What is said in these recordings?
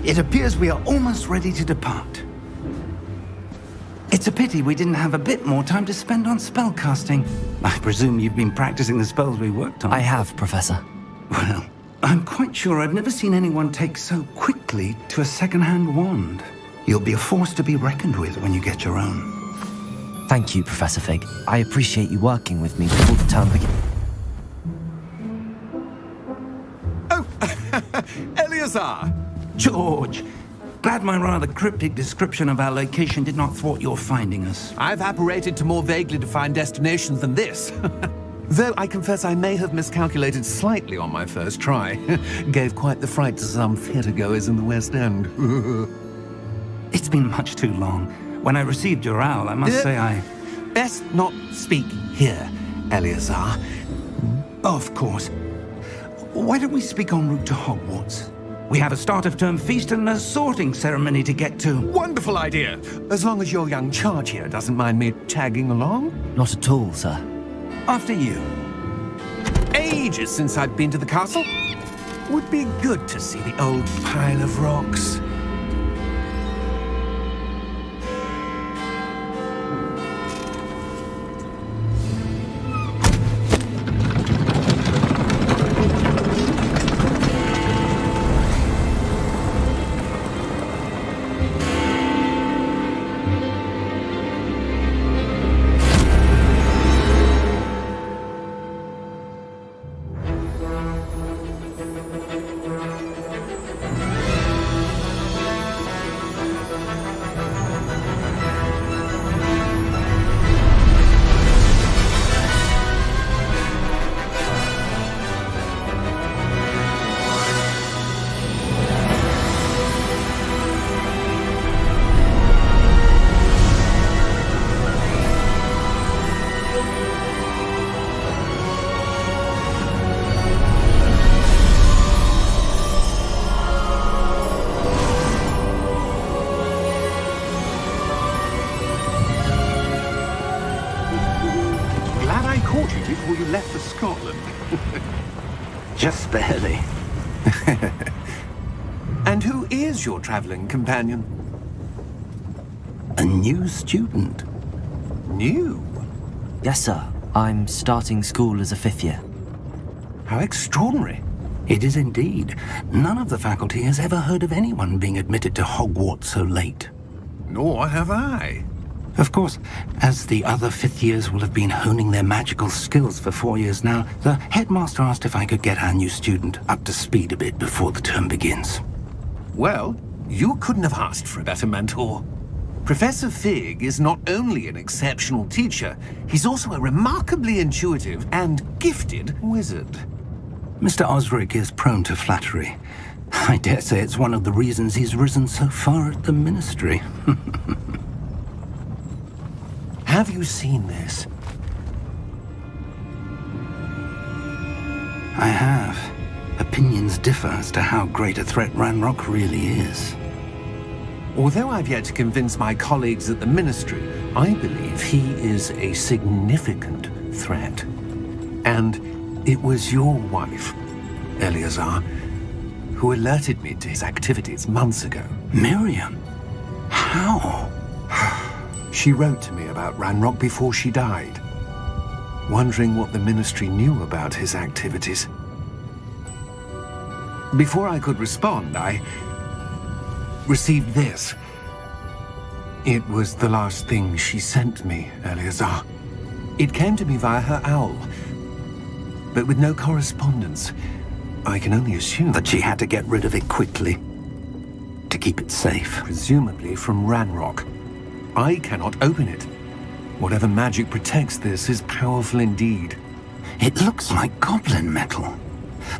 It appears we are almost ready to depart. It's a pity we didn't have a bit more time to spend on spellcasting. I presume you've been practicing the spells we worked on. I have, Professor. Well, I'm quite sure I've never seen anyone take so quickly to a second-hand wand. You'll be a force to be reckoned with when you get your own. Thank you, Professor Fig. I appreciate you working with me before the term begins. Oh, Eleazar! George! Glad my rather cryptic description of our location did not thwart your finding us. I've apparated to more vaguely defined destinations than this. Though I confess I may have miscalculated slightly on my first try. Gave quite the fright to some theatre-goers in the West End. It's been much too long. When I received your owl, I must say I... Best not speak here, Eleazar. Of course. Why don't we speak en route to Hogwarts? We have a start-of-term feast and a sorting ceremony to get to. Wonderful idea! As long as your young charge here doesn't mind me tagging along. Not at all, sir. After you. Ages since I've been to the castle. Would be good to see the old pile of rocks. Before you left for Scotland. Just barely. And who is your traveling companion? A new student. New? Yes, sir. I'm starting school as a 5th year. How extraordinary. It is indeed. None of the faculty has ever heard of anyone being admitted to Hogwarts so late. Nor have I. Of course, as the other 5th years will have been honing their magical skills for 4 years now, the headmaster asked if I could get our new student up to speed a bit before the term begins. Well, you couldn't have asked for a better mentor. Professor Fig is not only an exceptional teacher, he's also a remarkably intuitive and gifted wizard. Mr. Osric is prone to flattery. I dare say it's one of the reasons he's risen so far at the ministry. Have you seen this? I have. Opinions differ as to how great a threat Ranrock really is. Although I've yet to convince my colleagues at the Ministry, I believe he is a significant threat. And it was your wife, Eleazar, who alerted me to his activities months ago. Miriam? How? She wrote to me about Ranrock before she died, wondering what the Ministry knew about his activities. Before I could respond, I received this. It was the last thing she sent me, Eleazar. It came to me via her owl, but with no correspondence. I can only assume that she had to get rid of it quickly, to keep it safe. Presumably from Ranrock. I cannot open it. Whatever magic protects this is powerful indeed. It looks like goblin metal.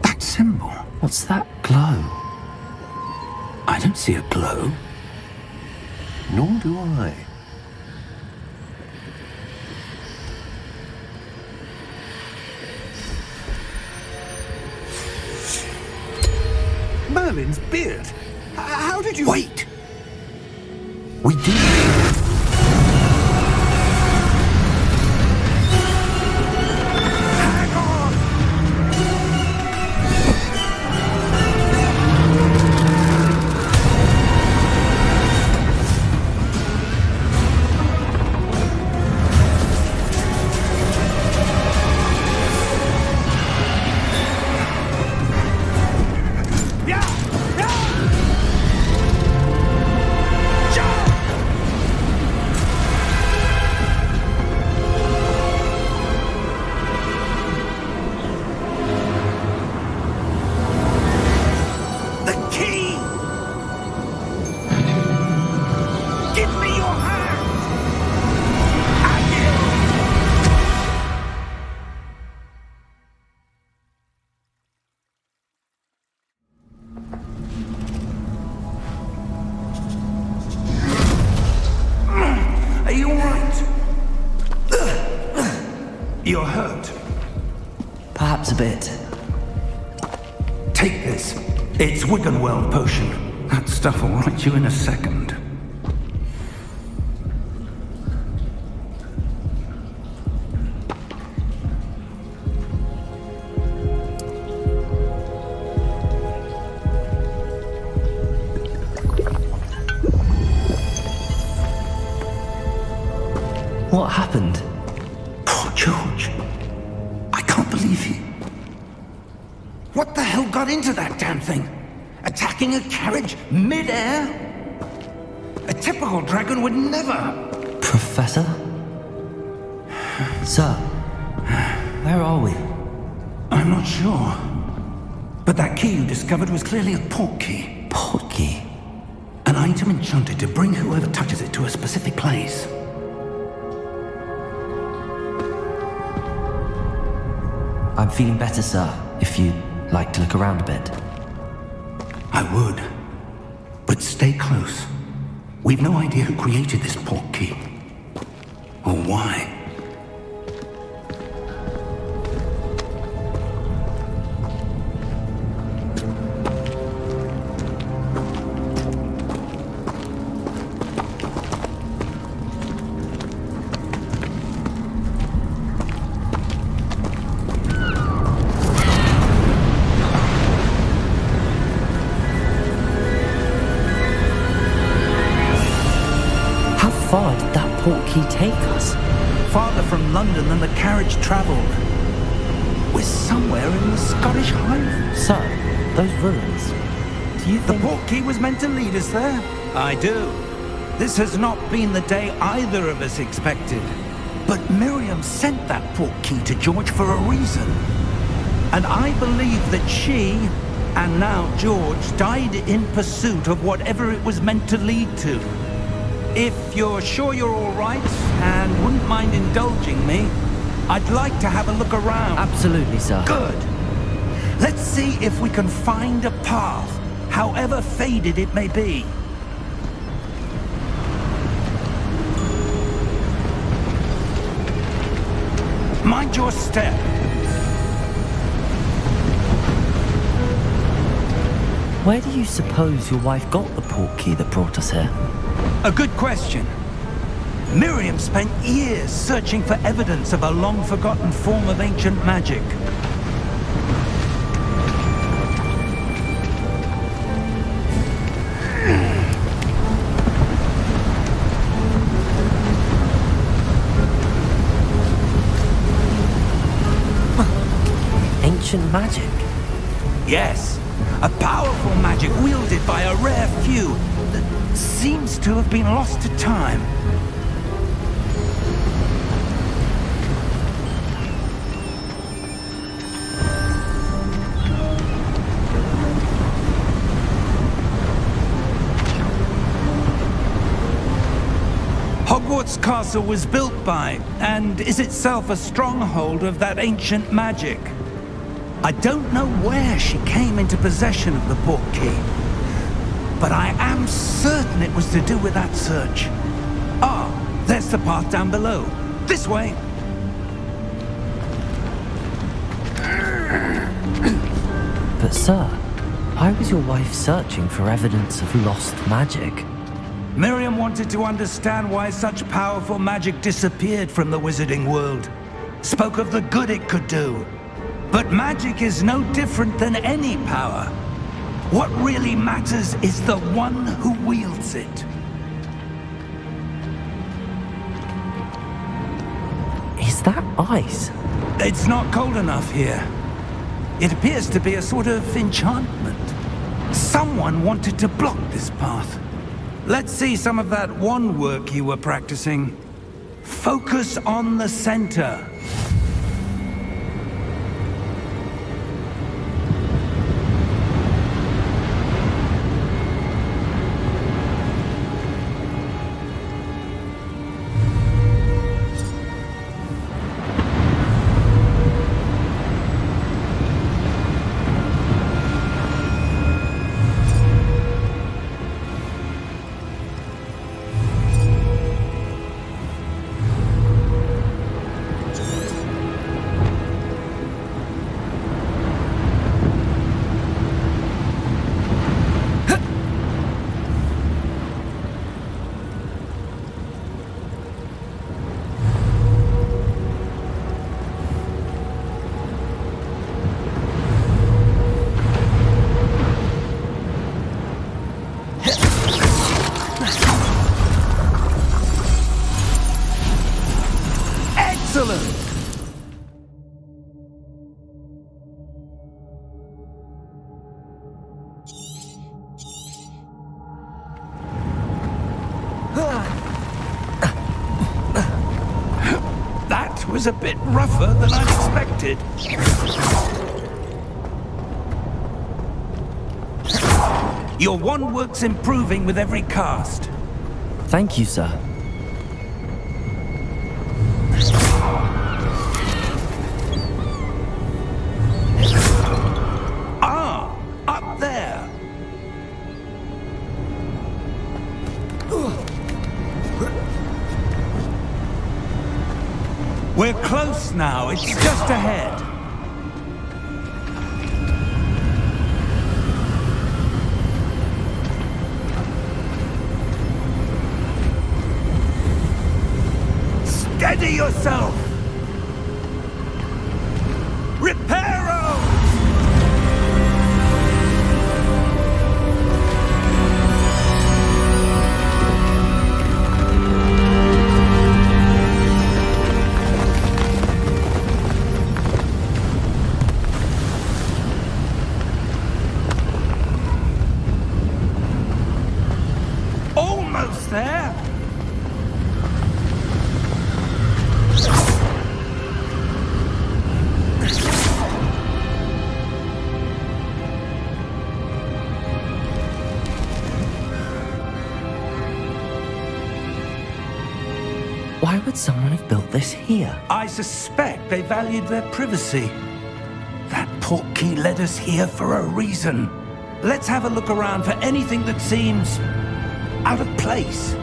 That symbol. What's that glow? I don't see a glow. Nor do I. Merlin's beard. How did you... Wait! We did. Perhaps a bit. Take this. It's Wiggenweld potion. That stuff will right you in a second. What happened? Poor George. I can't believe he... What the hell got into that damn thing? Attacking a carriage mid-air? A typical dragon would never... Professor? Sir, where are we? I'm not sure. But that key you discovered was clearly a port key. Port key? An item enchanted to bring whoever touches it to a specific place. I'm feeling better, sir, if you'd like to look around a bit. I would. But stay close. We've no idea who created this port key. Or why. How far did that port key take us? Farther from London than the carriage travelled. We're somewhere in the Scottish Highlands. Sir, those ruins. Do you The think... port key was meant to lead us there? I do. This has not been the day either of us expected. But Miriam sent that port key to George for a reason. And I believe that she, and now George, died in pursuit of whatever it was meant to lead to. If you're sure you're all right and wouldn't mind indulging me, I'd like to have a look around. Absolutely, sir. Good. Let's see if we can find a path, however faded it may be. Mind your step. Where do you suppose your wife got the port key that brought us here? A good question. Miriam spent years searching for evidence of a long-forgotten form of ancient magic. Ancient magic? Yes, a powerful magic wielded by a rare few that seems to have been lost to time. Hogwarts Castle was built by, and is itself a stronghold of that ancient magic. I don't know where she came into possession of the port key, but I am certain it was to do with that search. Ah, there's the path down below. This way. But sir, why was your wife searching for evidence of lost magic? Miriam wanted to understand why such powerful magic disappeared from the wizarding world. Spoke of the good it could do. But magic is no different than any power. What really matters is the one who wields it. Is that ice? It's not cold enough here. It appears to be a sort of enchantment. Someone wanted to block this path. Let's see some of that wand work you were practicing. Focus on the center. was a bit rougher than I'd expected. Your wand work's improving with every cast. Thank you, sir. Ah, up there. We're close now. It's just ahead. Steady yourself! Reparo! Almost there! Why would someone have built this here? I suspect they valued their privacy. That portkey led us here for a reason. Let's have a look around for anything that seems out of place.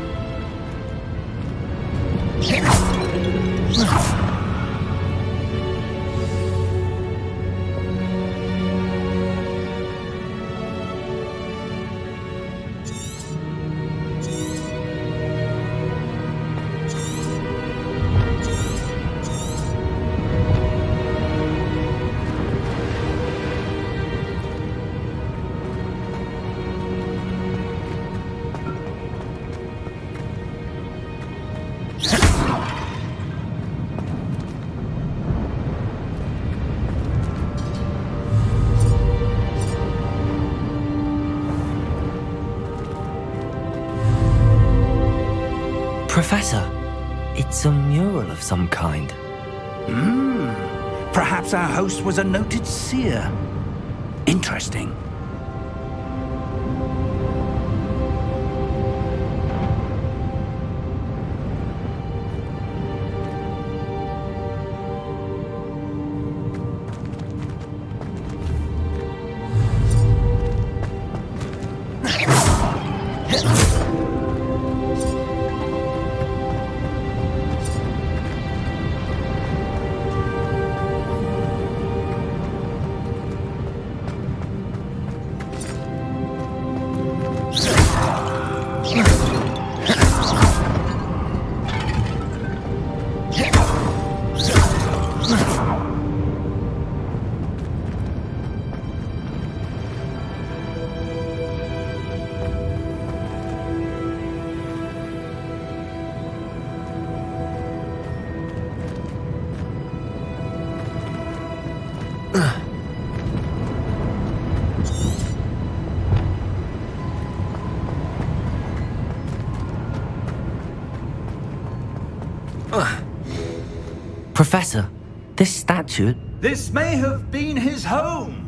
Professor, it's a mural of some kind. Perhaps our host was a noted seer. Interesting. Professor, this statue... This may have been his home.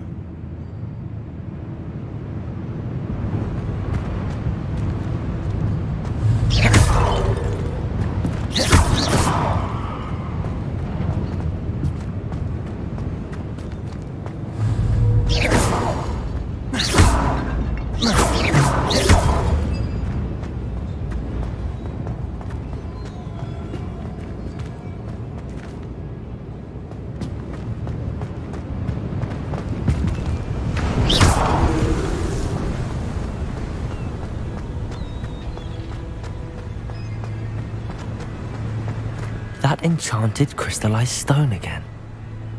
That enchanted crystallized stone again.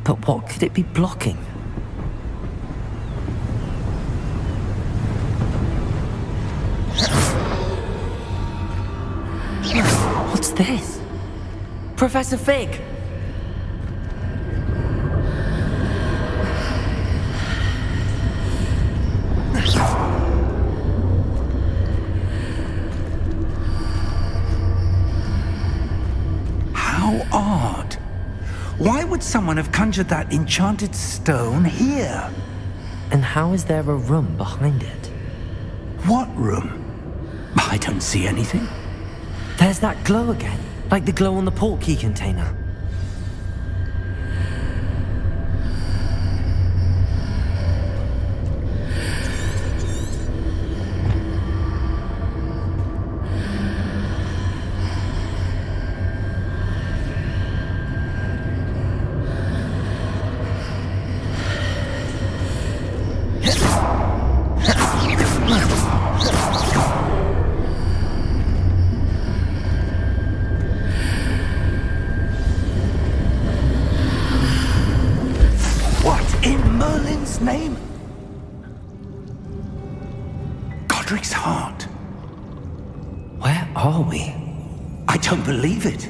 But what could it be blocking? What's this? Professor Fig! How odd. Why would someone have conjured that enchanted stone here? And how is there a room behind it? What room? I don't see anything. There's that glow again, like the glow on the portkey container. Name? Godric's heart. Where are we? I don't believe it.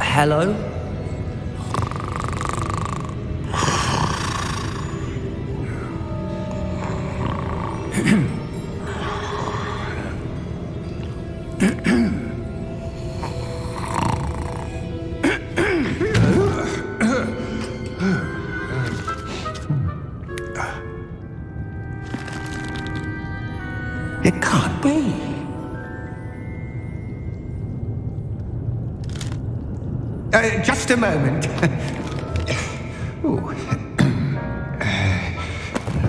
Hello? It can't be. Just a moment. Ooh.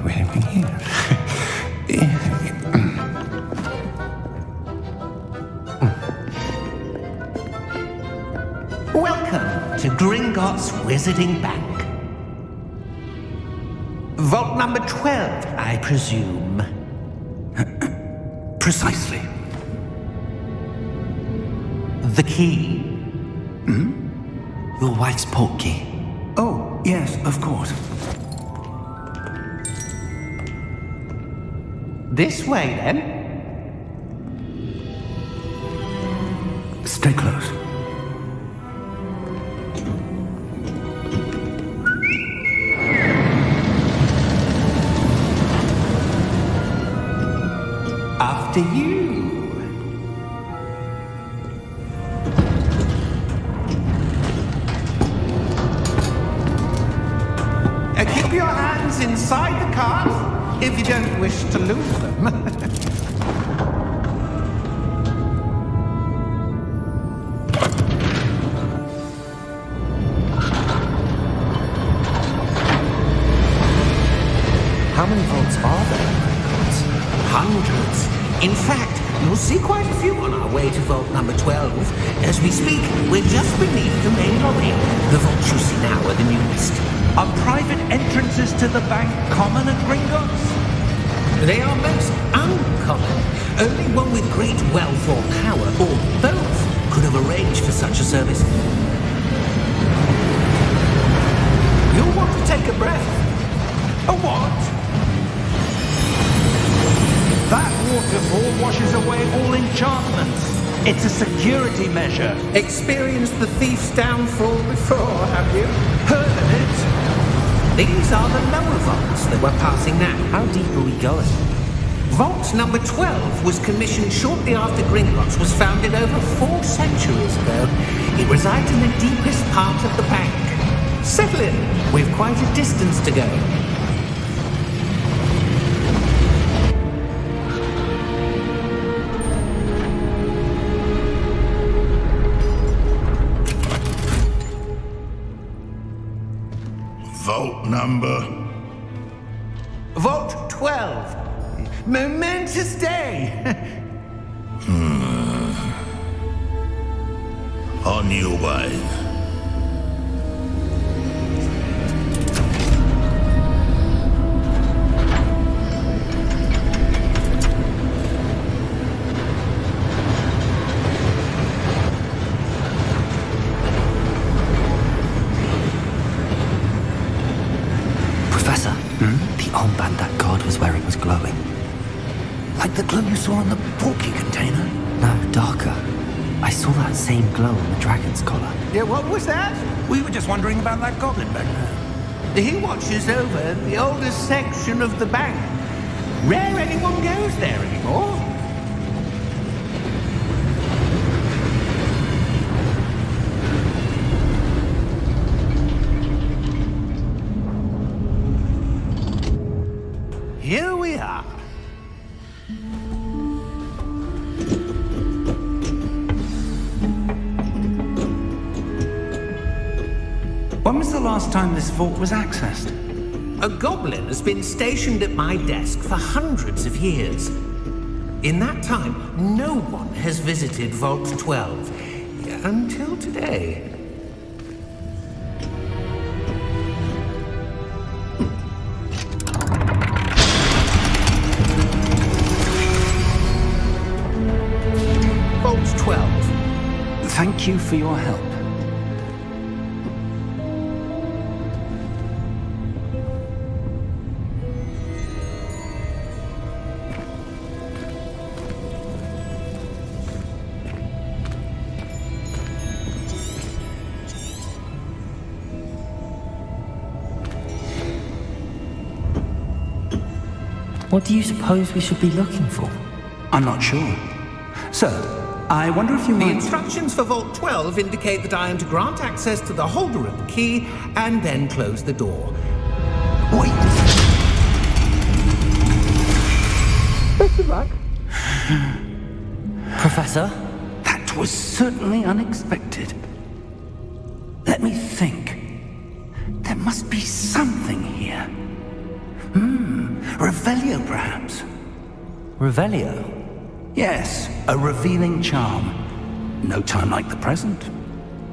Where are we here? Welcome to Gringotts Wizarding Bank. Vault number 12, I presume. Precisely. The key. Your wife's portkey. Oh, yes, of course. This way, then. Stay close. After you. Keep your hands inside the cart if you don't wish to lose them. How many vaults are there? Hundreds. In fact, you'll see quite a few on our way to vault number 12. As we speak, we're just beneath the main lobby. The vaults you see now are the newest. Are private entrances to the bank common at Gringotts? They are most uncommon. Only one with great wealth or power, or both, could have arranged for such a service. You'll want to take a breath. A what? That waterfall washes away all enchantments. It's a security measure. Experienced the thief's downfall before, have you? Heard of it? These are the lower vaults that we're passing now. How deep are we going? Vault number 12 was commissioned shortly after Gringotts was founded over 4 centuries ago. It resides in the deepest part of the bank. Settle in. We've quite a distance to go. Vault number? Vault 12. Momentous day. On your way. Professor, the armband that guard was wearing saw in the porky container? No, darker. I saw that same glow on the dragon's collar. Yeah, what was that? We were just wondering about that goblin back there. He watches over the oldest section of the bank. Rare anyone goes there anymore. Here we are. When was the last time this vault was accessed? A goblin has been stationed at my desk for hundreds of years. In that time, no one has visited Vault 12 until today. Vault 12. Thank you for your help. What do you suppose we should be looking for? I'm not sure. Sir, I wonder if you The might... instructions for Vault 12 indicate that I am to grant access to the holder of the key and then close the door. Wait! Professor? That was certainly unexpected. Let me think. There must be something here. Revelio, perhaps? Revelio? Yes, a revealing charm. No time like the present.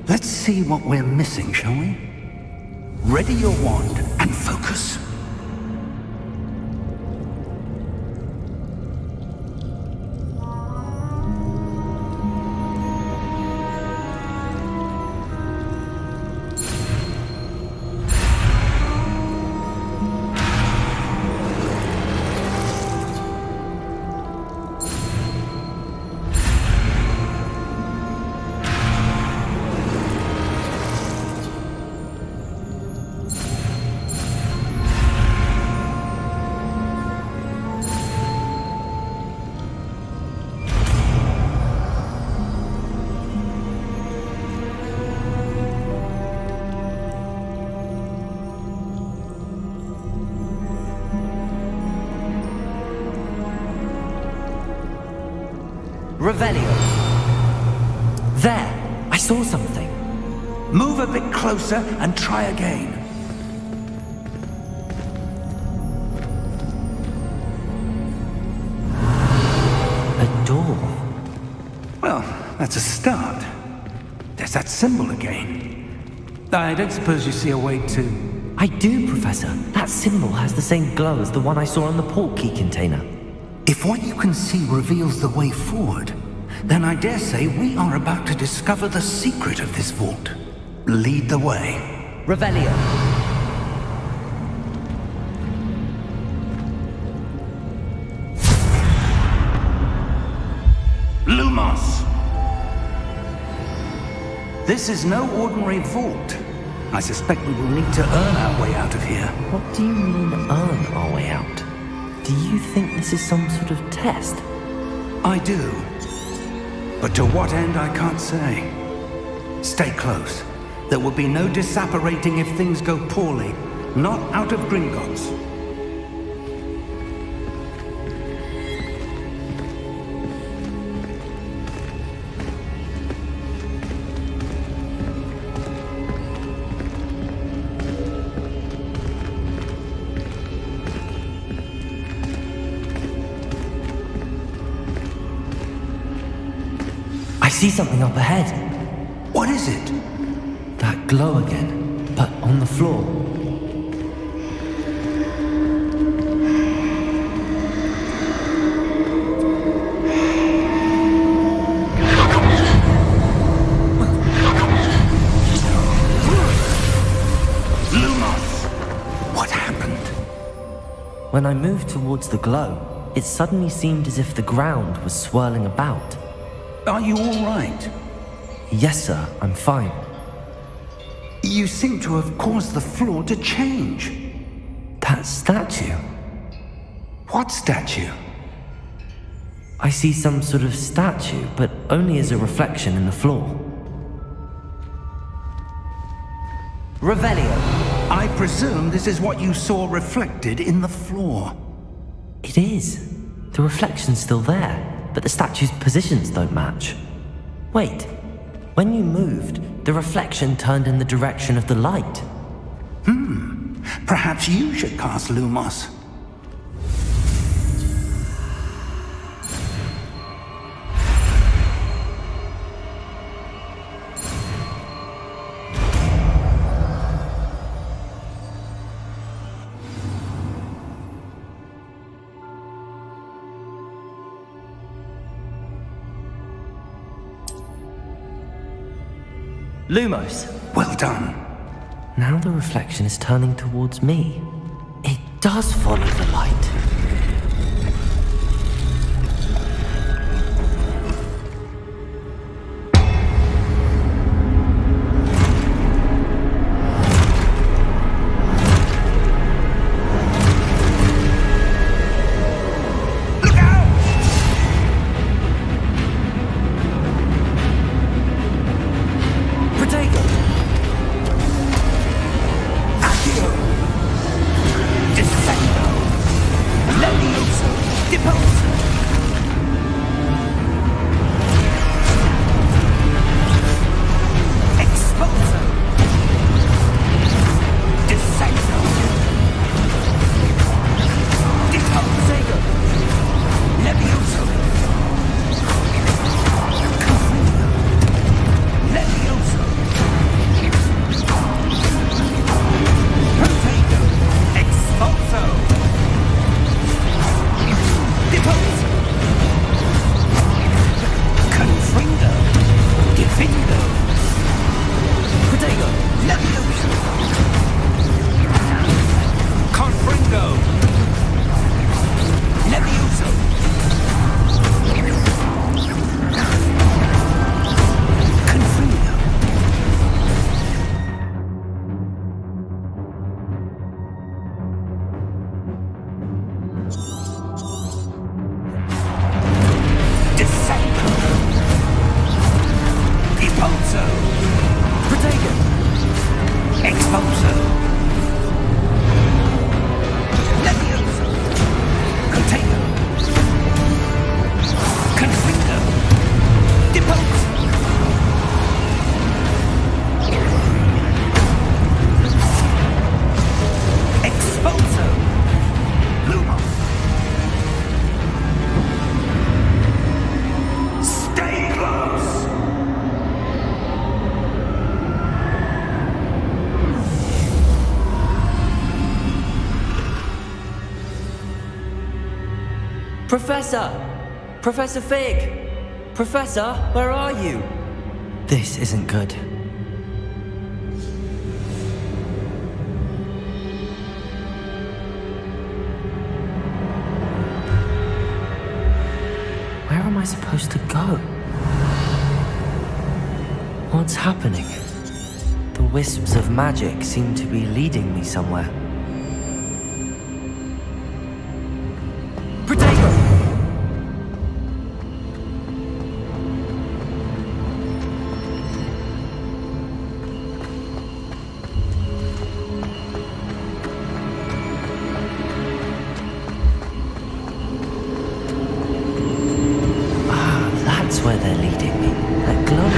Let's see what we're missing, shall we? Ready your wand and focus. Revelio. There! I saw something. Move a bit closer and try again. A door. Well, that's a start. There's that symbol again. I don't suppose you see a way to... I do, Professor. That symbol has the same glow as the one I saw on the port key container. If what you can see reveals the way forward, then I dare say we are about to discover the secret of this vault. Lead the way. Revelio. Lumos! This is no ordinary vault. I suspect we will need to earn our way out of here. What do you mean, earn our way out? Do you think this is some sort of test? I do. But to what end, I can't say. Stay close. There will be no disapparating if things go poorly. Not out of Gringotts. I see something up ahead. What is it? That glow again, but on the floor. Lumos! What happened? When I moved towards the glow, it suddenly seemed as if the ground was swirling about. Are you all right? Yes, sir, I'm fine. You seem to have caused the floor to change. That statue? What statue? I see some sort of statue, but only as a reflection in the floor. Revelio. I presume this is what you saw reflected in the floor. It is. The reflection's still there, but the statue's positions don't match. Wait, when you moved, the reflection turned in the direction of the light. Perhaps you should cast Lumos. Lumos! Well done. Now the reflection is turning towards me. It does follow the light. Professor! Professor Fig! Professor, where are you? This isn't good. Where am I supposed to go? What's happening? The wisps of magic seem to be leading me somewhere. Where they're leading me. That glow.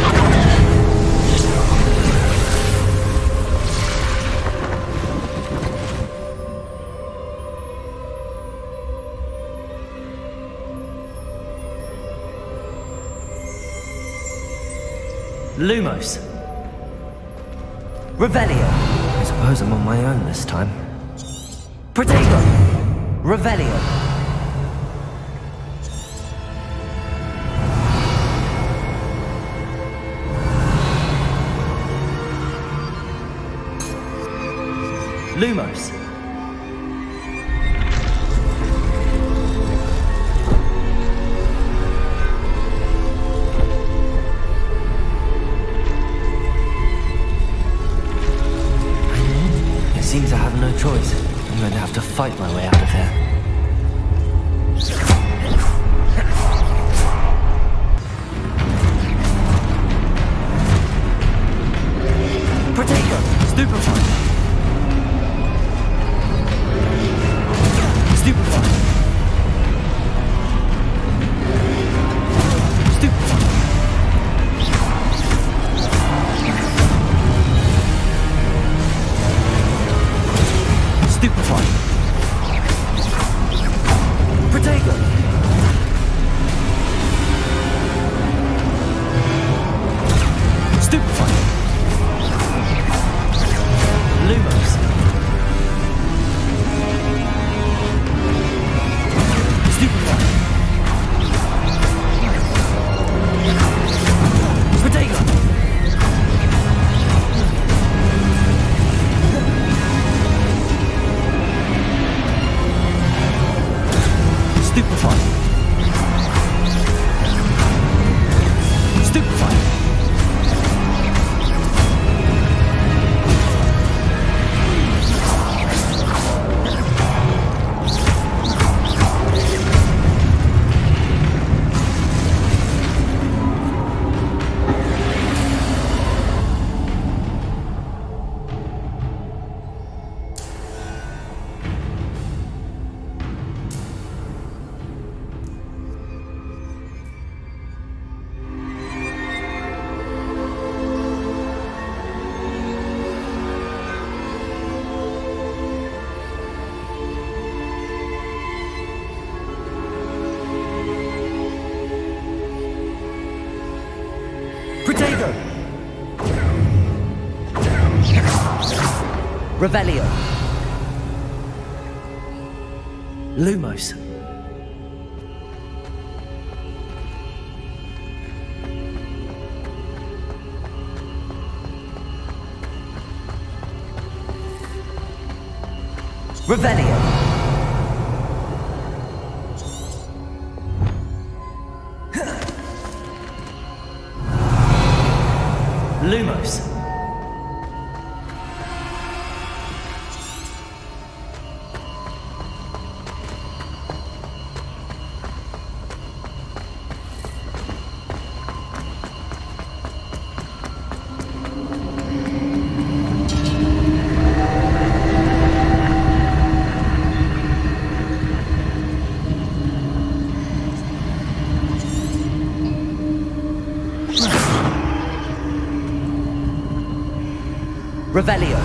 Lumos. Revelio. I suppose I'm on my own this time. Protego. Revelio. Lumos. fight my way out of here. Protego! Stupefy! Stupefy! Stupefy! Stupefy! Protego! Stupefy! Lumos! Stupefy! Protego! Stupefy! Stupefy! Protego! Revelio! Lumos! Revelio! Lumos. Revelio.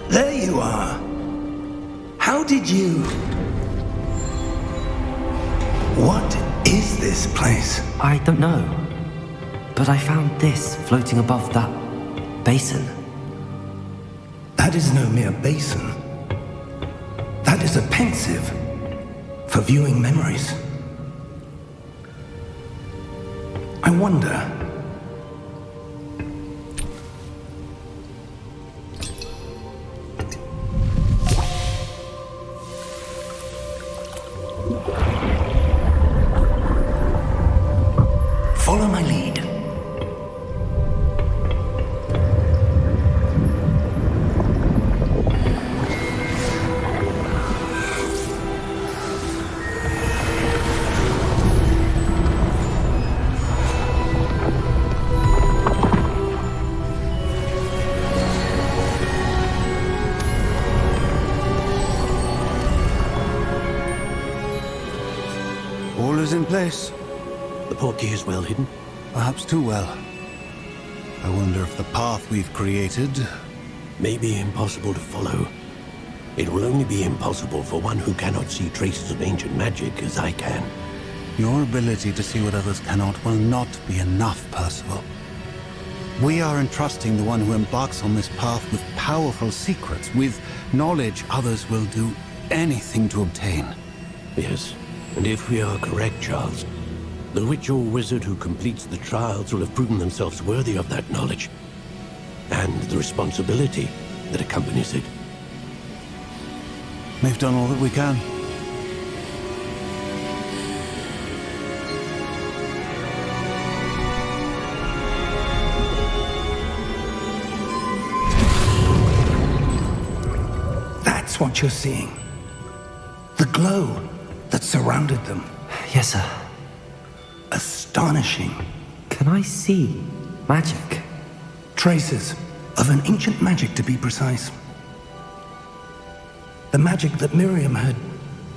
There you are. How did you... What is this place? I don't know. But I found this floating above that basin. That is no mere basin. That is a pensive for viewing memories. I wonder... Follow my lead. is in place. The portkey is well hidden? Perhaps too well. I wonder if the path we've created... may be impossible to follow. It will only be impossible for one who cannot see traces of ancient magic as I can. Your ability to see what others cannot will not be enough, Percival. We are entrusting the one who embarks on this path with powerful secrets, with knowledge others will do anything to obtain. Yes, and if we are correct, Charles, the witch or wizard who completes the trials will have proven themselves worthy of that knowledge, and the responsibility that accompanies it. We've done all that we can. That's what you're seeing. The glow that surrounded them. Yes, sir. Astonishing. Can I see magic? Traces of an ancient magic, to be precise. The magic that Miriam had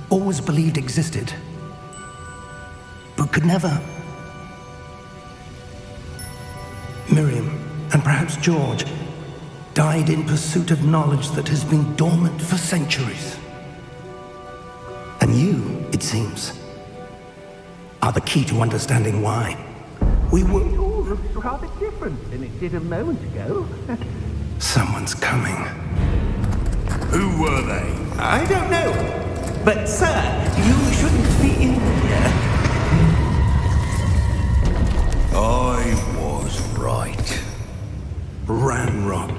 always believed existed, but could never. Miriam, and perhaps George, died in pursuit of knowledge that has been dormant for centuries. And you, it seems, are the key to understanding why. We were... It all looks rather different than it did a moment ago. Someone's coming. Who were they? I don't know. But, sir, you shouldn't be in here. I was right. Ramrock.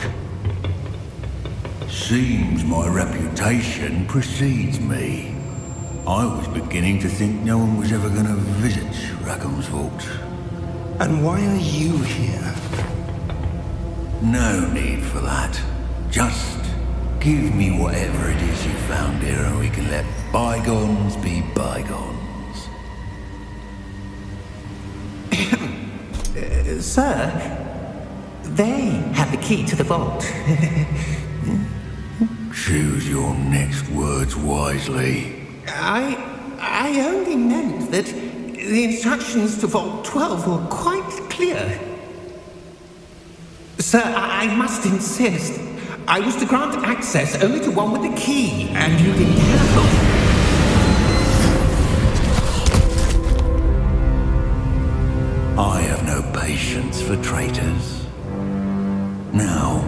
Seems my reputation precedes me. I was beginning to think no one was ever going to visit Rackham's Vault. And why are you here? No need for that. Just give me whatever it is you found here and we can let bygones be bygones. Sir, they have the key to the vault. Choose your next words wisely. I only meant that the instructions to Vault 12 were quite clear. Sir, I must insist. I was to grant access only to one with the key, and you didn't have I have no patience for traitors. Now,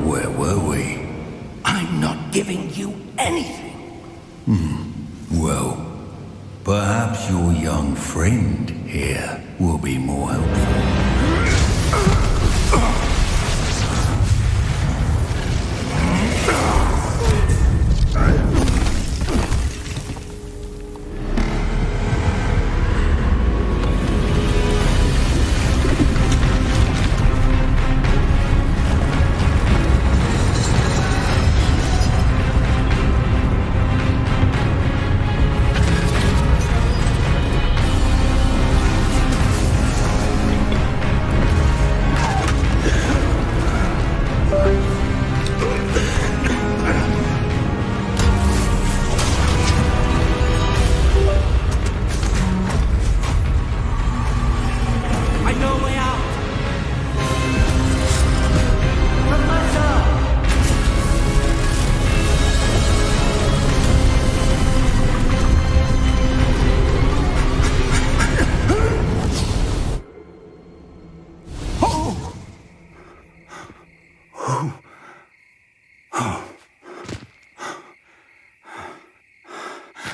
where were we? I'm not giving you anything. Well, perhaps your young friend here will be more helpful.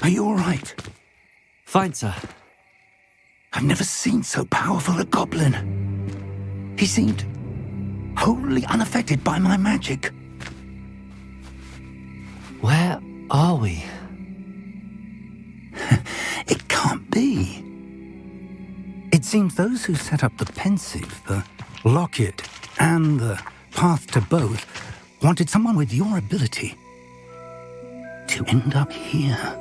Are you all right? Fine, sir. I've never seen so powerful a goblin. He seemed wholly unaffected by my magic. Where are we? It can't be. It seems those who set up the pensive, the locket, and the path to both wanted someone with your ability to end up here.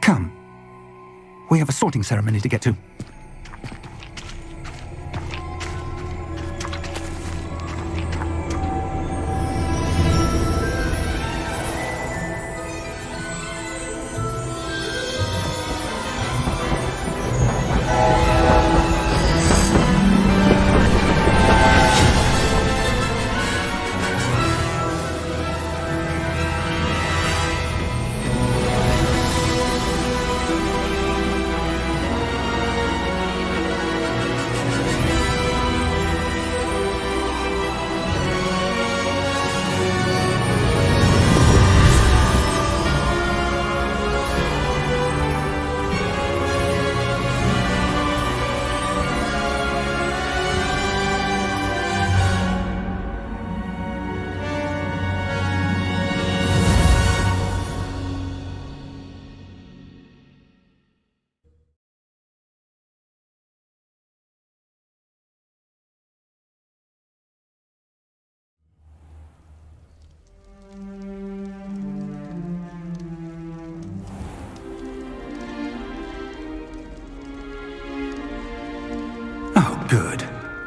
Come. We have a sorting ceremony to get to.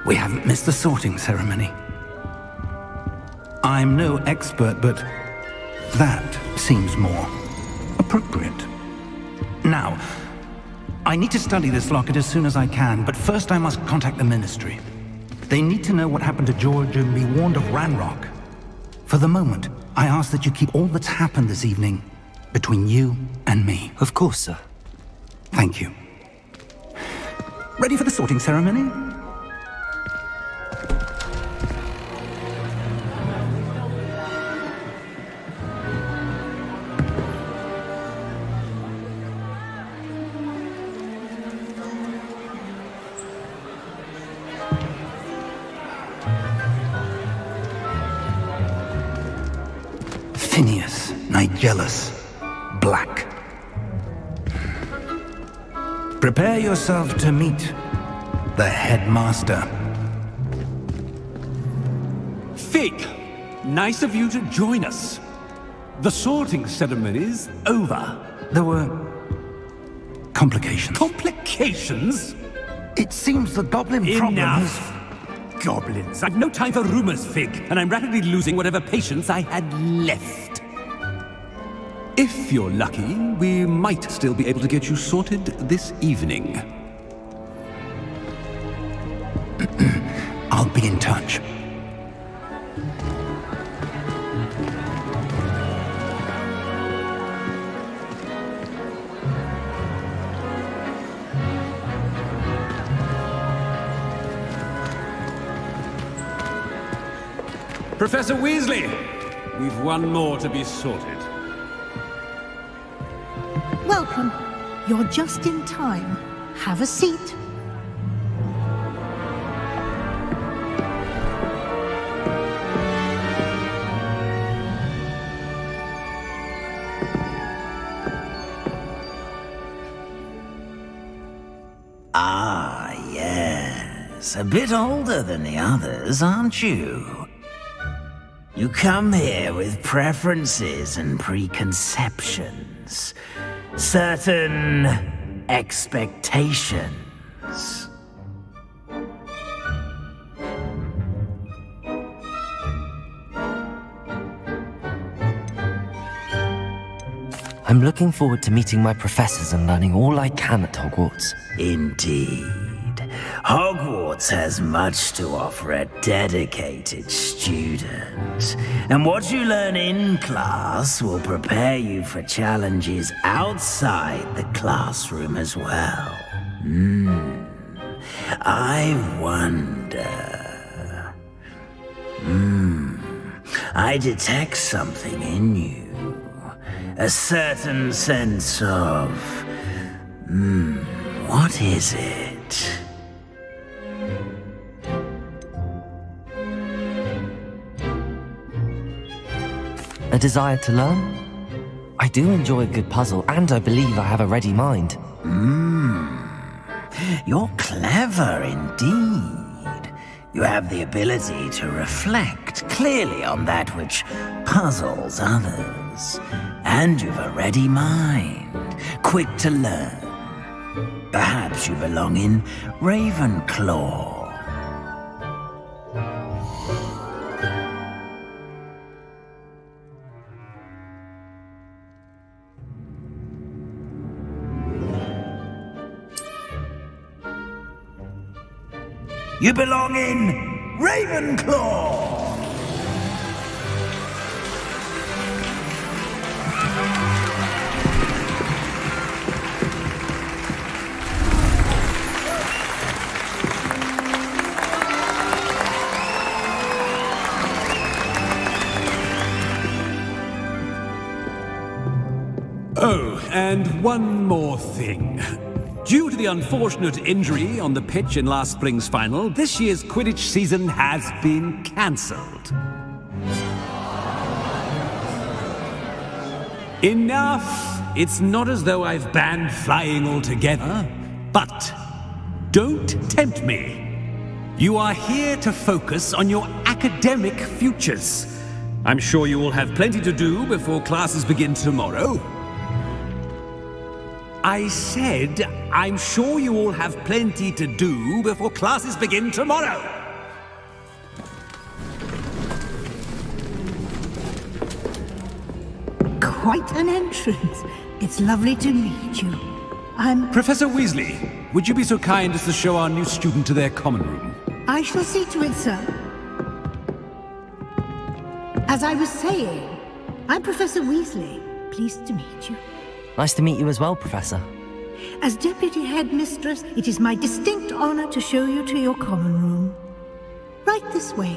We haven't missed the sorting ceremony. I'm no expert, but that seems more appropriate. Now, I need to study this locket as soon as I can, but first I must contact the Ministry. They need to know what happened to George and be warned of Ranrock. For the moment, I ask that you keep all that's happened this evening between you and me. Of course, sir. Thank you. Ready for the sorting ceremony? Phineas, Nigellus, Black. Prepare yourself to meet the headmaster. Fig, nice of you to join us. The sorting ceremony's over. There were complications. Complications? It seems the goblin problem Enough! Goblins. I've no time for rumors, Fig, and I'm rapidly losing whatever patience I had left. If you're lucky, we might still be able to get you sorted this evening. I'll be in touch. Professor Weasley, we've one more to be sorted. Welcome. You're just in time. Have a seat. Ah, yes. A bit older than the others, aren't you? You come here with preferences and preconceptions. Certain expectations. I'm looking forward to meeting my professors and learning all I can at Hogwarts. Indeed. Hogwarts has much to offer a dedicated student. And what you learn in class will prepare you for challenges outside the classroom as well. I wonder... I detect something in you. A certain sense of... what is it? A desire to learn? I do enjoy a good puzzle, and I believe I have a ready mind. You're clever indeed. You have the ability to reflect clearly on that which puzzles others. And you've a ready mind, quick to learn. Perhaps you belong in Ravenclaw. You belong in Ravenclaw! Oh, and one more thing. Due to the unfortunate injury on the pitch in last spring's final, this year's Quidditch season has been cancelled. Enough! It's not as though I've banned flying altogether, but don't tempt me. You are here to focus on your academic futures. I'm sure you will have plenty to do before classes begin tomorrow. I said I'm sure you all have plenty to do before classes begin tomorrow. Quite an entrance. It's lovely to meet you. I'm... Professor Weasley, would you be so kind as to show our new student to their common room? I shall see to it, sir. As I was saying, I'm Professor Weasley. Pleased to meet you. Nice to meet you as well, Professor. As Deputy Headmistress, it is my distinct honor to show you to your common room. Right this way.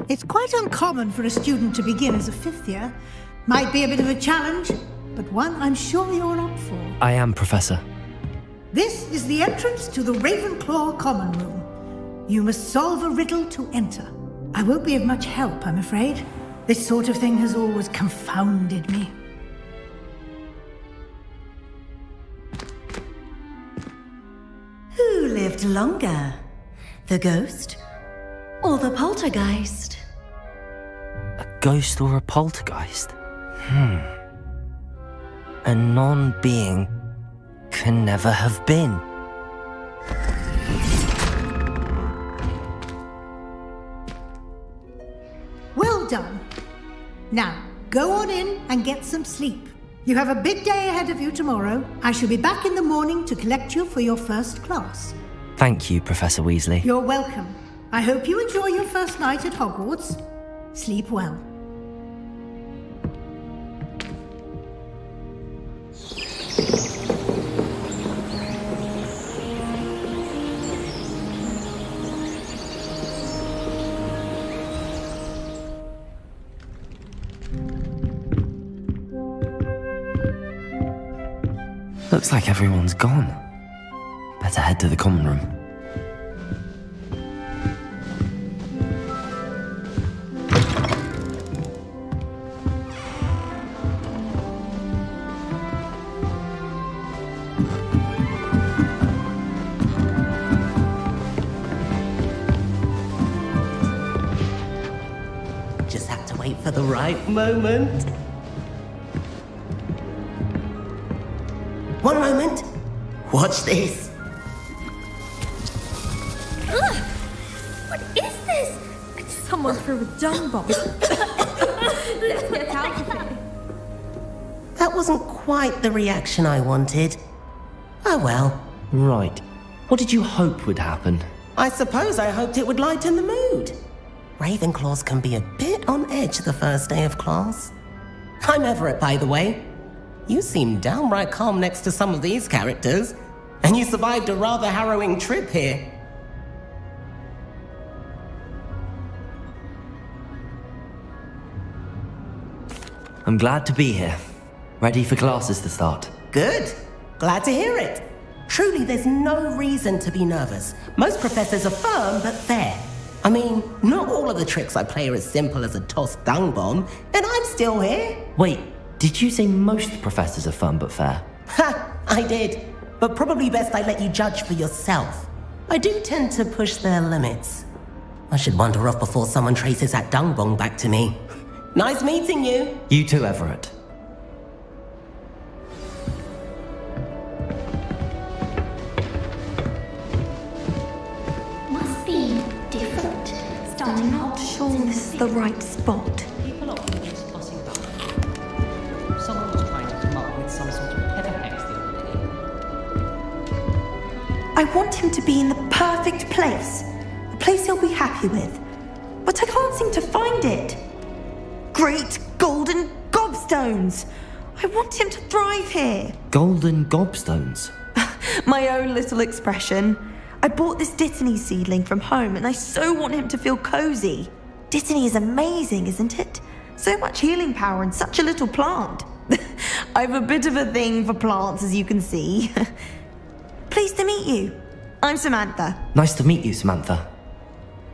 It's quite uncommon for a student to begin as a fifth year. Might be a bit of a challenge, but one I'm sure you're up for. I am, Professor. This is the entrance to the Ravenclaw Common Room. You must solve a riddle to enter. I won't be of much help, I'm afraid. This sort of thing has always confounded me. Who lived longer? The ghost or the poltergeist? A ghost or a poltergeist? A non-being can never have been. Well done. Now, go on in and get some sleep. You have a big day ahead of you tomorrow. I shall be back in the morning to collect you for your first class. Thank you, Professor Weasley. You're welcome. I hope you enjoy your first night at Hogwarts. Sleep well. Looks like everyone's gone. Better head to the common room. Just have to wait for the right moment. One moment. Watch this. Ugh! What is this? Someone threw a dung bomb. Let's get out of here. That wasn't quite the reaction I wanted. Oh well. Right. What did you hope would happen? I suppose I hoped it would lighten the mood. Ravenclaws can be a bit on edge the first day of class. I'm Everett, by the way. You seem downright calm next to some of these characters, and you survived a rather harrowing trip here. I'm glad to be here. Ready for classes to start. Good. Glad to hear it. Truly, there's no reason to be nervous. Most professors are firm but fair. I mean, not all of the tricks I play are as simple as a tossed dung bomb, and I'm still here. Wait, did you say most professors are fun but fair? Ha! I did. But probably best I let you judge for yourself. I do tend to push their limits. I should wander off before someone traces that dung bomb back to me. Nice meeting you. You too, Everett. Must be different. I'm not sure this is the right spot. People often just tossing back. Someone was trying to come up with some sort of clever hex the other day. I want him to be in the perfect place. A place he'll be happy with. But I can't seem to find it. Great golden gobstones! I want him to thrive here. Golden gobstones? My own little expression. I bought this Dittany seedling from home and I so want him to feel cozy. Dittany is amazing, isn't it? So much healing power in such a little plant. I've a bit of a thing for plants, as you can see. Pleased to meet you. I'm Samantha. Nice to meet you, Samantha.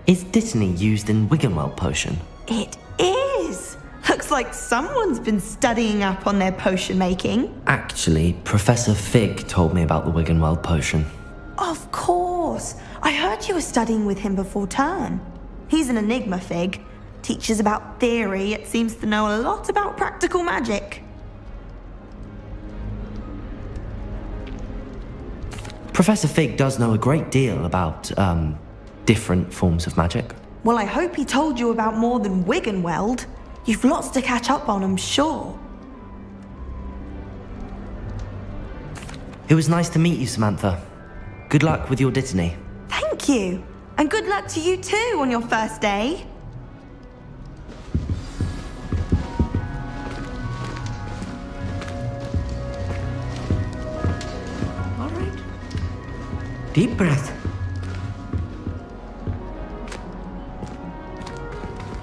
Is Dittany used in Wiggenweld potion? It is. Looks like someone's been studying up on their potion making. Actually, Professor Fig told me about the Wiggenweld potion. Of course. I heard you were studying with him before term. He's an enigma, Fig. Teaches about theory, it seems to know a lot about practical magic. Professor Fig does know a great deal about, different forms of magic. Well, I hope he told you about more than Wiggenweld. You've lots to catch up on, I'm sure. It was nice to meet you, Samantha. Good luck with your dittany. Thank you. And good luck to you too on your first day. All right. Deep breath.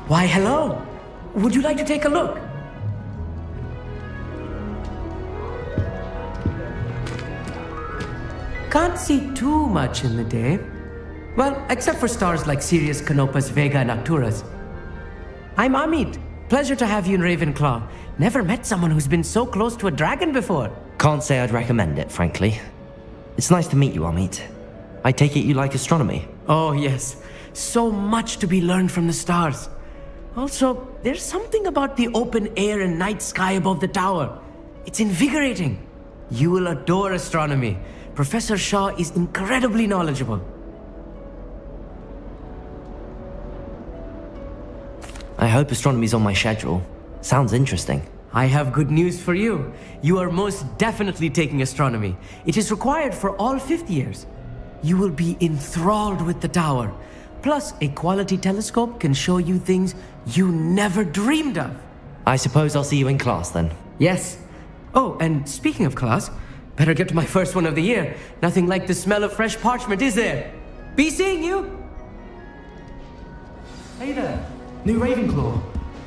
Why, hello. Would you like to take a look? Can't see too much in the day. Well, except for stars like Sirius, Canopus, Vega, and Arcturus. I'm Amit. Pleasure to have you in Ravenclaw. Never met someone who's been so close to a dragon before. Can't say I'd recommend it, frankly. It's nice to meet you, Amit. I take it you like astronomy? Oh, yes. So much to be learned from the stars. Also, there's something about the open air and night sky above the tower. It's invigorating. You will adore astronomy. Professor Shaw is incredibly knowledgeable. I hope astronomy's on my schedule. Sounds interesting. I have good news for you. You are most definitely taking astronomy. It is required for all fifth years. You will be enthralled with the tower. Plus, a quality telescope can show you things you never dreamed of. I suppose I'll see you in class then. Yes. Oh, and speaking of class, better get to my first one of the year. Nothing like the smell of fresh parchment, is there? Be seeing you! Hey there, new Ravenclaw.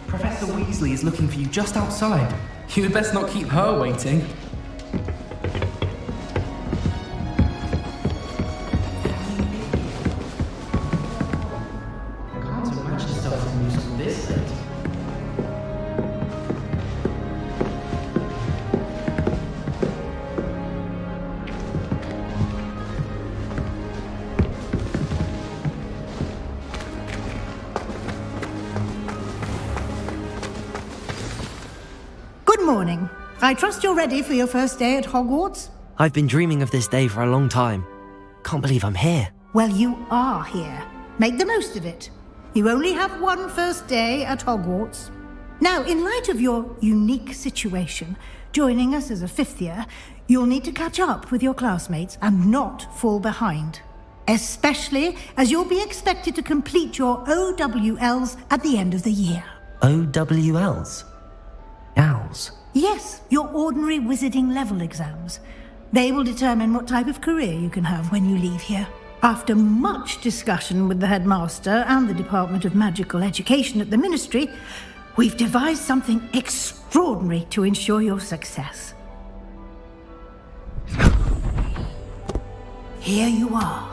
Professor Weasley is looking for you just outside. You'd best not keep her waiting. Can't imagine starting music this late. Good morning. I trust you're ready for your first day at Hogwarts? I've been dreaming of this day for a long time. Can't believe I'm here. Well, you are here. Make the most of it. You only have one first day at Hogwarts. Now, in light of your unique situation, joining us as a fifth year, you'll need to catch up with your classmates and not fall behind. Especially as you'll be expected to complete your OWLs at the end of the year. OWLs? Owls? Yes, your ordinary wizarding level exams. They will determine what type of career you can have when you leave here. After much discussion with the headmaster and the Department of Magical Education at the Ministry, we've devised something extraordinary to ensure your success. Here you are.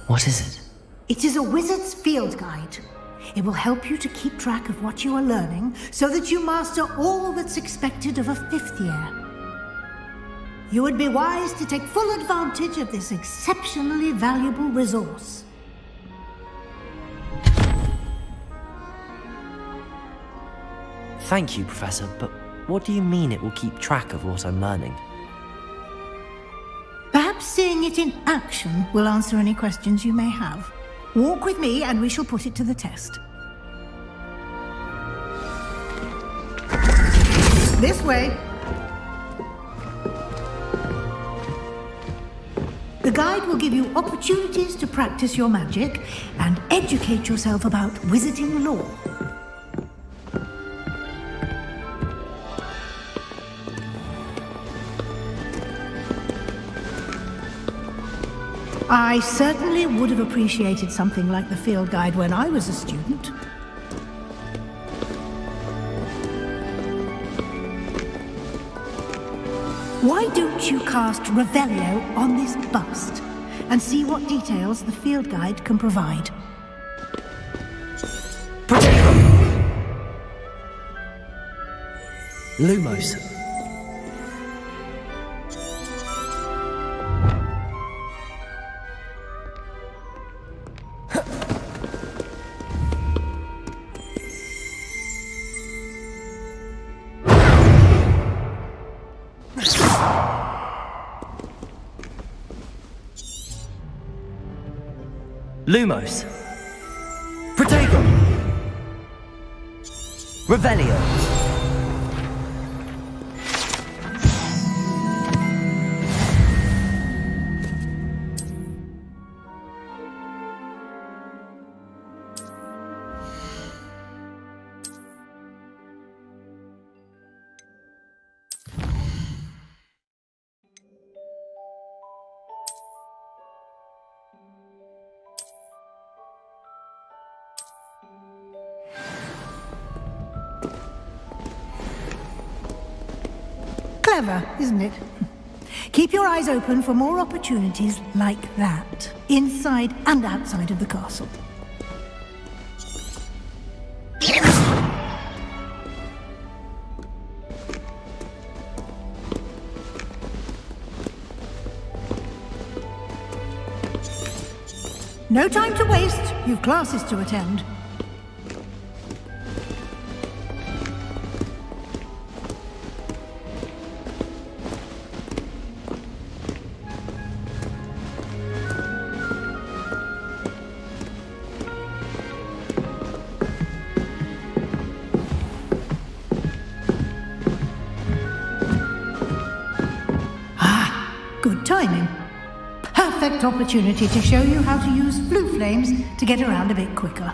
What is it? It is a wizard's field guide. It will help you to keep track of what you are learning so that you master all that's expected of a fifth year. You would be wise to take full advantage of this exceptionally valuable resource. Thank you, Professor, but what do you mean it will keep track of what I'm learning? Perhaps seeing it in action will answer any questions you may have. Walk with me and we shall put it to the test. This way. The guide will give you opportunities to practice your magic and educate yourself about wizarding lore. I certainly would have appreciated something like the field guide when I was a student. Why don't you cast Revelio on this bust and see what details the field guide can provide? Protect Lumos. Lumos. Protego. Revelio. Clever, isn't it? Keep your eyes open for more opportunities like that, inside and outside of the castle. No time to waste. You've classes to attend. Good timing. Perfect opportunity to show you how to use blue flames to get around a bit quicker.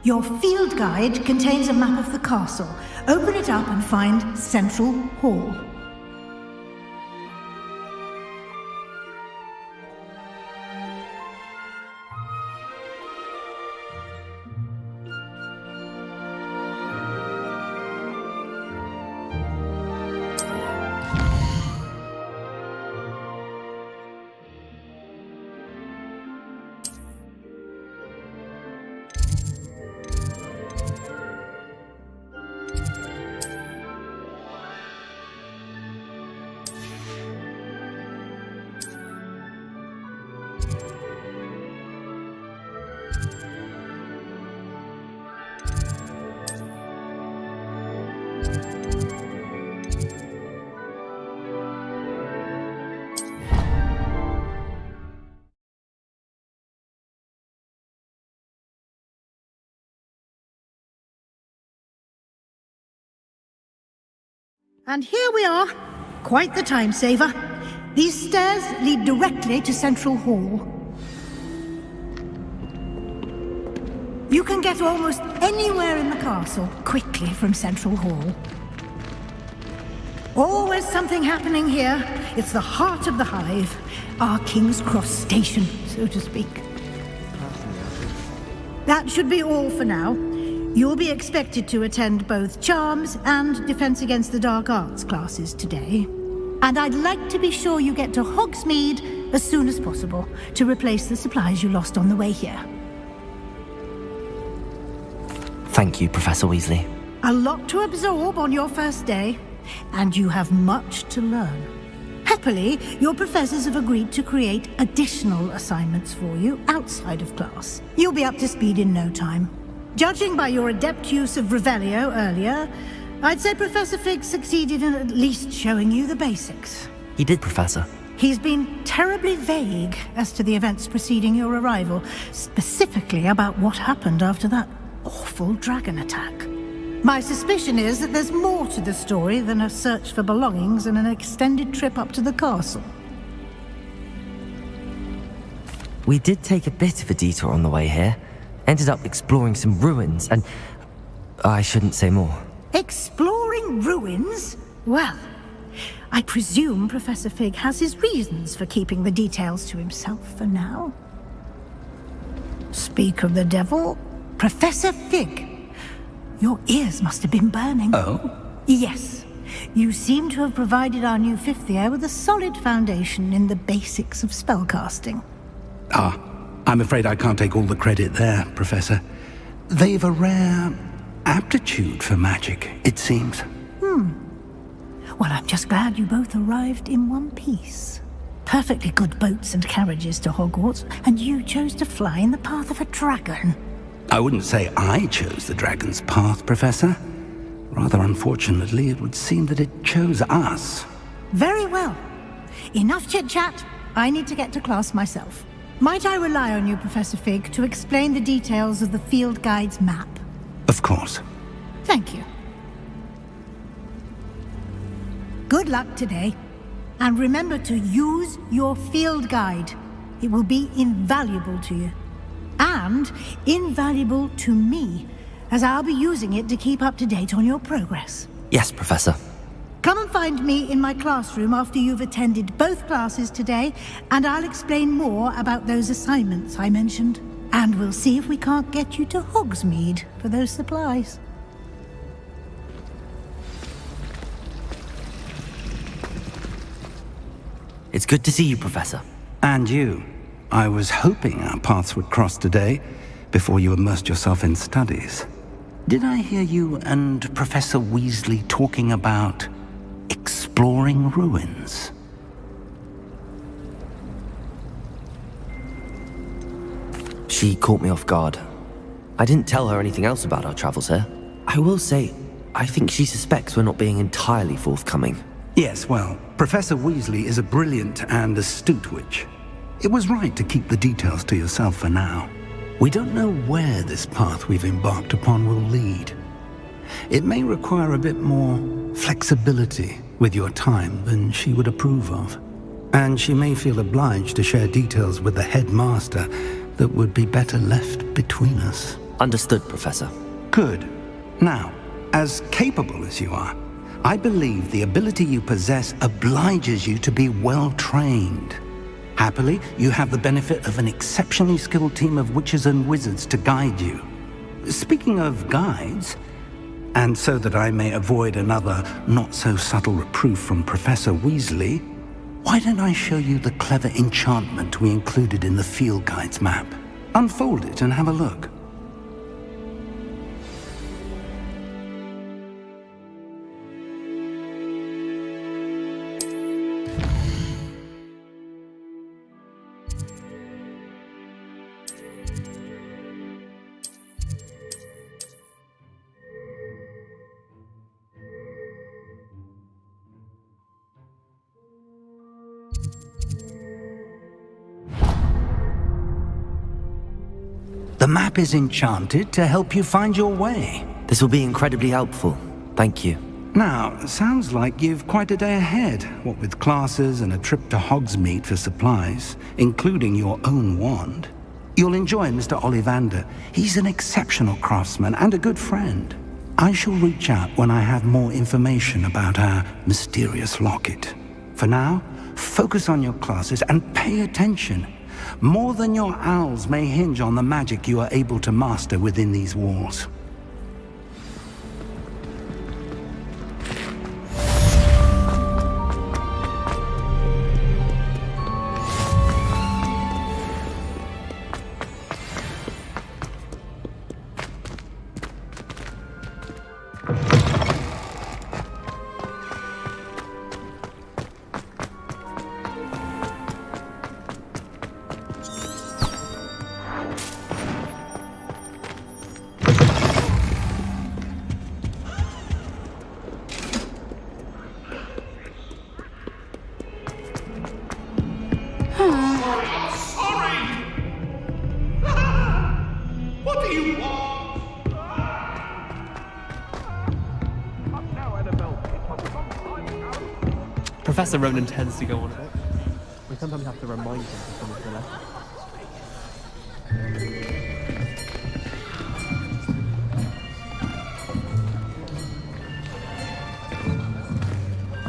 Your field guide contains a map of the castle. Open it up and find Central Hall. And here we are. Quite the time saver. These stairs lead directly to Central Hall. You can get almost anywhere in the castle quickly from Central Hall. Always something happening here. It's the heart of the hive. Our King's Cross station, so to speak. That should be all for now. You'll be expected to attend both Charms and Defense Against the Dark Arts classes today. And I'd like to be sure you get to Hogsmeade as soon as possible to replace the supplies you lost on the way here. Thank you, Professor Weasley. A lot to absorb on your first day, and you have much to learn. Happily, your professors have agreed to create additional assignments for you outside of class. You'll be up to speed in no time. Judging by your adept use of Revelio earlier, I'd say Professor Fig succeeded in at least showing you the basics. He did, Professor. He's been terribly vague as to the events preceding your arrival, specifically about what happened after that awful dragon attack. My suspicion is that there's more to the story than a search for belongings and an extended trip up to the castle. We did take a bit of a detour on the way here. Ended up exploring some ruins, and I shouldn't say more. Exploring ruins? Well, I presume Professor Fig has his reasons for keeping the details to himself for now. Speak of the devil, Professor Fig. Your ears must have been burning. Oh? Yes. You seem to have provided our new fifth year with a solid foundation in the basics of spellcasting. Ah. I'm afraid I can't take all the credit there, Professor. They've a rare aptitude for magic, it seems. Well, I'm just glad you both arrived in one piece. Perfectly good boats and carriages to Hogwarts, and you chose to fly in the path of a dragon. I wouldn't say I chose the dragon's path, Professor. Rather unfortunately, it would seem that it chose us. Very well. Enough chit-chat. I need to get to class myself. Might I rely on you, Professor Fig, to explain the details of the field guide's map? Of course. Thank you. Good luck today. And remember to use your field guide. It will be invaluable to you. And invaluable to me, as I'll be using it to keep up to date on your progress. Yes, Professor. Come and find me in my classroom after you've attended both classes today, and I'll explain more about those assignments I mentioned. And we'll see if we can't get you to Hogsmeade for those supplies. It's good to see you, Professor. And you. I was hoping our paths would cross today, before you immersed yourself in studies. Did I hear you and Professor Weasley talking about exploring ruins? She caught me off guard. I didn't tell her anything else about our travels here. I will say, I think she suspects we're not being entirely forthcoming. Yes, well, Professor Weasley is a brilliant and astute witch. It was right to keep the details to yourself for now. We don't know where this path we've embarked upon will lead. It may require a bit more flexibility with your time than she would approve of. And she may feel obliged to share details with the headmaster that would be better left between us. Understood, Professor. Good. Now, as capable as you are, I believe the ability you possess obliges you to be well trained. Happily, you have the benefit of an exceptionally skilled team of witches and wizards to guide you. Speaking of guides, and so that I may avoid another not-so-subtle reproof from Professor Weasley, why don't I show you the clever enchantment we included in the field guide's map? Unfold it and have a look. The map is enchanted to help you find your way. This will be incredibly helpful. Thank you. Now, sounds like you've quite a day ahead, what with classes and a trip to Hogsmeade for supplies, including your own wand. You'll enjoy Mr. Ollivander. He's an exceptional craftsman and a good friend. I shall reach out when I have more information about our mysterious locket. For now, focus on your classes and pay attention. More than your owls may hinge on the magic you are able to master within these walls. Professor Ronan tends to go on a bit. We sometimes have to remind him to come to the left.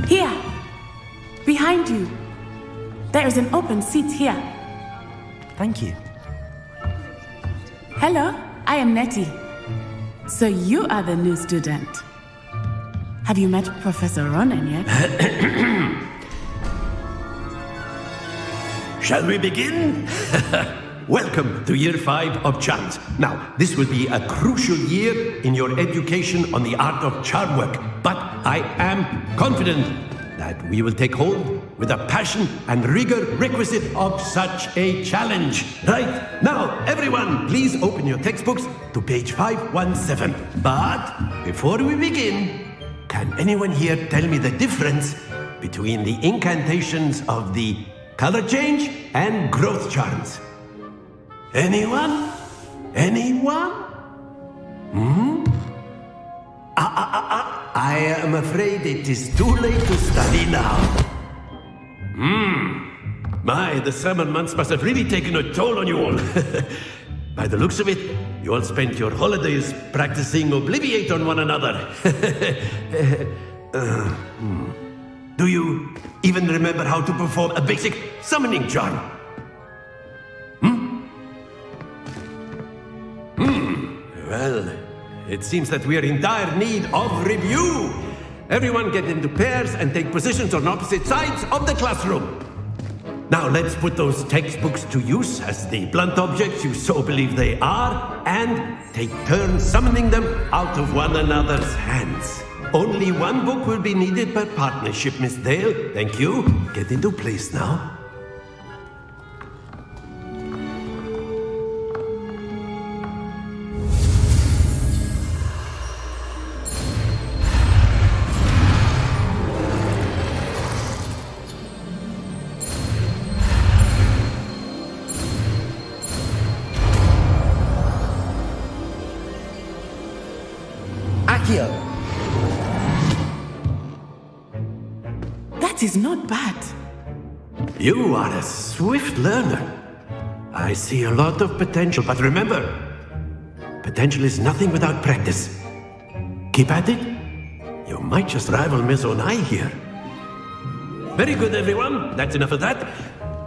Here! Behind you! There is an open seat here. Thank you. Hello, I am Nettie. So you are the new student. Have you met Professor Ronan yet? Shall we begin? Welcome to Year 5 of Charms. Now, this will be a crucial year in your education on the art of charm work. But I am confident that we will take hold with the passion and rigor requisite of such a challenge. Right, now everyone, please open your textbooks to page 517. But before we begin, can anyone here tell me the difference between the incantations of the color change and growth charms? Anyone? Anyone? I am afraid it is too late to study now. My, the summer months must have really taken a toll on you all. By the looks of it, you all spent your holidays practicing Obliviate on one another. Do you even remember how to perform a basic summoning charm? Well, it seems that we are in dire need of review. Everyone get into pairs and take positions on opposite sides of the classroom. Now let's put those textbooks to use as the blunt objects you so believe they are, and take turns summoning them out of one another's hands. Only one book will be needed per partnership, Miss Dale. Thank you. Get into place now. That is not bad. You are a swift learner. I see a lot of potential, but remember, potential is nothing without practice. Keep at it. You might just rival Miss Onai here. Very good, everyone. That's enough of that.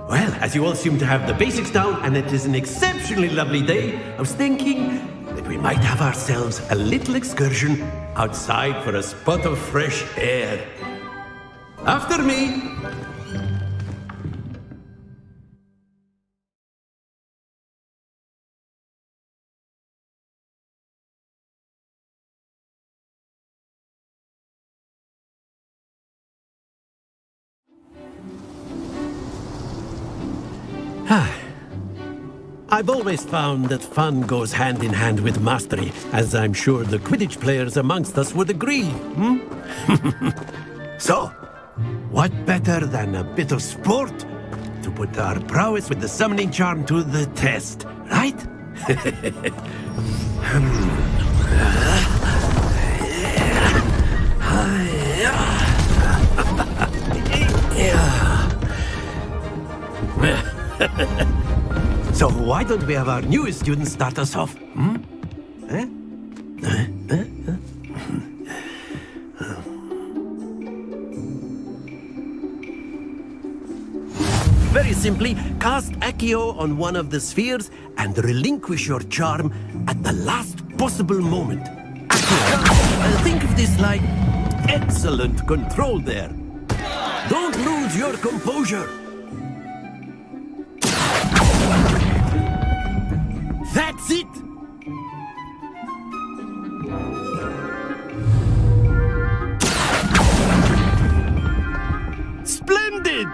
Well, as you all seem to have the basics down, and it is an exceptionally lovely day, I was thinking that we might have ourselves a little excursion outside for a spot of fresh air. After me. I've always found that fun goes hand in hand with mastery, as I'm sure the Quidditch players amongst us would agree. So, what better than a bit of sport to put our prowess with the summoning charm to the test, right? So why don't we have our newest student start us off? Very simply, cast Accio on one of the spheres and relinquish your charm at the last possible moment. Accio, think of this like excellent control there. Don't lose your composure. That's it! Splendid!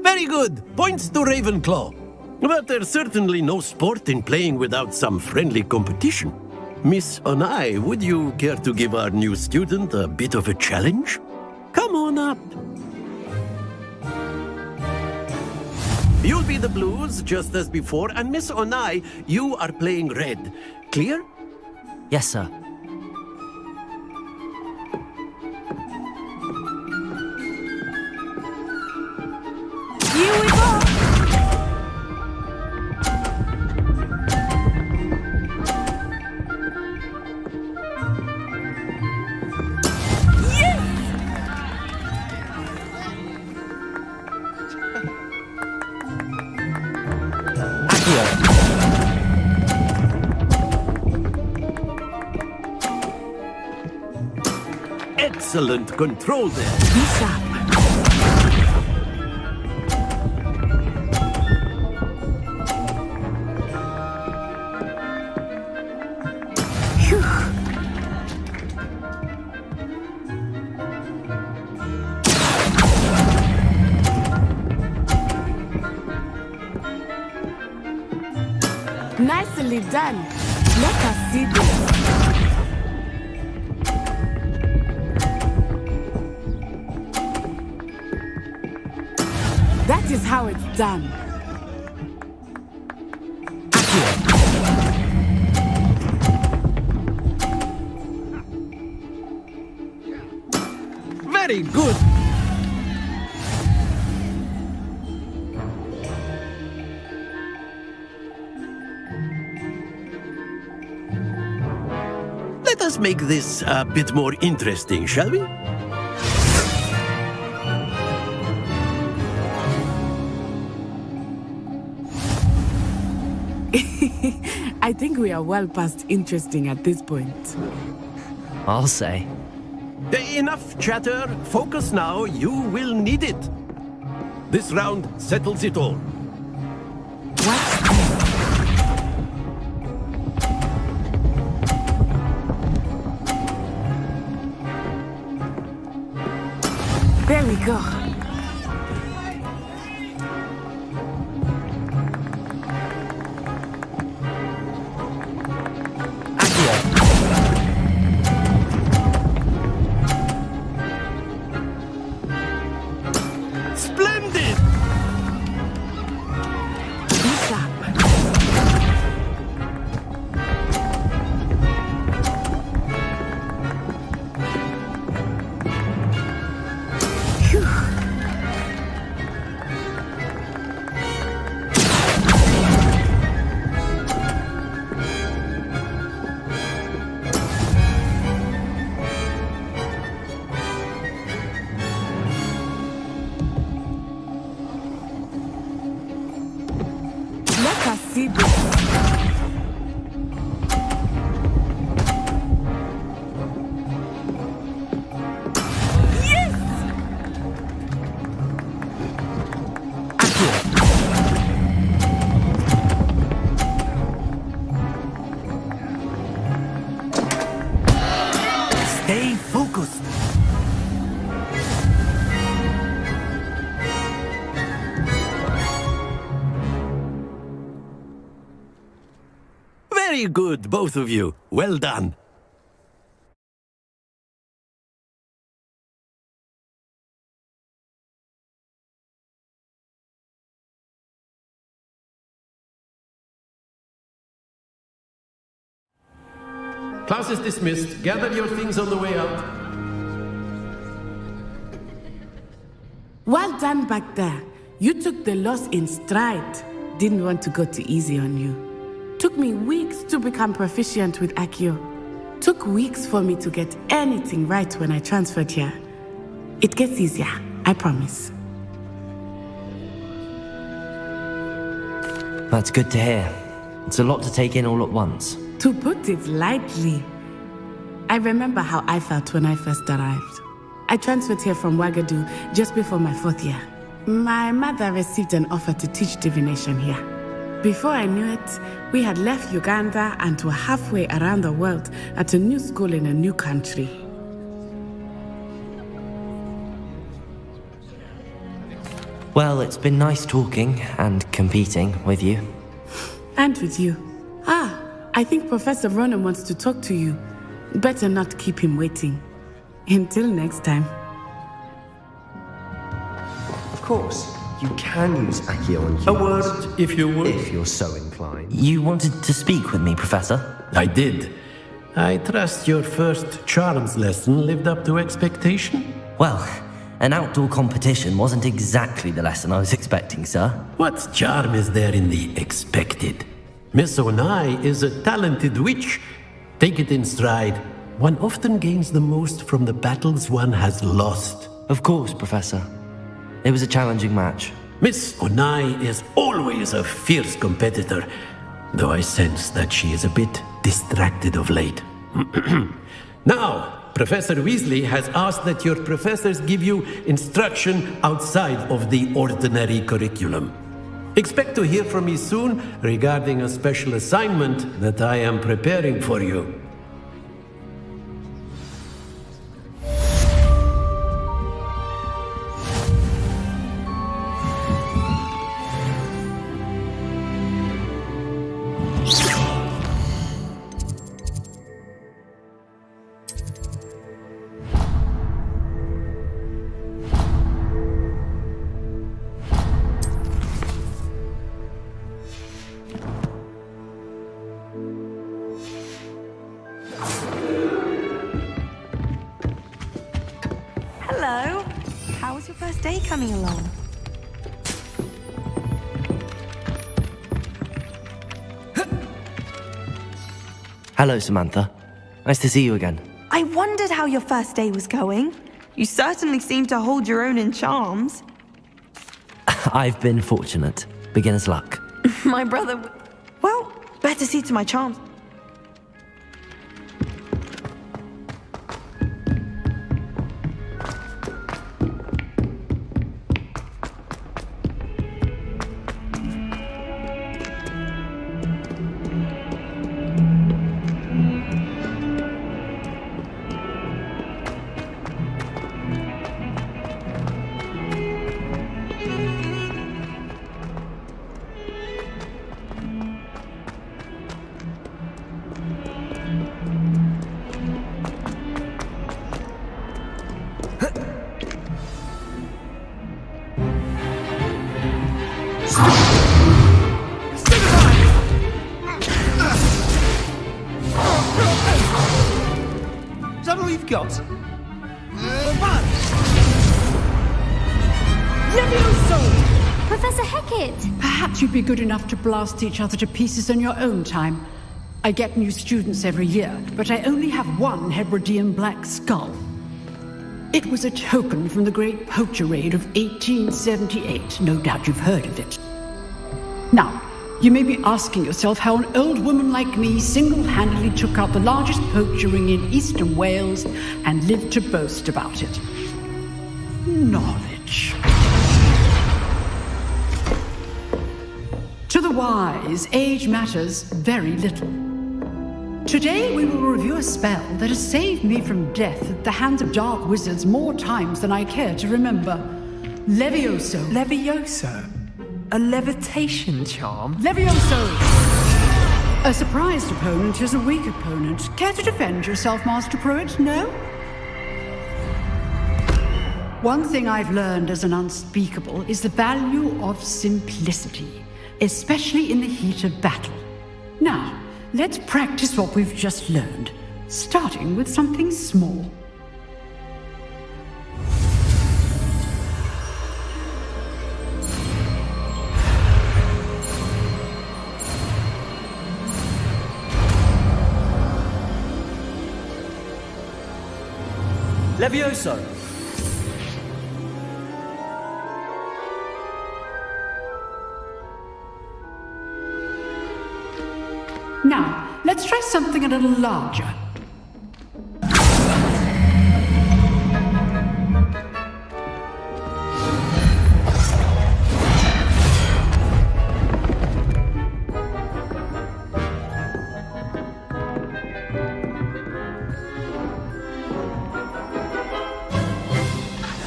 Very good. Points to Ravenclaw. But there's certainly no sport in playing without some friendly competition. Miss Onai, would you care to give our new student a bit of a challenge? Come on up. You'll be the blues, just as before, and Miss Onai, you are playing red. Clear? Yes, sir. Here we go! Excellent control there. Be sharp. Nicely done. Let us see this. That is how it's done. Very good. Let us make this a bit more interesting, shall we? I think we are well past interesting at this point. I'll say. Enough chatter. Focus now. You will need it. This round settles it all. There we go. Splendid! Let us see this. Stay focused. Very good, both of you. Well done. Class is dismissed. Gather your things on the way out. Well done back there. You took the loss in stride. Didn't want to go too easy on you. Took me weeks to become proficient with Accio. Took weeks for me to get anything right when I transferred here. It gets easier, I promise. That's good to hear. It's a lot to take in all at once. To put it lightly, I remember how I felt when I first arrived. I transferred here from Ouagadougou just before my 4th year. My mother received an offer to teach divination here. Before I knew it, we had left Uganda and were halfway around the world at a new school in a new country. Well, it's been nice talking and competing with you. And with you. I think Professor Ronan wants to talk to you. Better not keep him waiting. Until next time. Of course, you can use Accio on humans. A word, if you would. If you're so inclined. You wanted to speak with me, Professor? I did. I trust your first charms lesson lived up to expectation? Well, an outdoor competition wasn't exactly the lesson I was expecting, sir. What charm is there in the expected? Miss Onai is a talented witch. Take it in stride. One often gains the most from the battles one has lost. Of course, Professor. It was a challenging match. Miss Onai is always a fierce competitor, though I sense that she is a bit distracted of late. Now, Professor Weasley has asked that your professors give you instruction outside of the ordinary curriculum. Expect to hear from me soon regarding a special assignment that I am preparing for you. Hello. How was your first day coming along? Hello, Samantha. Nice to see you again. I wondered how your first day was going. You certainly seem to hold your own in charms. I've been fortunate. Beginner's luck. My brother... Well, better see to my charms. Is that all you've got? Professor Hecat! Perhaps you'd be good enough to blast each other to pieces in your own time. I get new students every year, but I only have one Hebridean black skull. It was a token from the Great Poacher Raid of 1878. No doubt you've heard of it. Now, you may be asking yourself how an old woman like me single-handedly took out the largest poacher ring in eastern Wales and lived to boast about it. Knowledge. To the wise, age matters very little. Today we will review a spell that has saved me from death at the hands of dark wizards more times than I care to remember. Levioso. Levioso? A levitation charm? Levioso! A surprised opponent is a weak opponent. Care to defend yourself, Master Pruitt? No? One thing I've learned as an unspeakable is the value of simplicity, especially in the heat of battle. Now, let's practice what we've just learned, starting with something small. Levioso! Now, let's try something a little larger.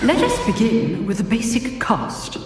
Let us begin with the basic cast.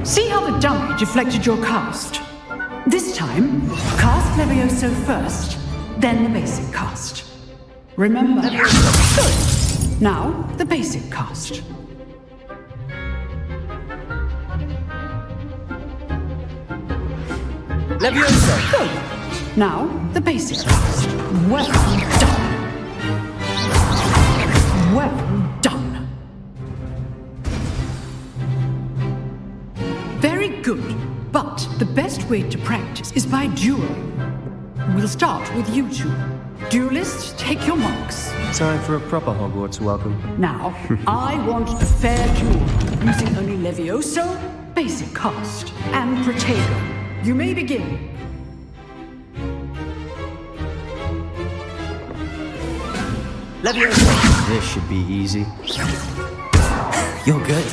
See how the dummy deflected your cast? This time, cast Levioso first, then the basic cast. Remember? Good. Now, the basic cast. Levioso! Good. Now, the basic cast. Well done. Well done. Very good. But the best way to practice is by dueling. We'll start with you two. Duelists, take your marks. Time for a proper Hogwarts welcome. Now, I want a fair duel, using only Levioso, basic cast, and Protego. You may begin. Levioso! This should be easy. You're good.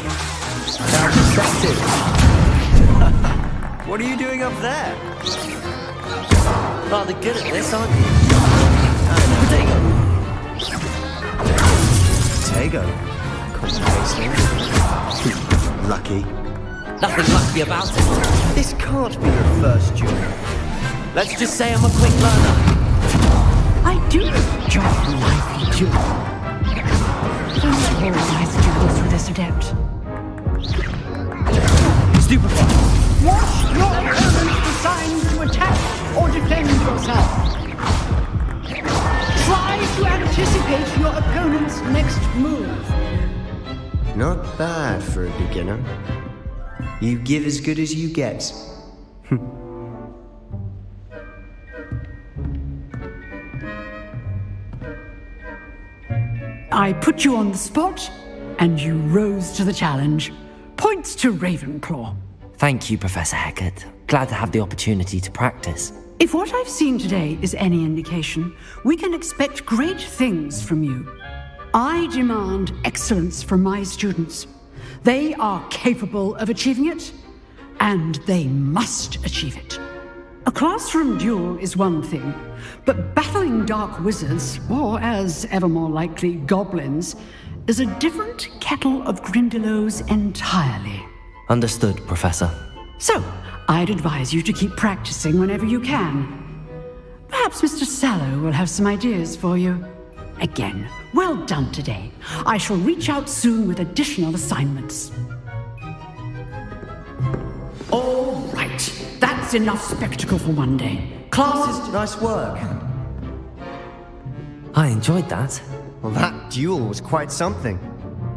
Now perspective. What are you doing up there? Rather good at this, aren't you? Protego. Lucky. Nothing lucky about it. This can't be your first duel. Let's just say I'm a quick learner. I do enjoy a lively duel. Don't organize duels with this adept. Stupefy. Watch your opponent's design to attack or defend yourself. Try to anticipate your opponent's next move. Not bad for a beginner. You give as good as you get. I put you on the spot, and you rose to the challenge. Points to Ravenclaw. Thank you, Professor Hecat. Glad to have the opportunity to practice. If what I've seen today is any indication, we can expect great things from you. I demand excellence from my students. They are capable of achieving it, and they must achieve it. A classroom duel is one thing, but battling dark wizards, or as ever more likely, goblins, is a different kettle of Grindylows entirely. Understood, Professor. So, I'd advise you to keep practicing whenever you can. Perhaps Mr. Sallow will have some ideas for you. Again, well done today. I shall reach out soon with additional assignments. All right, that's enough spectacle for one day. Classes... Nice work. I enjoyed that. Well, that duel was quite something.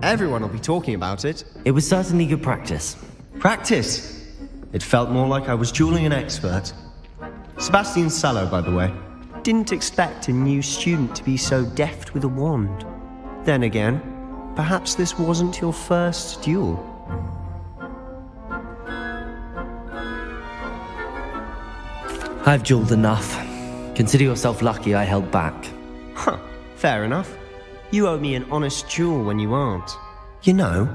Everyone will be talking about it. It was certainly good practice. Practice? It felt more like I was dueling an expert. Sebastian Sallow, by the way. Didn't expect a new student to be so deft with a wand. Then again, perhaps this wasn't your first duel. I've dueled enough. Consider yourself lucky I held back. Huh, fair enough. You owe me an honest duel when you aren't. You know,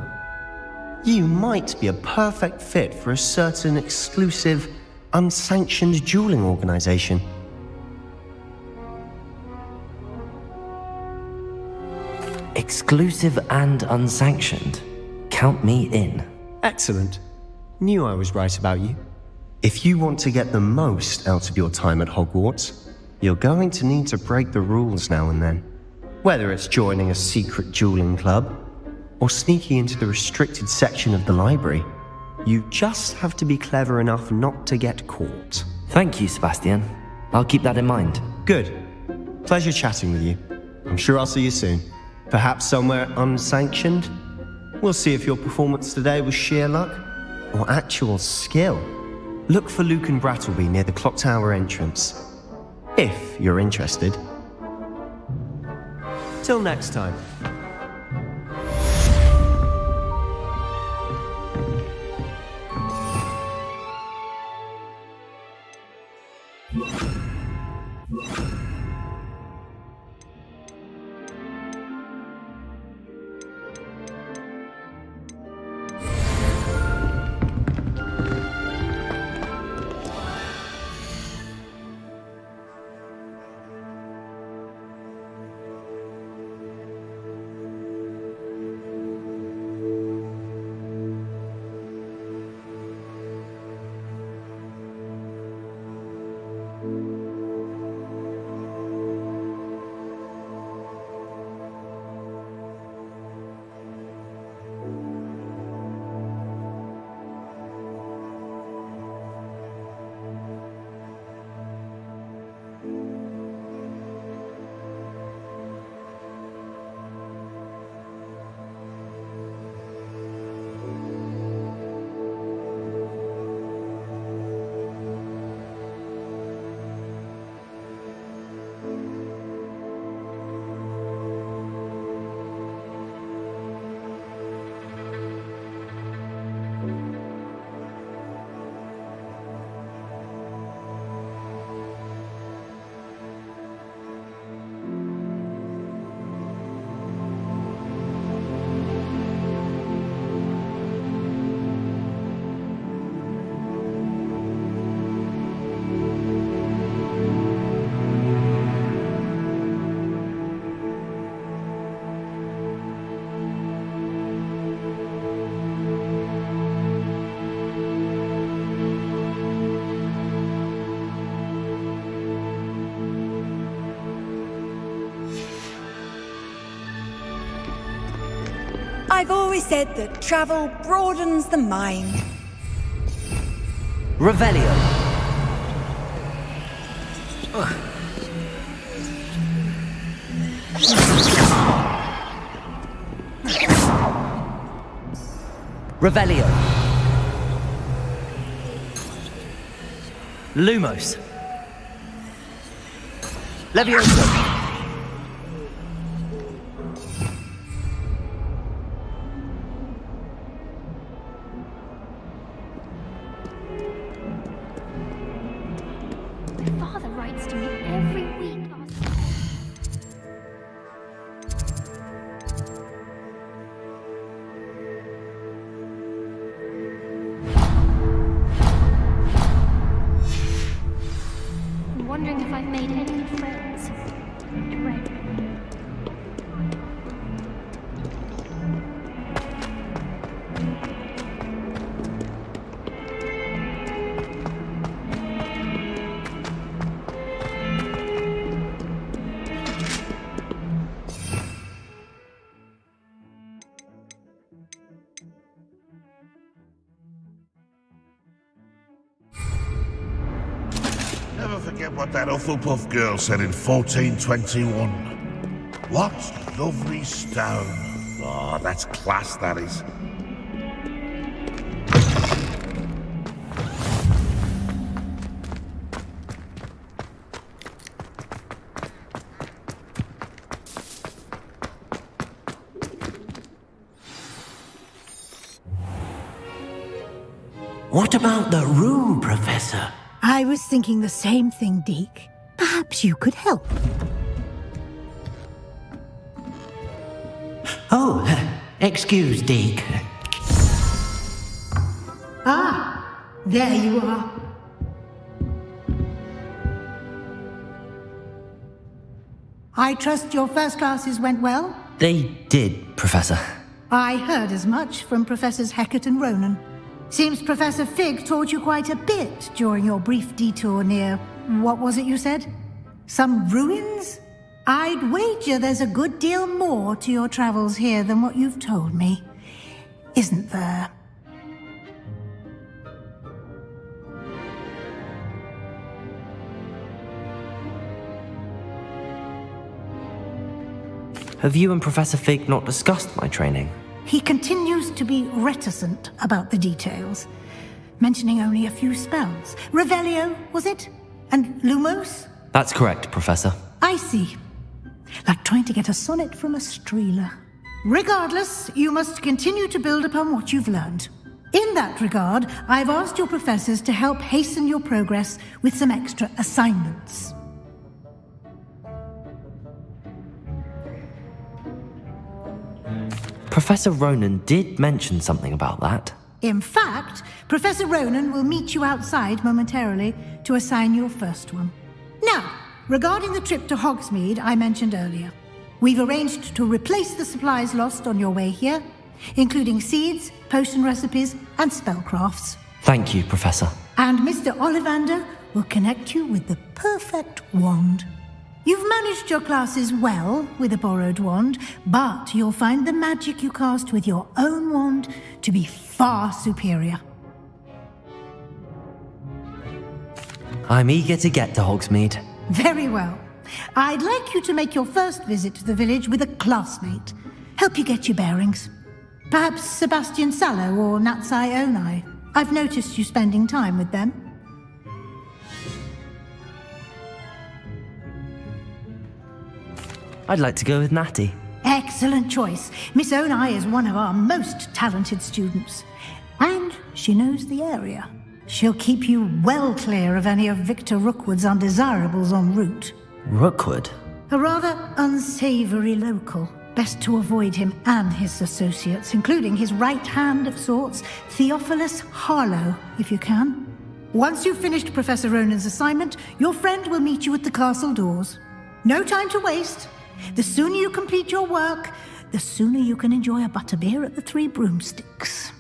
you might be a perfect fit for a certain exclusive, unsanctioned dueling organization. Exclusive and unsanctioned. Count me in. Excellent. Knew I was right about you. If you want to get the most out of your time at Hogwarts, you're going to need to break the rules now and then. Whether it's joining a secret dueling club, or sneaking into the restricted section of the library, you just have to be clever enough not to get caught. Thank you, Sebastian. I'll keep that in mind. Good. Pleasure chatting with you. I'm sure I'll see you soon. Perhaps somewhere unsanctioned? We'll see if your performance today was sheer luck, or actual skill. Look for Luke and Brattleby near the clock tower entrance. If you're interested. Till next time. I've always said that travel broadens the mind. Revelio. Revelio. Lumos. Levioso. My father writes to me every week. I'm wondering if I've made any friends. Dread. Never forget what that Hufflepuff girl said in 1421. What lovely stone. Oh, that's class, that is. What about the room, Professor? I was thinking the same thing, Deke. Perhaps you could help. Oh, excuse, Deke. Ah, there you are. I trust your first classes went well? They did, Professor. I heard as much from Professors Hecat and Ronan. Seems Professor Fig taught you quite a bit during your brief detour near... what was it you said? Some ruins? I'd wager there's a good deal more to your travels here than what you've told me. Isn't there? Have you and Professor Fig not discussed my training? He continues to be reticent about the details, mentioning only a few spells. Revelio, was it? And Lumos? That's correct, Professor. I see. Like trying to get a sonnet from a streeler. Regardless, you must continue to build upon what you've learned. In that regard, I've asked your professors to help hasten your progress with some extra assignments. Professor Ronan did mention something about that. In fact, Professor Ronan will meet you outside momentarily to assign your first one. Now, regarding the trip to Hogsmeade I mentioned earlier, we've arranged to replace the supplies lost on your way here, including seeds, potion recipes, and spellcrafts. Thank you, Professor. And Mr. Ollivander will connect you with the perfect wand. You've managed your classes well with a borrowed wand, but you'll find the magic you cast with your own wand to be far superior. I'm eager to get to Hogsmeade. Very well. I'd like you to make your first visit to the village with a classmate. Help you get your bearings. Perhaps Sebastian Sallow or Natsai Onai. I've noticed you spending time with them. I'd like to go with Natty. Excellent choice. Miss Onai is one of our most talented students. And she knows the area. She'll keep you well clear of any of Victor Rookwood's undesirables en route. Rookwood? A rather unsavory local. Best to avoid him and his associates, including his right hand of sorts, Theophilus Harlow, if you can. Once you've finished Professor Ronan's assignment, your friend will meet you at the castle doors. No time to waste. The sooner you complete your work, the sooner you can enjoy a butterbeer at the Three Broomsticks.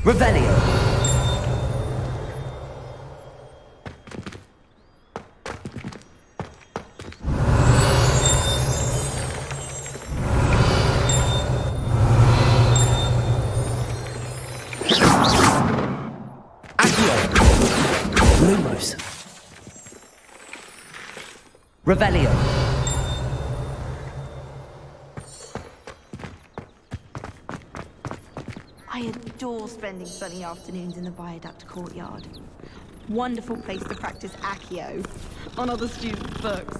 Revelio. Lumos. Revelio. I adore spending sunny afternoons in the Viaduct courtyard. Wonderful place to practice Accio on other students' books.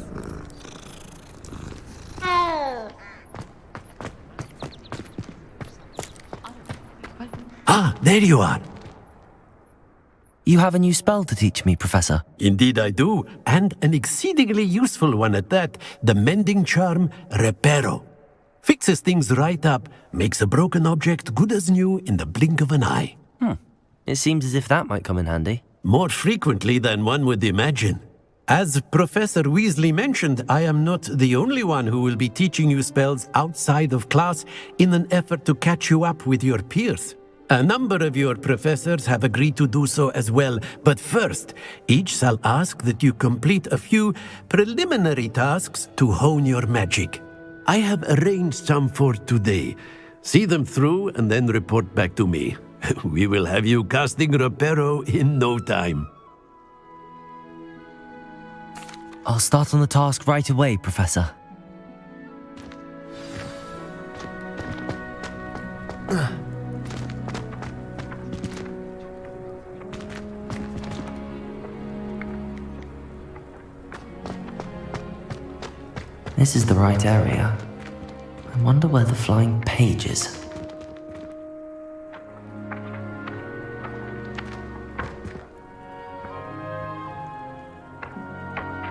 Ah, there you are. You have a new spell to teach me, Professor. Indeed I do, and an exceedingly useful one at that. The mending charm, Reparo. Fixes things right up, makes a broken object good as new in the blink of an eye. It seems as if that might come in handy. More frequently than one would imagine. As Professor Weasley mentioned, I am not the only one who will be teaching you spells outside of class in an effort to catch you up with your peers. A number of your professors have agreed to do so as well, but first, each shall ask that you complete a few preliminary tasks to hone your magic. I have arranged some for today. See them through and then report back to me. We will have you casting Reparo in no time. I'll start on the task right away, Professor. This is the right area. I wonder where the flying page is.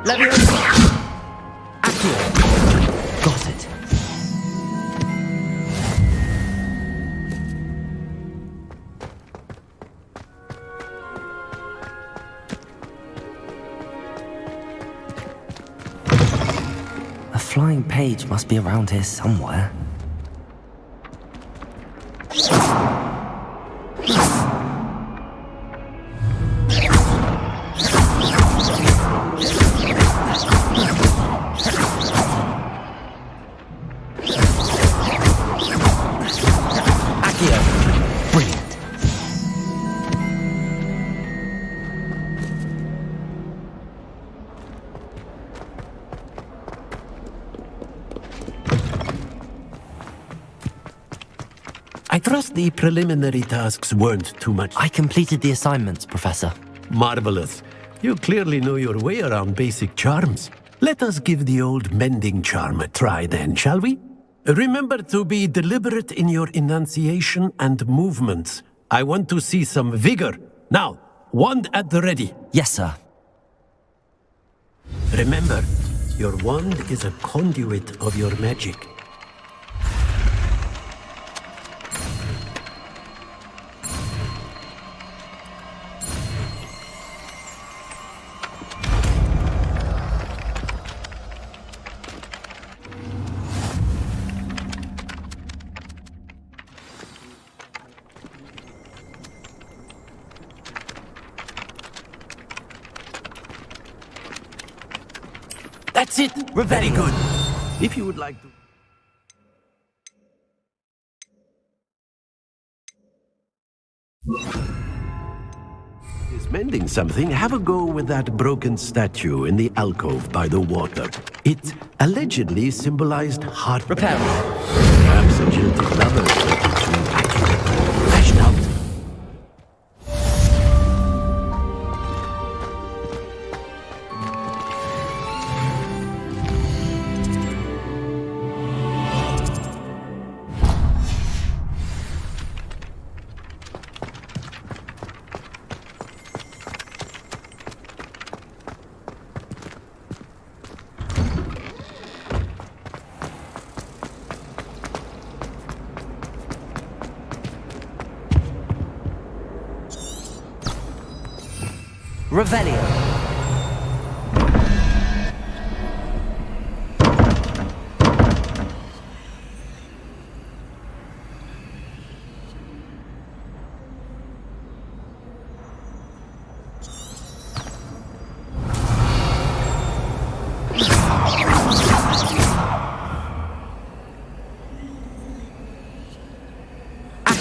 Got it. A flying page must be around here somewhere. I trust the preliminary tasks weren't too much. I completed the assignments, Professor. Marvelous. You clearly know your way around basic charms. Let us give the old mending charm a try then, shall we? Remember to be deliberate in your enunciation and movements. I want to see some vigor. Now, wand at the ready. Yes, sir. Remember, your wand is a conduit of your magic. That's it! Very good. If you would like to... Is mending something, have a go with that broken statue in the alcove by the water. It allegedly symbolized heart repair. Perhaps a jilted lover were too accurate. Lashed out. Revelio.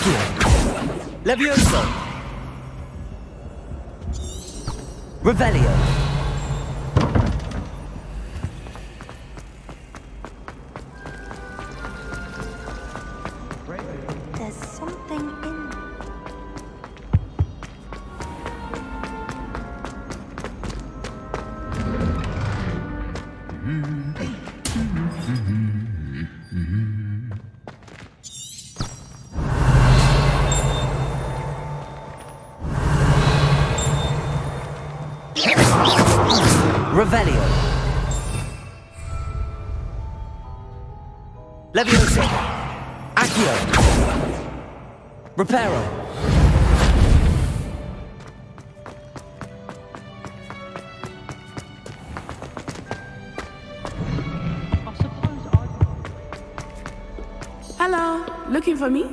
Accio! Levioso! Revelio! There's something in. Revelio! Levioso! Accio! Reparo! Hello, looking for me?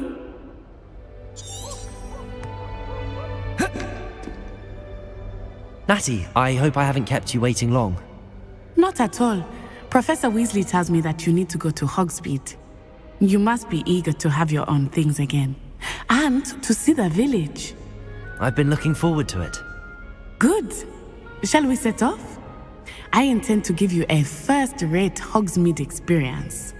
Natty, I hope I haven't kept you waiting long. Not at all. Professor Weasley tells me that you need to go to Hogsmeade. You must be eager to have your own things again. And to see the village. I've been looking forward to it. Good. Shall we set off? I intend to give you a first-rate Hogsmeade experience.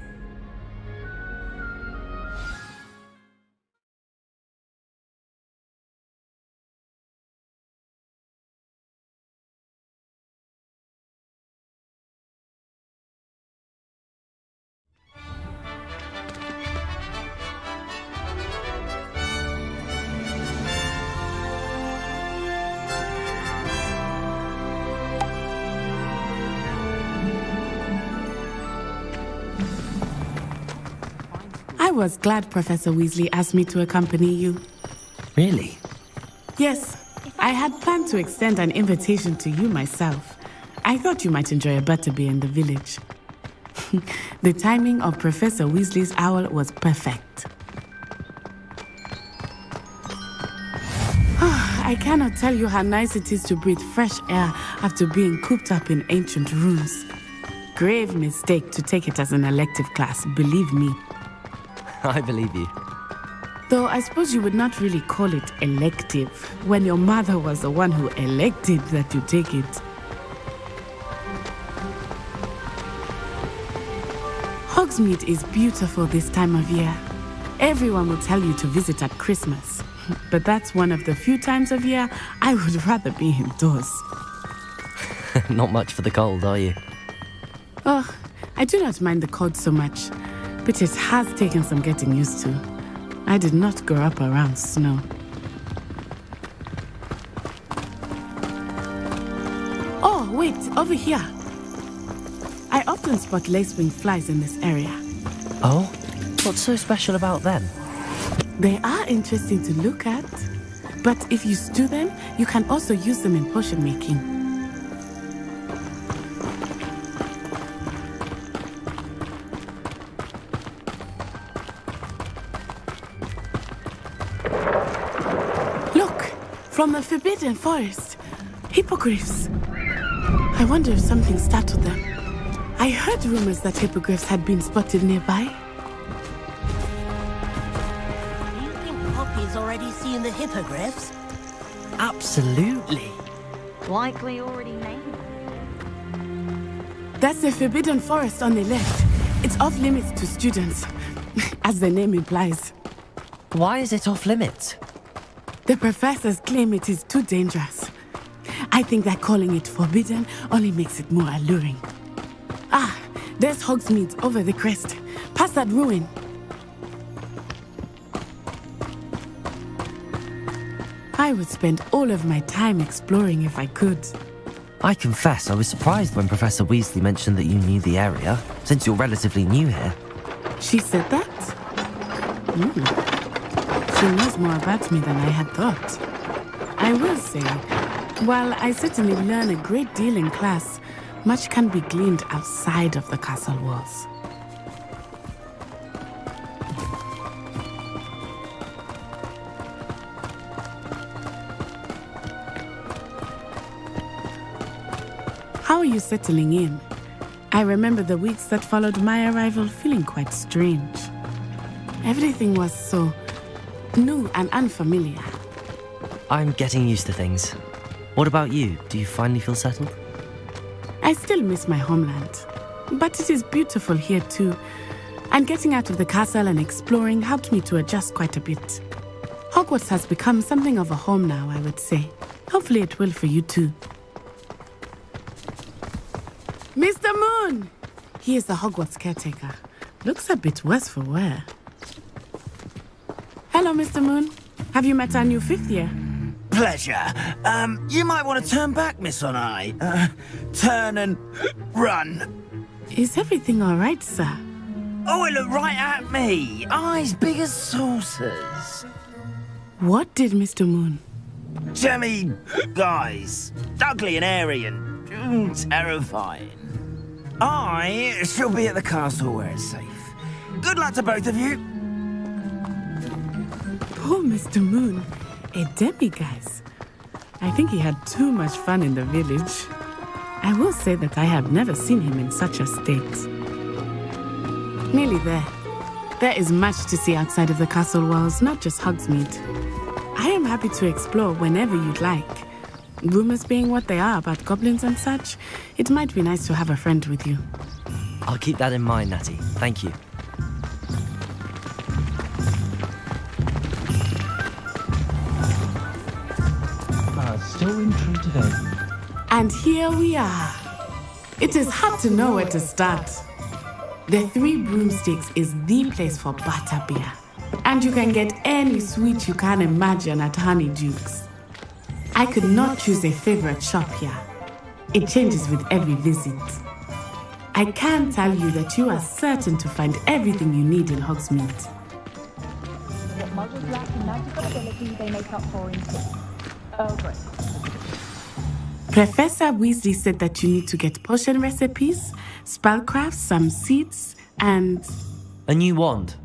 I was glad Professor Weasley asked me to accompany you. Really? Yes, I had planned to extend an invitation to you myself. I thought you might enjoy a butterbeer in the village. The timing of Professor Weasley's owl was perfect. I cannot tell you how nice it is to breathe fresh air after being cooped up in ancient rooms. Grave mistake to take it as an elective class, believe me. I believe you. Though I suppose you would not really call it elective when your mother was the one who elected that you take it. Hogsmeade is beautiful this time of year. Everyone will tell you to visit at Christmas, but that's one of the few times of year I would rather be indoors. Not much for the cold, are you? Oh, I do not mind the cold so much, but it has taken some getting used to. I did not grow up around snow. Oh, wait, over here. I often spot lacewing flies in this area. Oh? What's so special about them? They are interesting to look at, but if you stew them, you can also use them in potion making. From the Forbidden Forest. Hippogriffs. I wonder if something startled them. I heard rumors that hippogriffs had been spotted nearby. Do you think Poppy's already seen the hippogriffs? Absolutely. Likely already named. That's the Forbidden Forest on the left. It's off limits to students, as the name implies. Why is it off limits? The professors claim it is too dangerous. I think that calling it forbidden only makes it more alluring. Ah, there's Hogsmeade over the crest. Past that ruin. I would spend all of my time exploring if I could. I confess I was surprised when Professor Weasley mentioned that you knew the area, since you're relatively new here. She said that? She knows more about me than I had thought. I will say, while I certainly learn a great deal in class, much can be gleaned outside of the castle walls. How are you settling in? I remember the weeks that followed my arrival feeling quite strange. Everything was so New and unfamiliar. I'm getting used to things. What about you? Do you finally feel settled? I still miss my homeland, but it is beautiful here too. And getting out of the castle and exploring helped me to adjust quite a bit. Hogwarts has become something of a home now, I would say. Hopefully it will for you too. Mr. Moon! He is the Hogwarts caretaker. Looks a bit worse for wear. Hello, Mr. Moon. Have you met our new fifth year? Pleasure. You might want to turn back, Miss Onai. Turn and run. Is everything all right, sir? Oh, it looked right at me. Eyes big as saucers. What did Mr. Moon? Jemmy guys. Ugly and airy and terrifying. I shall be at the castle where it's safe. Good luck to both of you. Poor Mr. Moon. A demiguise. I think he had too much fun in the village. I will say that I have never seen him in such a state. Nearly there. There is much to see outside of the castle walls, not just Hogsmeade. I am happy to explore whenever you'd like. Rumors being what they are about goblins and such, it might be nice to have a friend with you. I'll keep that in mind, Natty. Thank you. Still in true today. And here we are. It is hard to know where to start. The Three Broomsticks is the place for butterbeer. And you can get any sweet you can imagine at Honeydukes. I could not choose a favorite shop here. It changes with every visit. I can tell you that you are certain to find everything you need in Hogsmeade. What muggles lack in magical ability, they make up for in skill. Oh, great. Professor Weasley said that you need to get potion recipes, spellcrafts, some seeds, and... A new wand.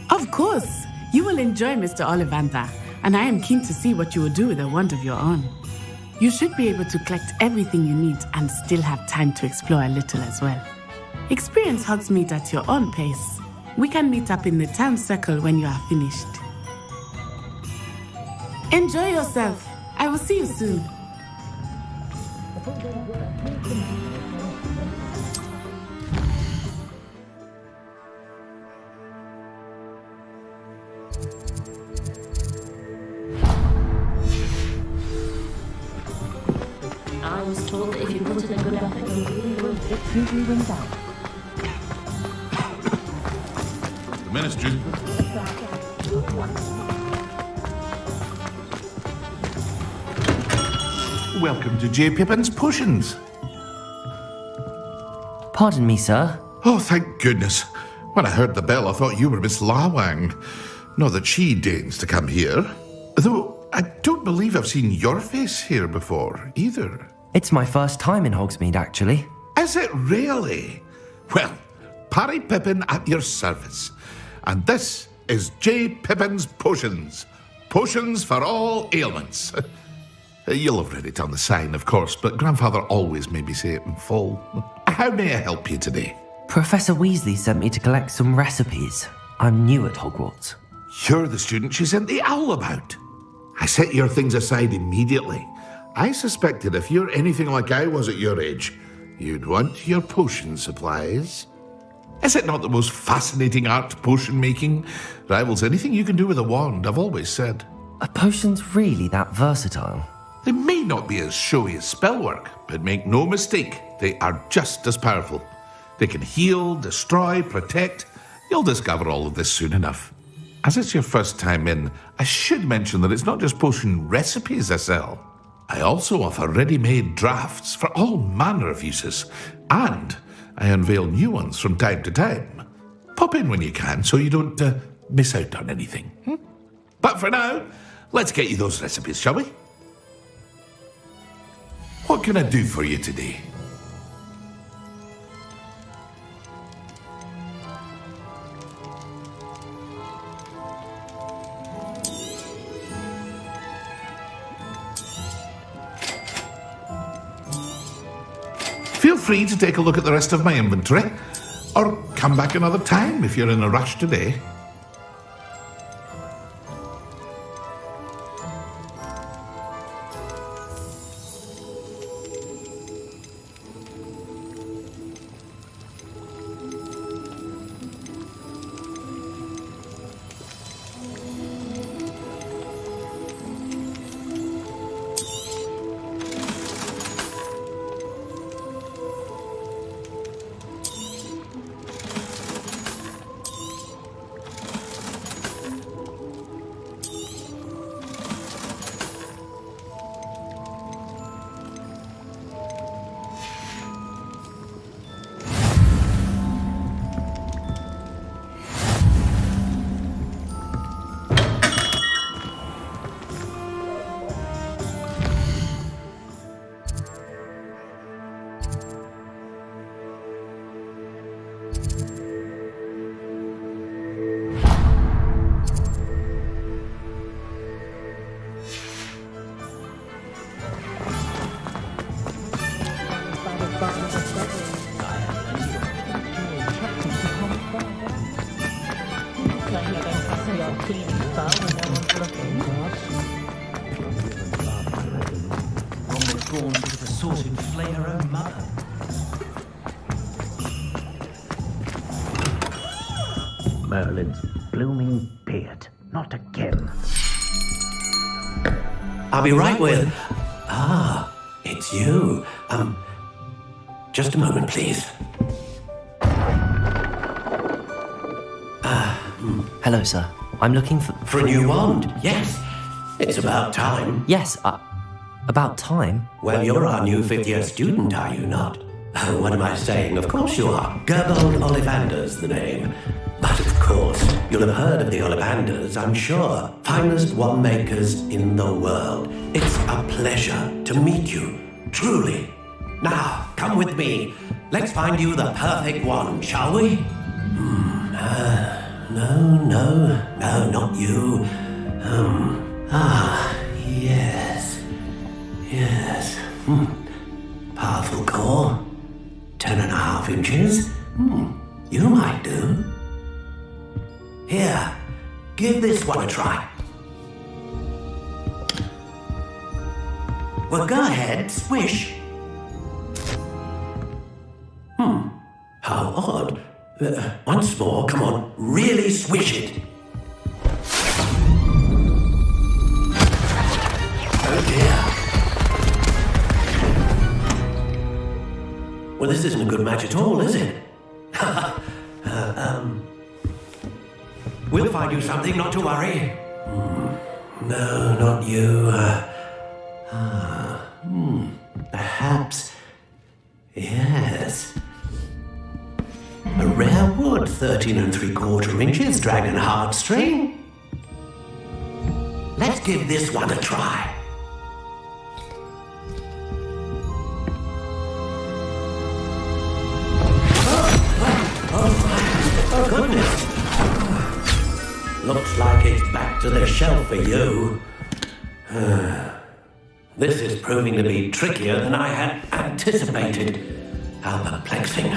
Of course! You will enjoy Mr. Ollivander, and I am keen to see what you will do with a wand of your own. You should be able to collect everything you need and still have time to explore a little as well. Experience Hogsmeade at your own pace. We can meet up in the town circle when you are finished. Enjoy yourself. I will see you soon. I was told that if you put in a good effort, you really will. It usually wins out. The Ministry. Welcome to J. Pippin's Potions. Pardon me, sir. Oh, thank goodness. When I heard the bell, I thought you were Miss Lawang. Not that she deigns to come here. Though I don't believe I've seen your face here before, either. It's my first time in Hogsmeade, actually. Is it really? Well, Parry Pippin at your service. And this is J. Pippin's Potions. Potions for all ailments. You'll have read it on the sign, of course, but Grandfather always made me say it in full. How may I help you today? Professor Weasley sent me to collect some recipes. I'm new at Hogwarts. You're the student she sent the owl about. I set your things aside immediately. I suspected if you're anything like I was at your age, you'd want your potion supplies. Is it not the most fascinating art, potion making? Rivals anything you can do with a wand, I've always said. Are potions really that versatile? They may not be as showy as spellwork, but make no mistake, they are just as powerful. They can heal, destroy, protect. You'll discover all of this soon enough. As it's your first time in, I should mention that it's not just potion recipes I sell. I also offer ready-made drafts for all manner of uses, and I unveil new ones from time to time. Pop in when you can so you don't miss out on anything. But for now, let's get you those recipes, shall we? What can I do for you today? Feel free to take a look at the rest of my inventory, or come back another time if you're in a rush today. One was born with a sword and flay her own mother. Merlin's blooming beard. Not again. I'll be right with... Ah, it's you. Just a moment, please. Hello, sir. I'm looking for... For a new wand, yes. It's about time. Yes, about time? Well, you're our new fifth-year student, are you not? What am I saying? Of course you are. Gerbold Ollivander's the name. But of course, you'll have heard of the Ollivanders, I'm sure. Finest wand makers in the world. It's a pleasure to meet you, truly. Now, come with me. Let's find you the perfect wand, shall we? No, not you. Yes. Powerful core. 10.5 inches. You might do. Here, give this one a try. Well, go ahead, swish. How odd. Once more, come on, really swish it. Oh dear. Well, this isn't a good match at all, is it? We'll find you something, not to worry. No, not you. Perhaps... Yes. A rare wood, 13 3/4 inches, dragon heartstring. Let's give this one a try. Oh goodness. Looks like it's back to the shelf for you. This is proving to be trickier than I had anticipated. How perplexing.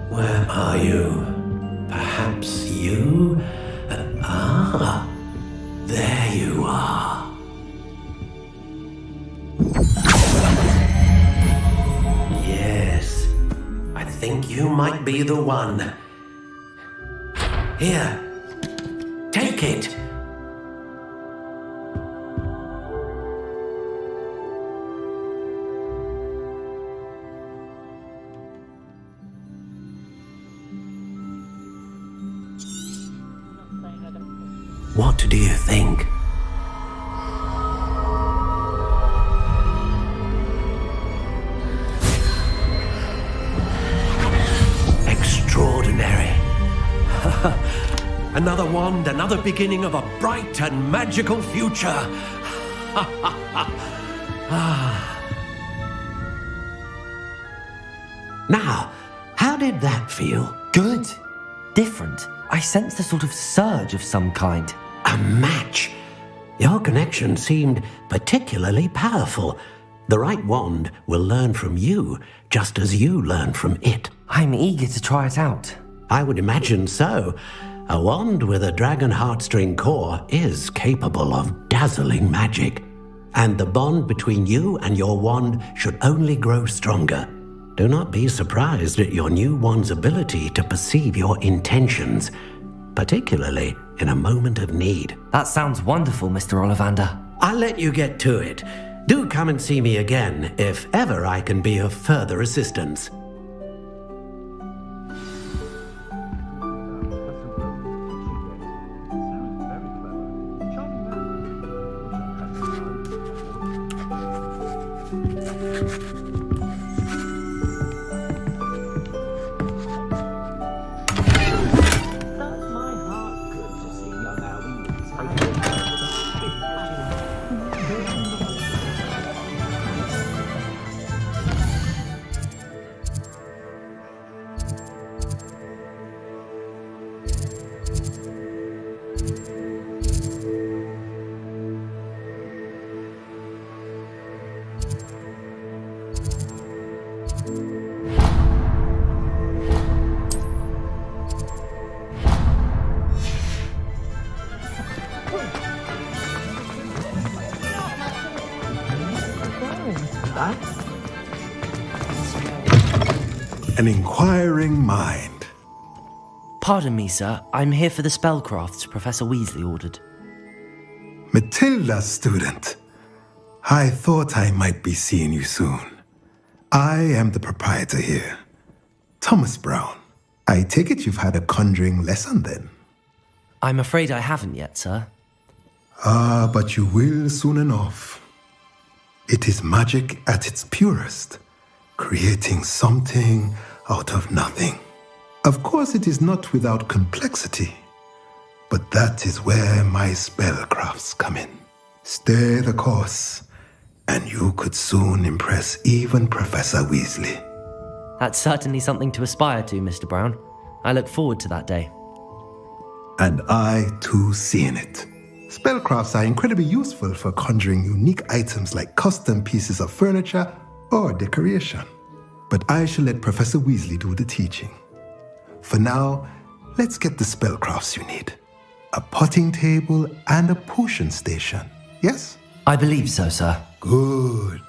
Where are you? Perhaps you? There you are. Yes, I think you might be the one. Here, take it. What do you think? Extraordinary. Another wand, another beginning of a bright and magical future. Now, how did that feel? Good. Different. I sensed a sort of surge of some kind. A match. Your connection seemed particularly powerful. The right wand will learn from you, just as you learn from it. I'm eager to try it out. I would imagine so. A wand with a dragon heartstring core is capable of dazzling magic. And the bond between you and your wand should only grow stronger. Do not be surprised at your new wand's ability to perceive your intentions, particularly in a moment of need. That sounds wonderful, Mr. Ollivander. I'll let you get to it. Do come and see me again if ever I can be of further assistance. that? An inquiring mind. Pardon me, sir. I'm here for the spellcrafts Professor Weasley ordered. Matilda, student. I thought I might be seeing you soon. I am the proprietor here, Thomas Brown. I take it you've had a conjuring lesson then? I'm afraid I haven't yet, sir. Ah, but you will soon enough. It is magic at its purest, creating something out of nothing. Of course, it is not without complexity, but that is where my spellcrafts come in. Stay the course, and you could soon impress even Professor Weasley. That's certainly something to aspire to, Mr. Brown. I look forward to that day. And I, too, seeing it. Spellcrafts are incredibly useful for conjuring unique items like custom pieces of furniture or decoration. But I shall let Professor Weasley do the teaching. For now, let's get the spellcrafts you need. A potting table and a potion station, yes? I believe so, sir. Good.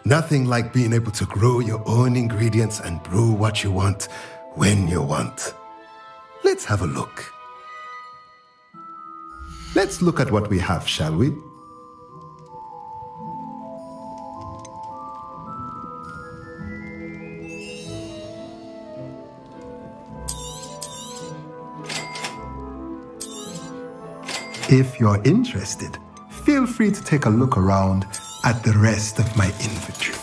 Nothing like being able to grow your own ingredients and brew what you want when you want. Let's have a look. Let's look at what we have, shall we? If you're interested, feel free to take a look around at the rest of my inventory.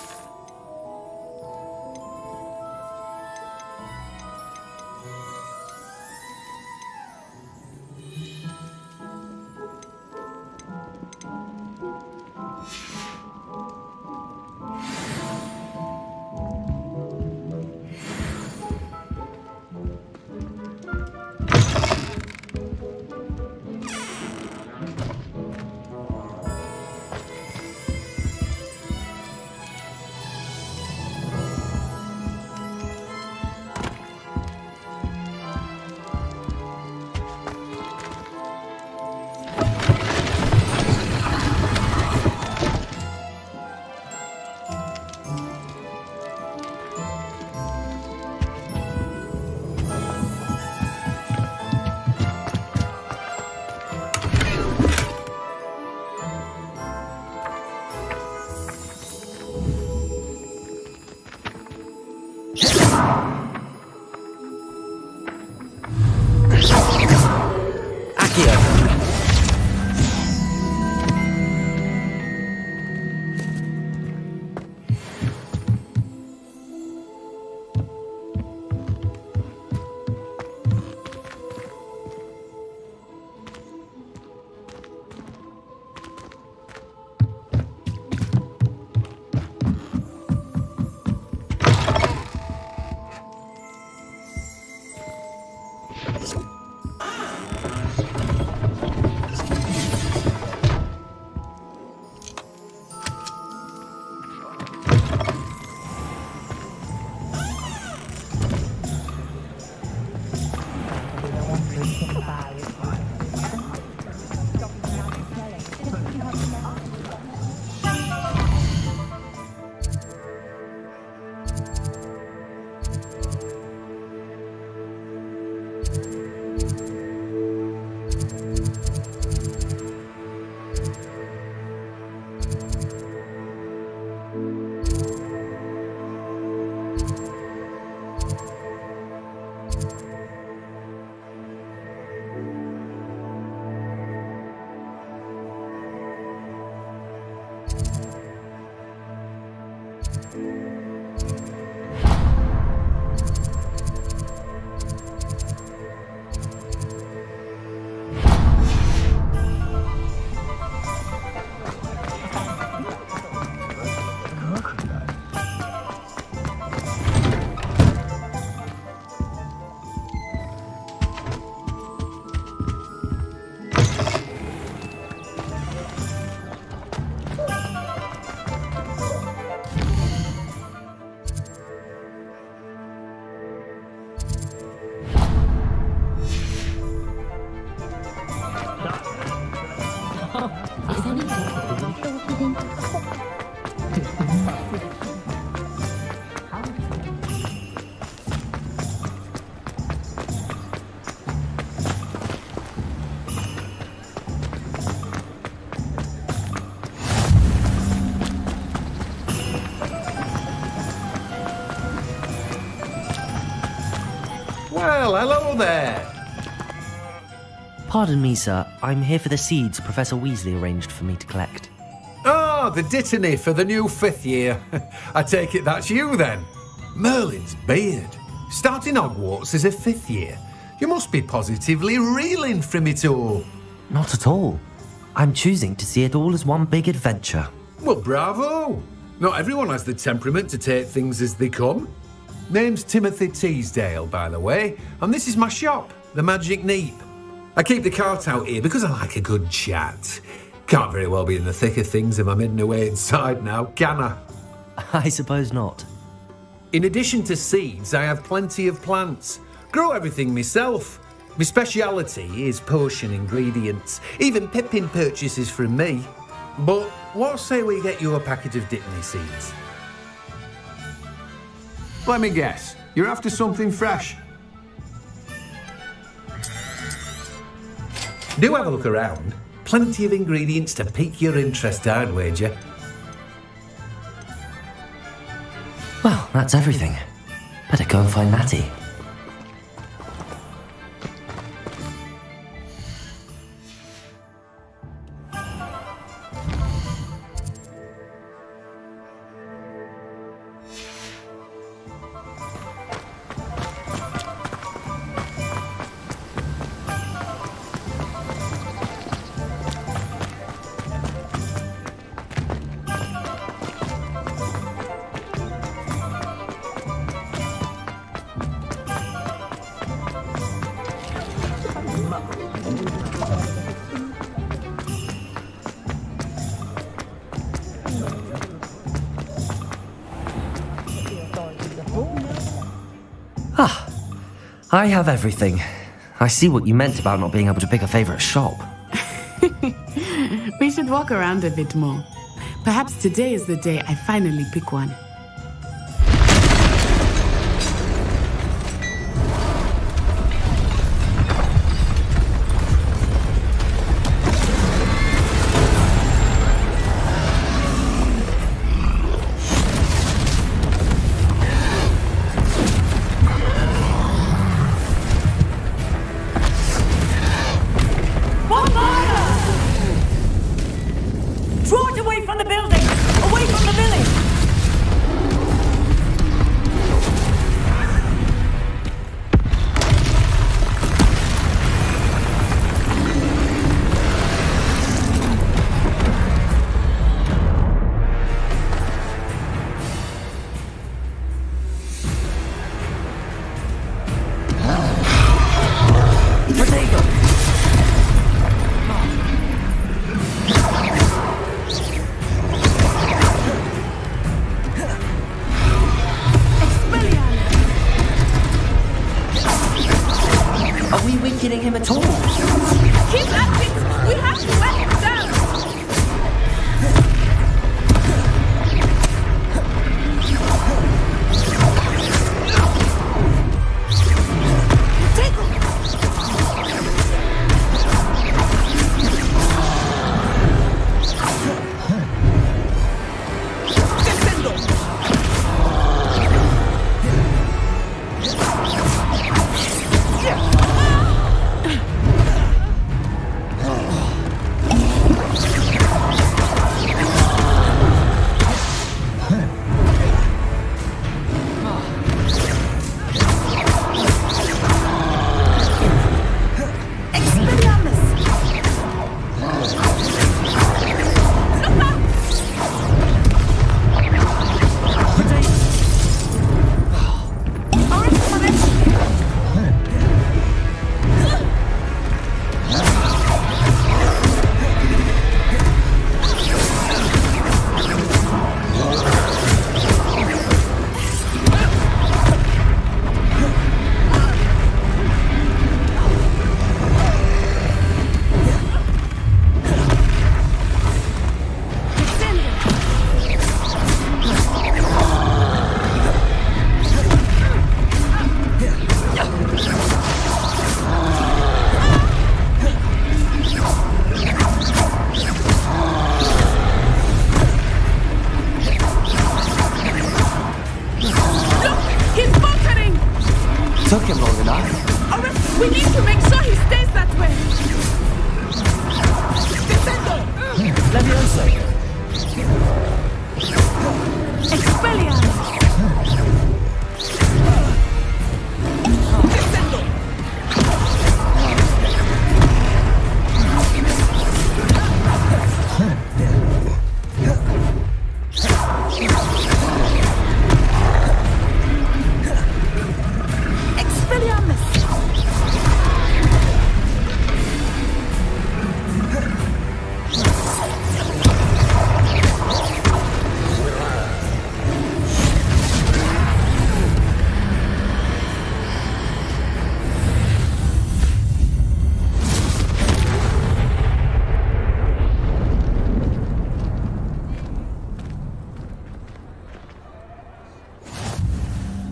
Hello there. Pardon me, sir. I'm here for the seeds Professor Weasley arranged for me to collect. Oh, the dittany for the new 5th year. I take it that's you then. Merlin's beard. Starting Hogwarts as a 5th year. You must be positively reeling from it all. Not at all. I'm choosing to see it all as one big adventure. Well, bravo. Not everyone has the temperament to take things as they come. Name's Timothy Teasdale, by the way, and this is my shop, the Magic Neep. I keep the cart out here because I like a good chat. Can't very well be in the thick of things if I'm hidden away inside now, can I? I suppose not. In addition to seeds, I have plenty of plants. Grow everything myself. My speciality is potion ingredients. Even Pippin purchases from me. But what say we get you a packet of Dittany seeds? Let me guess. You're after something fresh. Do have a look around. Plenty of ingredients to pique your interest, I'd wager. Well, that's everything. Better go and find Natty. I have everything. I see what you meant about not being able to pick a favourite shop. We should walk around a bit more. Perhaps today is the day I finally pick one. Him at all. Keep at it! We have to let him down!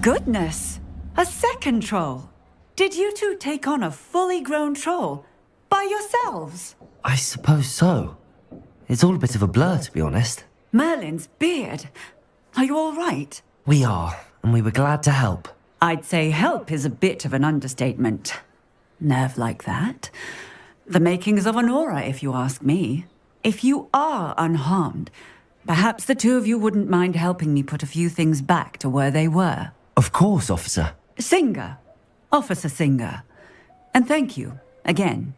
Goodness! A second troll! Did you two take on a fully grown troll? By yourselves? I suppose so. It's all a bit of a blur, to be honest. Merlin's beard. Are you all right? We are, and we were glad to help. I'd say help is a bit of an understatement. Nerve like that. The makings of an aura, if you ask me. If you are unharmed, perhaps the two of you wouldn't mind helping me put a few things back to where they were. Of course, officer. Singer. Officer Singer. And thank you, again.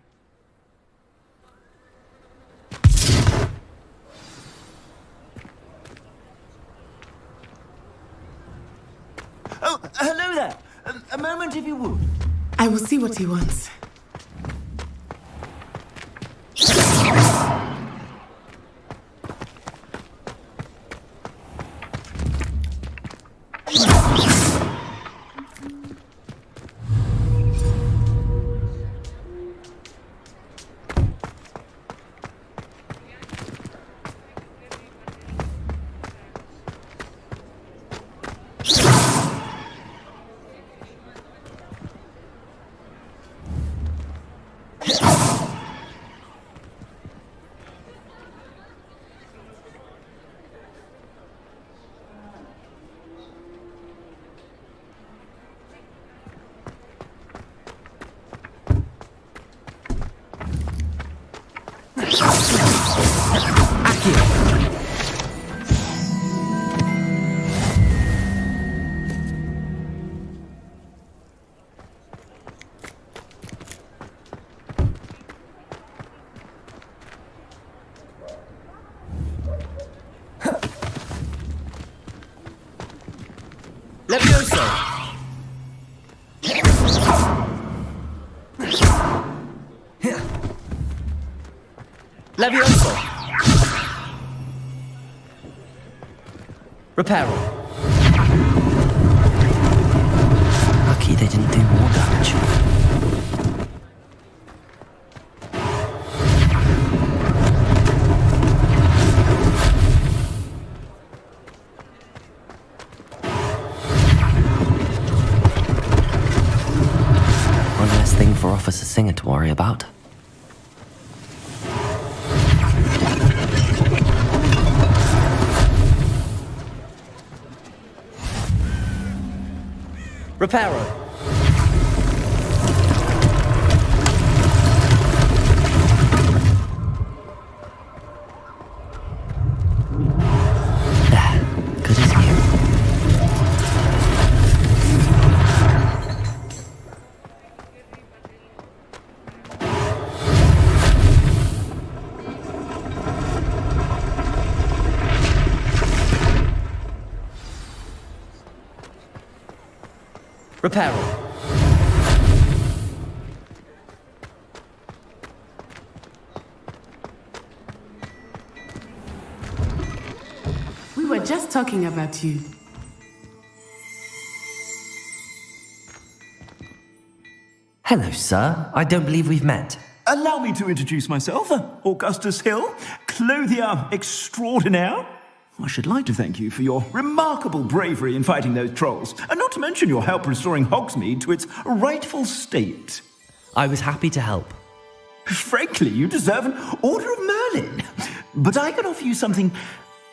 Oh, hello there. A moment, if you would. I will see what he wants. Levioso! Reparo. Lucky they didn't do more damage. One less thing for Officer Singer to worry about. Reparo. Good as new. Reparo. We were just talking about you. Hello, sir. I don't believe we've met. Allow me to introduce myself, Augustus Hill, clothier extraordinaire. I should like to thank you for your remarkable bravery in fighting those trolls, and not to mention your help restoring Hogsmeade to its rightful state. I was happy to help. Frankly, you deserve an Order of Merlin. But I can offer you something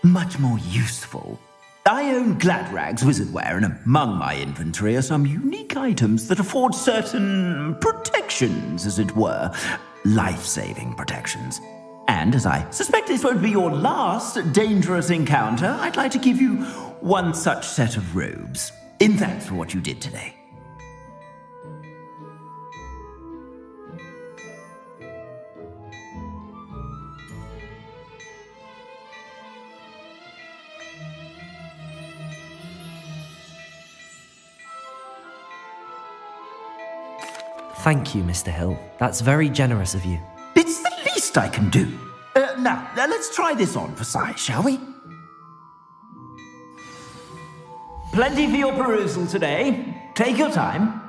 much more useful. I own Gladrag's wizardware, and among my inventory are some unique items that afford certain protections, as it were. Life-saving protections. And as I suspect this won't be your last dangerous encounter, I'd like to give you one such set of robes, in thanks for what you did today. Thank you, Mr. Hill. That's very generous of you. It's the least I can do. Now, let's try this on for size, shall we? Plenty for your perusal today. Take your time.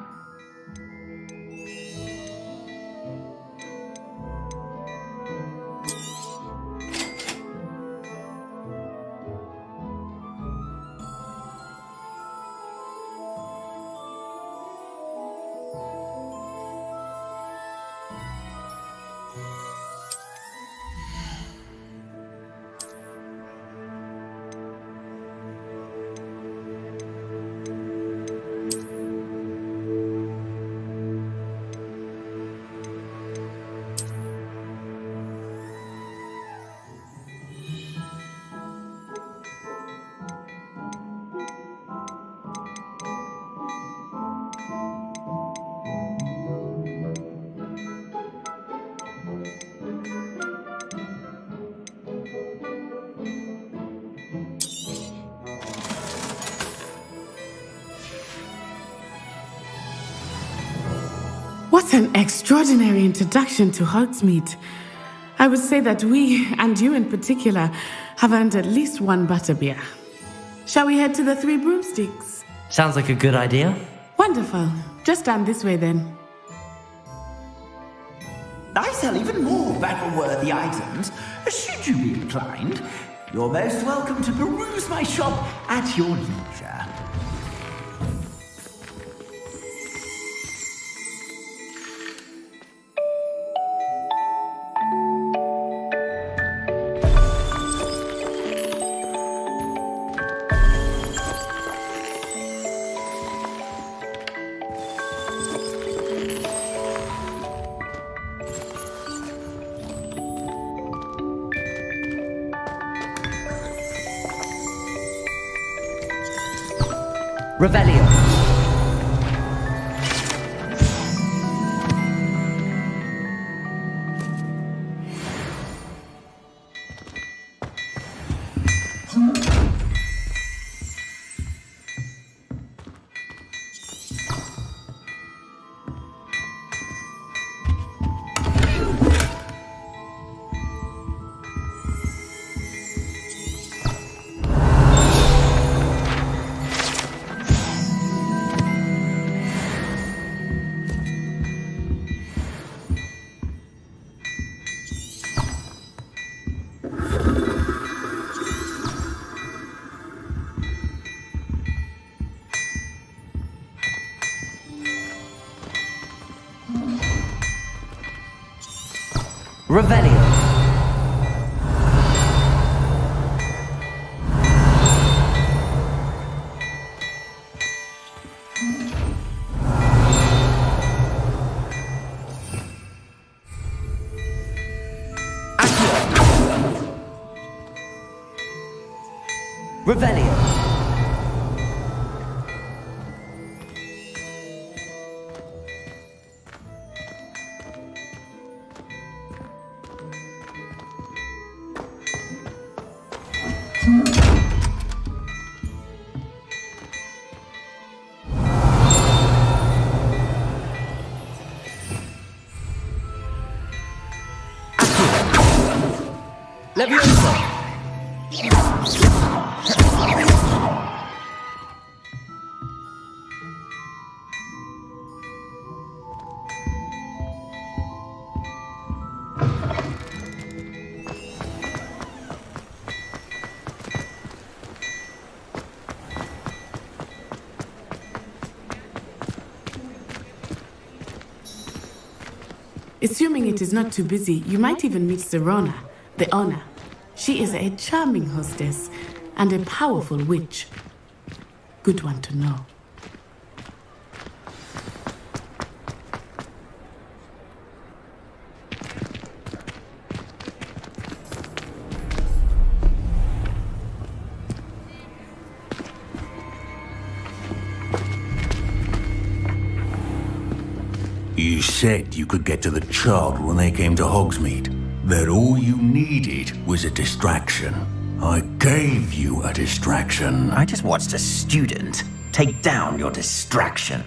What an extraordinary introduction to Hogsmeade. I would say that we, and you in particular, have earned at least one butterbeer. Shall we head to the Three Broomsticks? Sounds like a good idea. Wonderful. Just stand this way then. I sell even more battle-worthy items. Should you be inclined, you're most welcome to peruse my shop at your leisure. Revelio. Revelio. Revelio. Leviosa. Assuming it is not too busy, you might even meet Serona, the owner. She is a charming hostess and a powerful witch. Good one to know. You said you could get to the child when they came to Hogsmeade. That all you needed was a distraction. I gave you a distraction. I just watched a student take down your distraction.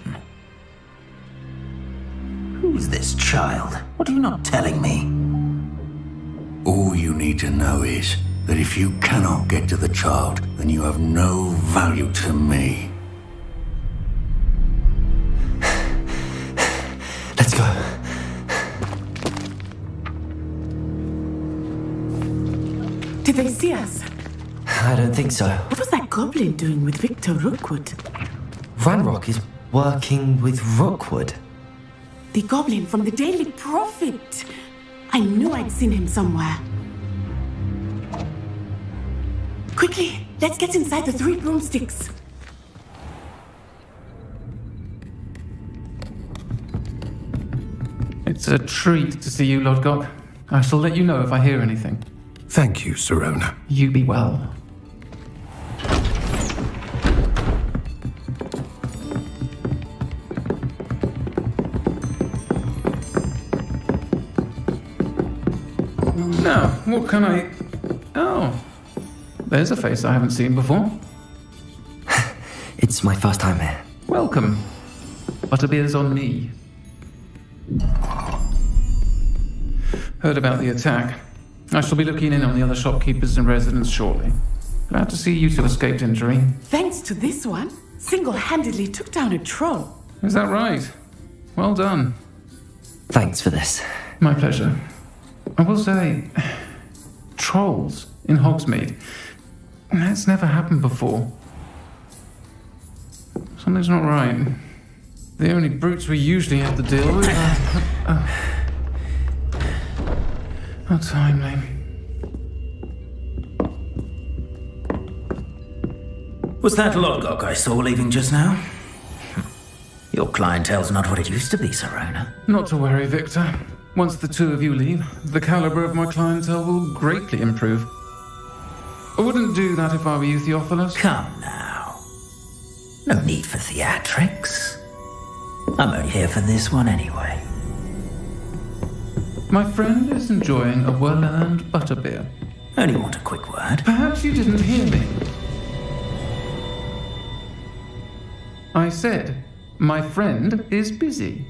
Who's this child? What are you not telling me? All you need to know is that if you cannot get to the child, then you have no value to me. Let's go. Did they see us? I don't think so. What was that goblin doing with Victor Rookwood? Ranrock is working with Rookwood. The goblin from the Daily Prophet. I knew I'd seen him somewhere. Quickly, let's get inside the Three Broomsticks. It's a treat to see you, Lodgok. I shall let you know if I hear anything. Thank you, Serona. You be well. Now, what can I... Oh, there's a face I haven't seen before. It's my first time here. Welcome. Butterbeer's on me. Heard about the attack. I shall be looking in on the other shopkeepers and residents shortly. Glad to see you two escaped injury. Thanks to this one, single-handedly took down a troll. Is that right? Well done. Thanks for this. My pleasure. I will say, trolls in Hogsmeade. That's never happened before. Something's not right. The only brutes we usually have to deal with are... How timely. Was that Lodgok I saw leaving just now? Your clientele's not what it used to be, Serona. Not to worry, Victor. Once the two of you leave, the caliber of my clientele will greatly improve. I wouldn't do that if I were you, Theophilus. Come now. No need for theatrics. I'm only here for this one anyway. My friend is enjoying a well-earned butterbeer. Only want a quick word. Perhaps you didn't hear me. I said, my friend is busy.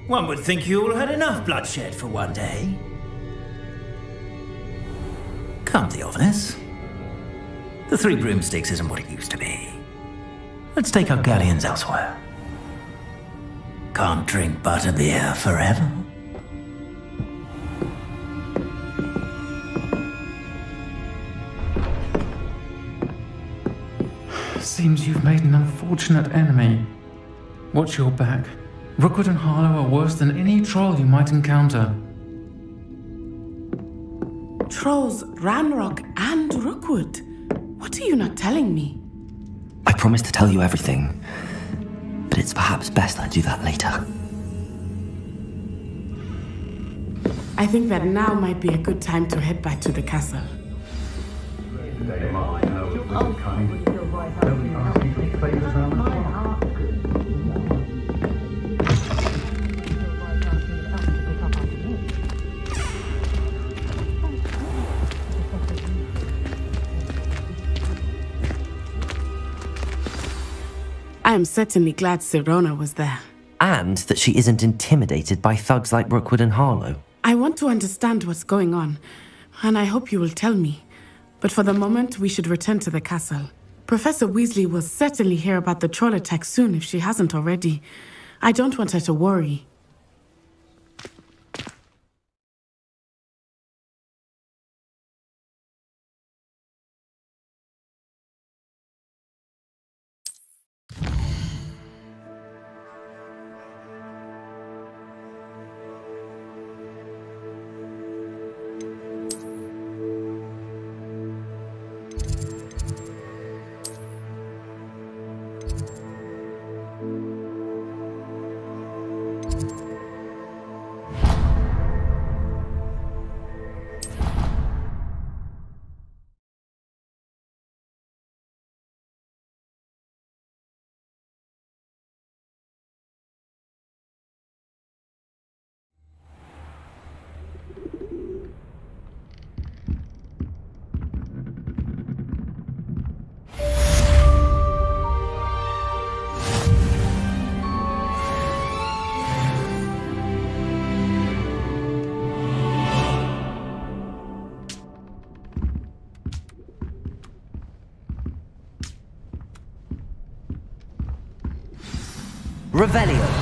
One would think you all had enough bloodshed for one day. Come, Theophilus. The Three Broomsticks isn't what it used to be. Let's take our galleons elsewhere. Can't drink butterbeer forever. Seems you've made an unfortunate enemy. Watch your back. Rookwood and Harlow are worse than any troll you might encounter. Trolls, Ranrock, and Rookwood. What are you not telling me? I promised to tell you everything, but it's perhaps best I do that later. I think that now might be a good time to head back to the castle. I am certainly glad Serona was there. And that she isn't intimidated by thugs like Rookwood and Harlow. I want to understand what's going on, and I hope you will tell me. But for the moment, we should return to the castle. Professor Weasley will certainly hear about the troll attack soon if she hasn't already. I don't want her to worry. Revelio.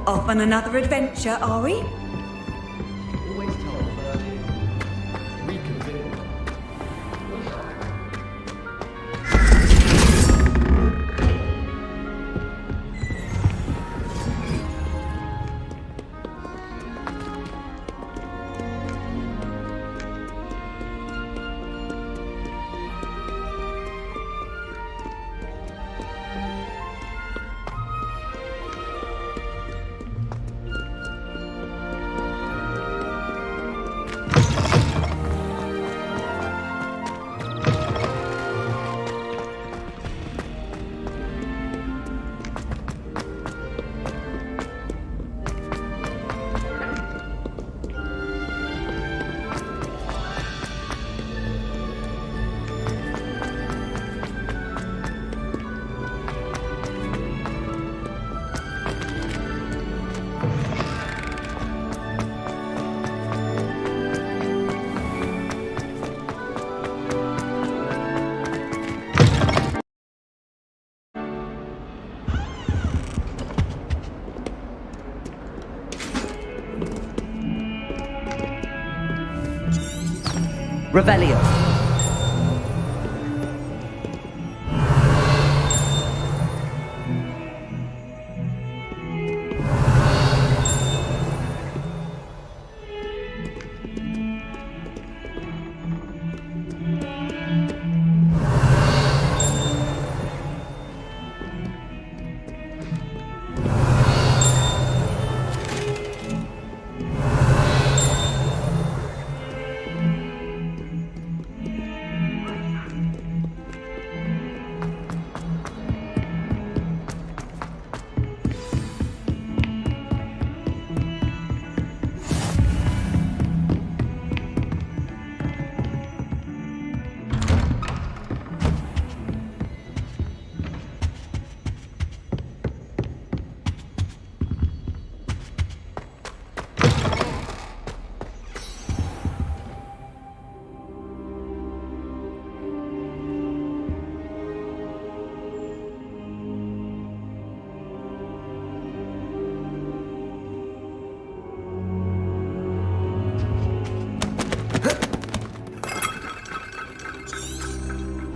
Off on another adventure, are we? Revelio.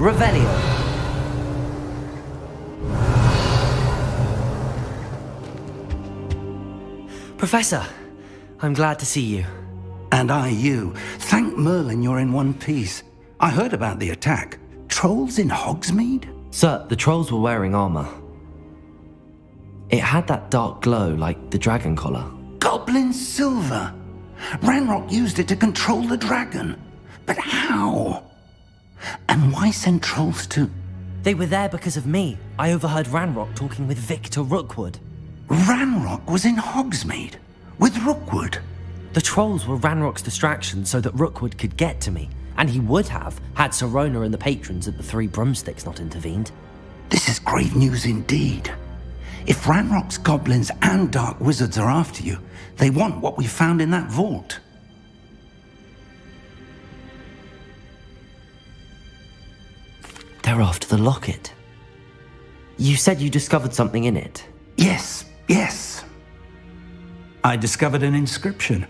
Revelio. Professor, I'm glad to see you. And I you. Thank Merlin you're in one piece. I heard about the attack. Trolls in Hogsmeade? Sir, the trolls were wearing armor. It had that dark glow like the dragon collar. Goblin silver. Ranrock used it to control the dragon. But how? And why send trolls to... They were there because of me. I overheard Ranrock talking with Victor Rookwood. Ranrock was in Hogsmeade? With Rookwood? The trolls were Ranrock's distraction so that Rookwood could get to me. And he would have, had Sirona and the patrons at the Three Broomsticks not intervened. This is grave news indeed. If Ranrock's goblins and dark wizards are after you, they want what we found in that vault. They're after the locket. You said you discovered something in it. Yes. I discovered an inscription.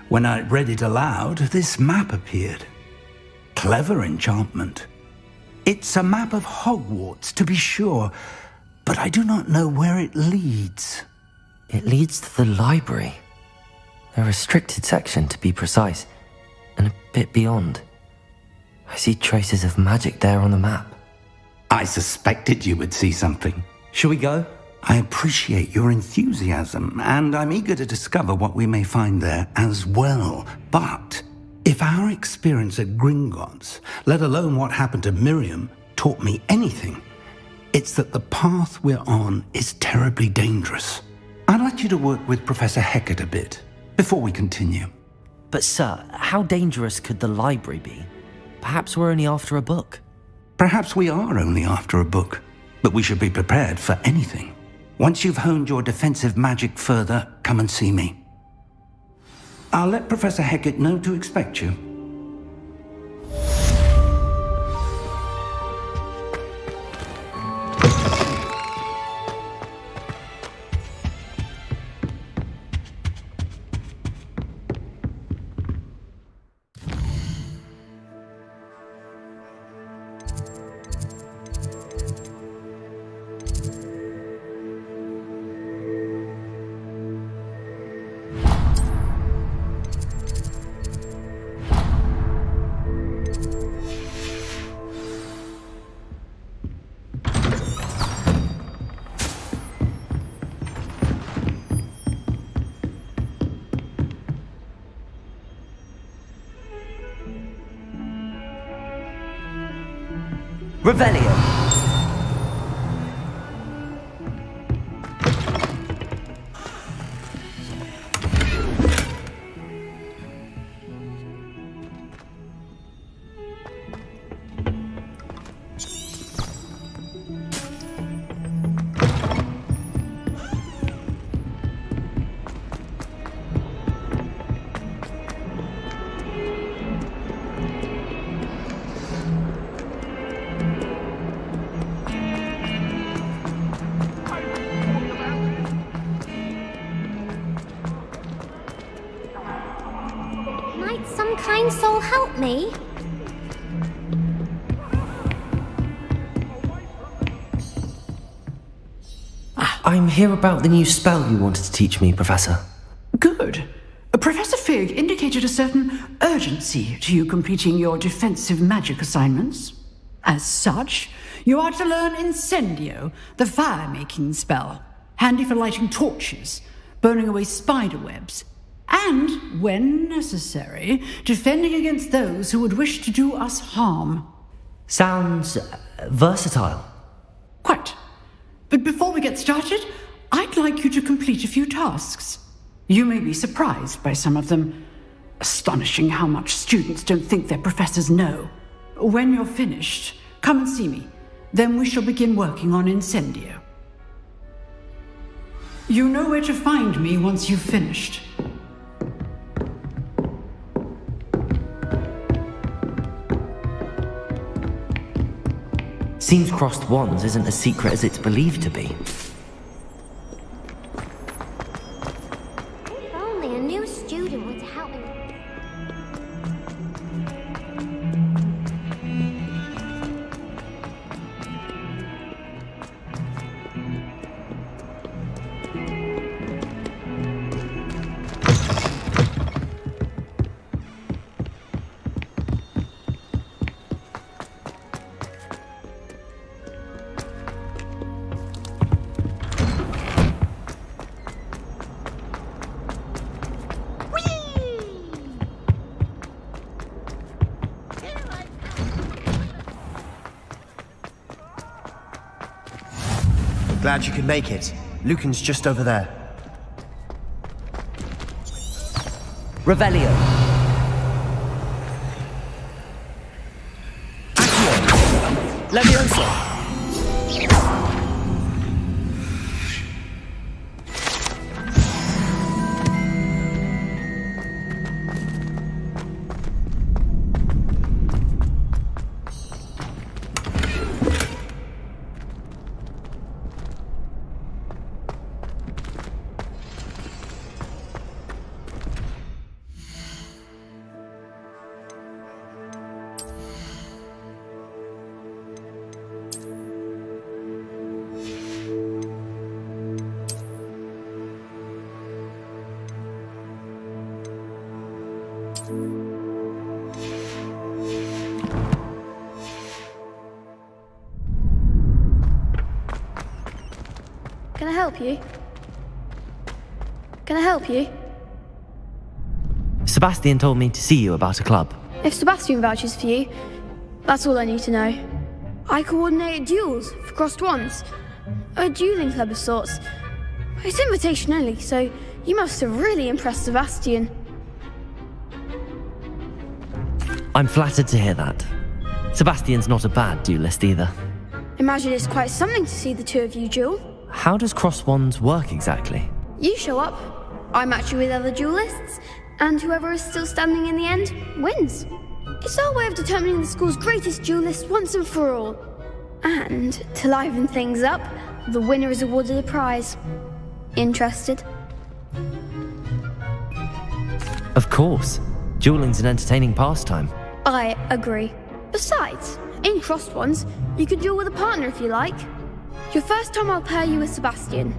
When I read it aloud, this map appeared. Clever enchantment. It's a map of Hogwarts, to be sure, but I do not know where it leads. It leads to the library. A restricted section, to be precise, and a bit beyond. I see traces of magic there on the map. I suspected you would see something. Shall we go? I appreciate your enthusiasm, and I'm eager to discover what we may find there as well. But if our experience at Gringotts, let alone what happened to Miriam, taught me anything, it's that the path we're on is terribly dangerous. I'd like you to work with Professor Hecat a bit before we continue. But sir, how dangerous could the library be? Perhaps we're only after a book. Perhaps we are only after a book, but we should be prepared for anything. Once you've honed your defensive magic further, come and see me. I'll let Professor Hecat know to expect you. Revelio. Might some kind soul help me? I'm here about the new spell you wanted to teach me, Professor. Good. Professor Fig indicated a certain urgency to you completing your defensive magic assignments. As such, you are to learn Incendio, the fire-making spell, handy for lighting torches, burning away spider webs, and, when necessary, defending against those who would wish to do us harm. Sounds versatile. Quite. But before we get started, I'd like you to complete a few tasks. You may be surprised by some of them. Astonishing how much students don't think their professors know. When you're finished, come and see me. Then we shall begin working on Incendio. You know where to find me once you've finished. Seems crossed wands isn't as secret as it's believed to be. If only a new student would help me. Glad you could make it. Lucan's just over there. Revelio. Accio. Levioso. Can I help you? Can I help you? Sebastian told me to see you about a club. If Sebastian vouches for you, that's all I need to know. I coordinate duels for crossed wands. A dueling club of sorts. It's invitation only, so you must have really impressed Sebastian. I'm flattered to hear that. Sebastian's not a bad duelist either. Imagine it's quite something to see the two of you duel. How does cross wands work exactly? You show up, I match you with other duelists, and whoever is still standing in the end wins. It's our way of determining the school's greatest duelist once and for all. And to liven things up, the winner is awarded a prize. Interested? Of course. Dueling's an entertaining pastime. I agree. Besides, in crossed ones, you can duel with a partner if you like. Your first time I'll pair you with Sebastian.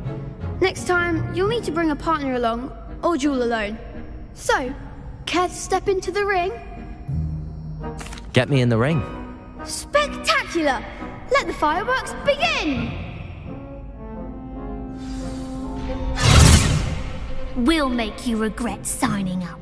Next time, you'll need to bring a partner along, or duel alone. So, care to step into the ring? Get me in the ring. Spectacular! Let the fireworks begin! We'll make you regret signing up.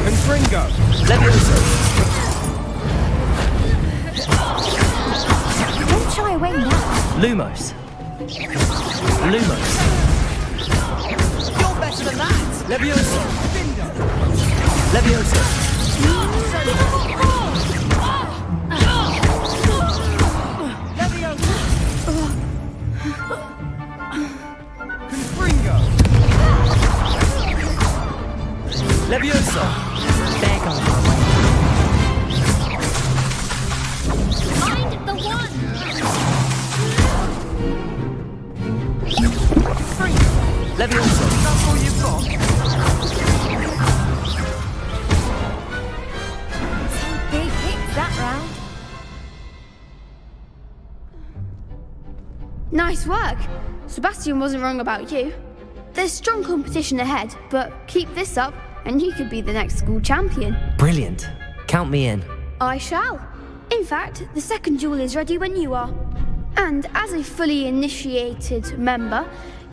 Confringo! Levioso! Don't shy away now. Lumos! Lumos! You're better than that! Levioso! Levioso! Confringo! Levioso! There goes Find the one! Leviosa. That's all you've got? Some big hits that round. Nice work. Sebastian wasn't wrong about you. There's strong competition ahead, but keep this up and you could be the next school champion. Brilliant. Count me in. I shall. In fact, the second duel is ready when you are. And as a fully initiated member,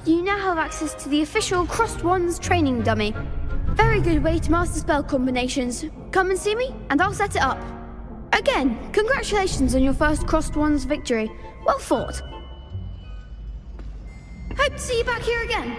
you now have access to the official Crossed Wands training dummy. Very good way to master spell combinations. Come and see me and I'll set it up. Again, congratulations on your first Crossed Wands victory. Well fought. Hope to see you back here again.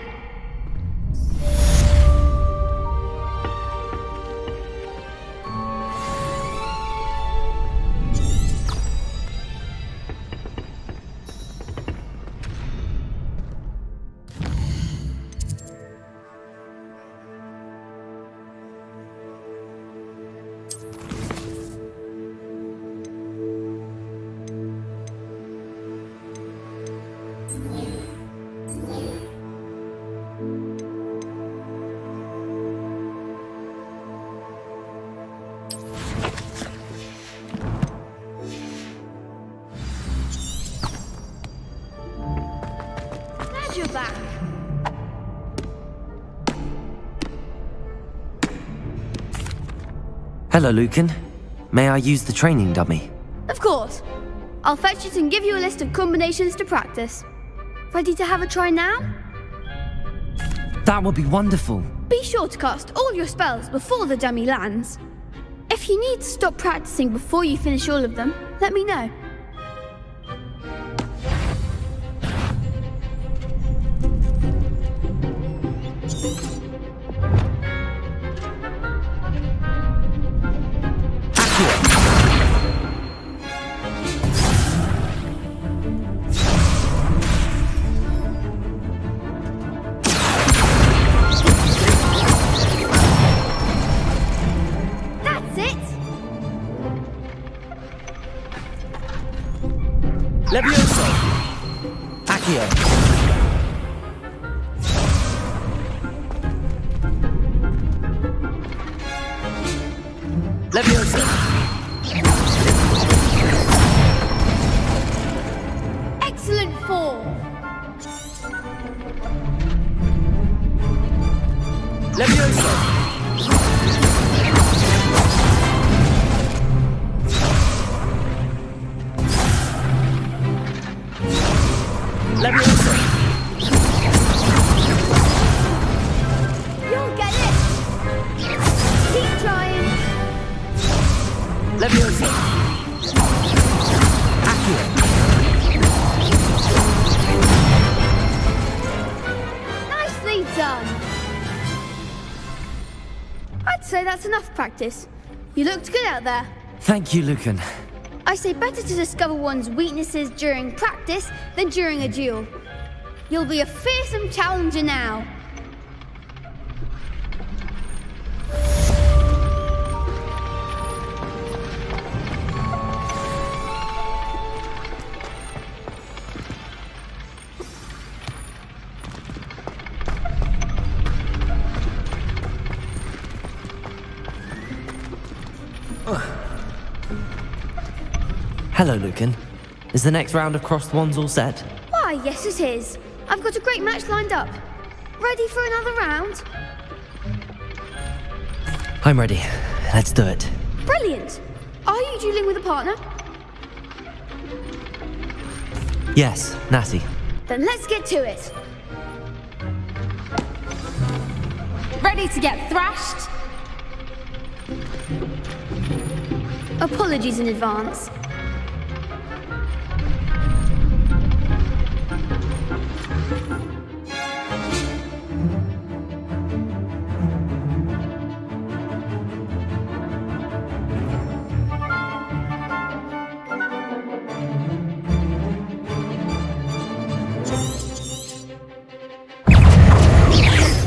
You're back. Hello, Lucan. May I use the training dummy? Of course. I'll fetch it and give you a list of combinations to practice. Ready to have a try now? That would be wonderful. Be sure to cast all your spells before the dummy lands. If you need to stop practicing before you finish all of them, let me know. Leviosa! Accio! Leviosa! Excellent form! Leviosa! Leviosa! You'll get it! Keep trying! Leviosa! Accio! Nicely done! I'd say that's enough practice. You looked good out there. Thank you, Lucan. I say better to discover one's weaknesses during practice than during a duel. You'll be a fearsome challenger now. Hello, Lucan. Is the next round of Crossed Wands all set? Why, yes it is. I've got a great match lined up. Ready for another round? I'm ready. Let's do it. Brilliant! Are you dueling with a partner? Yes, Natty. Then let's get to it. Ready to get thrashed? Apologies in advance.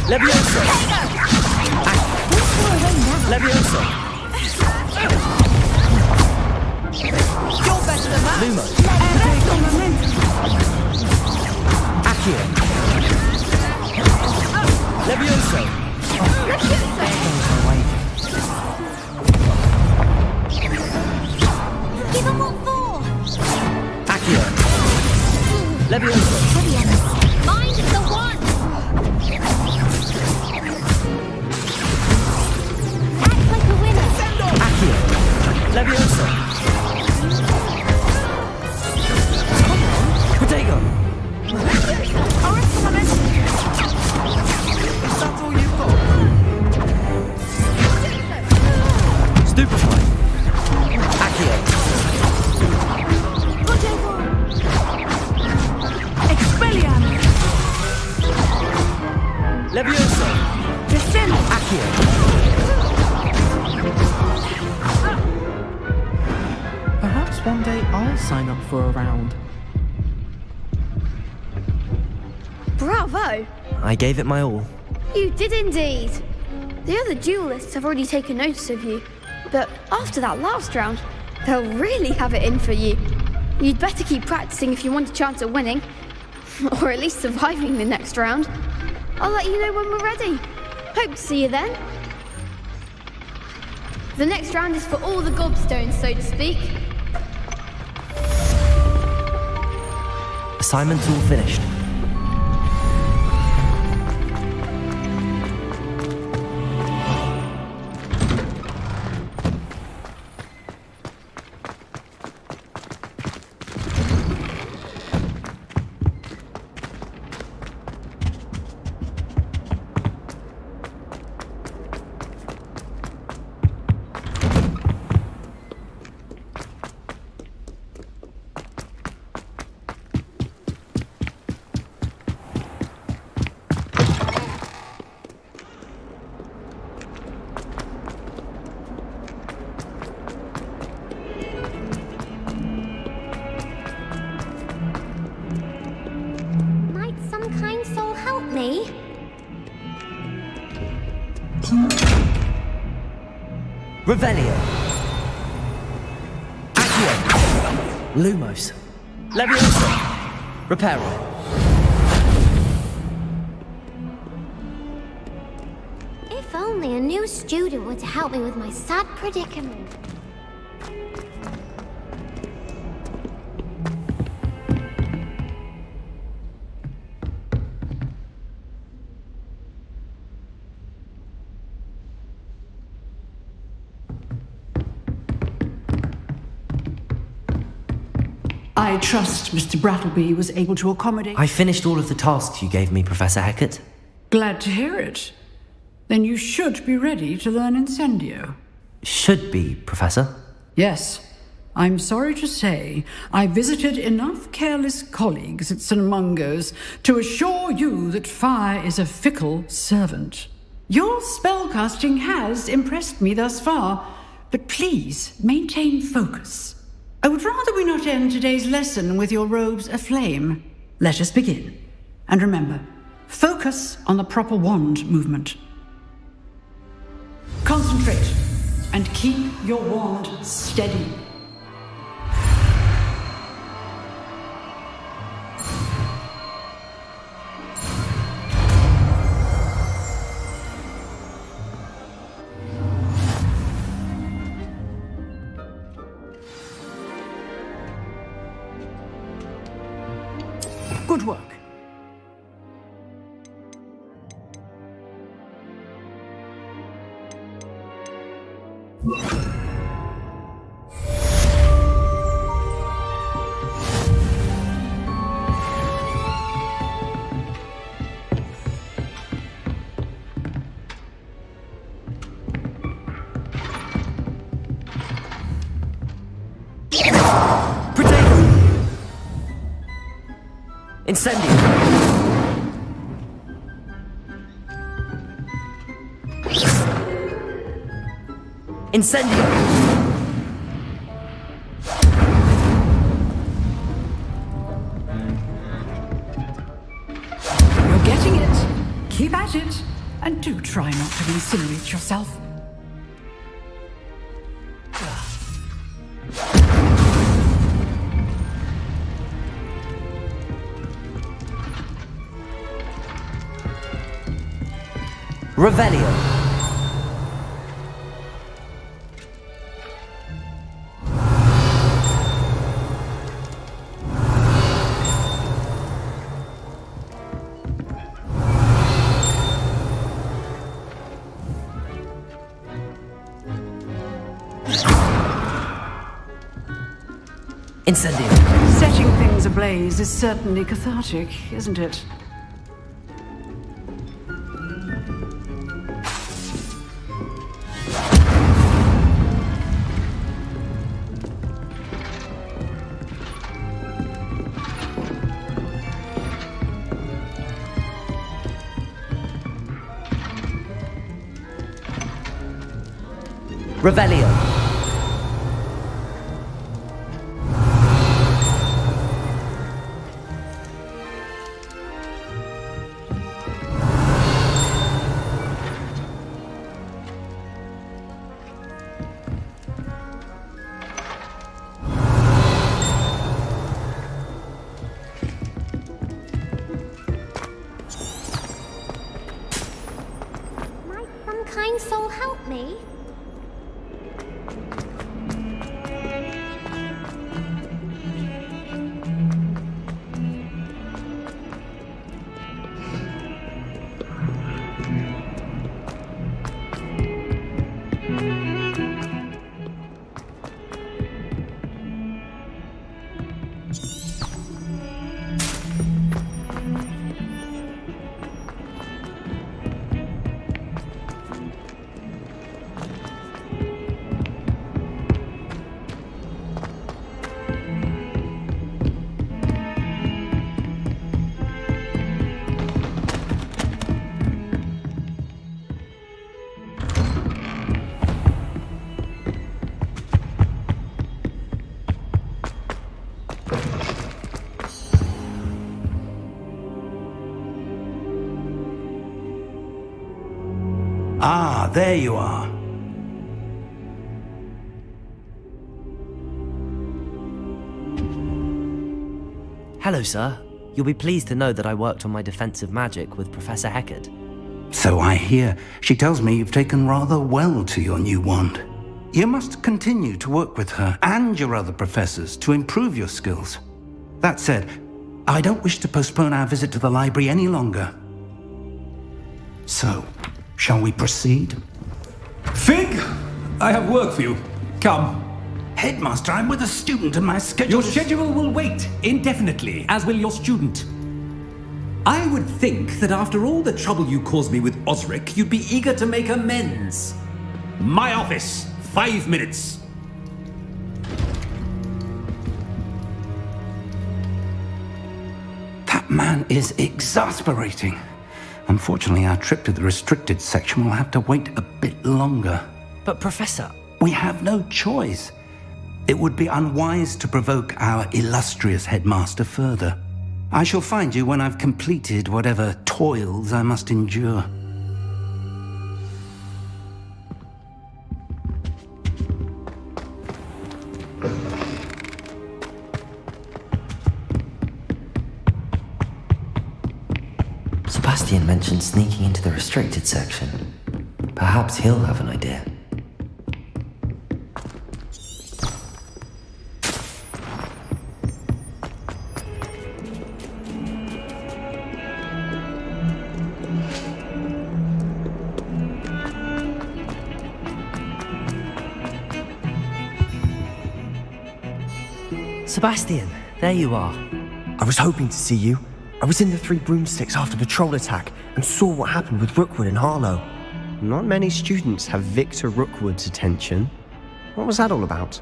Leviosa! Leviosa! You're better than that. Lumo! Accio! sign up for a round. Bravo! I gave it my all. You did indeed. The other duelists have already taken notice of you, but after that last round, they'll really have it in for you. You'd better keep practicing if you want a chance at winning, or at least surviving the next round. I'll let you know when we're ready. Hope to see you then. The next round is for all the gobstones, so to speak. Assignment's all finished. Revelio. Accio. Lumos. Leviosa. Reparo. If only a new student were to help me with my sad predicament. I trust Mr. Brattleby was able to accommodate... I finished all of the tasks you gave me, Professor Hecat. Glad to hear it. Then you should be ready to learn Incendio. Should be, Professor. Yes. I'm sorry to say, I visited enough careless colleagues at St. Mungo's to assure you that fire is a fickle servant. Your spellcasting has impressed me thus far, but please maintain focus. I would rather we not end today's lesson with your robes aflame. Let us begin. And remember, focus on the proper wand movement. Concentrate and keep your wand steady. Good work. Incendio! Incendio! You're getting it. Keep at it. And do try not to incinerate yourself. Revelio. Incendio. Setting things ablaze is certainly cathartic, isn't it? Revelio. kind soul help me? Ah, there you are. Hello, sir. You'll be pleased to know that I worked on my defensive magic with Professor Heckard. So I hear. She tells me you've taken rather well to your new wand. You must continue to work with her and your other professors to improve your skills. That said, I don't wish to postpone our visit to the library any longer. So, shall we proceed? Fig! I have work for you. Come. Headmaster, I'm with a student and my schedule Your schedule will wait indefinitely, as will your student. I would think that after all the trouble you caused me with Osric, you'd be eager to make amends. My office, 5 minutes. That man is exasperating. Unfortunately, our trip to the restricted section will have to wait a bit longer. But Professor... We have no choice. It would be unwise to provoke our illustrious headmaster further. I shall find you when I've completed whatever toils I must endure. Sebastian mentioned sneaking into the restricted section. Perhaps he'll have an idea. Sebastian, there you are. I was hoping to see you. I was in the Three Broomsticks after the troll attack and saw what happened with Rookwood and Harlow. Not many students have Victor Rookwood's attention. What was that all about?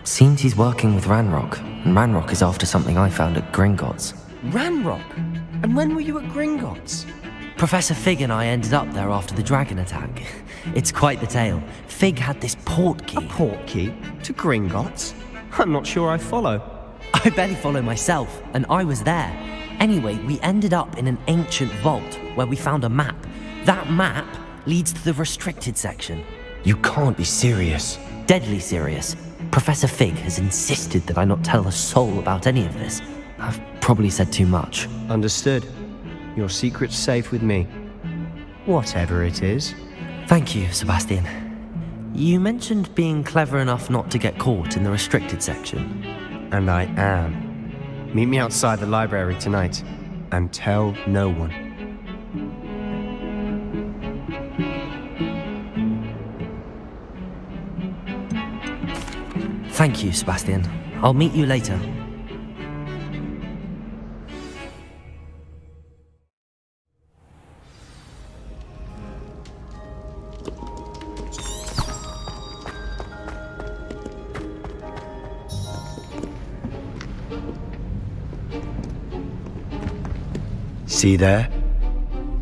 Seems he's working with Ranrock, and Ranrock is after something I found at Gringotts. Ranrock? And when were you at Gringotts? Professor Fig and I ended up there after the dragon attack. It's quite the tale. Fig had this port key. A port key? To Gringotts? I'm not sure I follow. I barely follow myself, and I was there. Anyway, we ended up in an ancient vault where we found a map. That map leads to the restricted section. You can't be serious. Deadly serious. Professor Fig has insisted that I not tell a soul about any of this. I've probably said too much. Understood. Your secret's safe with me. Whatever it is. Thank you, Sebastian. You mentioned being clever enough not to get caught in the restricted section. And I am. Meet me outside the library tonight, and tell no one. Thank you, Sebastian. I'll meet you later. See there?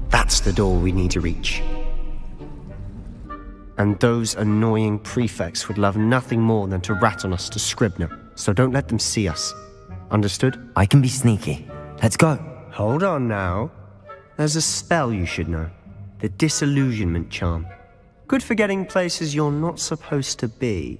That's the door we need to reach. And those annoying prefects would love nothing more than to rat on us to Scribner, so don't let them see us. Understood? I can be sneaky. Let's go. Hold on now. There's a spell you should know. The Disillusionment Charm. Good for getting places you're not supposed to be.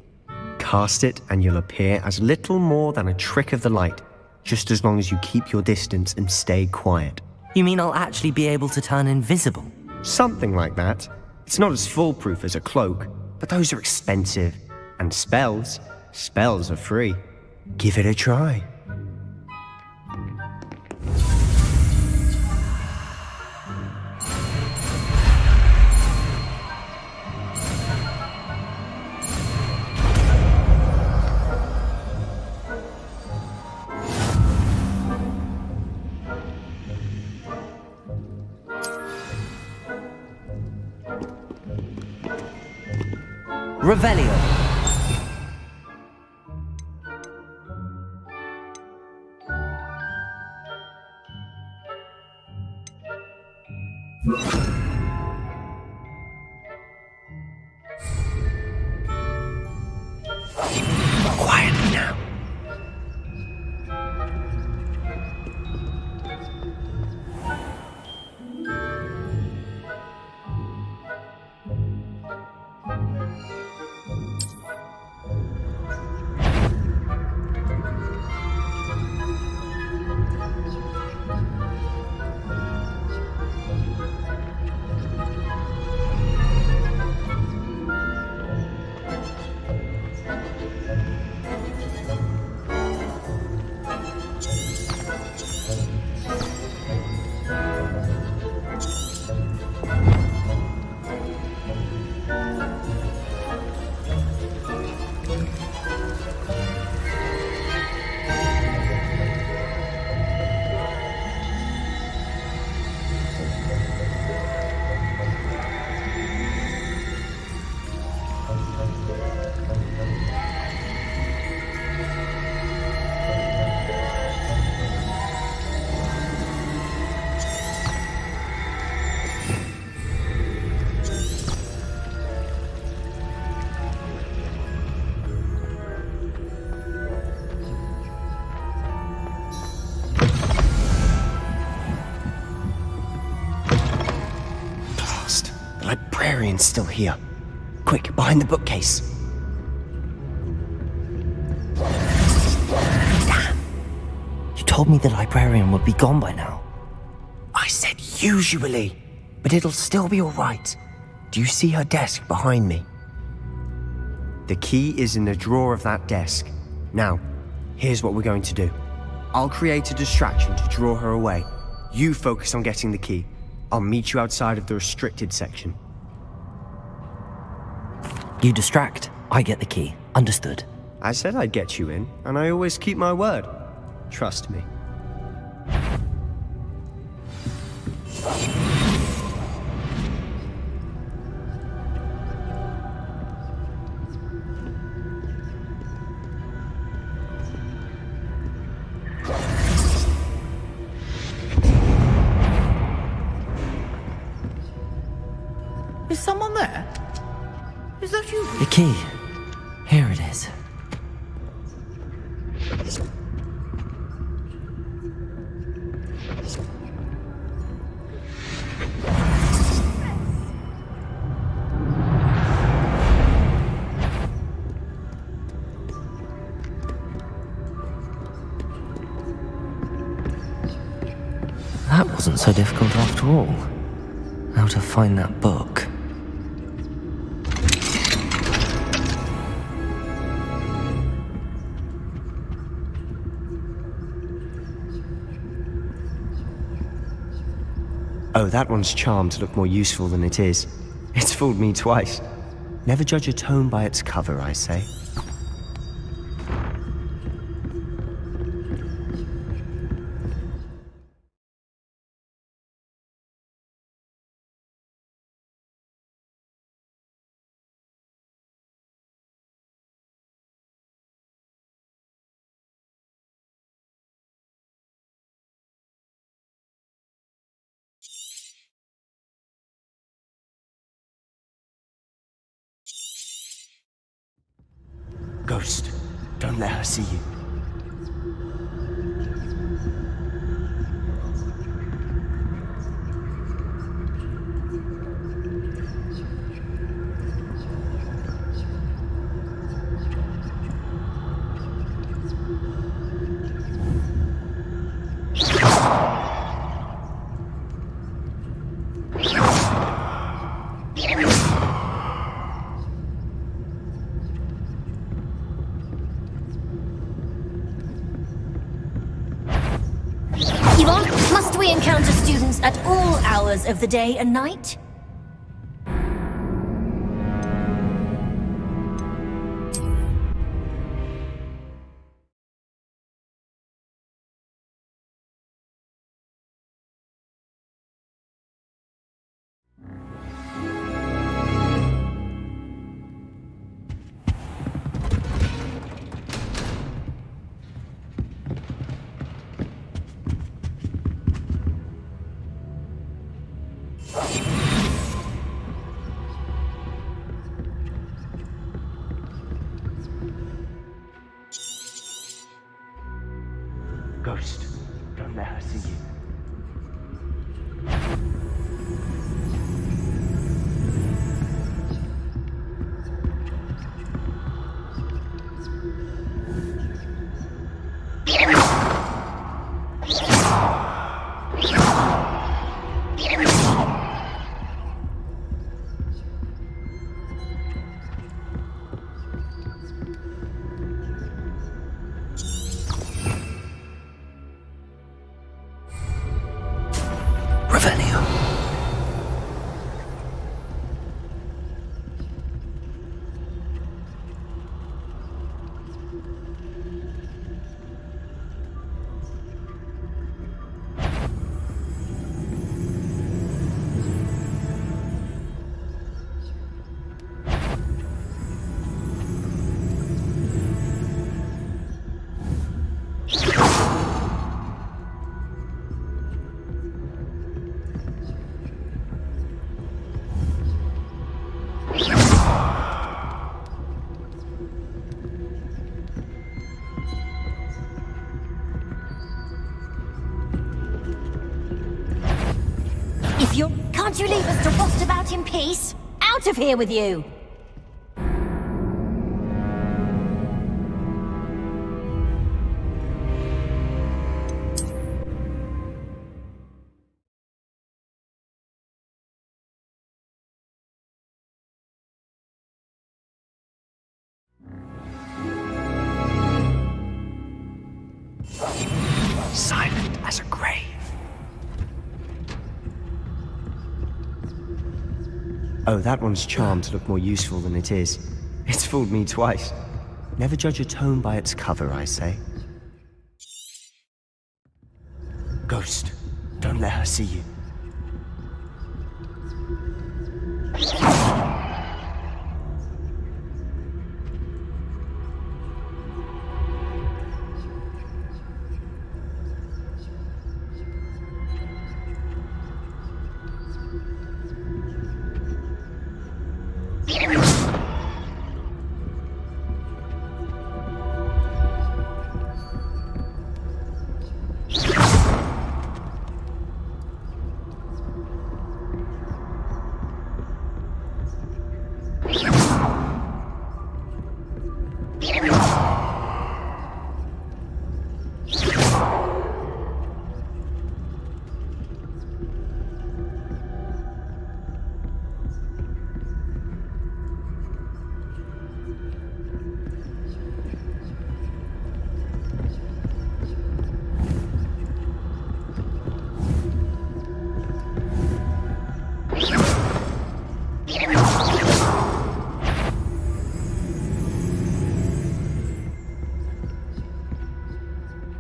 Cast it and you'll appear as little more than a trick of the light, just as long as you keep your distance and stay quiet. You mean I'll actually be able to turn invisible? Something like that. It's not as foolproof as a cloak, but those are expensive. And spells are free. Give it a try. Revelio. Quietly now. Librarian's still here. Quick, behind the bookcase. Damn. You told me the librarian would be gone by now. I said usually, but it'll still be all right. Do you see her desk behind me? The key is in the drawer of that desk. Now, here's what we're going to do. I'll create a distraction to draw her away. You focus on getting the key. I'll meet you outside of the restricted section. You distract, I get the key. Understood. I said I'd get you in, and I always keep my word. Trust me. Is someone there? Is that you? The key. Here it is. That wasn't so difficult after all. How to find that book. Oh, that one's charmed to look more useful than it is. It's fooled me twice. Never judge a tome by its cover, I say. Ghost, don't let her see you. Yvonne, must we encounter students at all hours of the day and night? Ghost, don't let her see you. Can't you leave us to rust about in peace? Out of here with you! Silent as a grave. Oh, that one's charmed to look more useful than it is. It's fooled me twice. Never judge a tome by its cover, I say. Ghost, don't let her see you.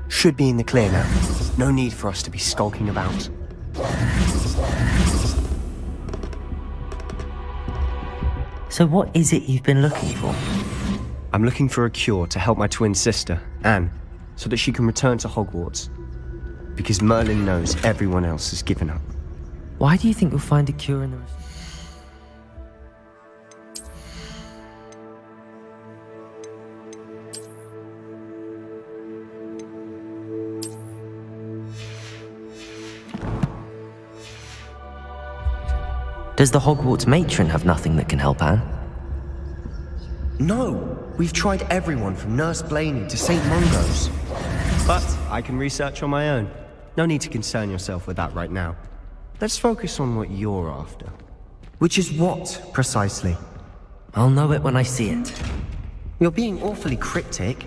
Should be in the clear now. No need for us to be skulking about. So what is it you've been looking for? I'm looking for a cure to help my twin sister, Anne, so that she can return to Hogwarts. Because Merlin knows everyone else has given up. Why do you think you'll find a cure in the... Does the Hogwarts matron have nothing that can help Anne? No! We've tried everyone from Nurse Blaney to St. Mungo's. But I can research on my own. No need to concern yourself with that right now. Let's focus on what you're after. Which is what, precisely? I'll know it when I see it. You're being awfully cryptic.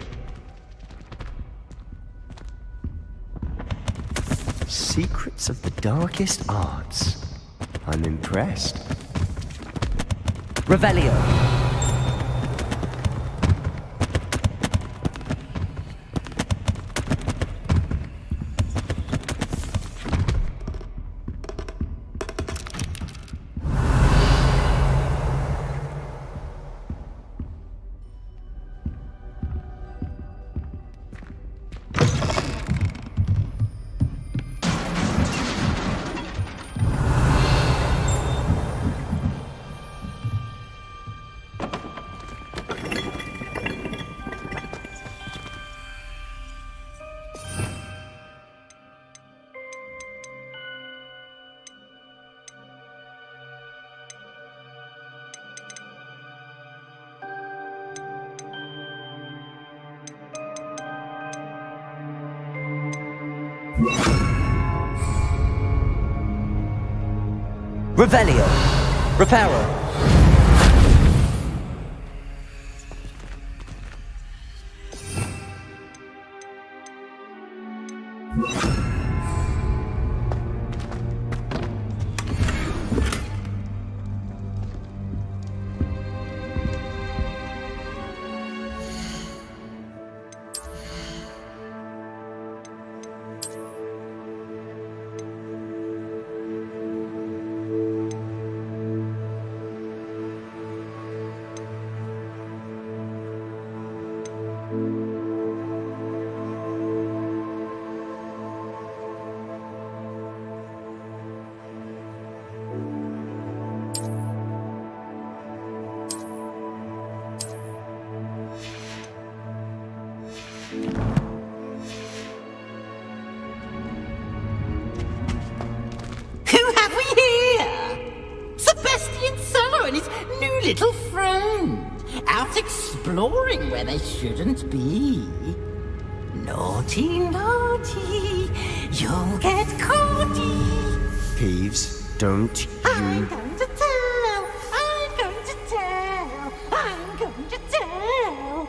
Secrets of the darkest arts. I'm impressed. Revelio. Revelio. Reparo. Little friend, out exploring where they shouldn't be. Naughty, naughty, you'll get caughty. Peeves, don't you... I'm going to tell, I'm going to tell, I'm going to tell.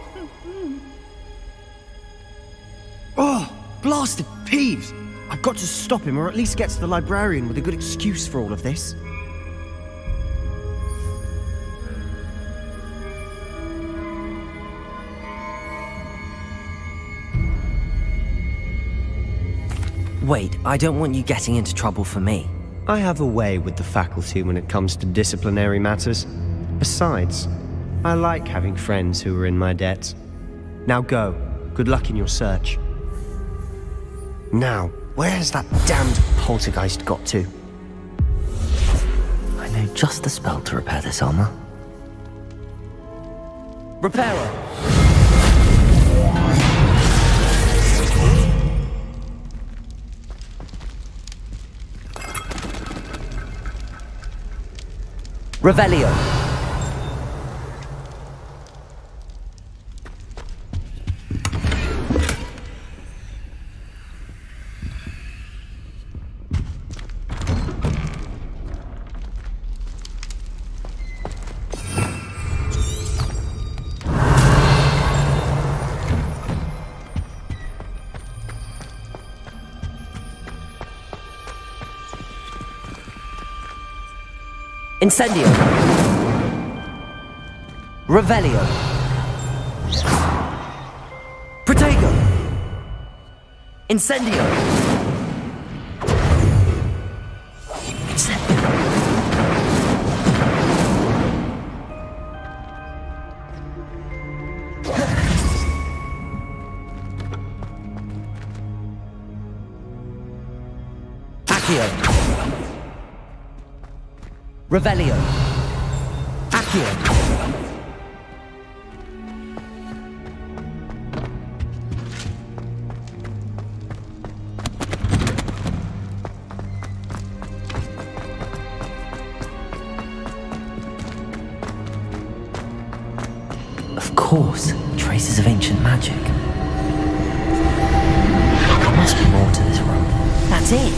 Oh, blasted Peeves! I've got to stop him, or at least get to the librarian with a good excuse for all of this. Wait, I don't want you getting into trouble for me. I have a way with the faculty when it comes to disciplinary matters. Besides, I like having friends who are in my debt. Now go. Good luck in your search. Now, where's that damned poltergeist got to? I know just the spell to repair this armor. Reparo! Revelio. Incendio. Revelio. Protego. Incendio. Incendio. Accio. Revelio. Accio. Of course, traces of ancient magic. There must be more to this room. That's it.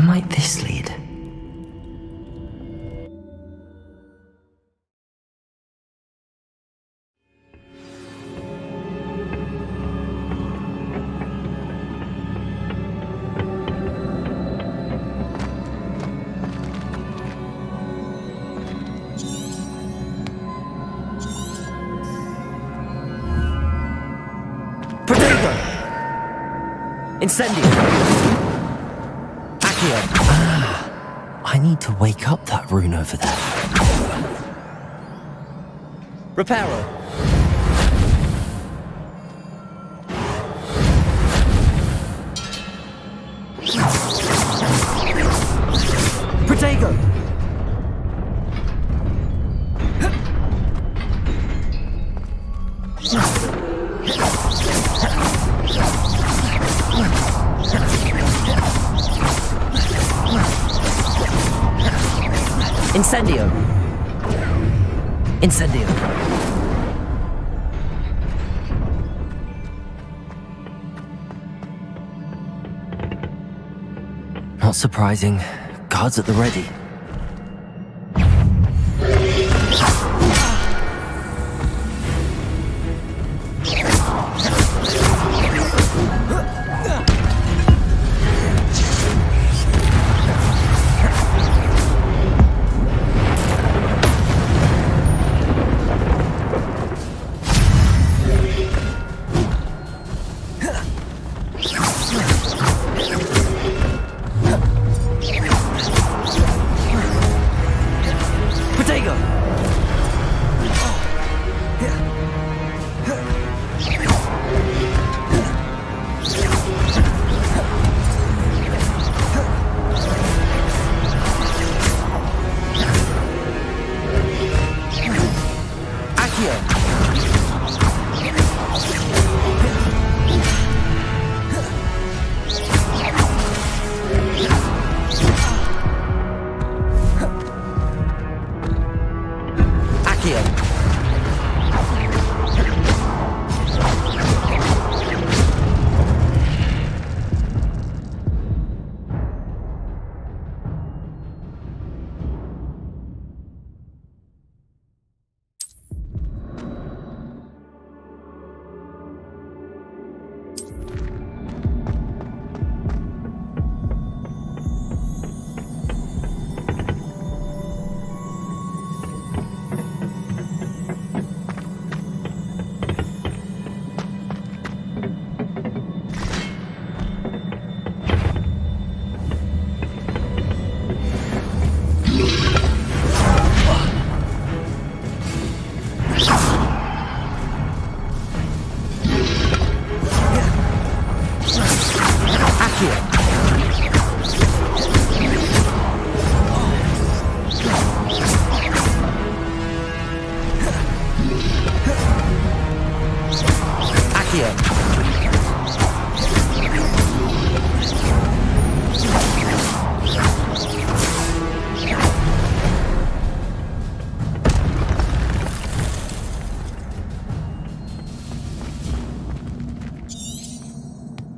might this lead? Incendio! Accio! I need to wake up that rune over there. Reparo! Protego! Incendio! Incendio! Not surprising. Guards at the ready.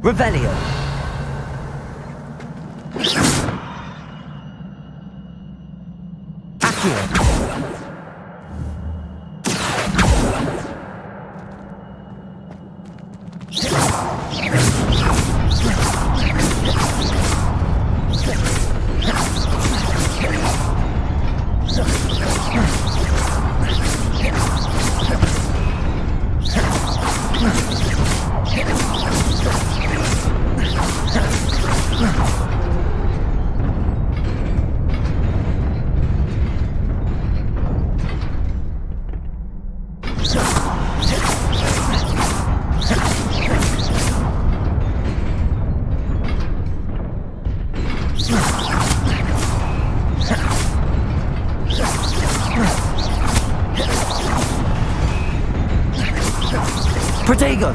Revelio! Accio! Protego!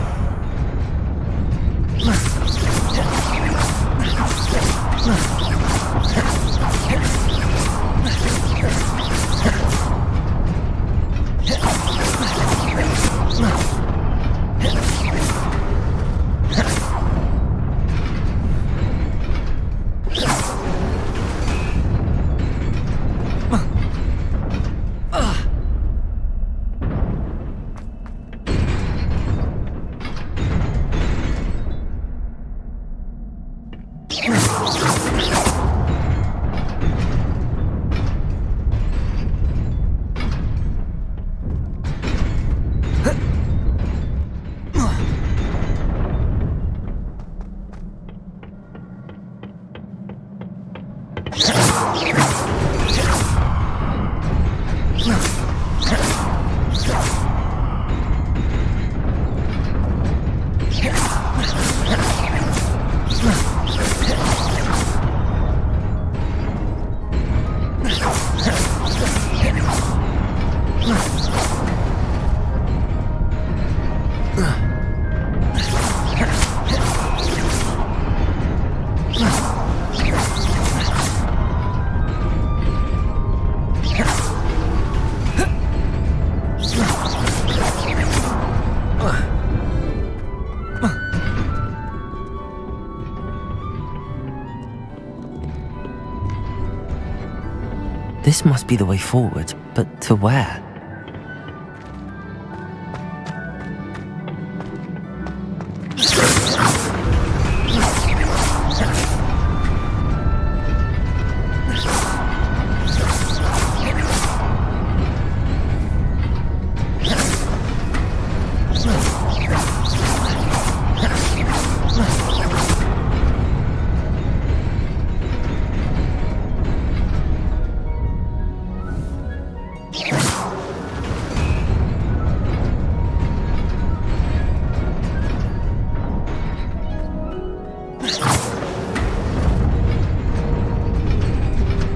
This must be the way forward, but to where?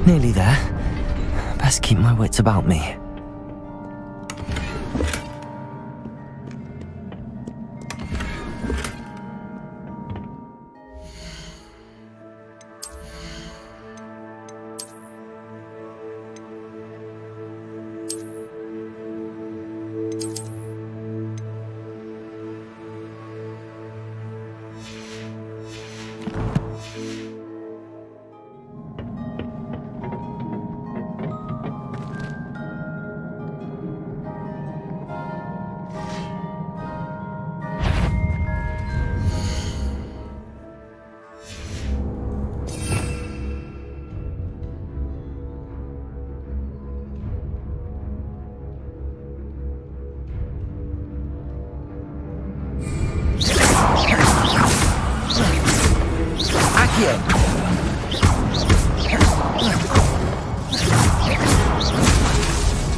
Nearly there. Best keep my wits about me.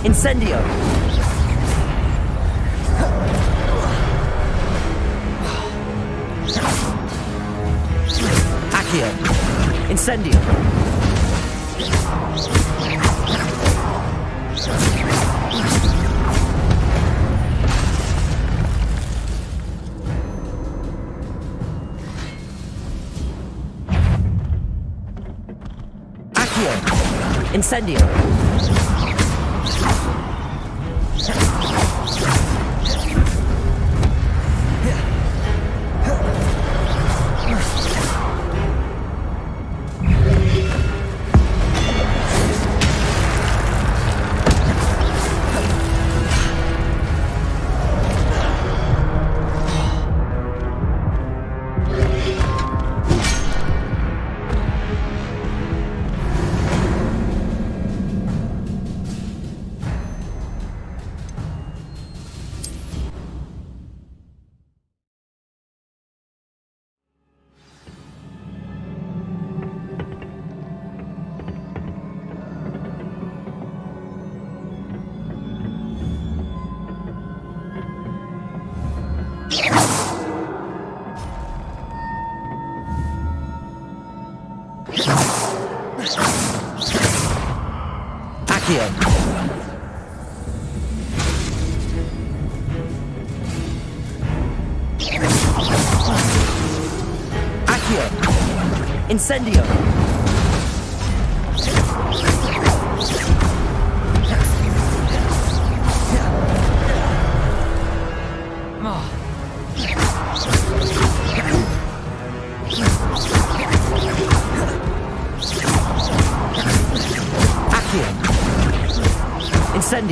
Incendio! Accio! Incendio! Accio! Incendio! Incendio! Accio! Incendio!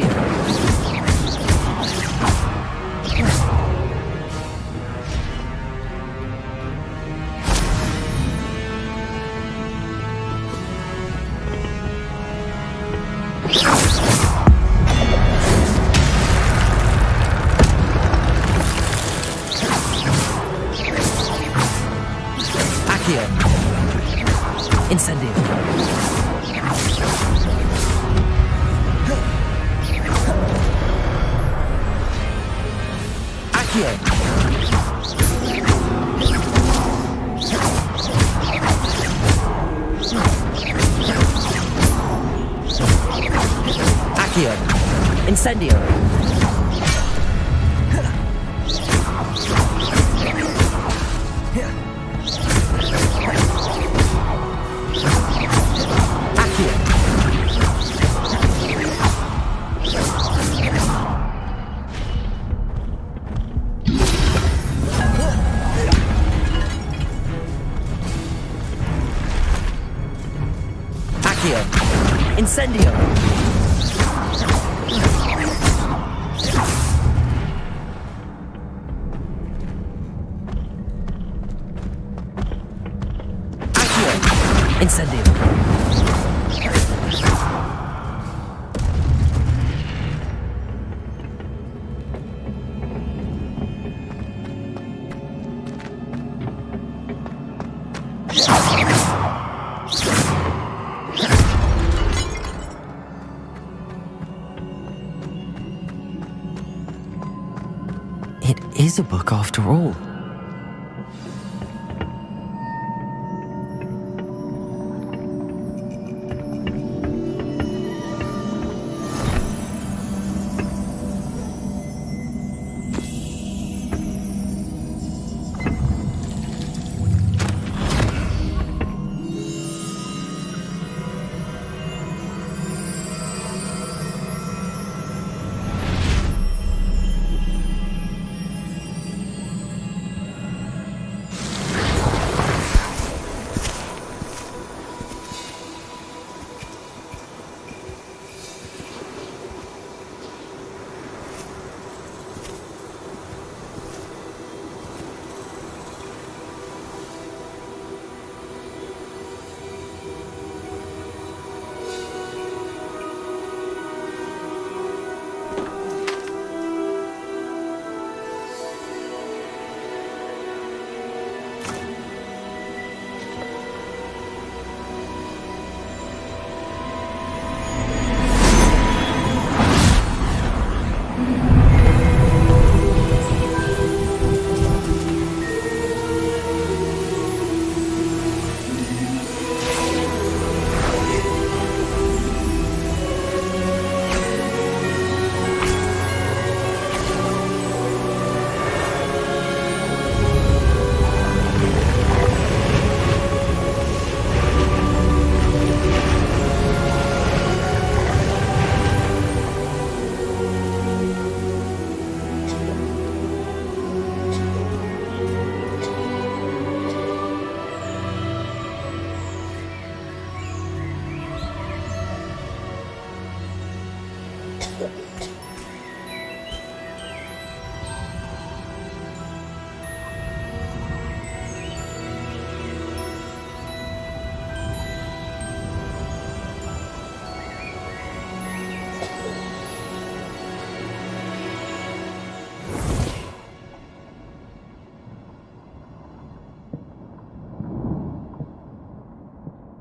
Incendio! Accio. Accio. Incendio. Incendio! Accio! Incendio! It is a book after all.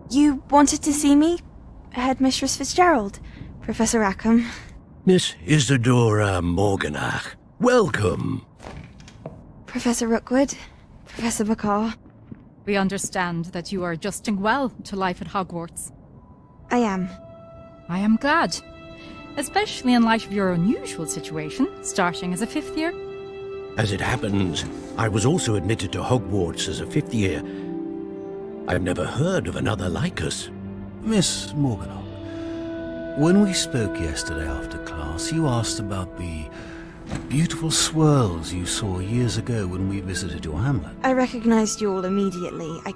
You wanted to see me? Headmistress Fitzgerald? Professor Rackham? Miss Isadora Morganach, welcome. Professor Rookwood? Professor Bakar? We understand that you are adjusting well to life at Hogwarts. I am. I am glad. Especially in light of your unusual situation, starting as a fifth year. As it happens, I was also admitted to Hogwarts as a fifth year. I've never heard of another like us. Miss Morganach, when we spoke yesterday after class, you asked about the beautiful swirls you saw years ago when we visited your hamlet. I recognized you all immediately. I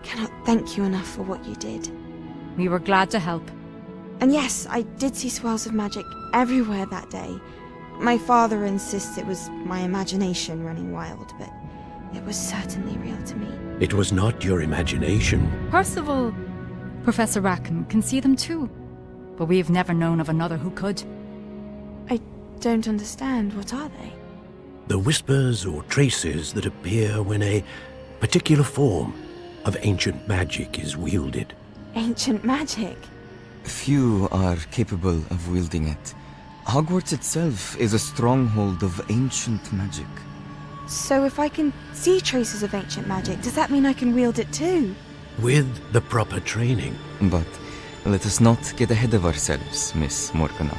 cannot thank you enough for what you did. We were glad to help. And yes, I did see swirls of magic everywhere that day. My father insists it was my imagination running wild, but it was certainly real to me. It was not your imagination. Percival, Professor Rackham can see them too. But we've never known of another who could. I don't understand. What are they? The whispers or traces that appear when a particular form of ancient magic is wielded. Ancient magic? Few are capable of wielding it. Hogwarts itself is a stronghold of ancient magic. So if I can see traces of ancient magic, does that mean I can wield it too? With the proper training. But let us not get ahead of ourselves, Miss Morganach.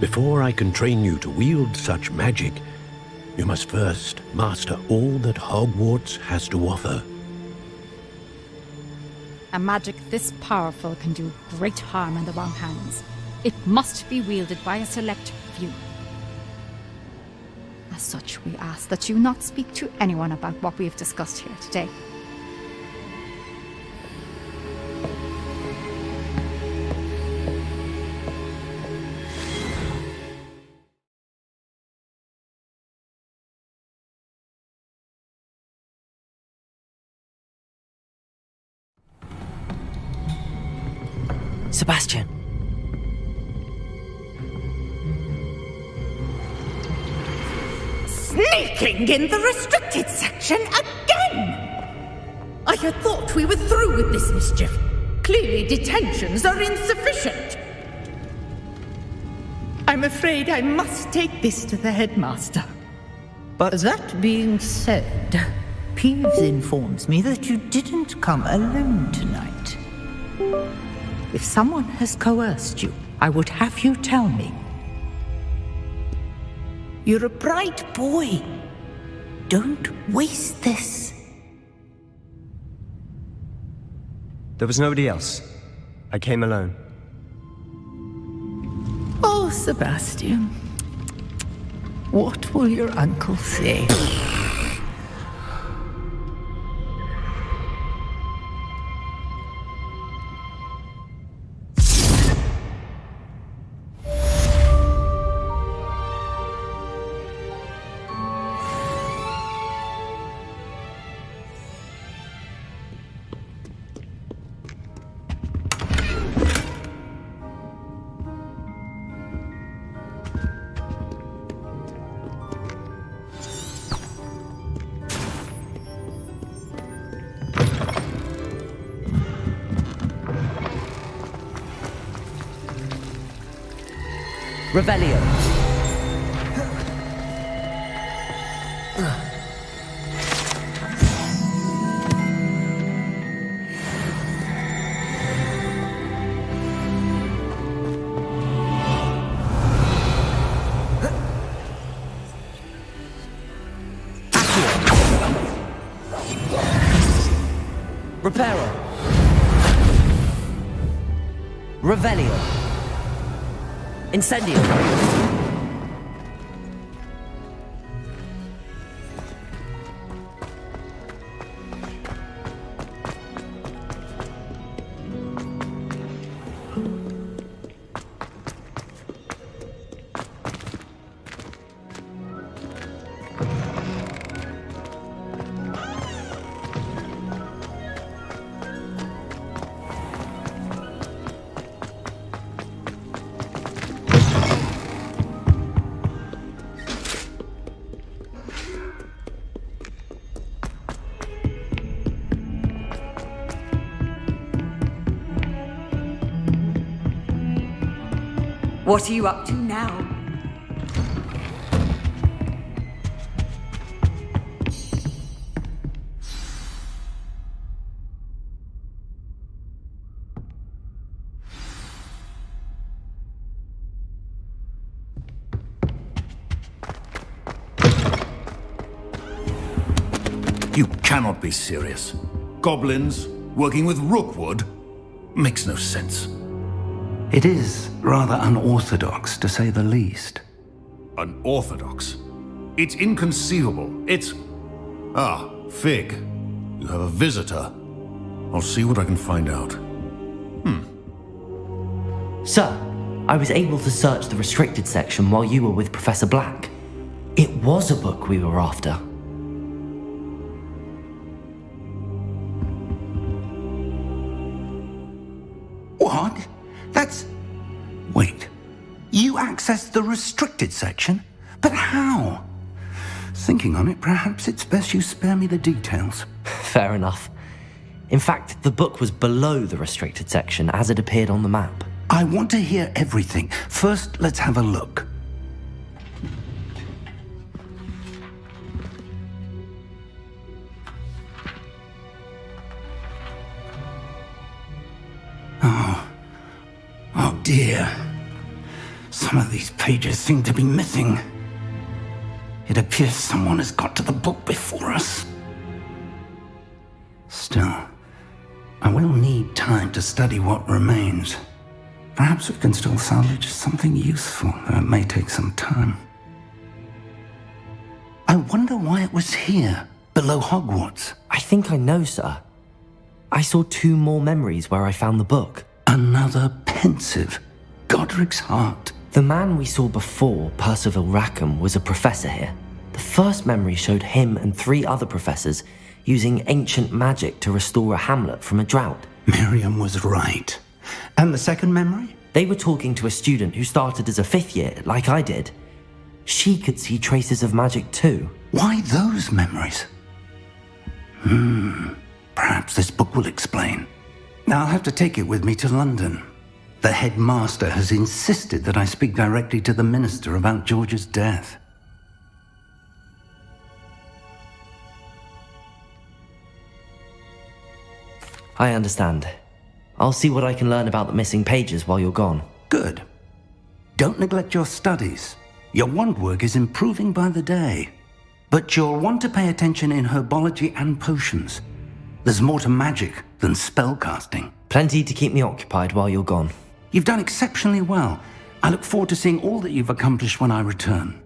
Before I can train you to wield such magic, you must first master all that Hogwarts has to offer. A magic this powerful can do great harm in the wrong hands. It must be wielded by a select few. As such, we ask that you not speak to anyone about what we have discussed here today. Sebastian. Sneaking in the restricted section again! I had thought we were through with this mischief. Clearly detentions are insufficient. I'm afraid I must take this to the headmaster. But that being said, Peeves informs me that you didn't come alone tonight. If someone has coerced you, I would have you tell me. You're a bright boy. Don't waste this. There was nobody else. I came alone. Oh, Sebastian. What will your uncle say? Revelio. Reparo. Revelio. Incendio. What are you up to now? You cannot be serious. Goblins working with Rookwood? Makes no sense. It is rather unorthodox, to say the least. Unorthodox? It's inconceivable. It's... Ah, Fig. You have a visitor. I'll see what I can find out. Sir, I was able to search the restricted section while you were with Professor Black. It was a book we were after. What? That's... Wait. You accessed the restricted section? But how? Thinking on it, perhaps it's best you spare me the details. Fair enough. In fact, the book was below the restricted section as it appeared on the map. I want to hear everything. First, let's have a look. Some of these pages seem to be missing. It appears someone has got to the book before us. Still, I will need time to study what remains. Perhaps we can still salvage something useful, though it may take some time. I wonder why it was here, below Hogwarts. I think I know, sir. I saw 2 more memories where I found the book. Another pensive Godric's heart. The man we saw before, Percival Rackham, was a professor here. The first memory showed him and 3 other professors using ancient magic to restore a hamlet from a drought. Miriam was right. And the second memory? They were talking to a student who started as a 5th year, like I did. She could see traces of magic too. Why those memories? Perhaps this book will explain. Now I'll have to take it with me to London. The headmaster has insisted that I speak directly to the minister about George's death. I understand. I'll see what I can learn about the missing pages while you're gone. Good. Don't neglect your studies. Your wand work is improving by the day. But you'll want to pay attention in herbology and potions. There's more to magic than spellcasting. Plenty to keep me occupied while you're gone. You've done exceptionally well. I look forward to seeing all that you've accomplished when I return.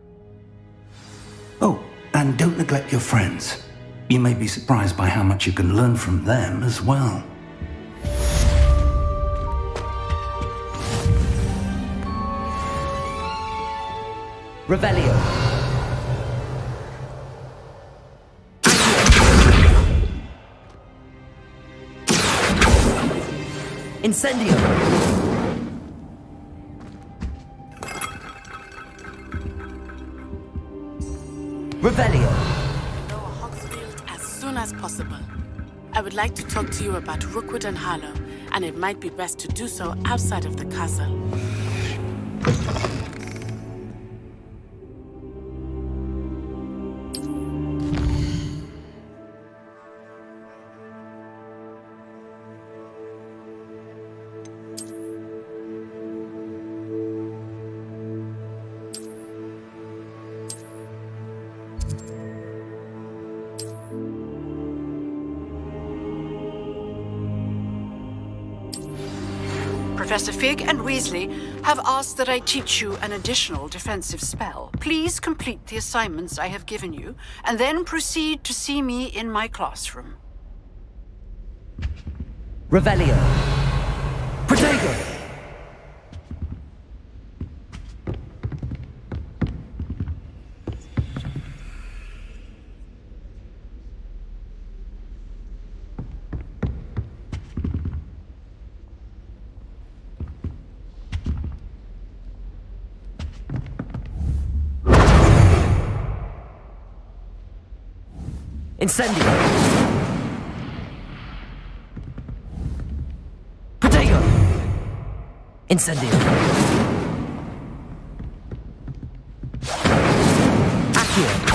Oh, and don't neglect your friends. You may be surprised by how much you can learn from them as well. Revelio. Incendio. Revelio. As soon as possible. I would like to talk to you about Rookwood and Harlow, and it might be best to do so outside of the castle. Professor Fig and Weasley have asked that I teach you an additional defensive spell. Please complete the assignments I have given you, and then proceed to see me in my classroom. Revelio. Protego. Incendio. Protego. Incendio. Accio.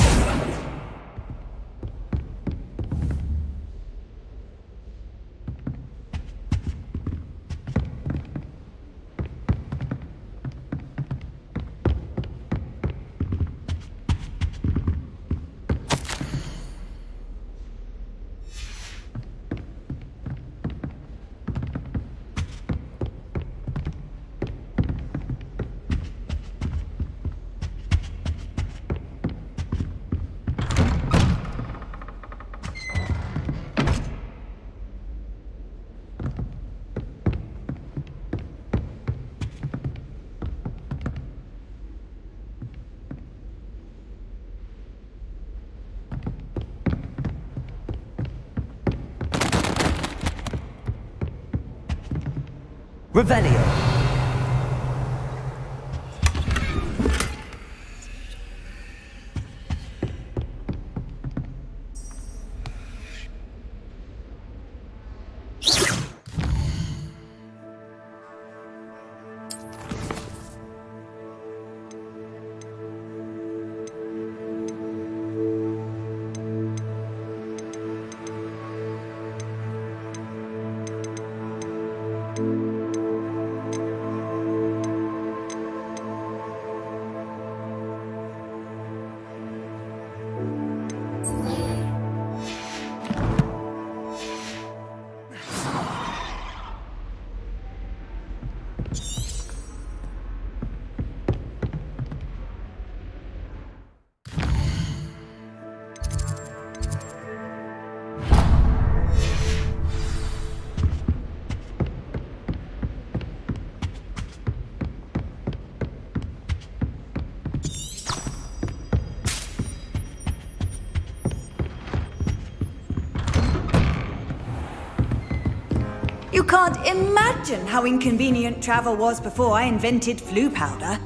Revelio. You can't imagine how inconvenient travel was before I invented flu powder.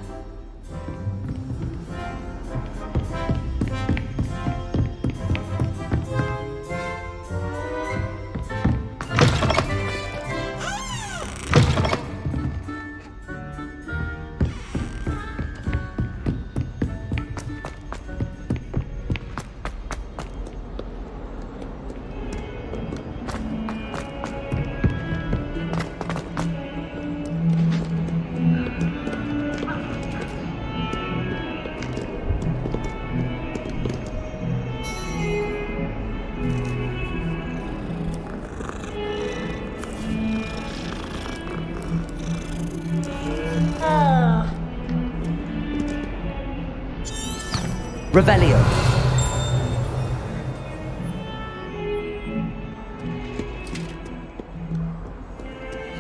Revelio.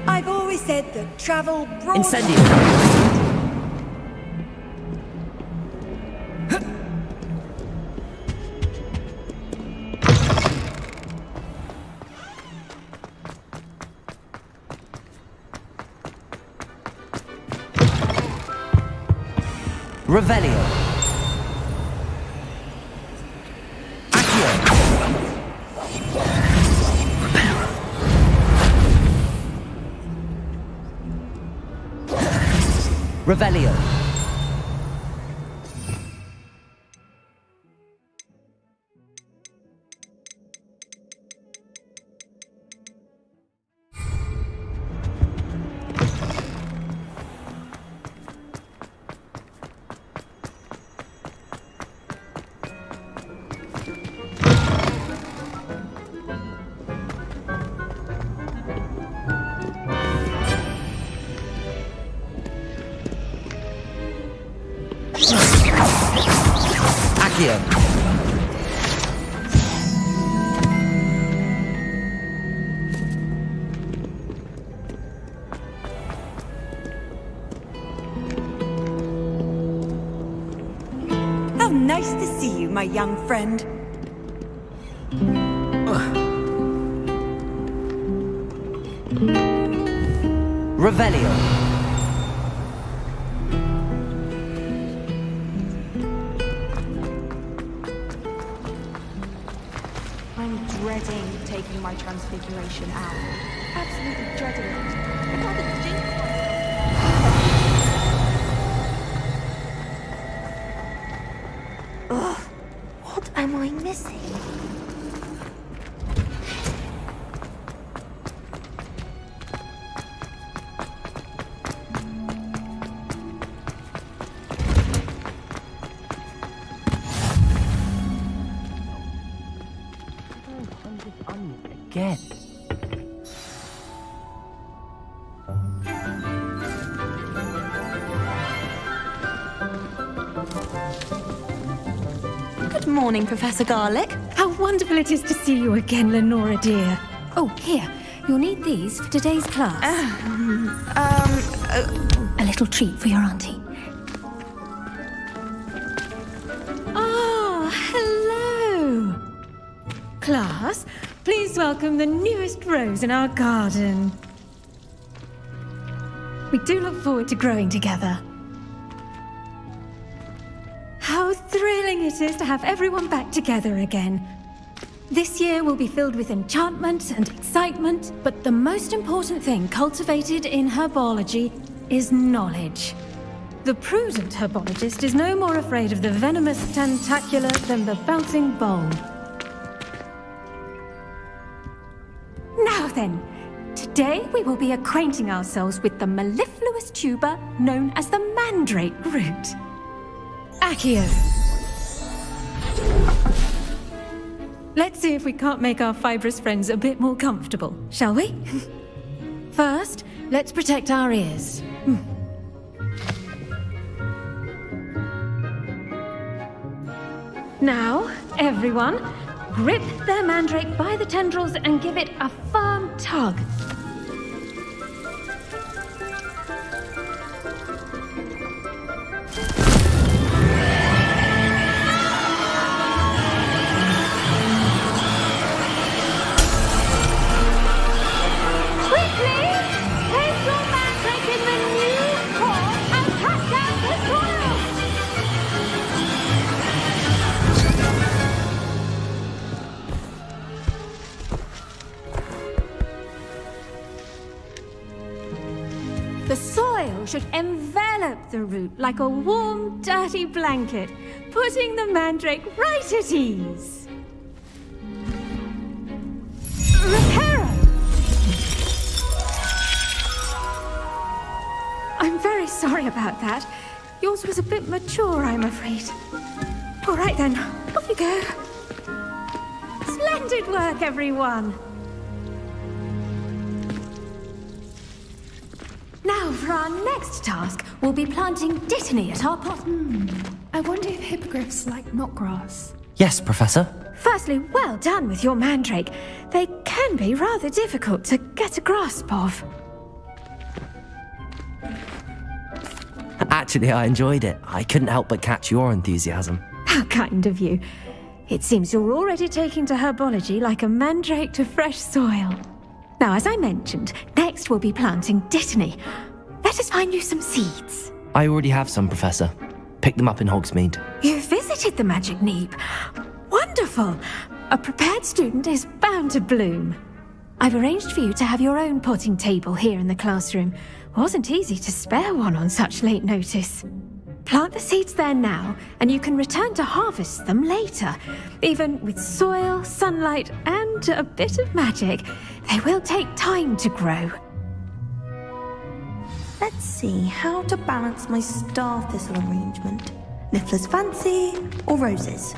I've always said that travel brought... Incendio. Revelio. Revelio. How nice to see you, my young friend. Revelio. I'm dreading taking my transfiguration out. Absolutely dreading it. I'd rather jinx myself. Ugh, what am I missing? Again. Good morning, Professor Garlic. How wonderful it is to see you again, Lenora dear. Oh, here. You'll need these for today's class. A little treat for your auntie. Ah, hello. Class, please welcome the newest rose in our garden. We do look forward to growing together. How thrilling it is to have everyone back together again. This year will be filled with enchantment and excitement, but the most important thing cultivated in herbology is knowledge. The prudent herbologist is no more afraid of the venomous tentacula than the bouncing bowl. Now then, today we will be acquainting ourselves with the mellifluous tuber known as the mandrake root. Accio. Let's see if we can't make our fibrous friends a bit more comfortable, shall we? First, let's protect our ears. Now, everyone, grip their mandrake by the tendrils and give it a firm tug. Quickly! should envelop the root like a warm, dirty blanket, putting the mandrake right at ease. Reparo! I'm very sorry about that. Yours was a bit mature, I'm afraid. All right then, off you go. Splendid work, everyone. Now, for our next task, we'll be planting dittany at our pot. I wonder if hippogriffs like knotgrass. Yes, Professor. Firstly, well done with your mandrake. They can be rather difficult to get a grasp of. Actually, I enjoyed it. I couldn't help but catch your enthusiasm. How kind of you. It seems you're already taking to herbology like a mandrake to fresh soil. Now, as I mentioned, next we'll be planting dittany. Let us find you some seeds. I already have some, Professor. Picked them up in Hogsmeade. You visited the Magic Neep. Wonderful. A prepared student is bound to bloom. I've arranged for you to have your own potting table here in the classroom. Wasn't easy to spare one on such late notice. Plant the seeds there now, and you can return to harvest them later. Even with soil, sunlight, and a bit of magic, they will take time to grow. Let's see how to balance my star thistle arrangement. Niffler's fancy or roses?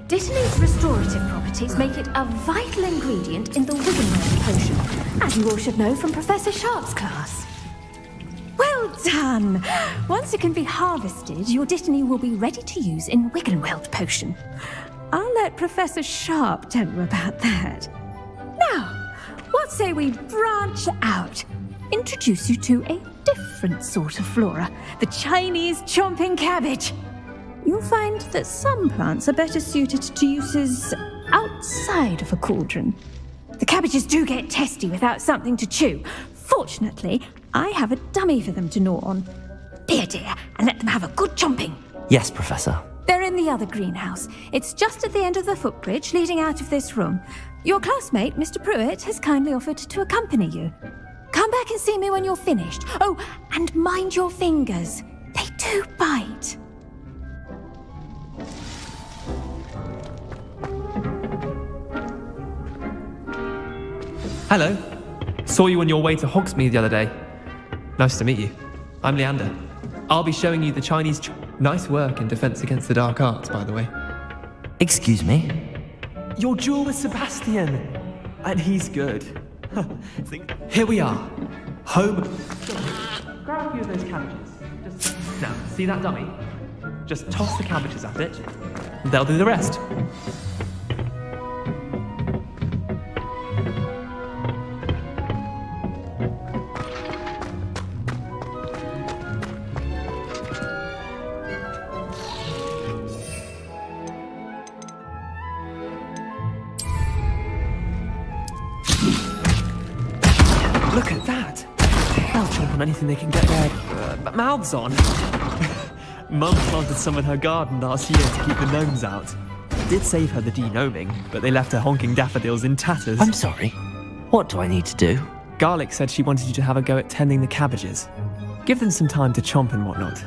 Dittany's restorative properties make it a vital ingredient in the Wiggenweld potion, as you all should know from Professor Sharp's class. Well done! Once it can be harvested, your dittany will be ready to use in Wiggenweld potion. I'll let Professor Sharp tell you about that. Now, what say we branch out? Introduce you to a different sort of flora, the Chinese chomping cabbage. You'll find that some plants are better suited to uses outside of a cauldron. The cabbages do get testy without something to chew. Fortunately, I have a dummy for them to gnaw on. Be a dear and let them have a good chomping. Yes, Professor. They're in the other greenhouse. It's just at the end of the footbridge leading out of this room. Your classmate, Mr. Pruitt, has kindly offered to accompany you. Come back and see me when you're finished. Oh, and mind your fingers. They do bite. Hello. Saw you on your way to Hogsmeade the other day. Nice to meet you. I'm Leander. I'll be showing you the Chinese... Nice work in Defense Against the Dark Arts, by the way. Excuse me? Your duel with Sebastian. And he's good. Here we are. Home... Grab a few of those cabbages. Now, see that dummy? Just toss the cabbages at it. And they'll do the rest. Look at that! They'll chomp on anything they can get their mouths on. Mum planted some in her garden last year to keep the gnomes out. Did save her the de-gnoming, but they left her honking daffodils in tatters. I'm sorry. What do I need to do? Garlic said she wanted you to have a go at tending the cabbages. Give them some time to chomp and whatnot.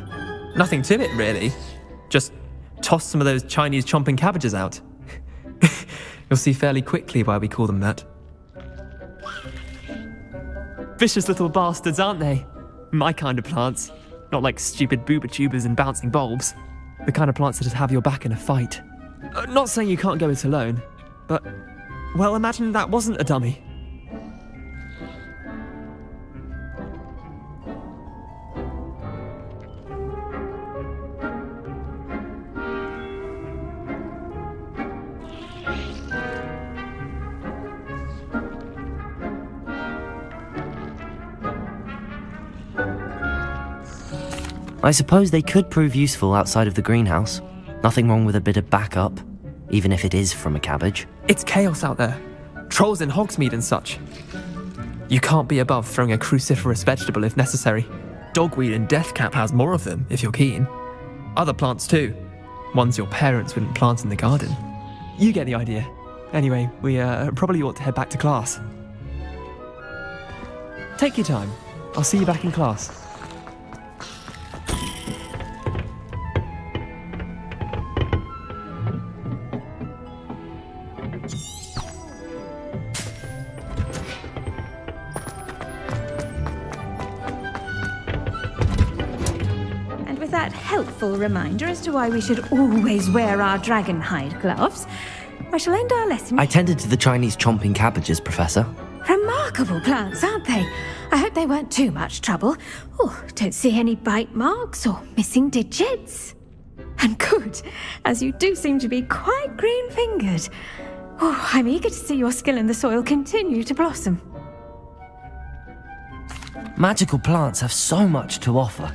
Nothing to it, really. Just toss some of those Chinese chomping cabbages out. You'll see fairly quickly why we call them that. Vicious little bastards, aren't they? My kind of plants. Not like stupid booba tubers and bouncing bulbs. The kind of plants that have your back in a fight. Not saying you can't go it alone, but... Well, imagine that wasn't a dummy. I suppose they could prove useful outside of the greenhouse. Nothing wrong with a bit of backup, even if it is from a cabbage. It's chaos out there. Trolls in Hogsmeade and such. You can't be above throwing a cruciferous vegetable if necessary. Dogweed and deathcap has more of them, if you're keen. Other plants too. Ones your parents wouldn't plant in the garden. You get the idea. Anyway, we probably ought to head back to class. Take your time. I'll see you back in class. helpful reminder as to why we should always wear our dragon hide gloves, I shall end our lesson. I tended to the Chinese chomping cabbages, Professor. Remarkable plants, aren't they? I hope they weren't too much trouble. Oh, don't see any bite marks or missing digits. And good, as you do seem to be quite green-fingered. Oh, I'm eager to see your skill in the soil continue to blossom. Magical plants have so much to offer.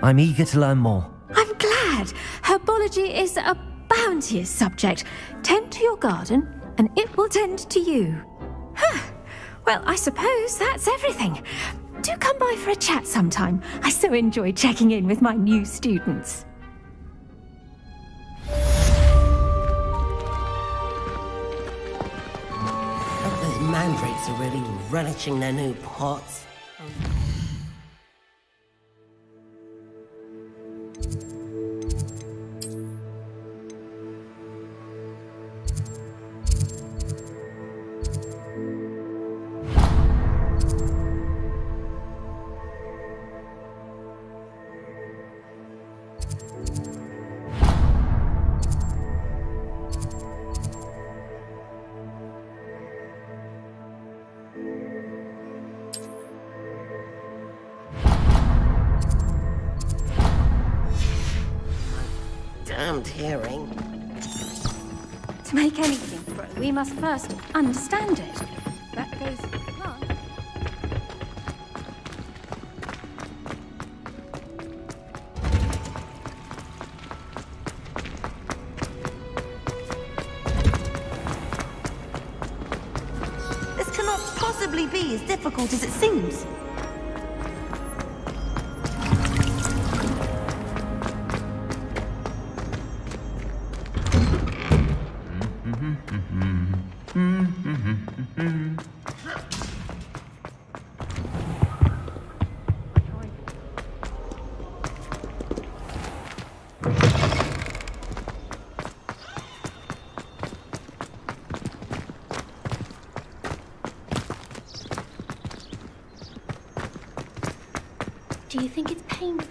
I'm eager to learn more. I'm glad. Herbology is a bounteous subject. Tend to your garden, and it will tend to you. Huh. Well, I suppose that's everything. Do come by for a chat sometime. I so enjoy checking in with my new students. Those mandrakes are really relishing their new pots. Damned hearing. To make anything grow, we must first understand it. That goes for the plant. This cannot possibly be as difficult as it seems. Do you think it's painful?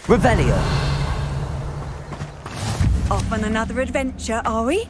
Revelio. Off on another adventure, are we?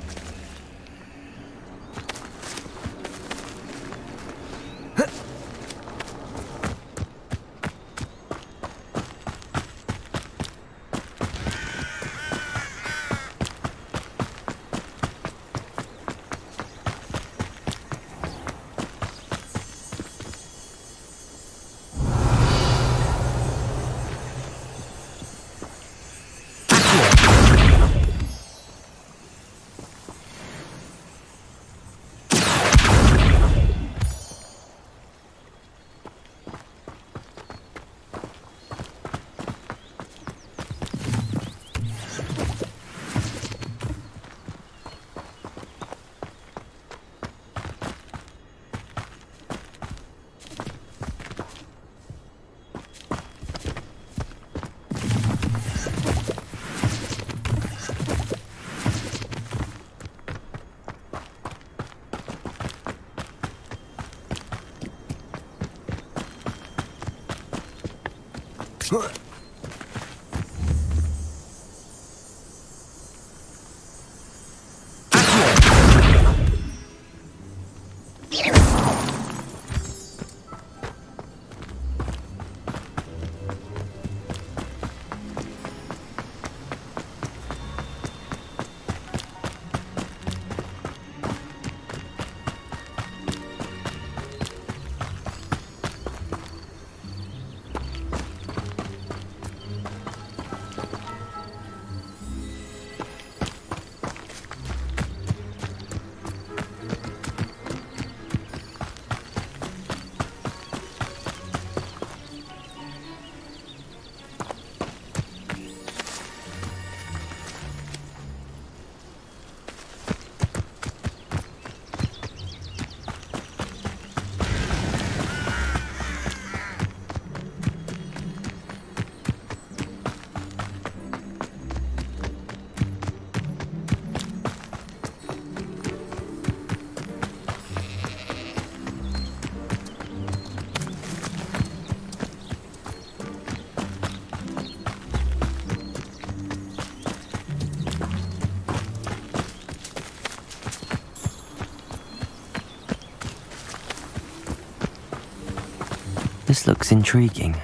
This looks intriguing.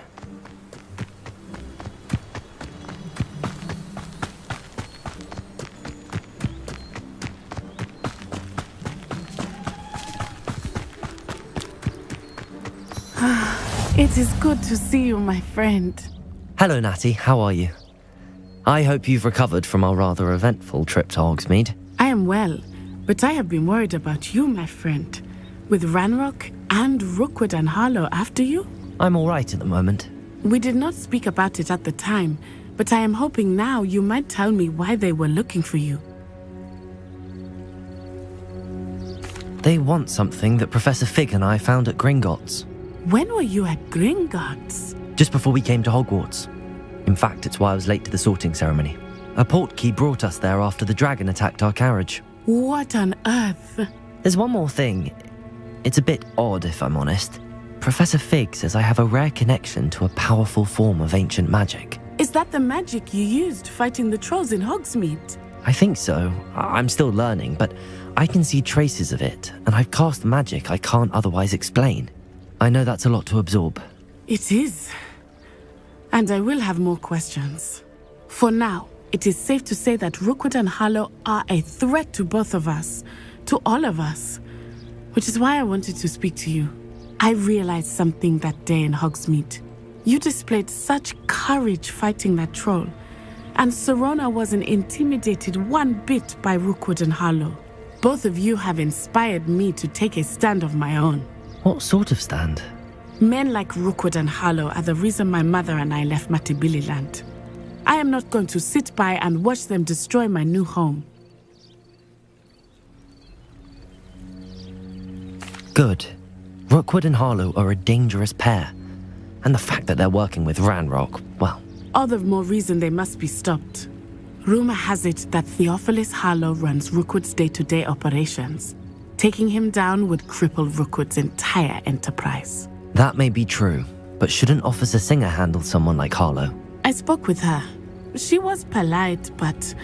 It is good to see you, my friend. Hello, Natty. How are you? I hope you've recovered from our rather eventful trip to Hogsmeade. I am well, but I have been worried about you, my friend. With Ranrock and Rookwood and Harlow after you? I'm all right at the moment. We did not speak about it at the time, but I am hoping now you might tell me why they were looking for you. They want something that Professor Fig and I found at Gringotts. When were you at Gringotts? Just before we came to Hogwarts. In fact, it's why I was late to the sorting ceremony. A portkey brought us there after the dragon attacked our carriage. What on earth? There's one more thing. It's a bit odd, if I'm honest. Professor Fig says I have a rare connection to a powerful form of ancient magic. Is that the magic you used fighting the trolls in Hogsmeade? I think so. I'm still learning, but I can see traces of it, and I've cast magic I can't otherwise explain. I know that's a lot to absorb. It is. And I will have more questions. For now, it is safe to say that Rookwood and Harlow are a threat to both of us, to all of us. Which is why I wanted to speak to you. I realized something that day in Hogsmeade. You displayed such courage fighting that troll, and Serona wasn't intimidated one bit by Rookwood and Harlow. Both of you have inspired me to take a stand of my own. What sort of stand? Men like Rookwood and Harlow are the reason my mother and I left Matibili land. I am not going to sit by and watch them destroy my new home. Good. Rookwood and Harlow are a dangerous pair. And the fact that they're working with Ranrock, well... All the more reason they must be stopped. Rumor has it that Theophilus Harlow runs Rookwood's day-to-day operations. Taking him down would cripple Rookwood's entire enterprise. That may be true, but shouldn't Officer Singer handle someone like Harlow? I spoke with her. She was polite, but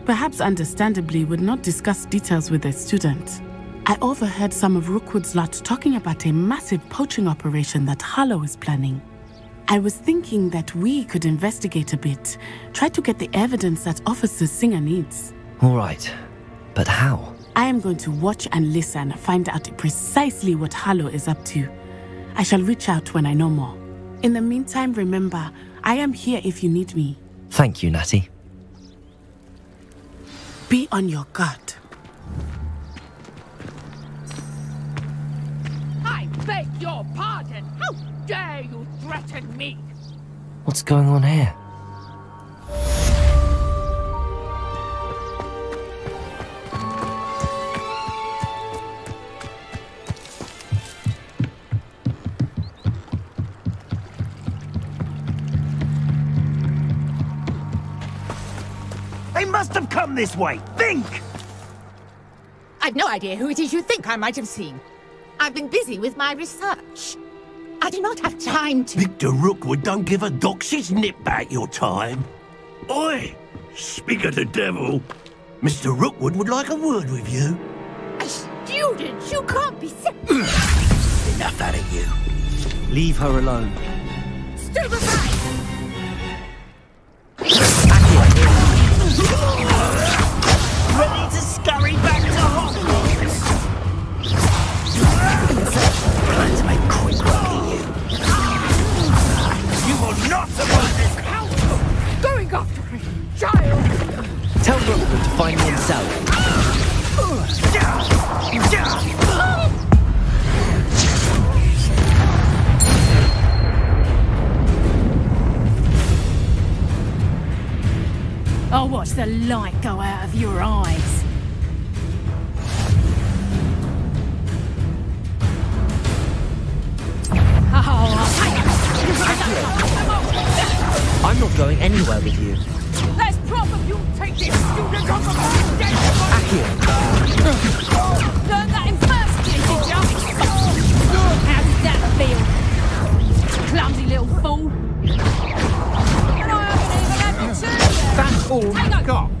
perhaps understandably would not discuss details with a student. I overheard some of Rookwood's lot talking about a massive poaching operation that Harlow is planning. I was thinking that we could investigate a bit, try to get the evidence that Officer Singer needs. All right, but how? I am going to watch and listen, find out precisely what Harlow is up to. I shall reach out when I know more. In the meantime, remember, I am here if you need me. Thank you, Natty. Be on your guard. I beg your pardon! How dare you threaten me? What's going on here? They must have come this way. Think! I've no idea who it is you think I might have seen. I've been busy with my research. I do not have time to... Victor Rookwood don't give a dox's nip back your time. Oi! Speak of the devil. Mr. Rookwood would like a word with you. A student? You can't be... Enough out of you. Leave her alone. Stupefy! Ready to scurry back to Hogwarts? Let's make quick work of you. You will not survive this house! Going after a child! Tell Rookwood to find me himself. I'll watch the light go out of your eyes. I'm not going anywhere with you. There's proof of you take this student on the first day. Learn that in first year, did ya? How did that feel? Clumsy little fool. And I haven't even had to turn yet. That's all you've got.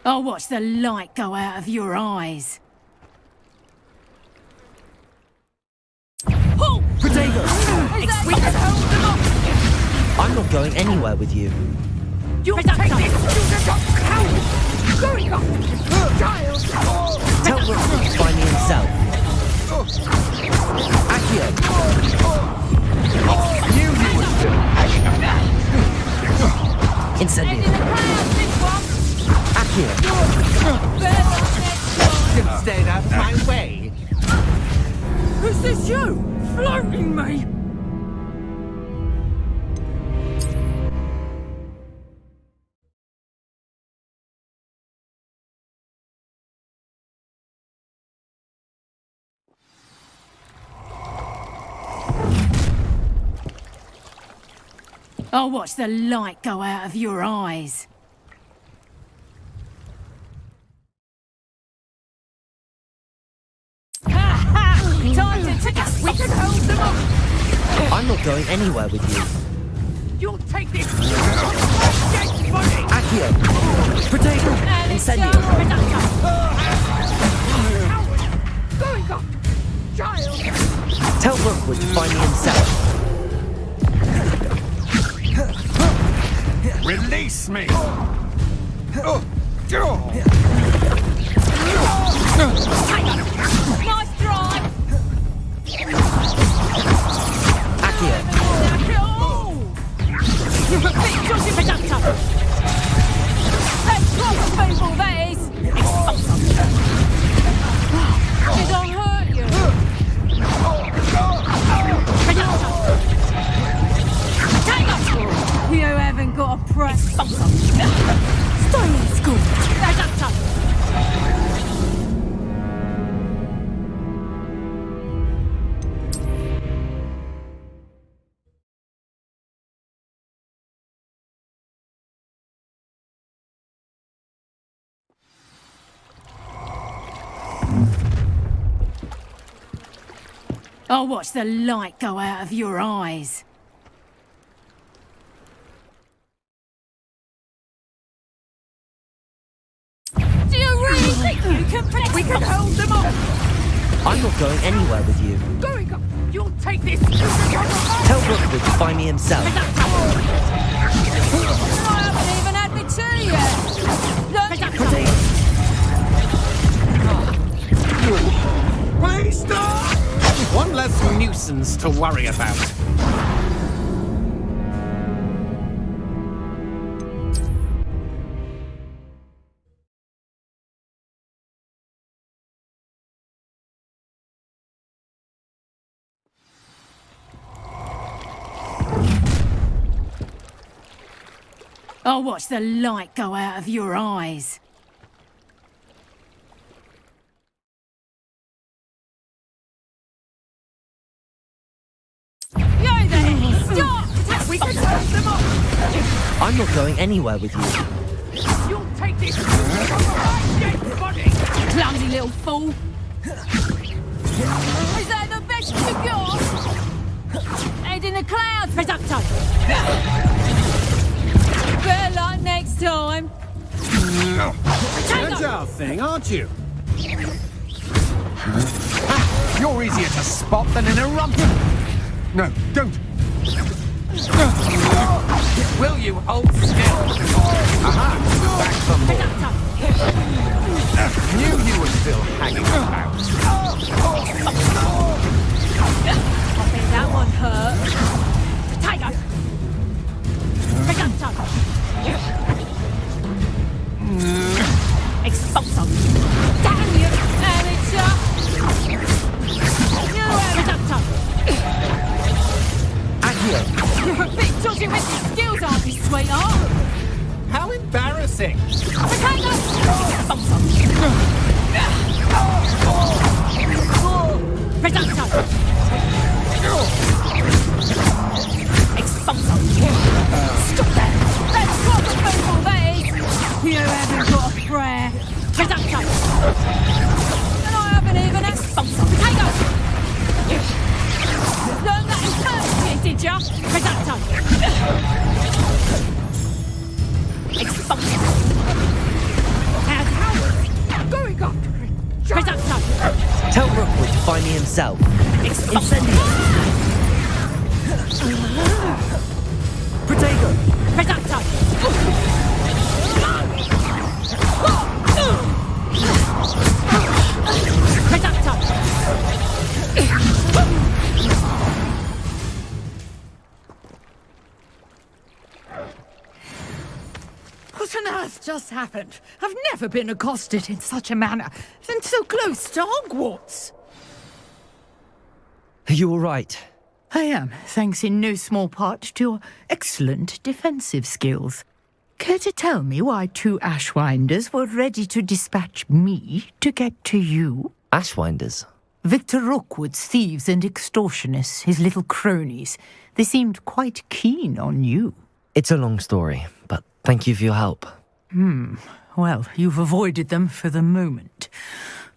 I'll watch the light go out of your eyes. Halt! Potatoes! We can hold them up! I'm not going anywhere with you. You'll take this! Going up! Child! Tell Rook to find me himself. Accio! You were still hanging Incendio! Accio! Stayed out of my way. Is this you? Floating me? I'll watch the light go out of your eyes. Time to take us. We can hold them up. I'm not going anywhere with you. You'll take this. Accio! Potato! Incendio! Going up. Child. Tell Rookwood to find me himself. Release me. Nice try. Accio! Big juicy productor. Let's cross people, that is. Did I hurt you? You haven't got a press. Stay in school. Productor. I'll watch the light go out of your eyes. Do you really think you can protect? We can hold them up. I'm not going anywhere with you. Going up. You'll take this. Tell Rookwood to find me himself. I haven't even had my tea yet. Please stop! One less nuisance to worry about. I'll watch the light go out of your eyes. You there! Stop! We can hold them up! I'm not going anywhere with you. You'll take this! Clumsy little fool! Is that the best you got? Head in the clouds, Producto! Better luck next time! Agile thing, aren't you? You're easier to spot than in a rump. No, don't. Will you hold still? Aha! Back for more. Knew you were still hanging about. I think that one hurt. Potato! Potato! Expulso! Damn you, amateur! You Potato! Accio! You're a bit dodgy with your skills, aren't you, sweetheart? How embarrassing! Potato! Expulso! Potato! Expulso! Stop that! That's proper people, that is! You haven't got a prayer! Potato! And I haven't even expulso! Potato! Learn that in first year, did ya? Potato! Expulso! How find me himself. Incendio! Protego! Predacta! Predacta! What on earth just happened? I've never been accosted in such a manner, and so close to Hogwarts. Are you all right? I am, thanks in no small part to your excellent defensive skills. Care to tell me why 2 Ashwinders were ready to dispatch me to get to you? Ashwinders? Victor Rookwood's thieves and extortionists, his little cronies. They seemed quite keen on you. It's a long story, but thank you for your help. Well, you've avoided them for the moment.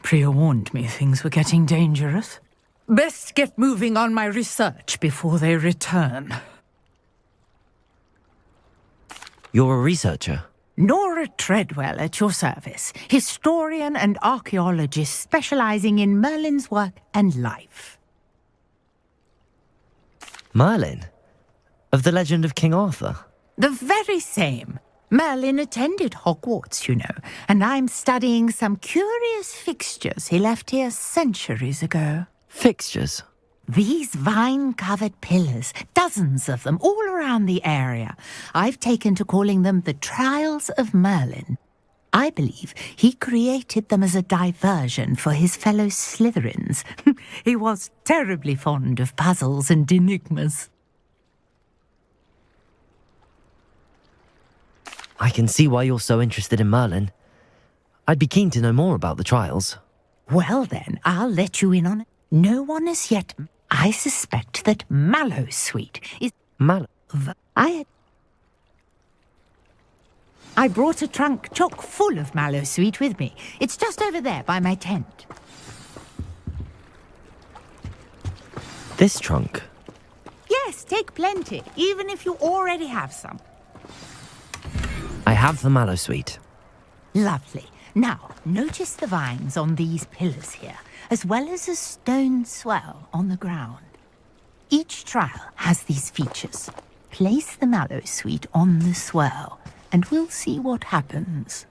Priya warned me things were getting dangerous. Best get moving on my research before they return. You're a researcher? Nora Treadwell at your service, historian and archaeologist specializing in Merlin's work and life. Merlin? Of the legend of King Arthur? The very same. Merlin attended Hogwarts, you know, and I'm studying some curious fixtures he left here centuries ago. Fixtures? These vine-covered pillars, dozens of them, all around the area. I've taken to calling them the Trials of Merlin. I believe he created them as a diversion for his fellow Slytherins. He was terribly fond of puzzles and enigmas. I can see why you're so interested in Merlin. I'd be keen to know more about the trials. Well then, I'll let you in on it. No one as yet. I suspect that Mallowsweet is... Mallow? I brought a trunk chock full of Mallowsweet with me. It's just over there by my tent. This trunk? Yes, take plenty, even if you already have some. I have the Mallowsweet. Lovely. Now, notice the vines on these pillars here, as well as a stone swell on the ground. Each trial has these features. Place the Mallowsweet on the swell, and we'll see what happens.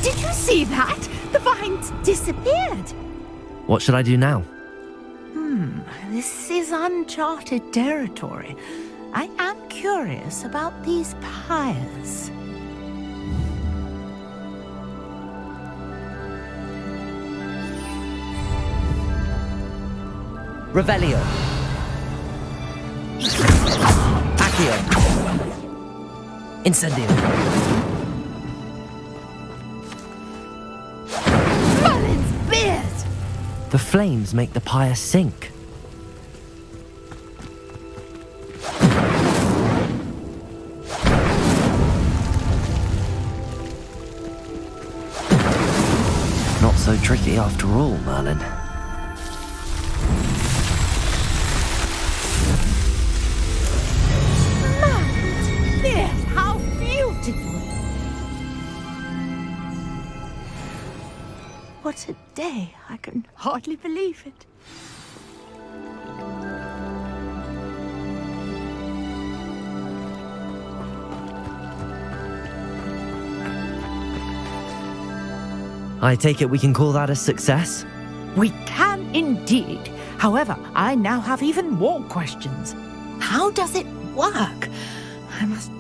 Did you see that? The vines disappeared. What should I do now? This is uncharted territory. I am curious about these pyres. Revelio. Accio. Incendio. The flames make the pyre sink. Not so tricky after all, Merlin. Yes, how beautiful! What a day! I can hardly believe it. I take it we can call that a success? We can indeed. However, I now have even more questions. How does it work? I must...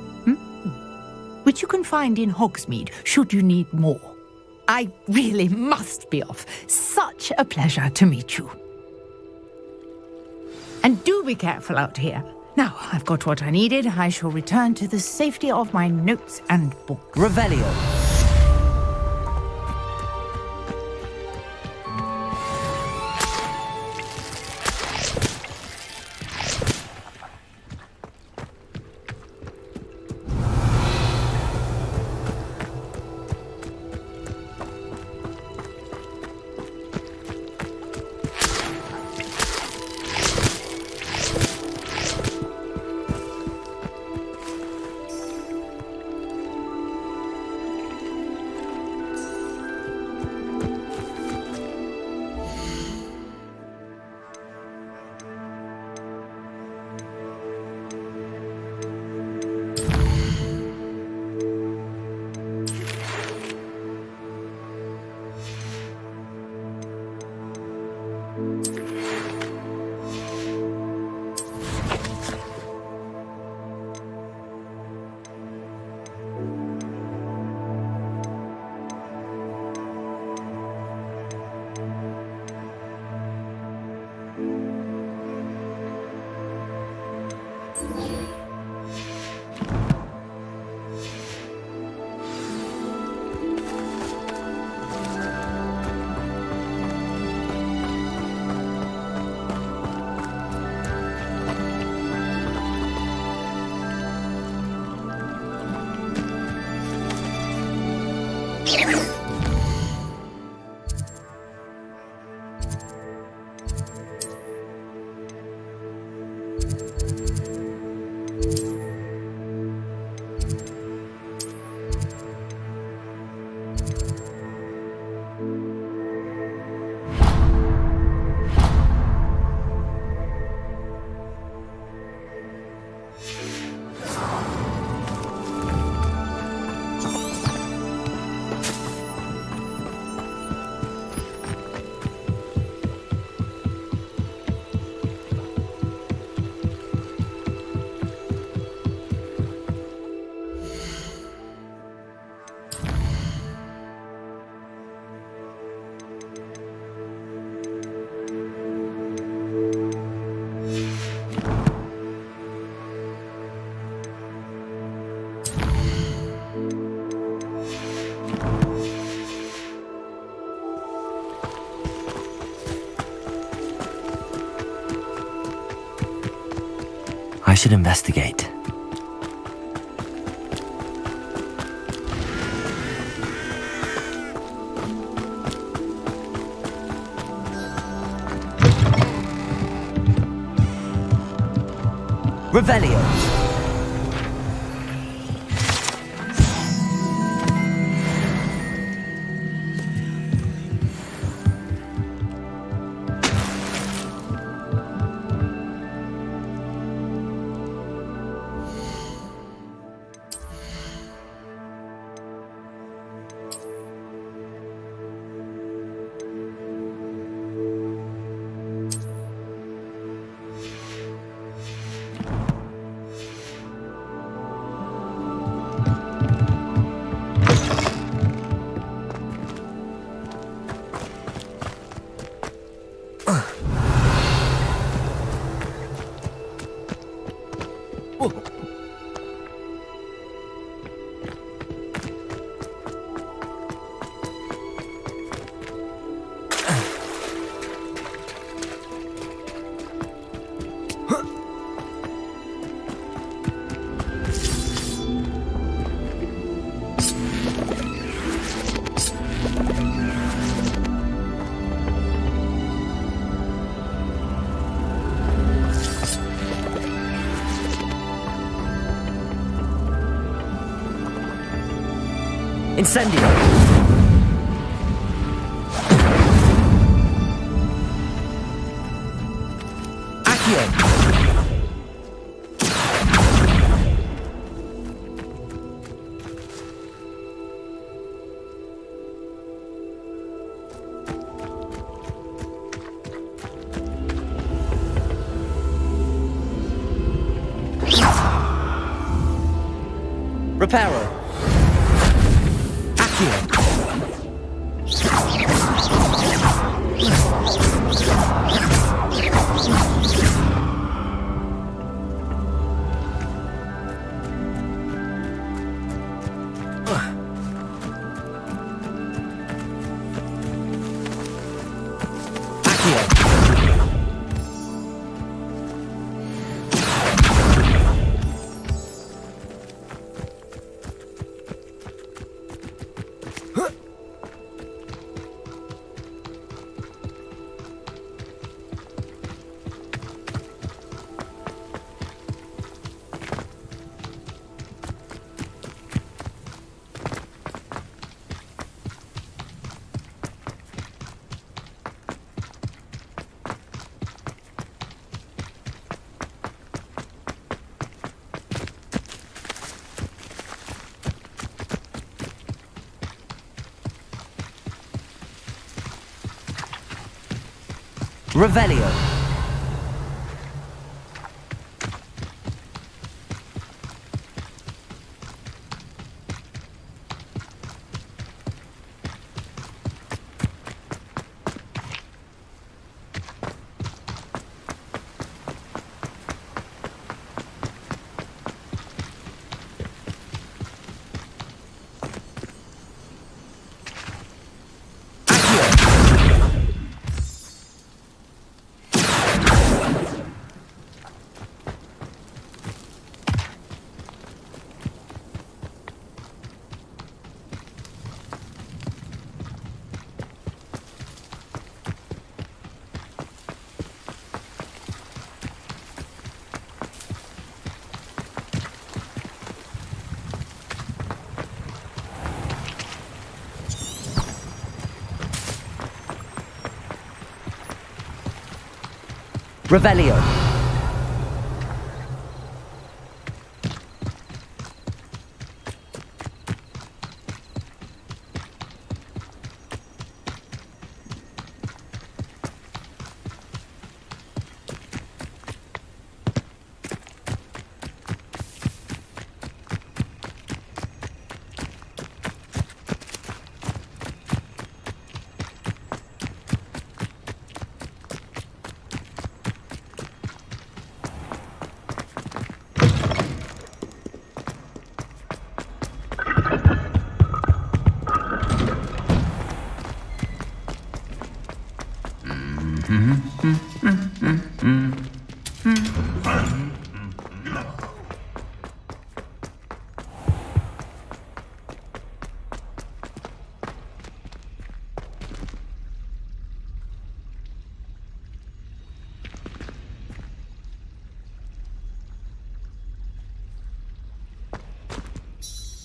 Which you can find in Hogsmeade, should you need more. I really must be off. Such a pleasure to meet you. And do be careful out here. Now, I've got what I needed. I shall return to the safety of my notes and book. Revelio. I should investigate. Revelio. Incendio! Accio! Reparo! Revelio. Revelio.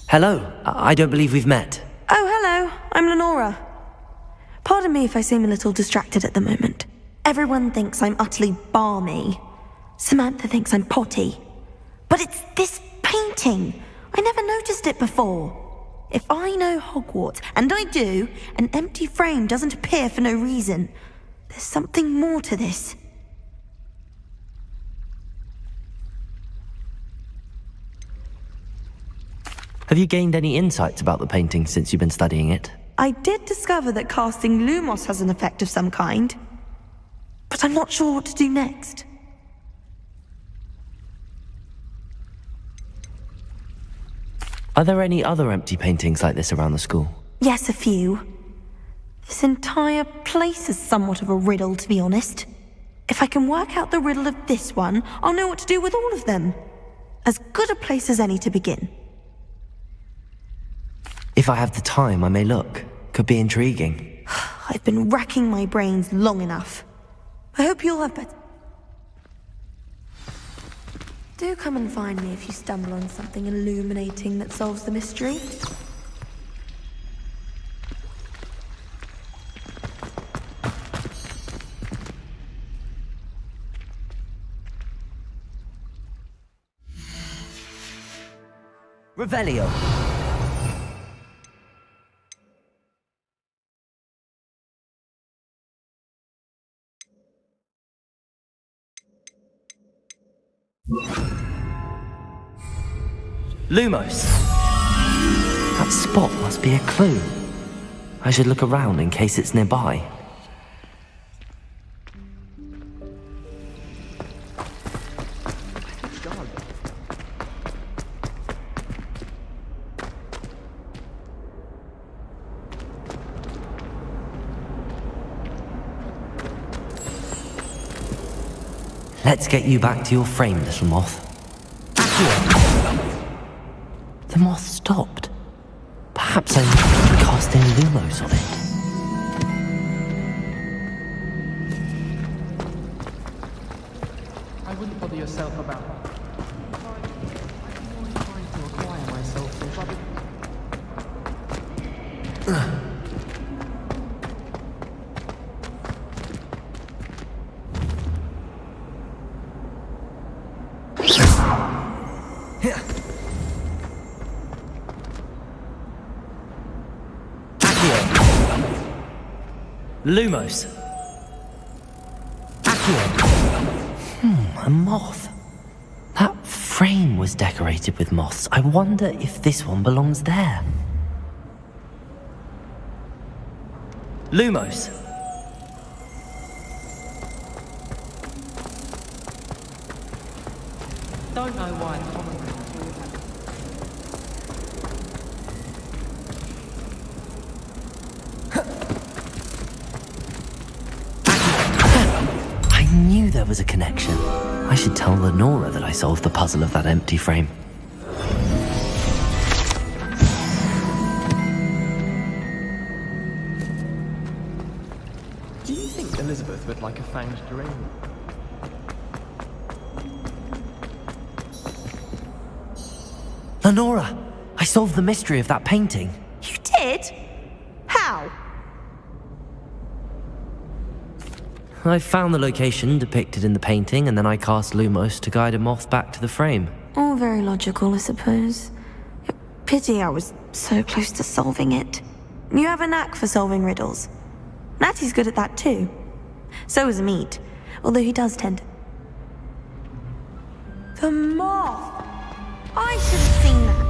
Hello, I don't believe we've met. Oh, hello. I'm Lenora. Pardon me if I seem a little distracted at the moment. Everyone thinks I'm utterly balmy. Samantha thinks I'm potty. But it's this painting. I never noticed it before. If I know Hogwarts, and I do, an empty frame doesn't appear for no reason. There's something more to this. Have you gained any insights about the painting since you've been studying it? I did discover that casting Lumos has an effect of some kind. But I'm not sure what to do next. Are there any other empty paintings like this around the school? Yes, a few. This entire place is somewhat of a riddle, to be honest. If I can work out the riddle of this one, I'll know what to do with all of them. As good a place as any to begin. If I have the time, I may look. Could be intriguing. I've been racking my brains long enough. I hope you'll have better. Do come and find me if you stumble on something illuminating that solves the mystery. Revelio. Lumos! That spot must be a clue. I should look around in case it's nearby. Let's get you back to your frame, little moth. The moth stopped. Perhaps I need to cast in Lumos on it. I wouldn't bother yourself about it. I'm more inclined to acquire myself from Lumos. A moth. That frame was decorated with moths. I wonder if this one belongs there. Lumos. Don't know why I knew there was a connection. I should tell Lenora that I solved the puzzle of that empty frame. Do you think Elizabeth would like a fanged geranium? Lenora! I solved the mystery of that painting. You did? How? I found the location depicted in the painting, and then I cast Lumos to guide a moth back to the frame. All very logical, I suppose. Pity I was so close to solving it. You have a knack for solving riddles. Natty's good at that too. So is Meat, although he does tend to... The moth! I should have seen that.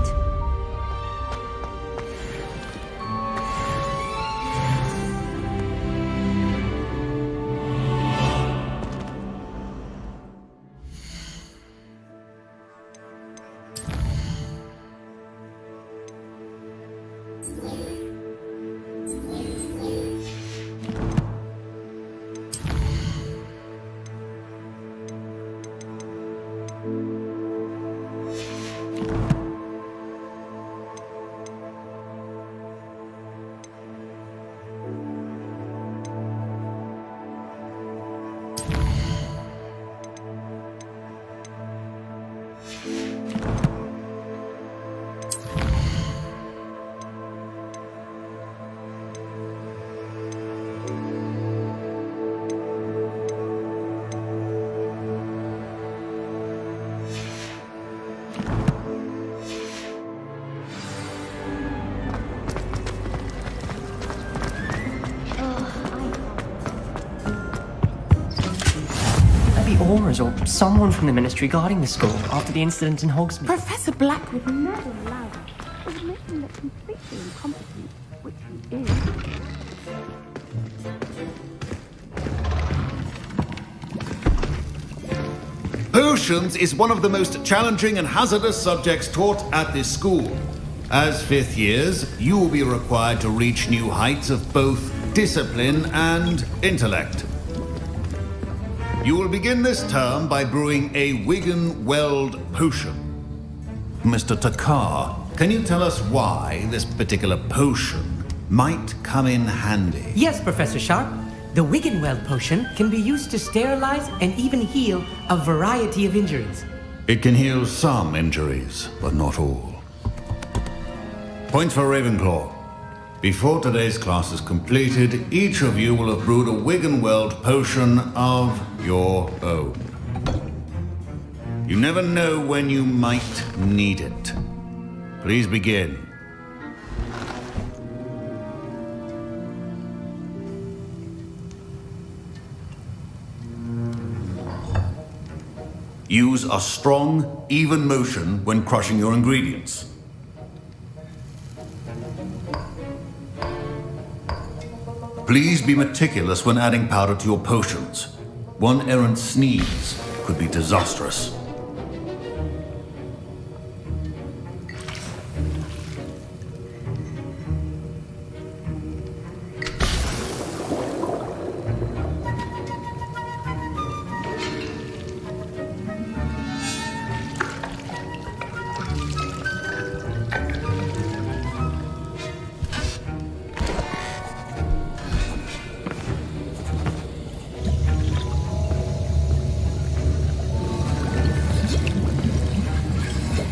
the Auras or someone from the Ministry guarding the school after the incident in Hogsmeade. Professor Black would never allow it. It would make him look completely incompetent, which he is. Potions is one of the most challenging and hazardous subjects taught at this school. As fifth years, you will be required to reach new heights of both discipline and intellect. You will begin this term by brewing a Wigan-Weld potion. Mr. Takar, can you tell us why this particular potion might come in handy? Yes, Professor Sharp. The Wigan-Weld potion can be used to sterilize and even heal a variety of injuries. It can heal some injuries, but not all. Points for Ravenclaw. Before today's class is completed, each of you will have brewed a Wigan-Weld potion of your own. You never know when you might need it. Please begin. Use a strong, even motion when crushing your ingredients. Please be meticulous when adding powder to your potions. One errant sneeze could be disastrous.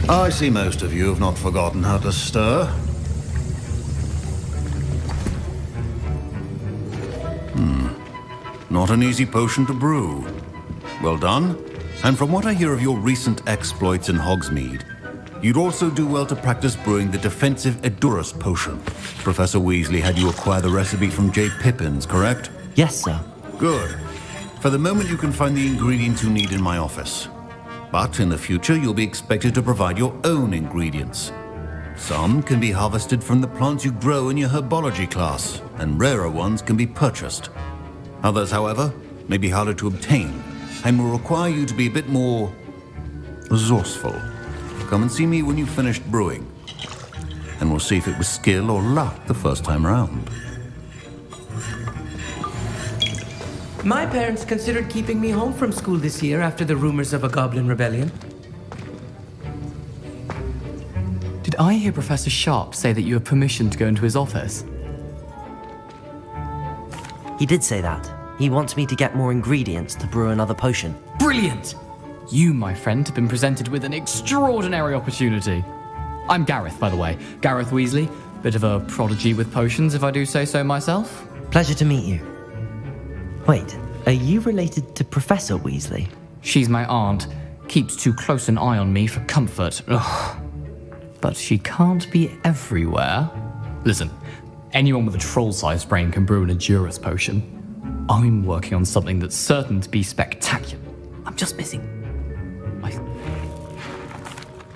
I see most of you have not forgotten how to stir. Not an easy potion to brew. Well done. And from what I hear of your recent exploits in Hogsmeade, you'd also do well to practice brewing the defensive Edurus potion. Professor Weasley had you acquire the recipe from J. Pippins, correct? Yes, sir. Good. For the moment, you can find the ingredients you need in my office. But in the future, you'll be expected to provide your own ingredients. Some can be harvested from the plants you grow in your herbology class, and rarer ones can be purchased. Others, however, may be harder to obtain, and will require you to be a bit more resourceful. Come and see me when you've finished brewing, and we'll see if it was skill or luck the first time around. My parents considered keeping me home from school this year after the rumors of a goblin rebellion. Did I hear Professor Sharp say that you have permission to go into his office? He did say that. He wants me to get more ingredients to brew another potion. Brilliant! You, my friend, have been presented with an extraordinary opportunity. I'm Gareth, by the way. Gareth Weasley. Bit of a prodigy with potions, if I do say so myself. Pleasure to meet you. Wait, are you related to Professor Weasley? She's my aunt. Keeps too close an eye on me for comfort. Ugh. But she can't be everywhere. Listen, anyone with a troll-sized brain can brew an Edurus potion. I'm working on something that's certain to be spectacular. I'm just missing...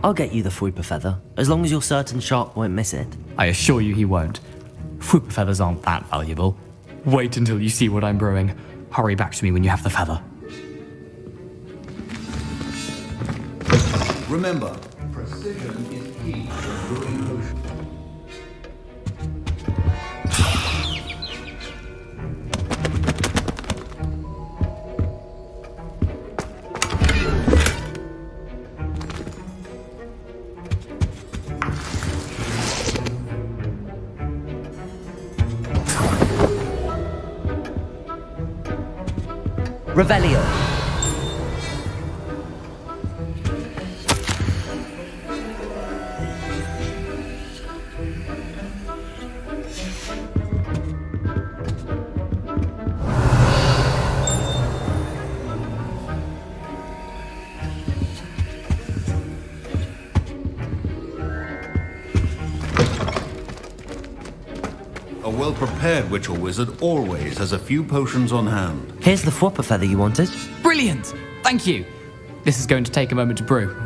I'll get you the Fwooper Feather, as long as you're certain Sharp won't miss it. I assure you he won't. Fwooper Feathers aren't that valuable. Wait until you see what I'm brewing. Hurry back to me when you have the feather. Remember, precision is key to brewing potions. Revelio. prepared witch or wizard always has a few potions on hand. Here's the flopper feather you wanted. Brilliant! Thank you! This is going to take a moment to brew.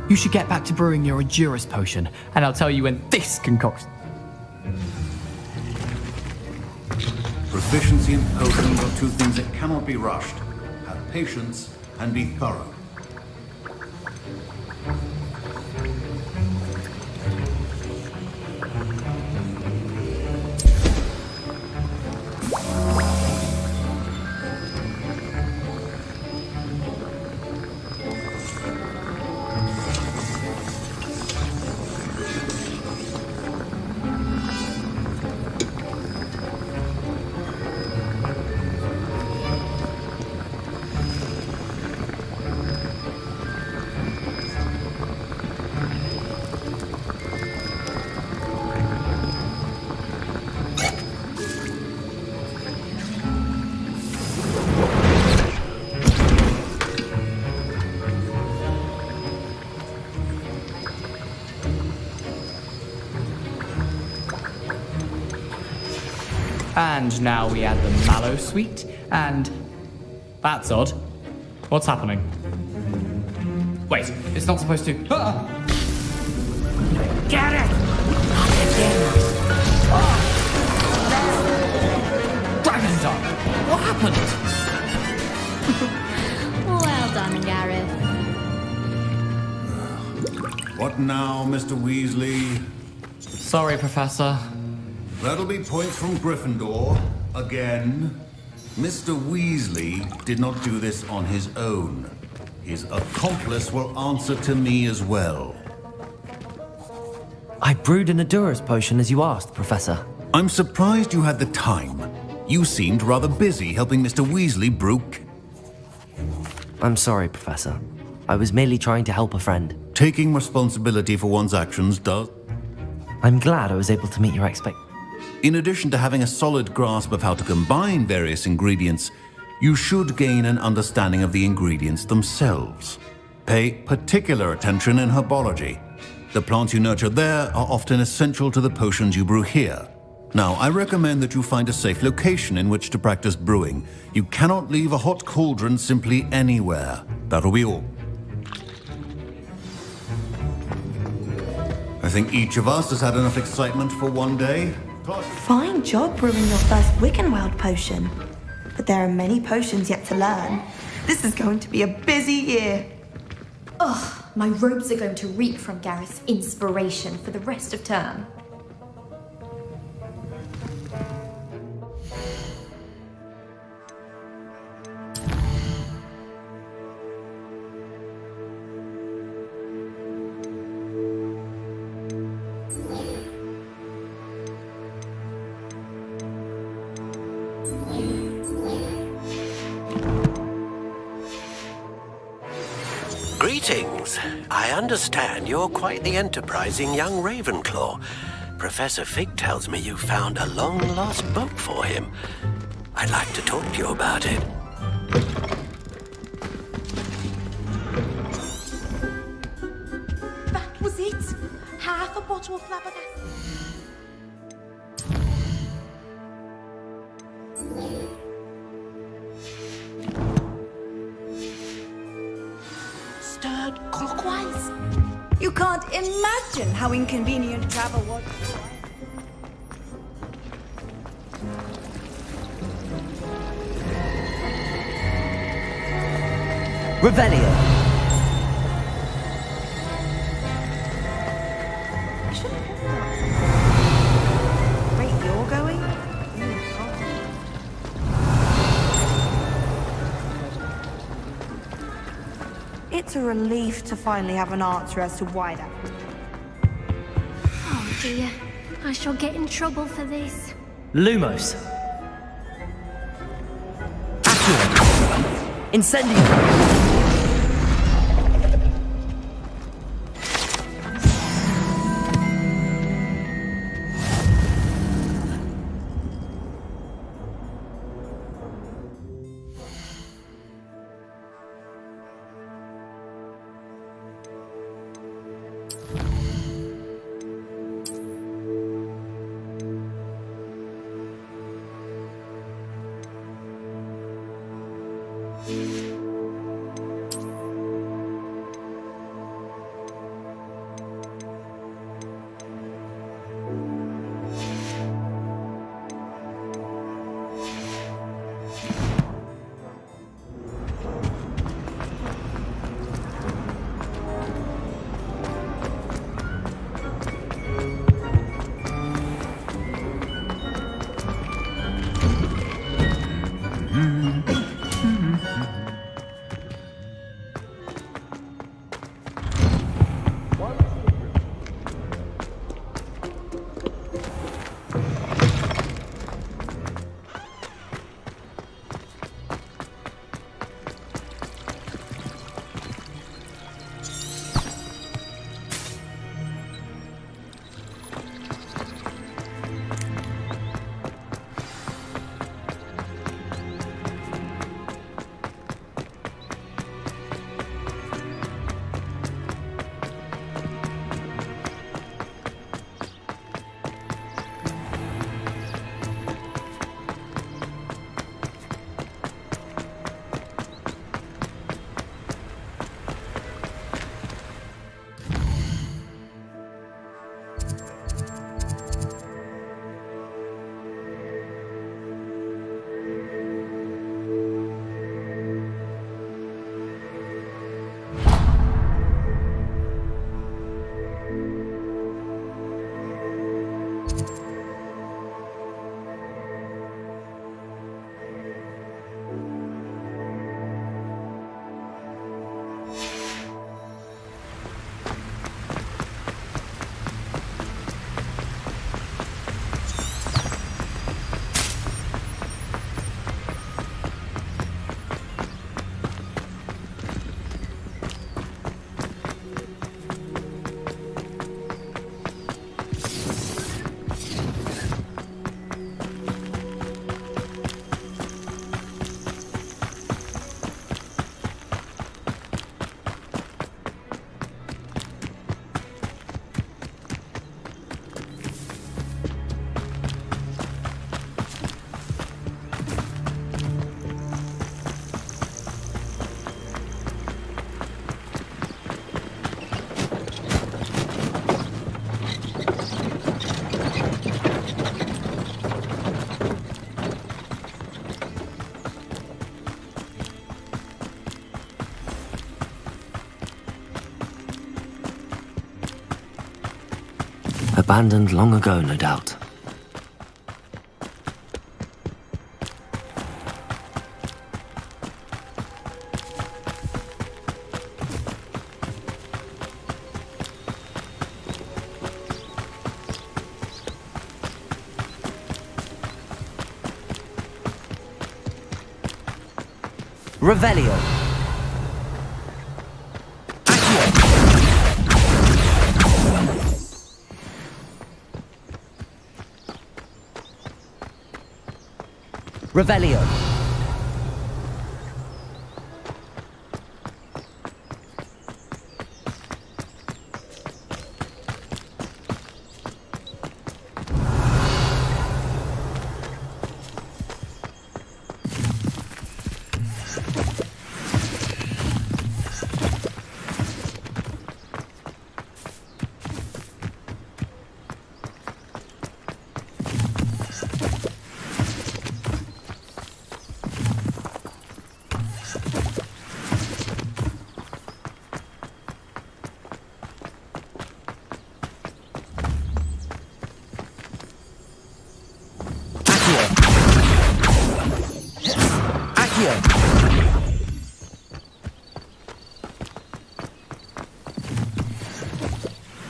You should get back to brewing your Endurus potion, and I'll tell you when this concoction... Proficiency and potions are two things that cannot be rushed. Have patience and be thorough. And now we add the mallow sweet, and... That's odd. What's happening? Wait, it's not supposed to... Ah! Get it! Dragon Dog! What happened? Well done, Gareth. What now, Mr. Weasley? Sorry, Professor. That'll be points from Gryffindor. Again. Mr. Weasley did not do this on his own. His accomplice will answer to me as well. I brewed an Endurus potion as you asked, Professor. I'm surprised you had the time. You seemed rather busy helping Mr. Weasley brew... I'm sorry, Professor. I was merely trying to help a friend. Taking responsibility for one's actions does... I'm glad I was able to meet your expectations. In addition to having a solid grasp of how to combine various ingredients, you should gain an understanding of the ingredients themselves. Pay particular attention in herbology. The plants you nurture there are often essential to the potions you brew here. Now, I recommend that you find a safe location in which to practice brewing. You cannot leave a hot cauldron simply anywhere. That'll be all. I think each of us has had enough excitement for one day. Fine job brewing your first Wiggenweld potion. But there are many potions yet to learn. This is going to be a busy year. Ugh, my robes are going to reek from Gareth's inspiration for the rest of term. Greetings. I understand you're quite the enterprising young Ravenclaw. Professor Fig tells me you found a long-lost book for him. I'd like to talk to you about it. That was it. Half a bottle of flabbergasted. Stirred clockwise. You can't imagine how inconvenient travel was. Revelio. Wait, you're going? It's a relief to finally have an answer as to why that. Oh dear, I shall get in trouble for this. Lumos. Accio. Incendio. Abandoned long ago, no doubt. Revelio. Revelio.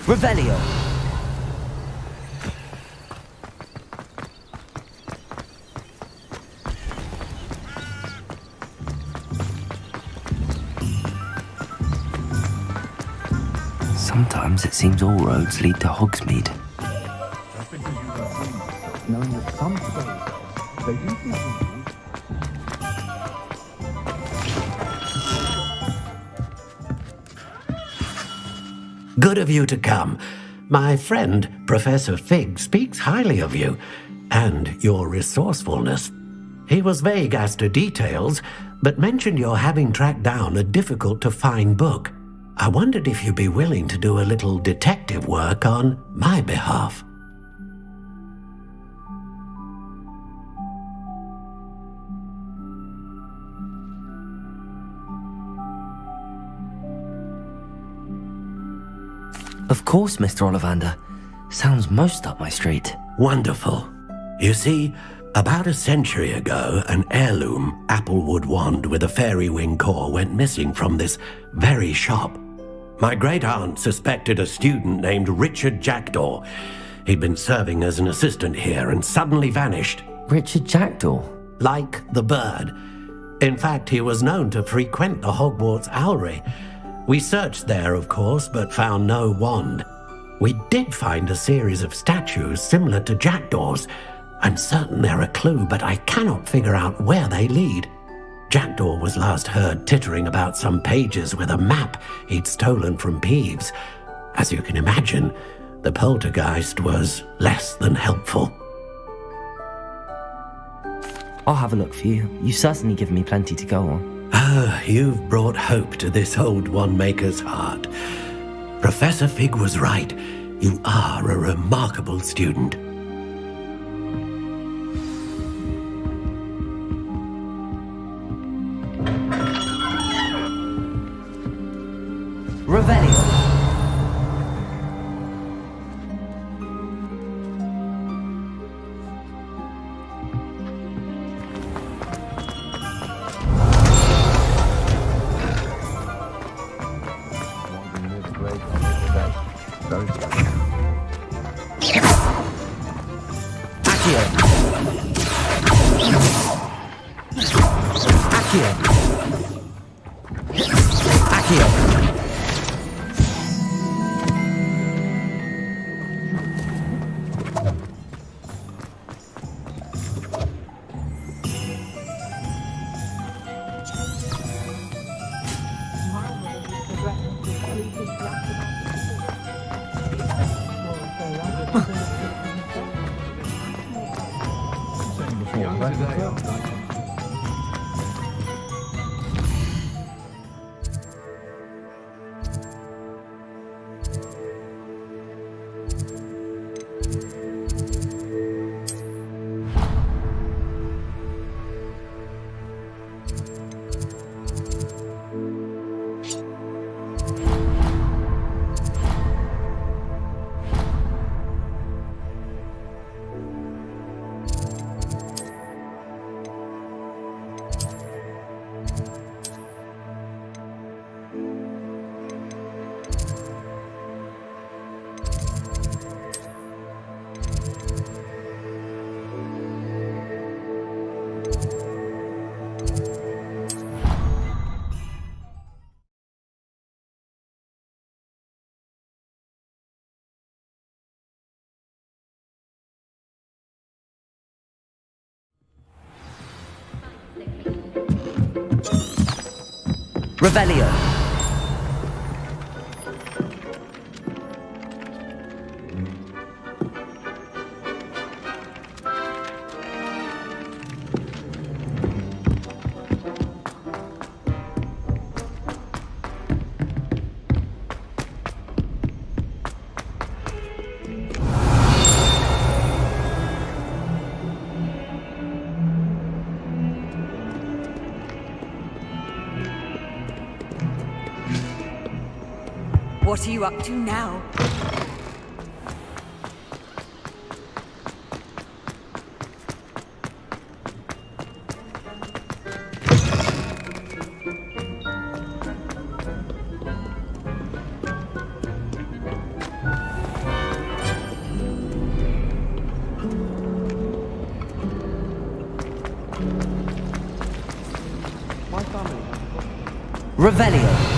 Revelio. Sometimes it seems all roads lead to Hogsmeade. Good of you to come. My friend, Professor Fig, speaks highly of you and your resourcefulness. He was vague as to details, but mentioned your having tracked down a difficult-to-find book. I wondered if you'd be willing to do a little detective work on my behalf. Of course, Mr. Ollivander. Sounds most up my street. Wonderful. You see, about a century ago, an heirloom applewood wand with a fairy wing core went missing from this very shop. My great-aunt suspected a student named Richard Jackdaw. He'd been serving as an assistant here and suddenly vanished. Richard Jackdaw? Like the bird. In fact, he was known to frequent the Hogwarts Owlery. We searched there, of course, but found no wand. We did find a series of statues similar to Jackdaw's. I'm certain they're a clue, but I cannot figure out where they lead. Jackdaw was last heard tittering about some pages with a map he'd stolen from Peeves. As you can imagine, the poltergeist was less than helpful. I'll have a look for you. You've certainly given me plenty to go on. Ah, you've brought hope to this old one-maker's heart. Professor Fig was right. You are a remarkable student. Revelio. Revelio. What are you up to now? Revelio.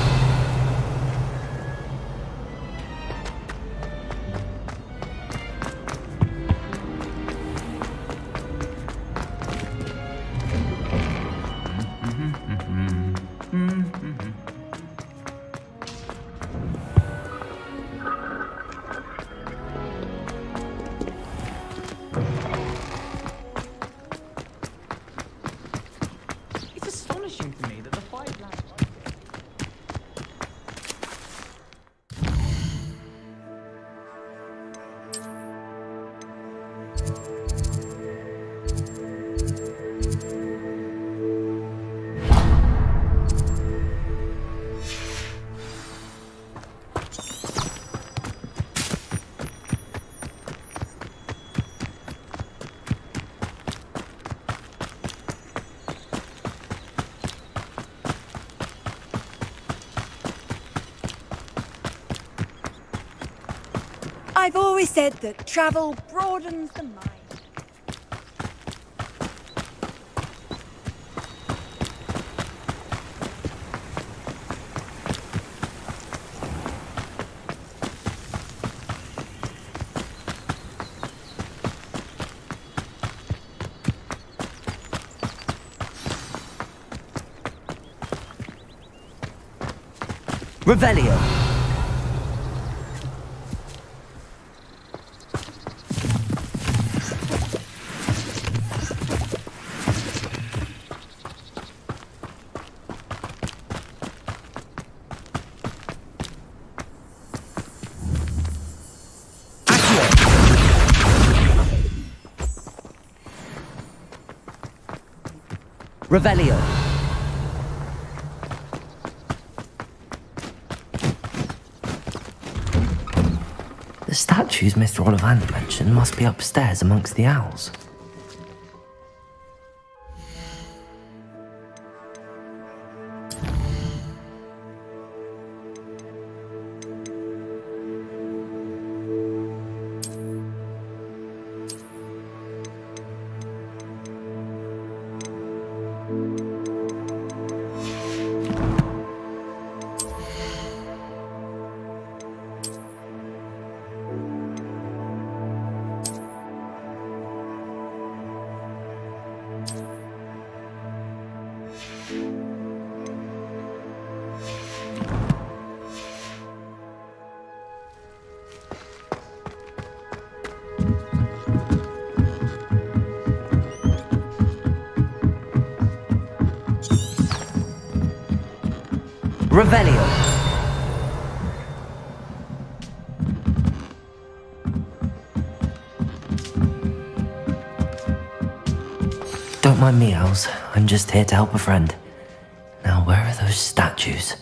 astonishing to me that the five lads... I've always said that travel broadens the mind. Revelio. Revelio. The statues Mr. Ollivander mentioned must be upstairs amongst the owls. Revelio. Don't mind me, owls. I'm just here to help a friend. Now, where are those statues?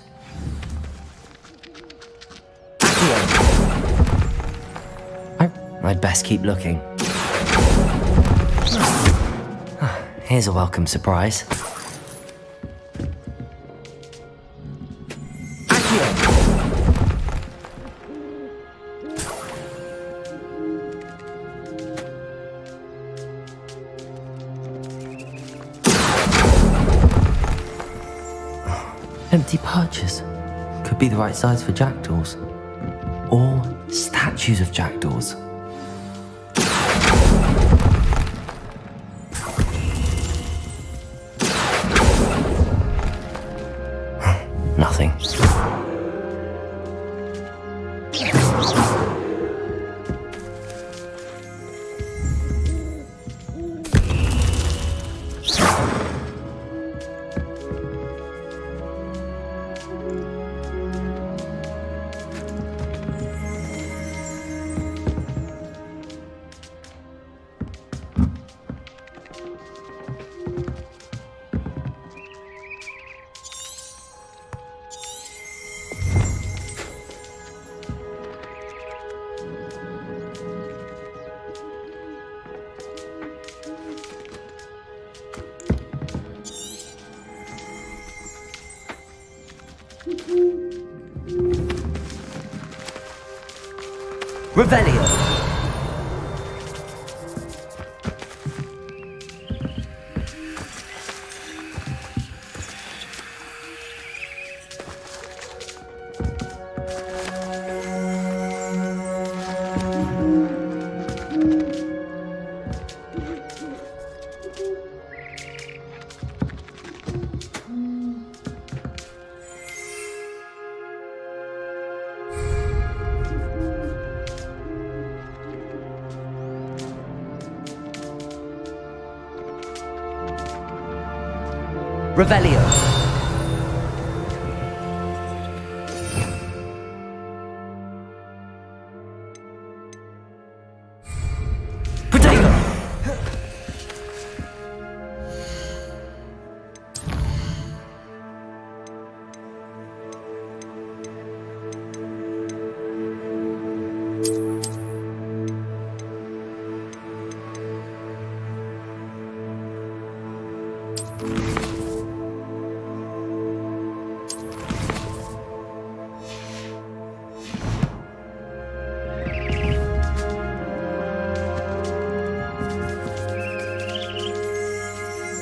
I'd best keep looking. Here's a welcome surprise. Empty perches. Could be the right size for jackdaws. Or statues of jackdaws. Nothing. Revelio. Revelio. Protego.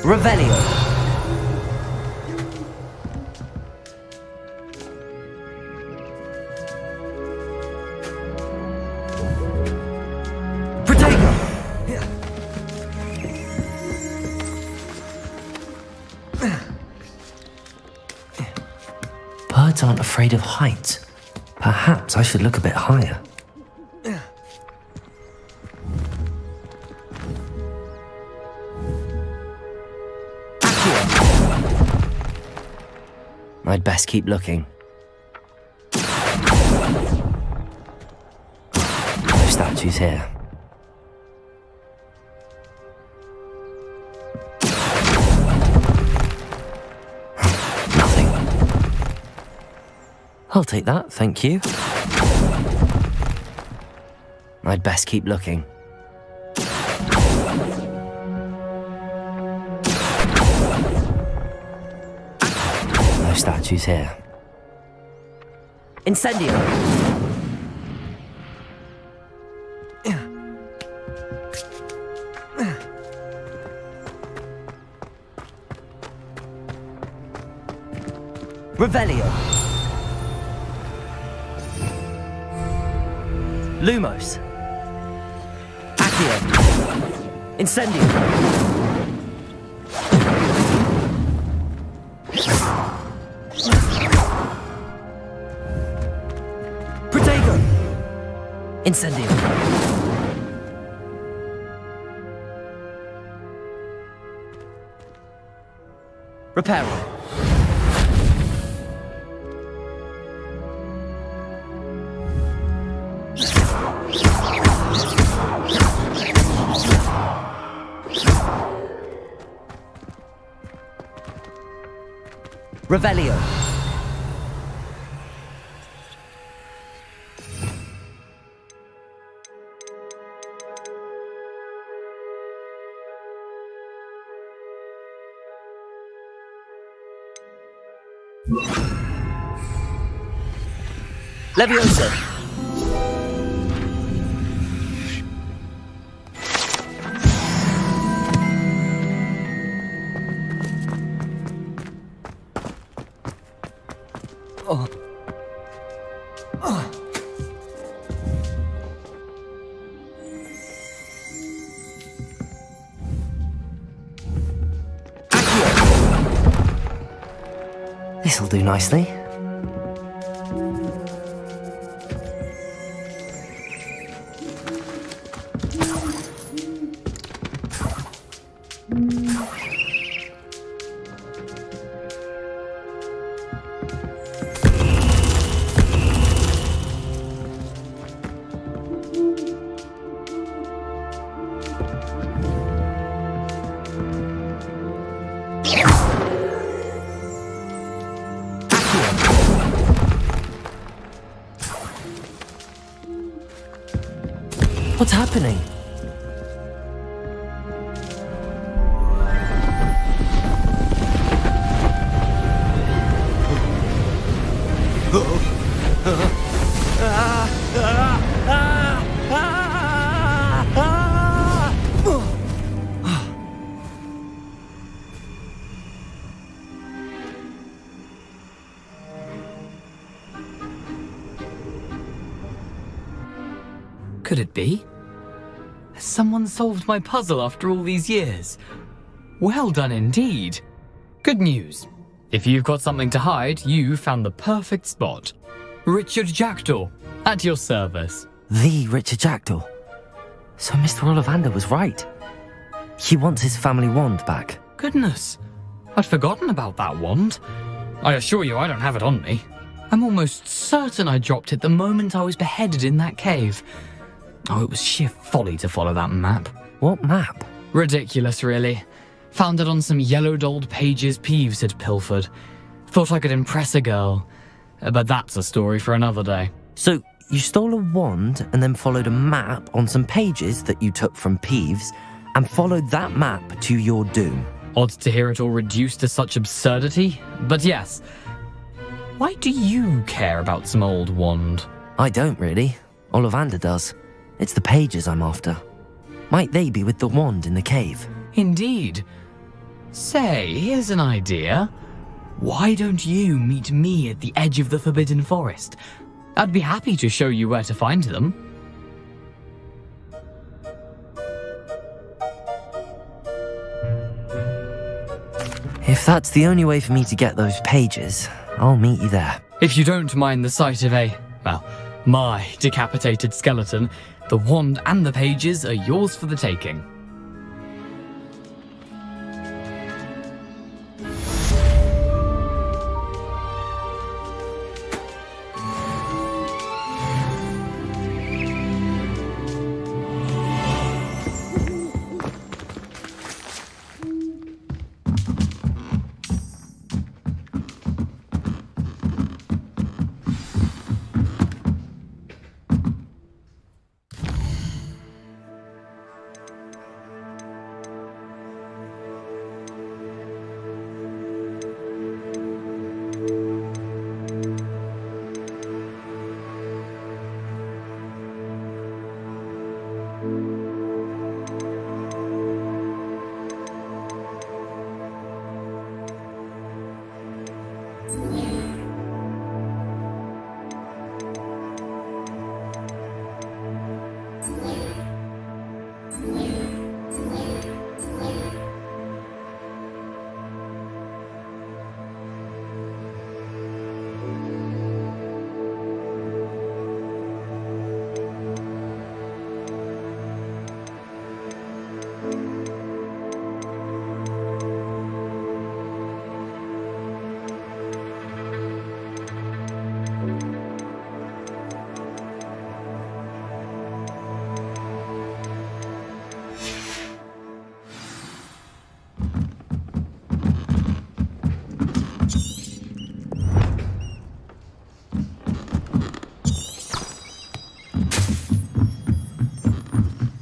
Revelio. Protego. Birds aren't afraid of heights. Perhaps I should look a bit higher. I'd best keep looking. No statues here. Nothing. I'll take that, thank you. I'd best keep looking. Statues here. Incendio! Revelio! Lumos! Accio! Incendio! Incendio. Reparo. Revelio. Leviosa. Oh. Oh. This'll do nicely. What's happening? Could it be? Has someone solved my puzzle after all these years? Well done indeed. Good news. If you've got something to hide, you found the perfect spot. Richard Jackdaw, at your service. The Richard Jackdaw. So Mr. Ollivander was right. He wants his family wand back. Goodness. I'd forgotten about that wand. I assure you I don't have it on me. I'm almost certain I dropped it the moment I was beheaded in that cave. Oh, it was sheer folly to follow that map. What map? Ridiculous, really. Found it on some yellowed old pages Peeves had pilfered. Thought I could impress a girl. But that's a story for another day. So, you stole a wand and then followed a map on some pages that you took from Peeves and followed that map to your doom. Odd to hear it all reduced to such absurdity, but yes. Why do you care about some old wand? I don't really. Ollivander does. It's the pages I'm after. Might they be with the wand in the cave? Indeed. Say, here's an idea. Why don't you meet me at the edge of the Forbidden Forest? I'd be happy to show you where to find them. If that's the only way for me to get those pages, I'll meet you there. If you don't mind the sight of my decapitated skeleton, the wand and the pages are yours for the taking.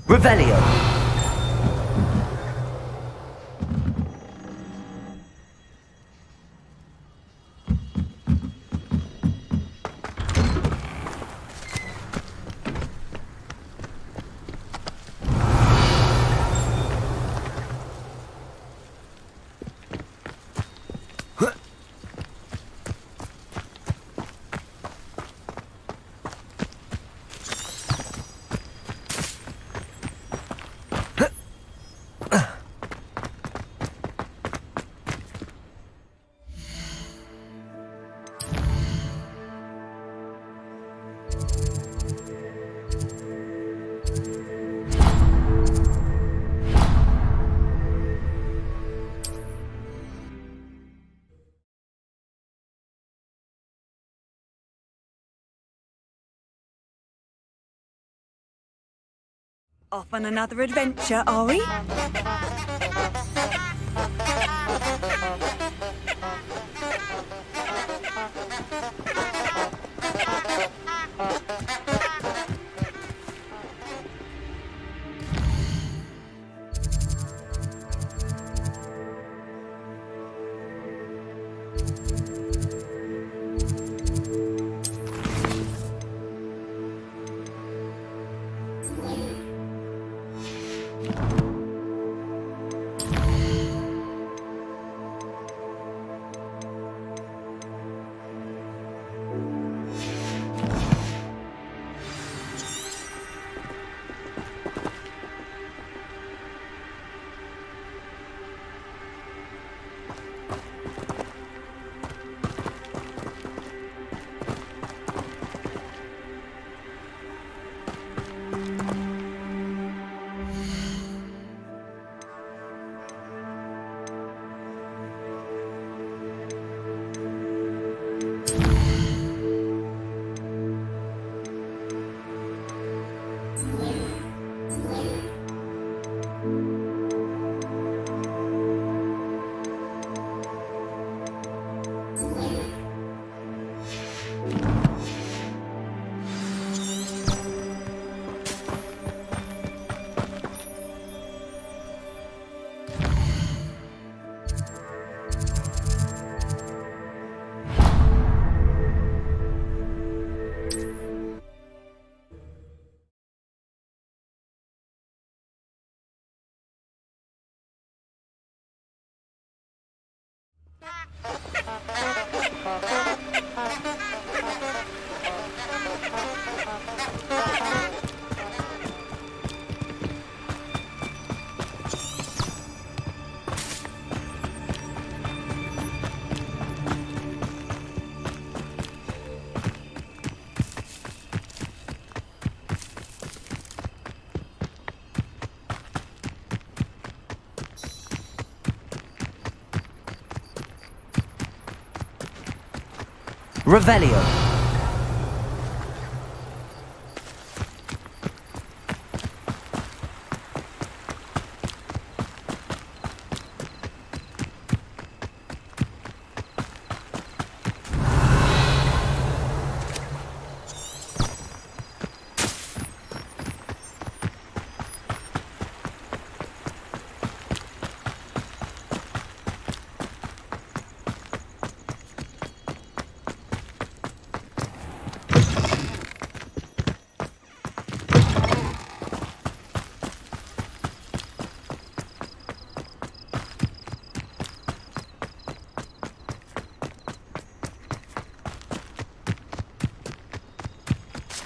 Revelio! Off on another adventure, are we? Revelio.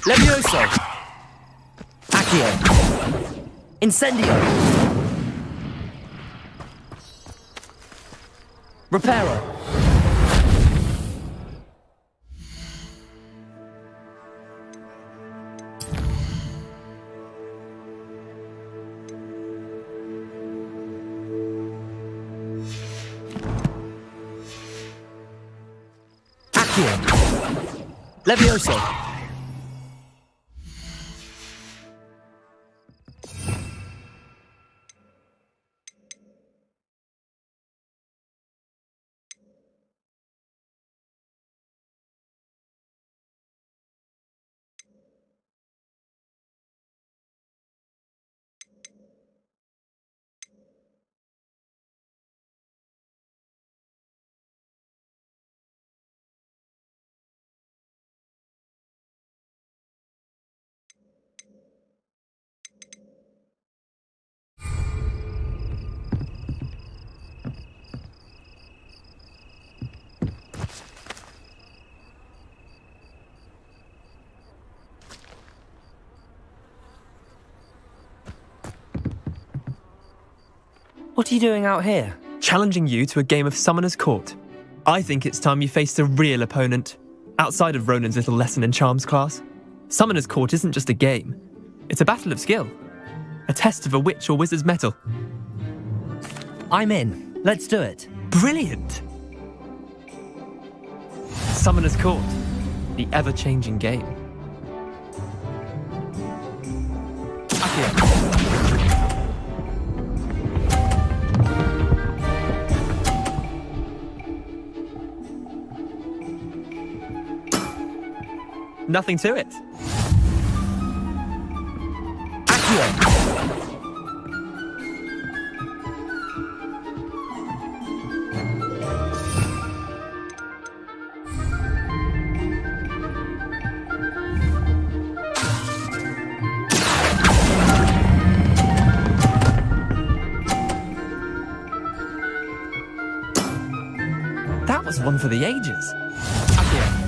Levioso! Accio. Incendio. Reparo. Accio! Levioso! What are you doing out here? Challenging you to a game of Summoner's Court. I think it's time you faced a real opponent, outside of Ronan's little lesson in charms class. Summoner's Court isn't just a game. It's a battle of skill. A test of a witch or wizard's mettle. I'm in. Let's do it. Brilliant! Summoner's Court. The ever-changing game. Accio. Nothing to it. Accio. That was one for the ages. Accio.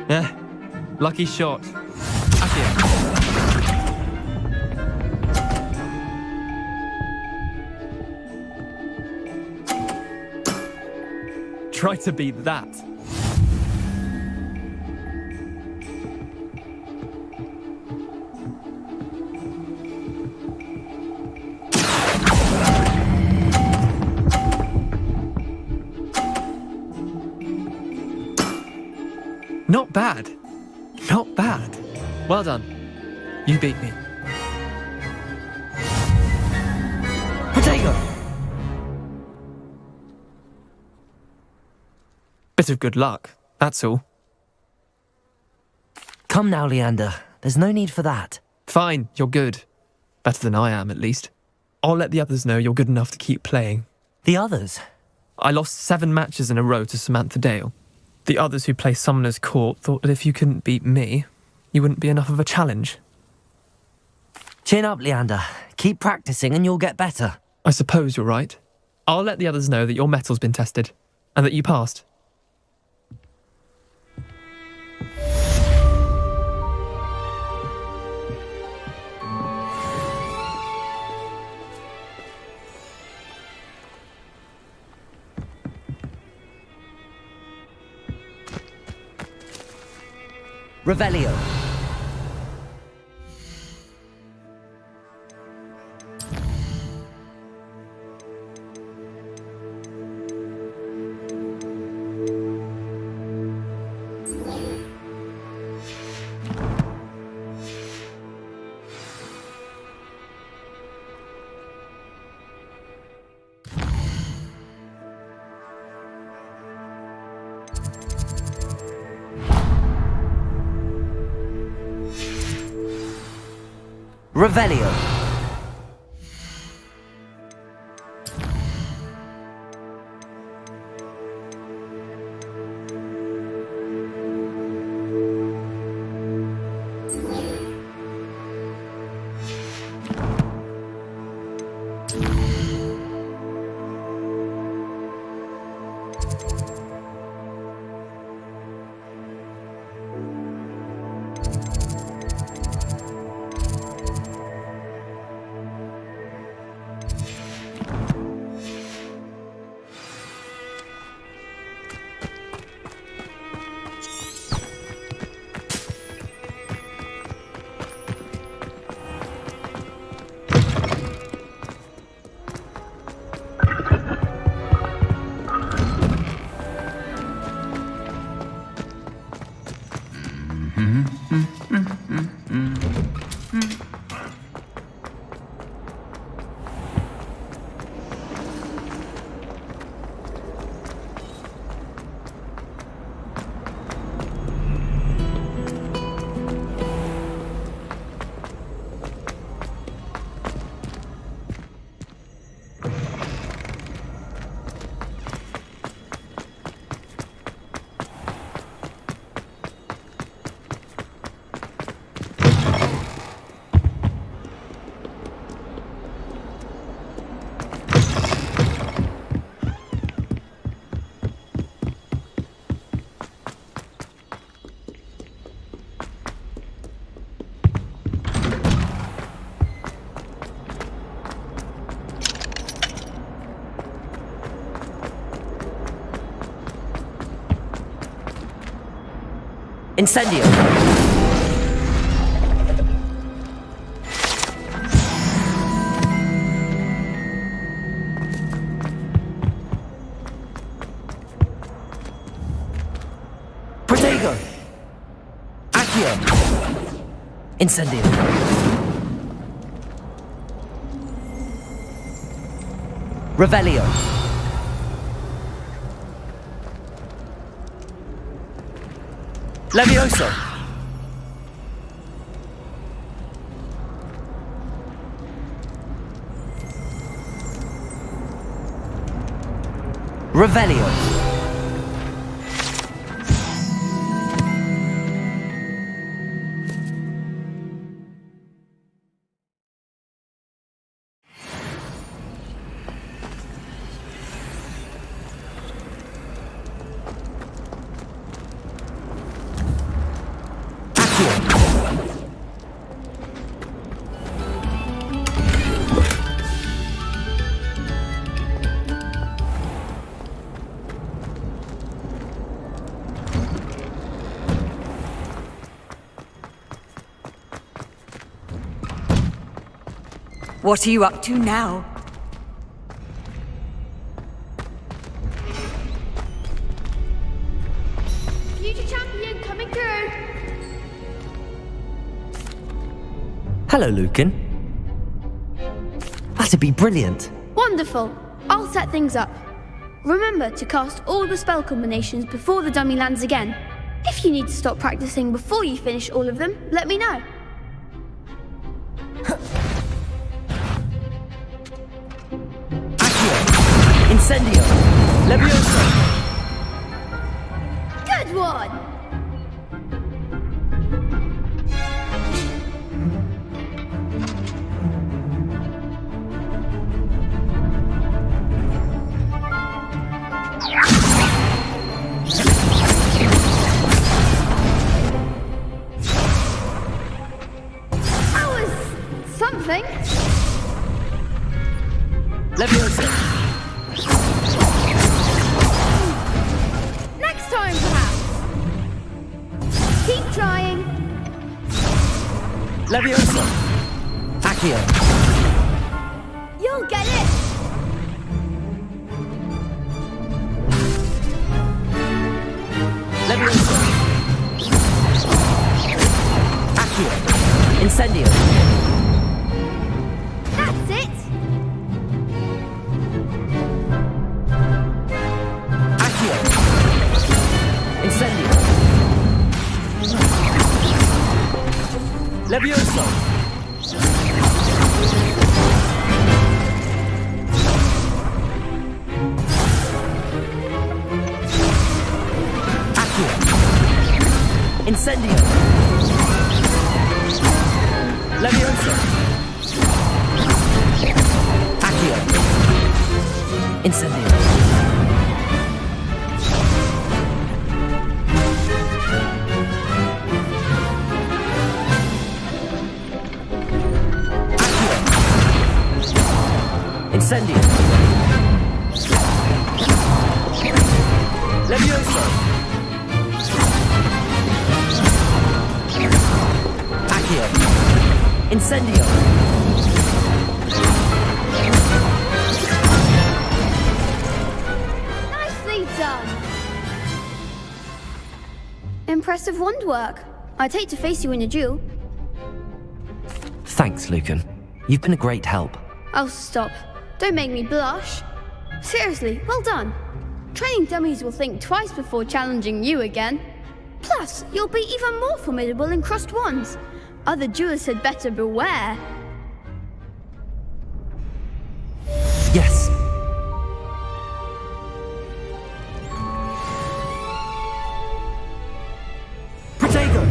Yeah, lucky shot. Accio. Try to beat that. Not bad. Not bad. Well done. You beat me. Potato! Bit of good luck, that's all. Come now, Leander. There's no need for that. Fine, you're good. Better than I am, at least. I'll let the others know you're good enough to keep playing. The others? I lost 7 matches in a row to Samantha Dale. The others who play Summoner's Court thought that if you couldn't beat me, you wouldn't be enough of a challenge. Chin up, Leander. Keep practicing and you'll get better. I suppose you're right. I'll let the others know that your metal's been tested, and that you passed. Revelio. Revelio. Incendio. Protego. Accio. Incendio. Revelio. Levioso. Revelio. What are you up to now? Future champion coming through. Hello, Lucan. That'd be brilliant. Wonderful. I'll set things up. Remember to cast all the spell combinations before the dummy lands again. If you need to stop practicing before you finish all of them, let me know. Incendio. Levioso. Good one. That was something. Levioso. Next time, perhaps. Keep trying. Levioso! Accio! You'll get it! Levioso! Accio! Incendio! That's it! Accio! Incendio! Levioso! Accio! Incendio! Levioso! Accio! Incendio! Incendio! Levioso! Accio! Incendio! Nicely done! Impressive wand work. I'd hate to face you in a duel. Thanks, Lucan. You've been a great help. Oh, stop. Don't make me blush. Seriously, well done. Training dummies will think twice before challenging you again. Plus, you'll be even more formidable in crossed wands. Other duelists had better beware. Yes. Protego!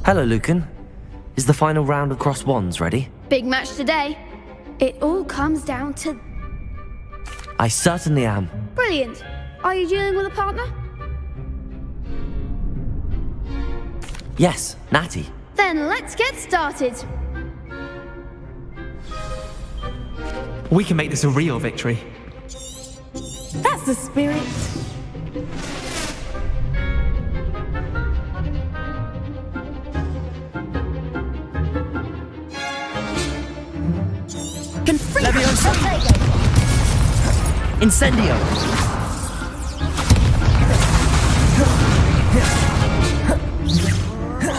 Hello, Lucan. Is the final round of cross wands ready? Big match today. It all comes down to... I certainly am. Brilliant. Are you dealing with a partner? Yes, Natty. Then let's get started. We can make this a real victory. That's the spirit. Levioso! Incendio!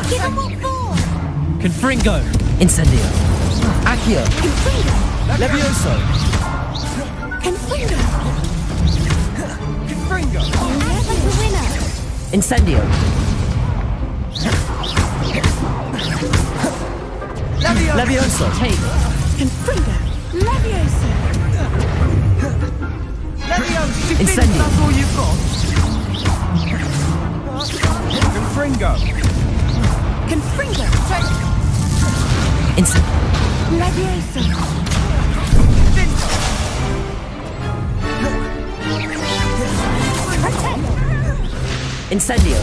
Give him what for! Confringo! Incendio! Accio! Confringo! Levioso! Confringo! Confringo! Never the winner! Incendio! Levioso! Confringo! Levioso! Levioso! Incendio! That's all you've got? Confringo! Confringo! Incendio! Levioso! Incendio!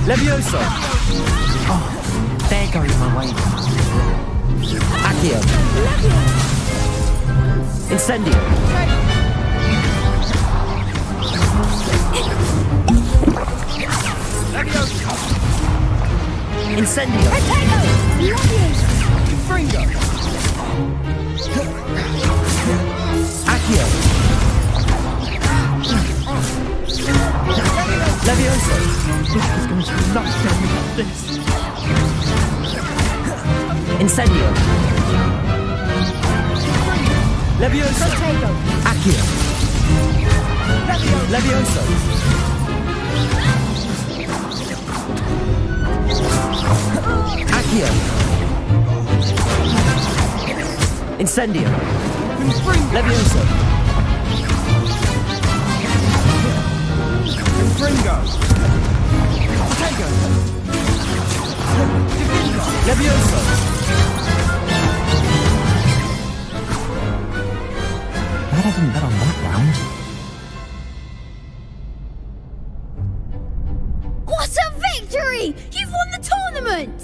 Levioso! Oh, there goes my way. Accio! Incendio! Incendio! Confringo! Accio! Levioso! This is going to be nuts down like this. Incendio! Levioso! Accio! Levioso! Accio! Incendio! Levioso! Confringo! Protego! Levioso! Glad I didn't bet on that round. What a victory! You've won the tournament!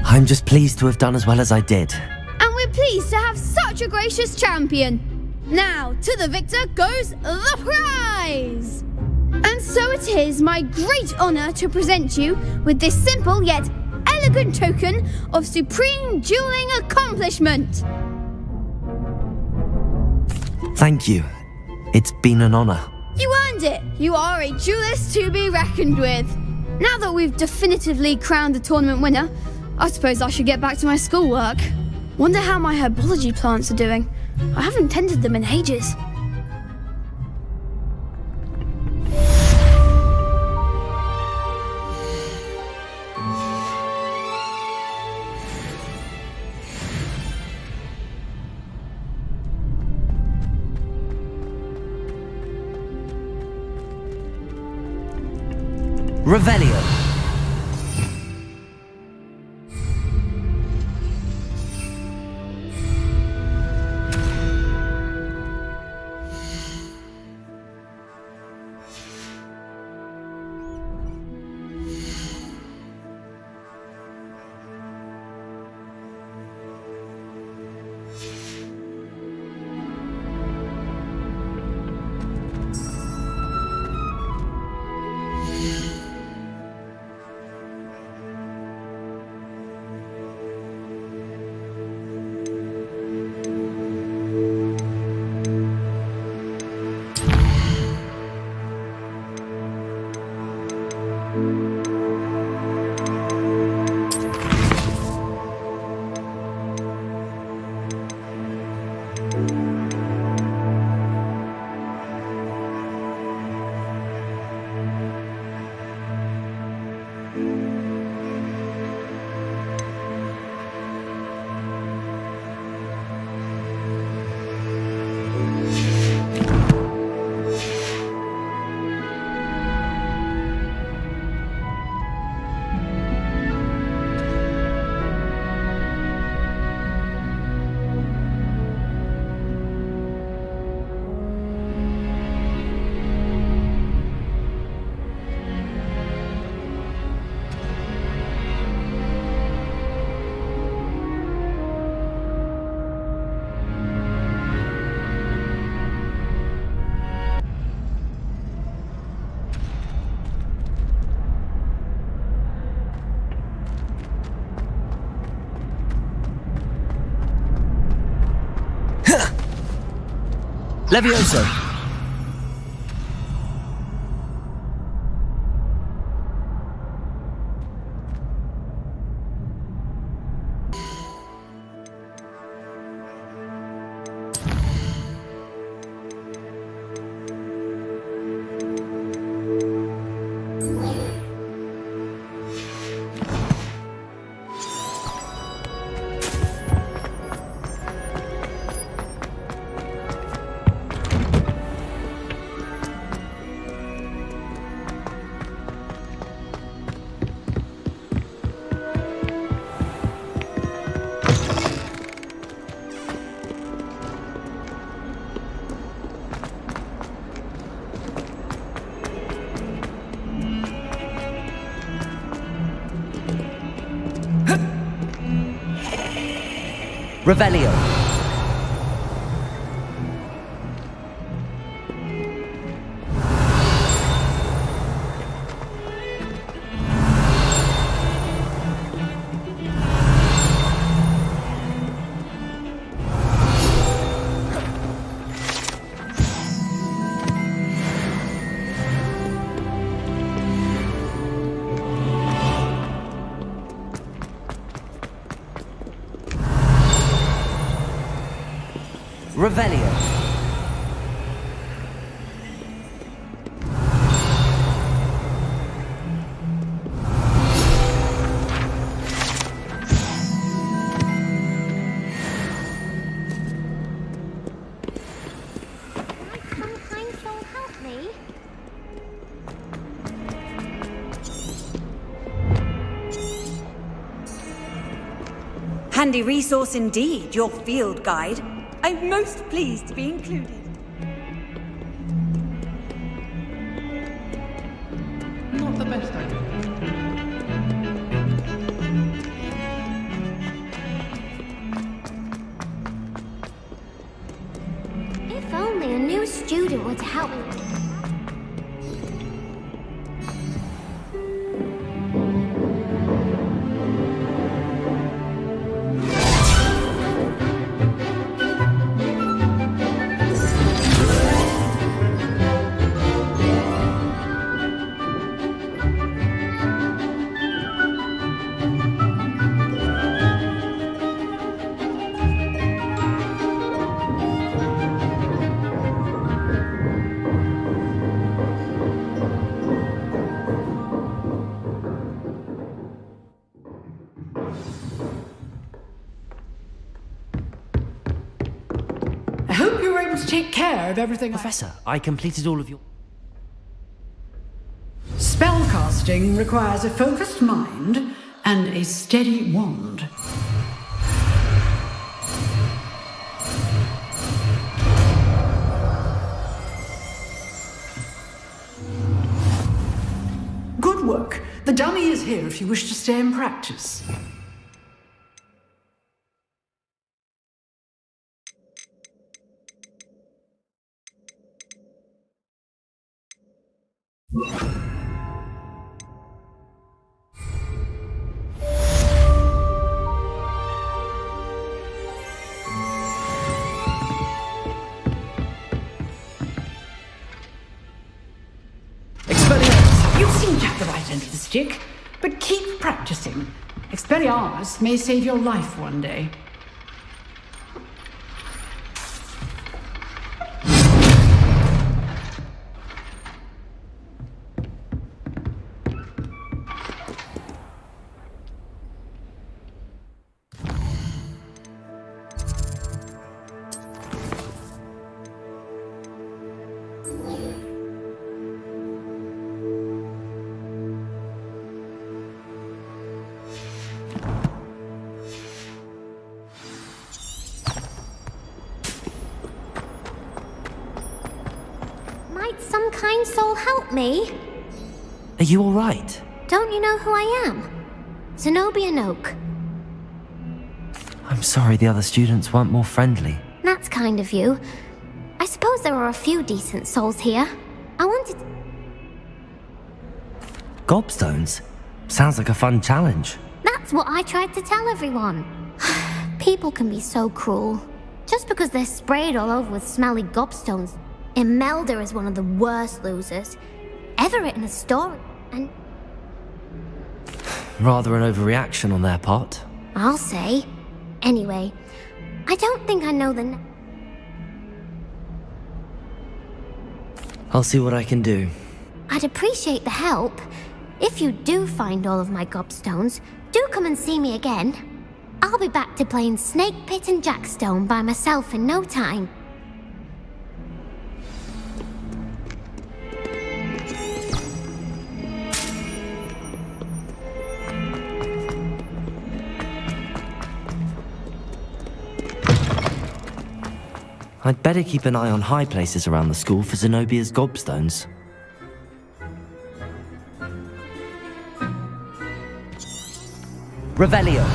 I'm just pleased to have done as well as I did. And we're pleased to have such a gracious champion. Now, to the victor goes the prize! And so it is my great honour to present you with this simple yet elegant token of supreme dueling accomplishment. Thank you. It's been an honour. You earned it. You are a duelist to be reckoned with. Now that we've definitively crowned the tournament winner, I suppose I should get back to my schoolwork. Wonder how my herbology plants are doing. I haven't tended them in ages. Revelio. Levioso. Revelio. Revelio. Sometimes they'll help me. Handy resource indeed, your field guide. I'm most pleased to be included. Not the best idea. If only a new student were to help me. I hope you were able to take care of everything. Professor, I completed all of your... Spellcasting requires a focused mind and a steady wand. Good work. The dummy is here if you wish to stay and practice. You seem to have the right end of the stick, but keep practicing. Expelliarmus may save your life one day. Might some kind soul help me? Are you alright? Don't you know who I am? Zenobia Noak. I'm sorry the other students weren't more friendly. That's kind of you. I suppose there are a few decent souls here. I wanted... Gobstones? Sounds like a fun challenge. That's what I tried to tell everyone. People can be so cruel. Just because they're sprayed all over with smelly gobstones. Imelda is one of the worst losers ever written a story, and... Rather an overreaction on their part. I'll say. Anyway, I don't think I know the... I'll see what I can do. I'd appreciate the help. If you do find all of my gobstones, do come and see me again. I'll be back to playing Snake Pit and Jackstone by myself in no time. I'd better keep an eye on high places around the school for Zenobia's gobstones. Revelio.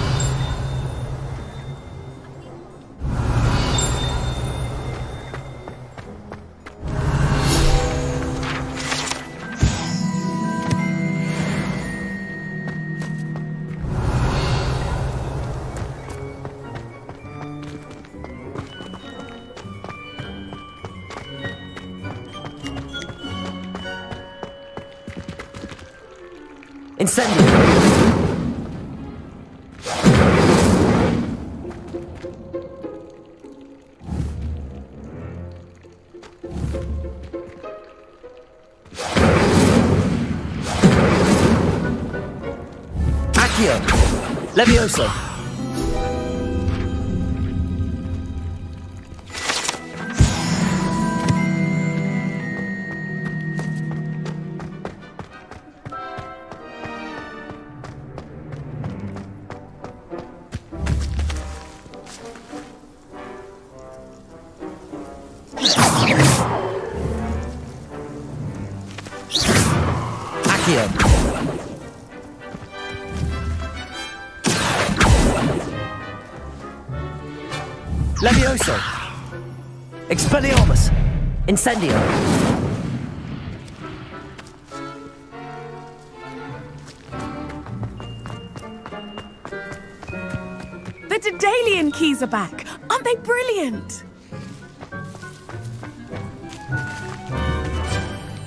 Incendio! Accio! Levioso! Levioso! Expelliarmus! Incendio! The Daedalian keys are back! Aren't they brilliant?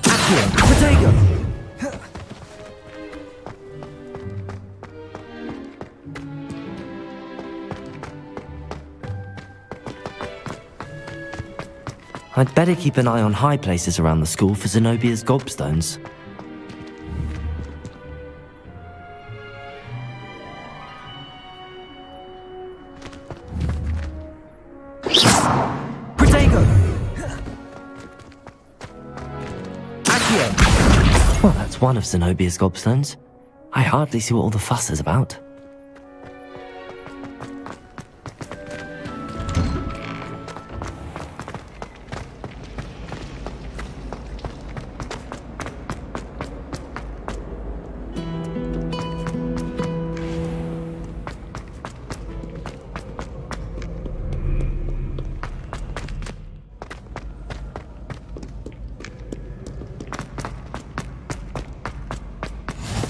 Accio! Protego! I'd better keep an eye on high places around the school for Zenobia's gobstones. Protego! Accio! Well, that's one of Zenobia's gobstones. I hardly see what all the fuss is about.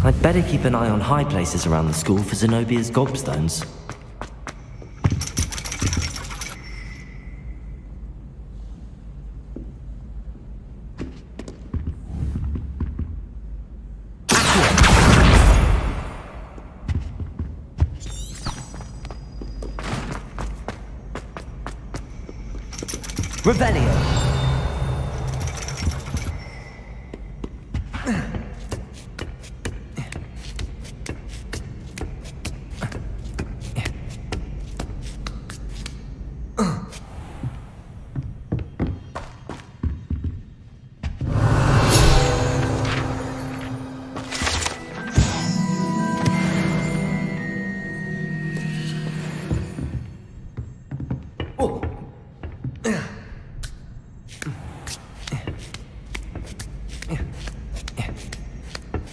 I'd better keep an eye on high places around the school for Zenobia's gobstones. Revelio!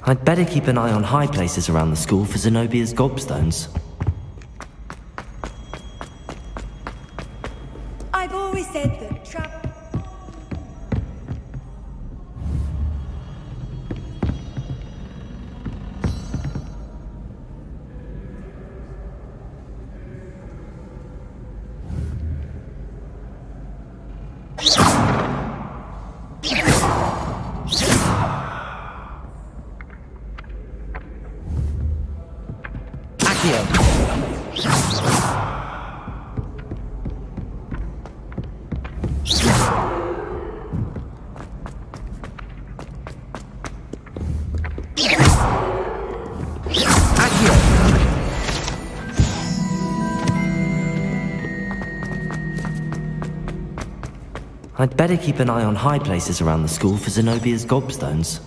I'd better keep an eye on high places around the school for Zenobia's gobstones. I've always said that trap. I'd better keep an eye on high places around the school for Zenobia's gobstones.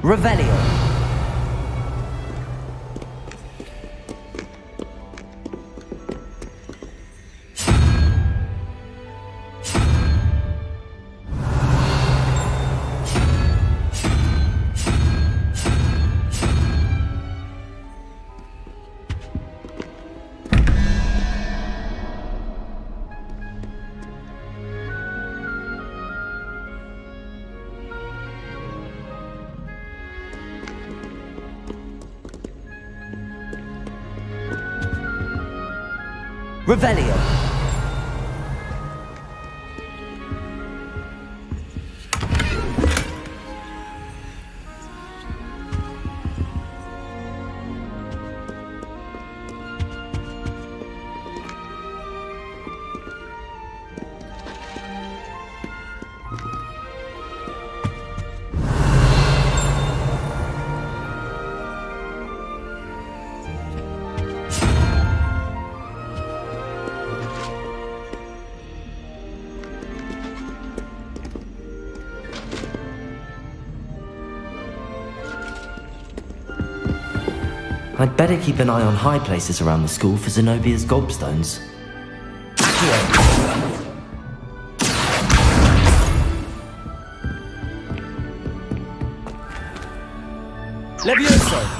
Revelio! Revelio! I'd better keep an eye on high places around the school for Zenobia's gobstones. Levioso!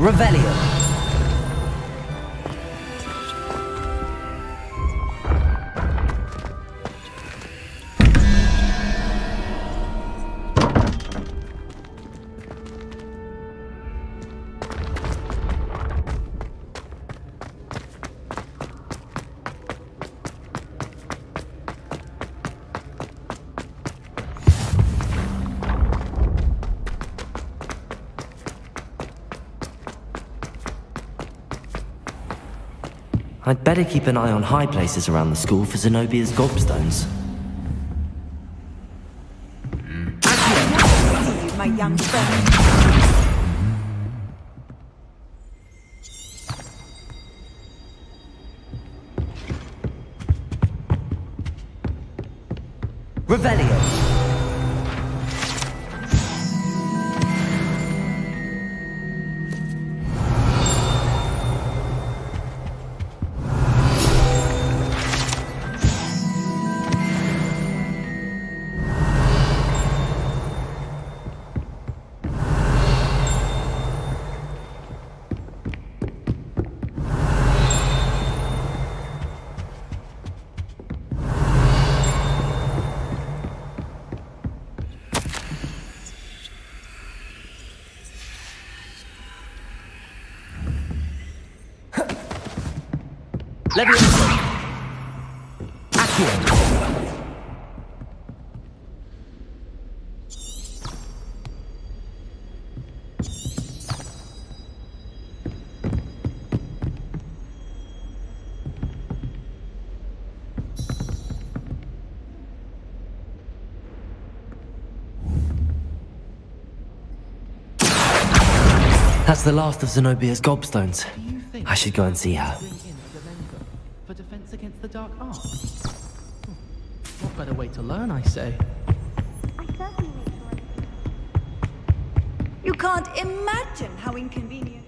Revelio. I'd better keep an eye on high places around the school for Zenobia's gobstones. My young friend. Revelio. Levioso! Accio! That's the last of Zenobia's gobstones. I should go and see her. For defense against the dark arts? What better way to learn, I say? You can't imagine how inconvenient.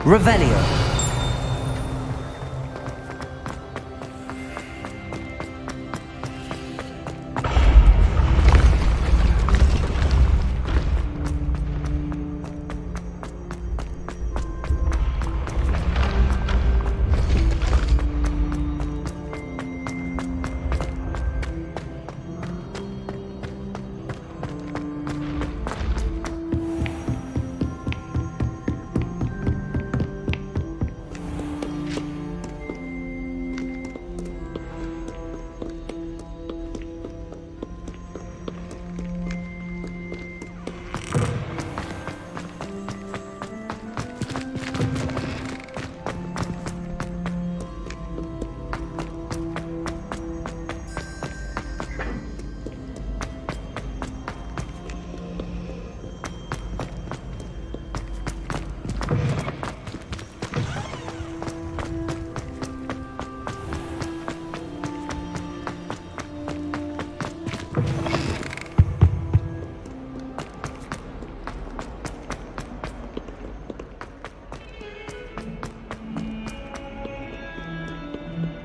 Revelio.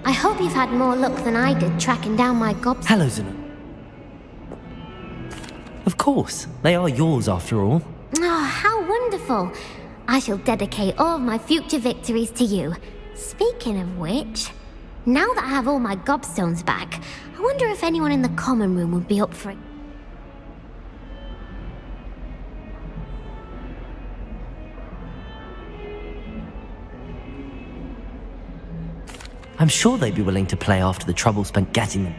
I hope you've had more luck than I did tracking down my gobs. Hello, Zeno. Of course, they are yours after all. Oh, how wonderful. I shall dedicate all of my future victories to you. Speaking of which, now that I have all my gobstones back, I wonder if anyone in the common room would be up for it. I'm sure they'd be willing to play after the trouble spent getting them.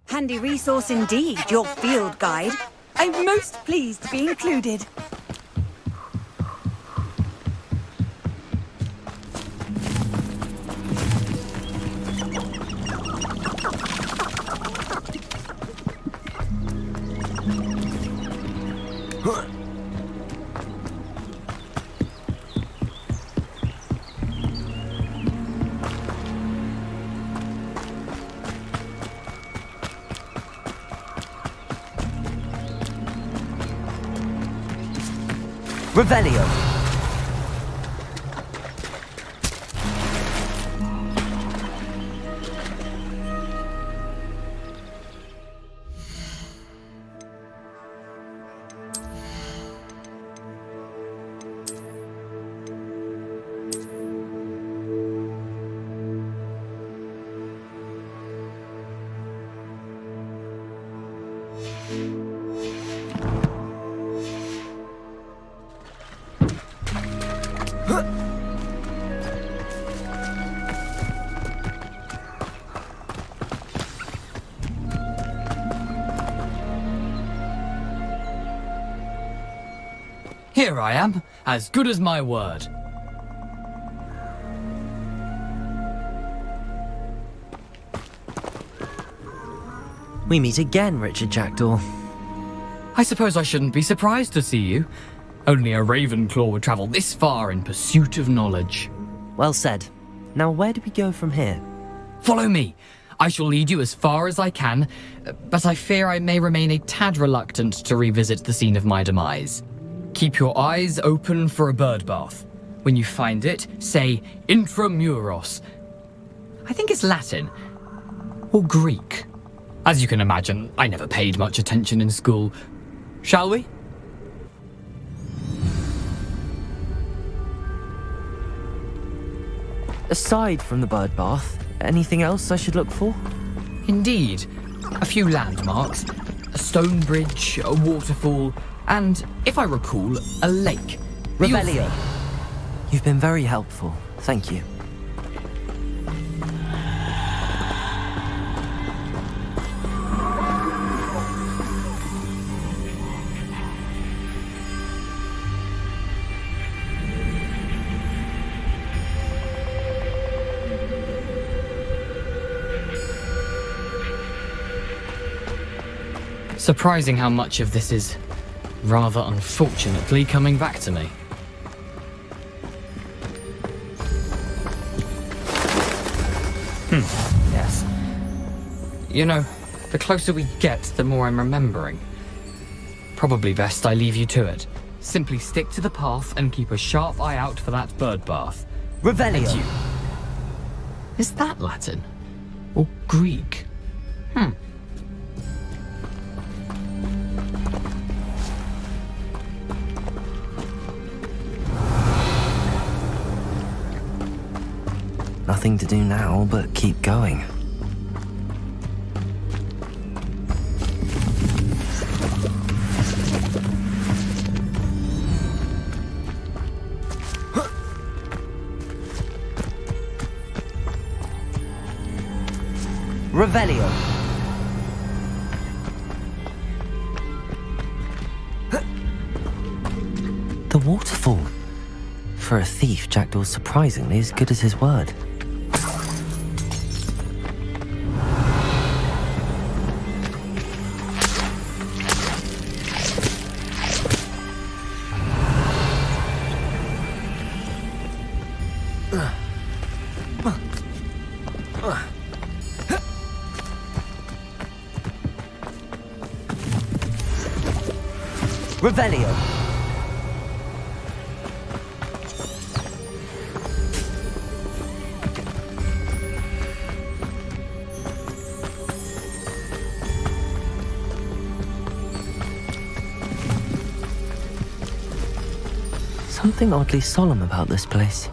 Handy resource indeed, your field guide. I'm most pleased to be included. Revelio. Here I am, as good as my word. We meet again, Richard Jackdaw. I suppose I shouldn't be surprised to see you. Only a Ravenclaw would travel this far in pursuit of knowledge. Well said. Now where do we go from here? Follow me. I shall lead you as far as I can, but I fear I may remain a tad reluctant to revisit the scene of my demise. Keep your eyes open for a bird bath. When you find it, say intramuros. I think it's Latin. Or Greek. As you can imagine, I never paid much attention in school. Shall we? Aside from the bird bath, anything else I should look for? Indeed. A few landmarks. A stone bridge, a waterfall, and, if I recall, a lake. Revelio. You've been very helpful. Thank you. Surprising how much of this is, rather unfortunately, coming back to me. Yes. You know, the closer we get, the more I'm remembering. Probably best I leave you to it. Simply stick to the path and keep a sharp eye out for that bird bath. Revelio. And you. Is that Latin? Or Greek? Nothing to do now but keep going. Revelio. The waterfall. For a thief, Jackdaw's surprisingly as good as his word. Revelio. Something oddly solemn about this place.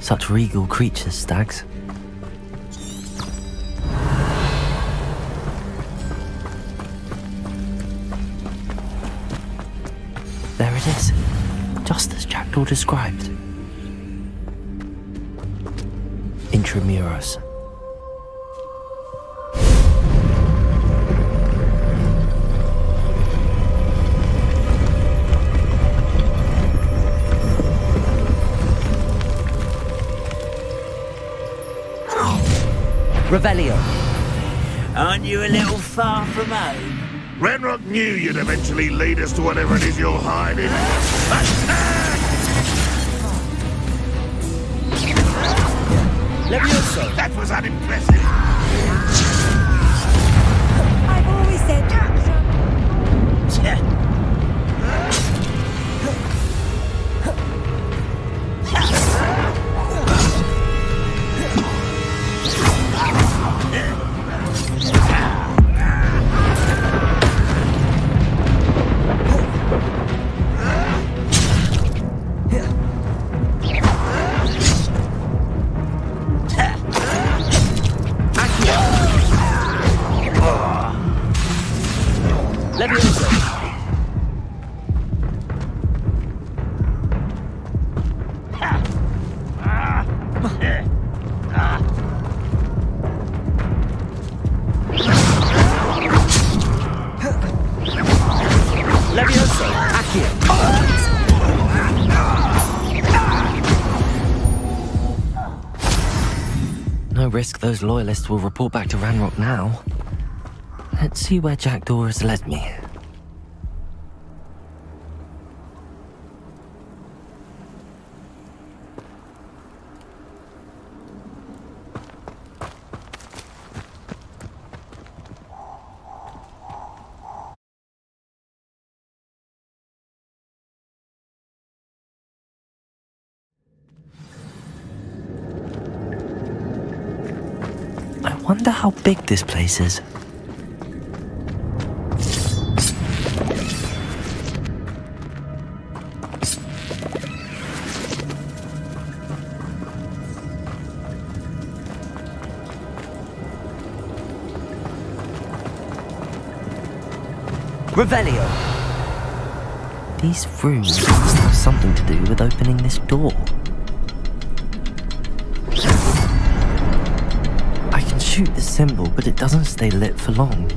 Such regal creatures, stags. There it is, just as Jackdaw described. Intramuros. Revelio. Aren't you a little far from home? Ranrock knew you'd eventually lead us to whatever it is you're hiding. Levioso! That was unimpressive! I've always said... No risk those loyalists will report back to Ranrock now. Let's see where Jackdaw has led me. I wonder how big this place is. Revelio. These rooms must have something to do with opening this door. I can shoot the symbol, but it doesn't stay lit for long.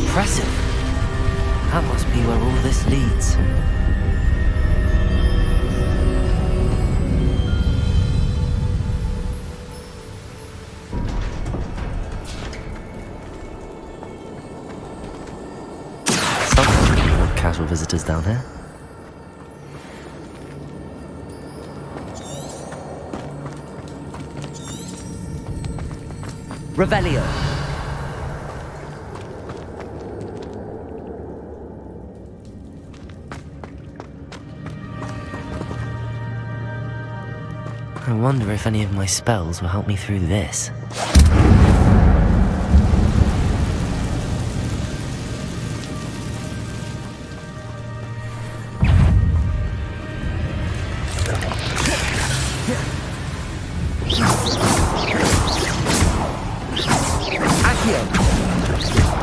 Impressive. That must be where all this leads. Casual visitors down here. Revelio. I wonder if any of my spells will help me through this.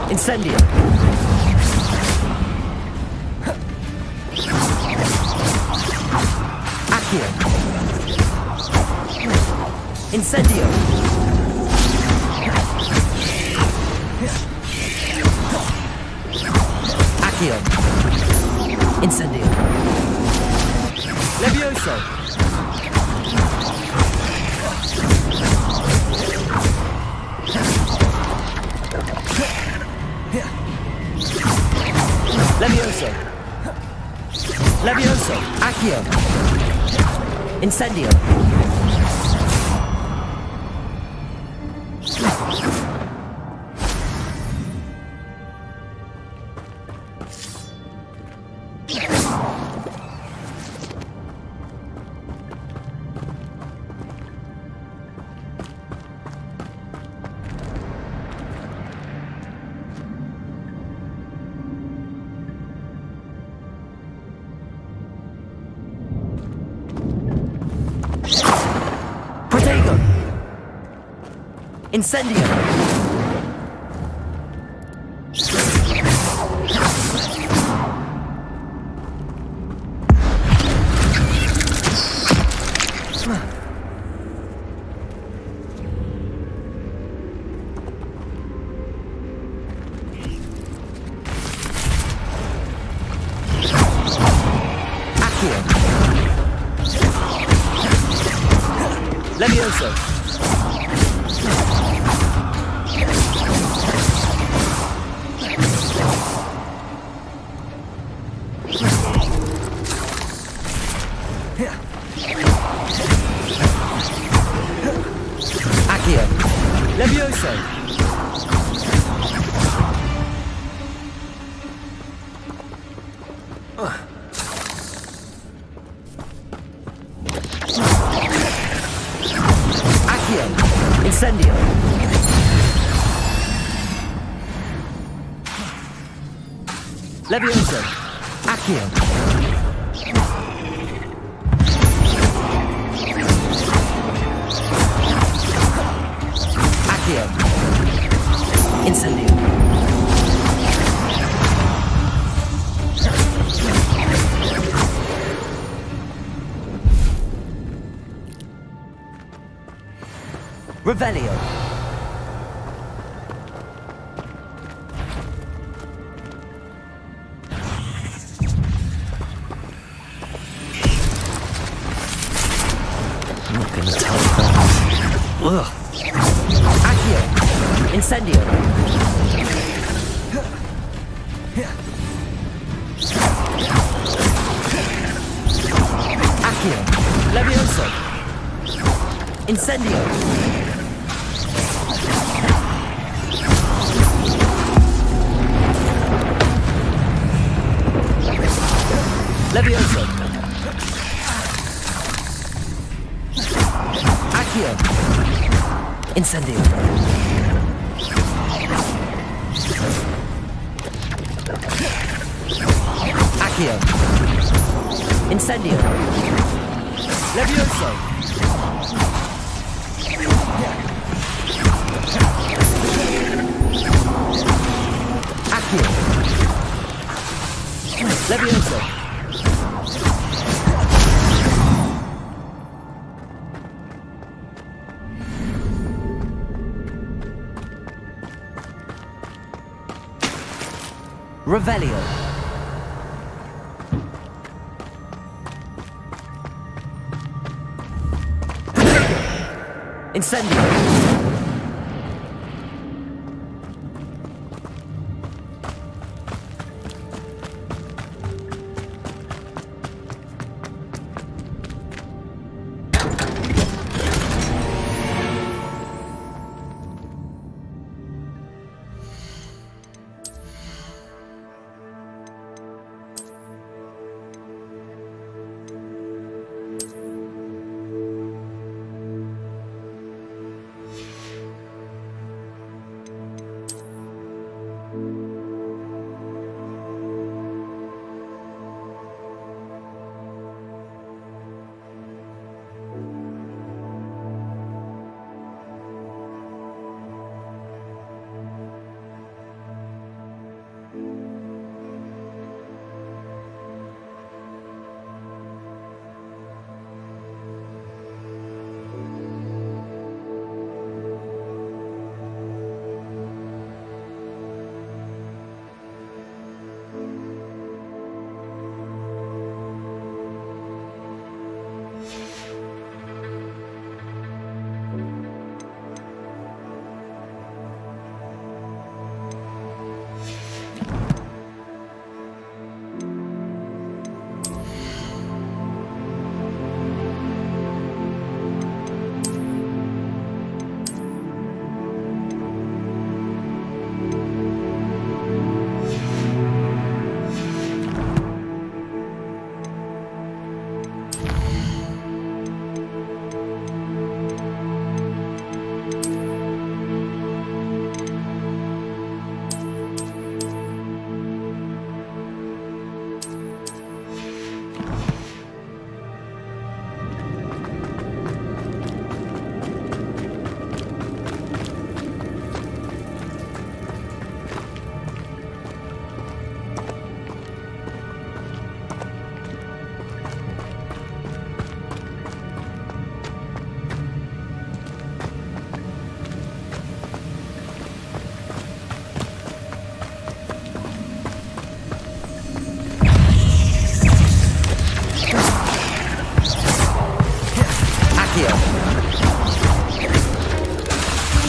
Incendio. Accio. Incendio. Accio. Incendio. Levioso. Levioso. Levioso. Accio. Incendio. Incendio! Accio! Levioso! Levioso! Accio! Incendio! Levioso! Accio! Incendio. Revelio. I'm not gonna tell that. Ugh. Accio. Incendio. Accio. Levioso. Incendio. Levioso. Accio. Incendio. Accio. Incendio. Levioso. Accio. Levioso. Revelio. Incendio.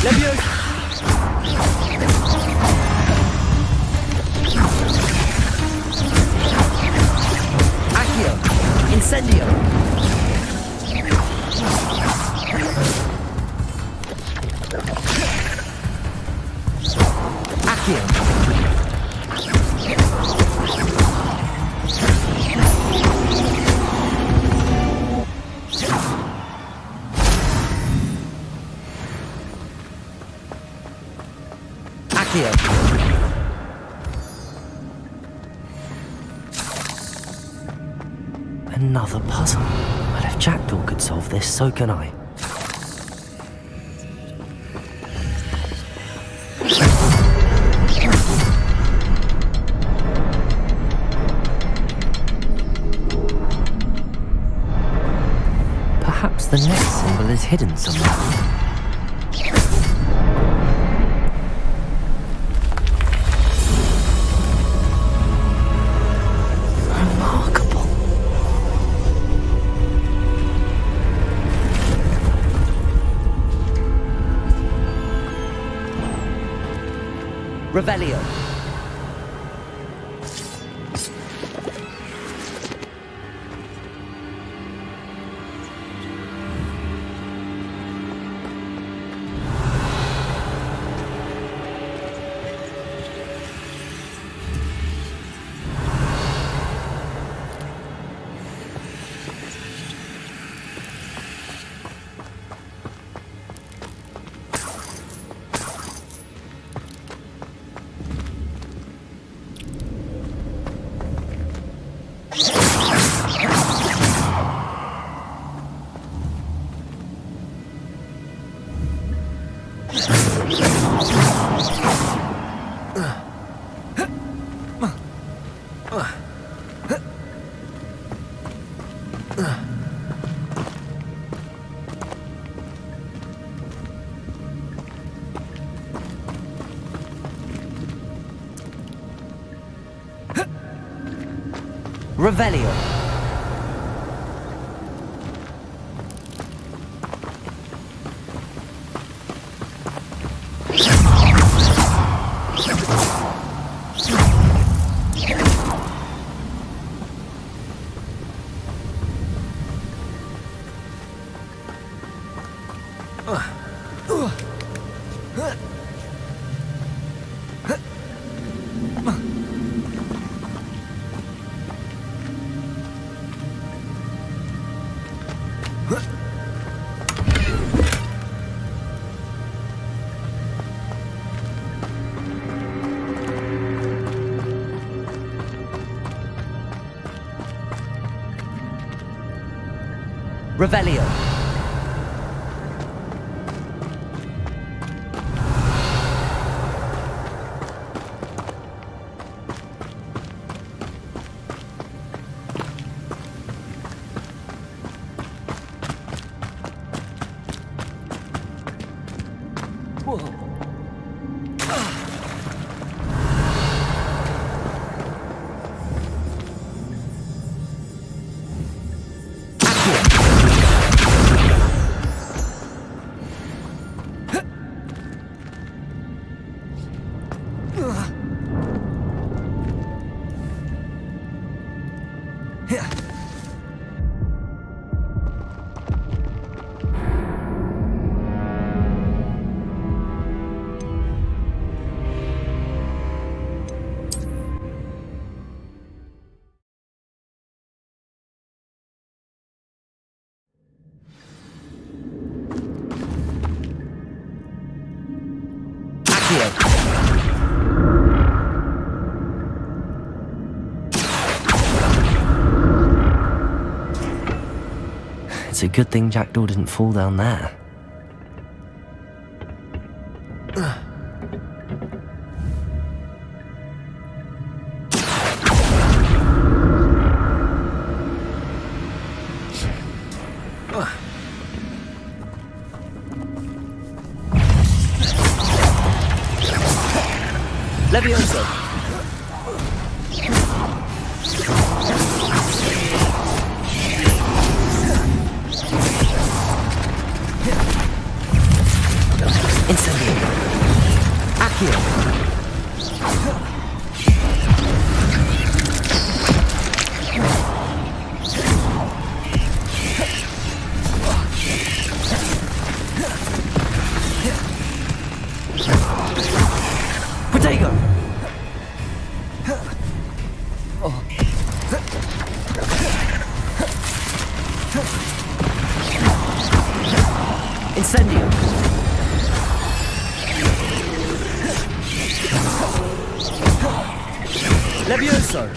Accio! Incendio! Accio! Accio! Another puzzle. But if Jackdaw could solve this, so can I. Perhaps the next symbol is hidden somewhere. Revelio. Revelio. Revelio. It's a good thing Jackdaw didn't fall down there. Levioso. Incendio. Accio. Protego. Incendio. Levioso.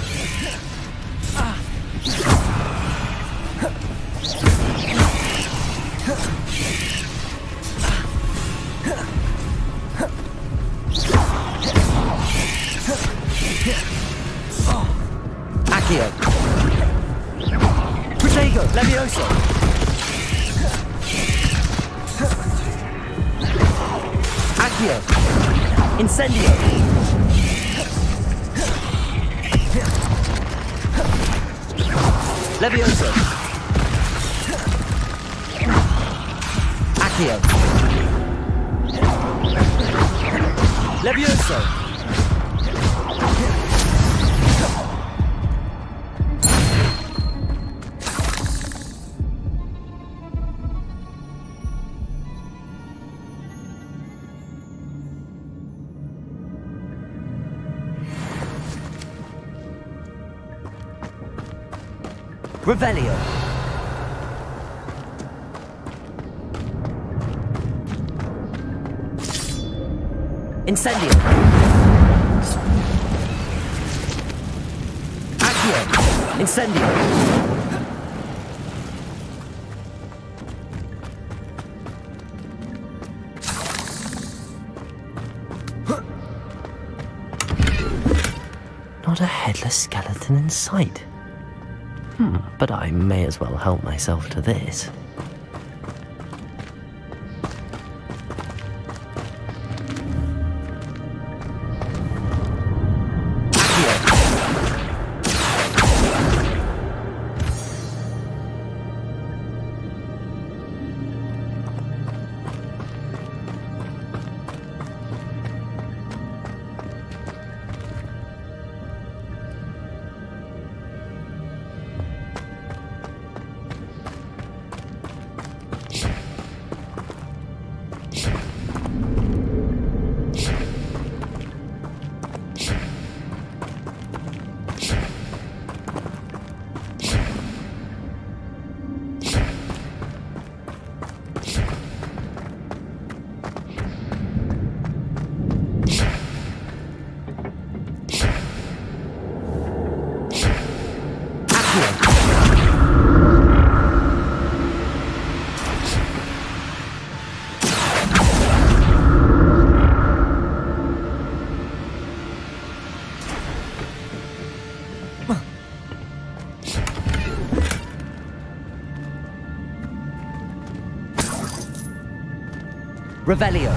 Accio. Protego. Levioso. Accio. Incendio. Levioso. Accio. Levioso. Revelio. Incendio. Accio. Incendio. Not a headless skeleton in sight. But I may as well help myself to this. Revelio.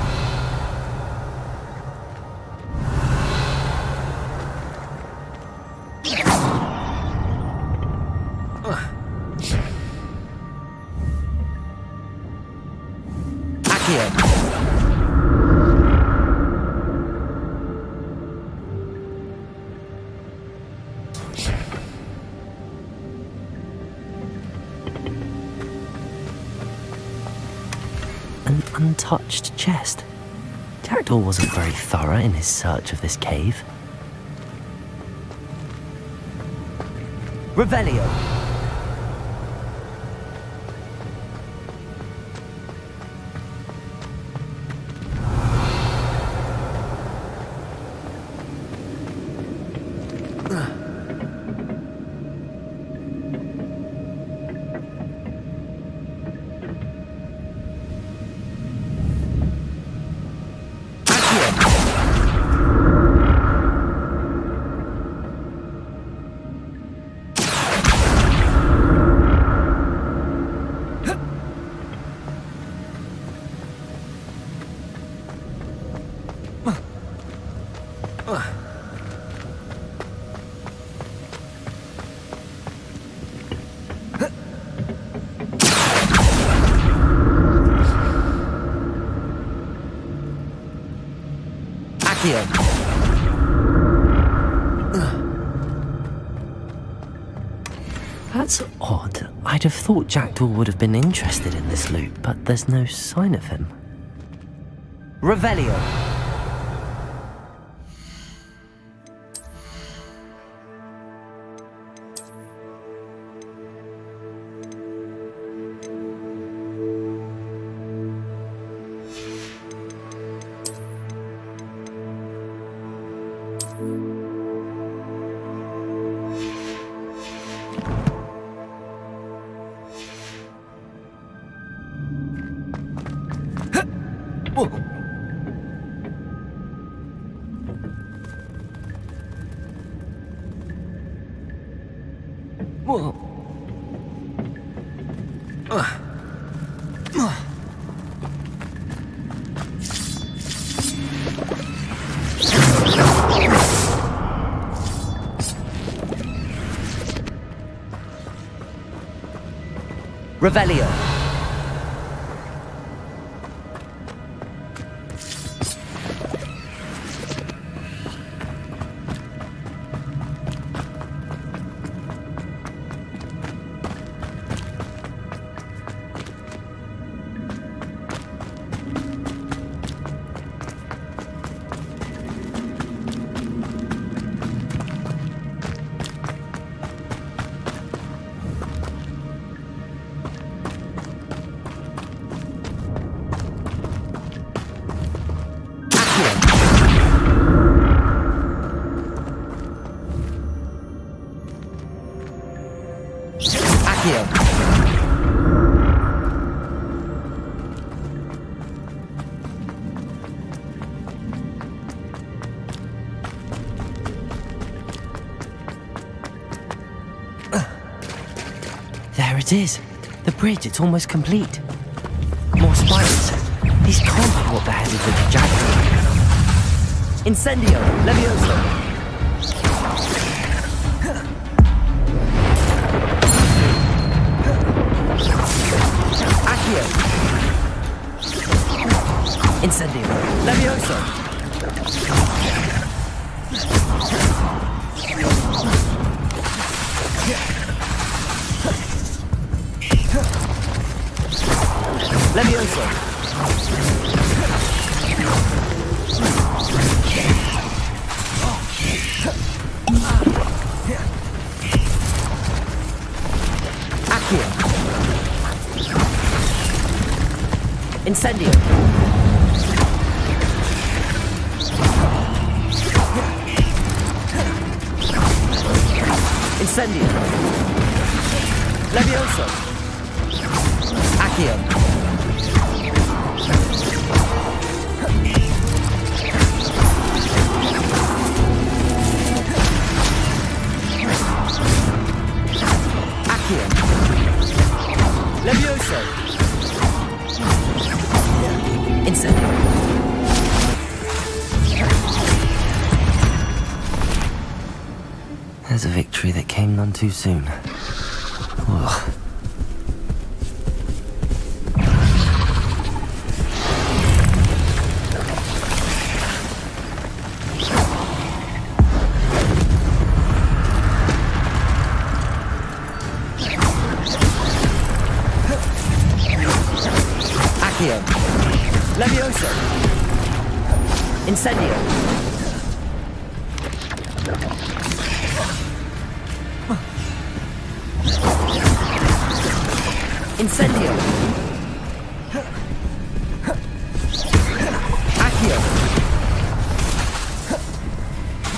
Accio. An untouched chest. Jackdaw wasn't very thorough in his search of this cave. Revelio. Accio. That's odd. I'd have thought Jackdaw would have been interested in this loot, but there's no sign of him. Revelio. Revelio. There it is. The bridge, it's almost complete. More spikes. These can't be what the hell is with the Jackdaw. Incendio, Levioso. Accio. Incendio, Levioso. Levioso. Accio. Incendio. Incendio. Levioso. Accio. Levioso. Incendio. There's a victory that came none too soon. Ugh. Levioso. Incendio. Incendio. Accio.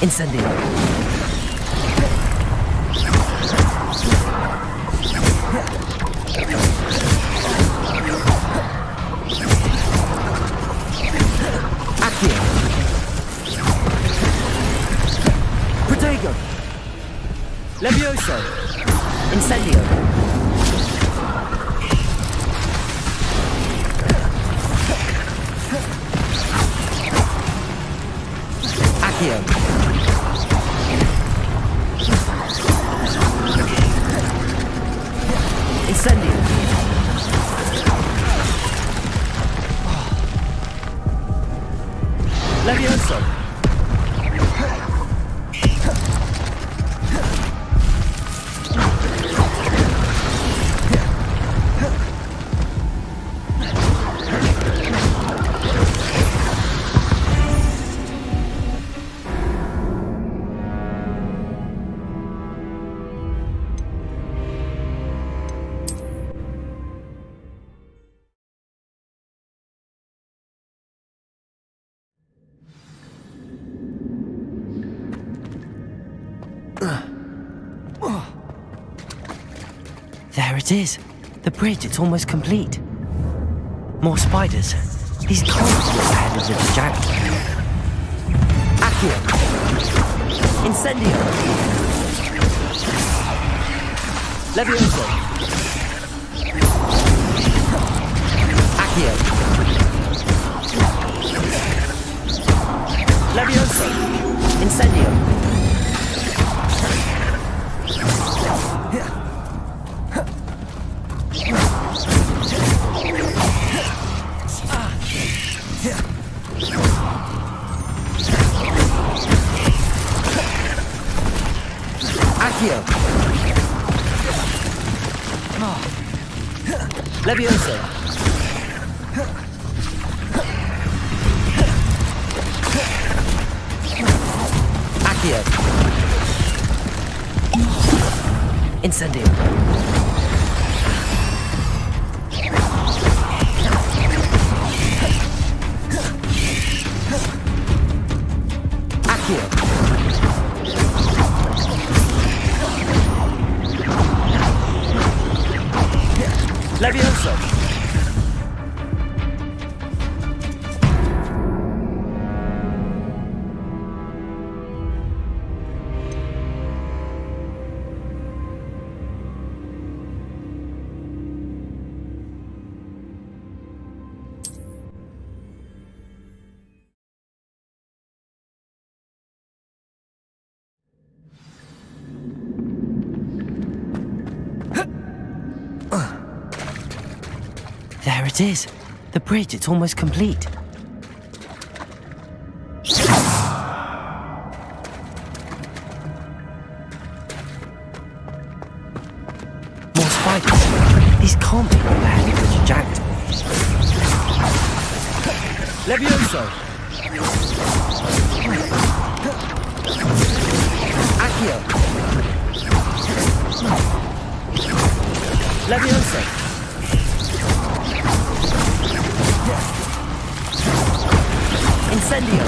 Incendio. Protego. Levioso. Incendio. Accio. Incendio. Levioso. There it is. The bridge, it's almost complete. More spiders. These can't be ahead of the projectile. Accio. Incendio. Levioso. Accio. Levioso. Incendio. Accio. Levioso. Accio. Incendio. Accio. Levioso. There it is. The bridge, it's almost complete. More spiders. These can't be ahead of the projectile. Levioso. Accio. Levioso. Incendio.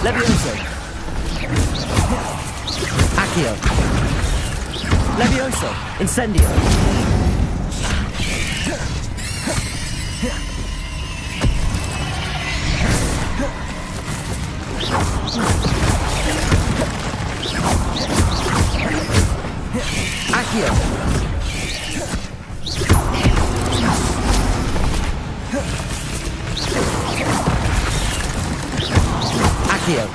Levioso. Accio. Levioso. Incendio. Accio. Accio.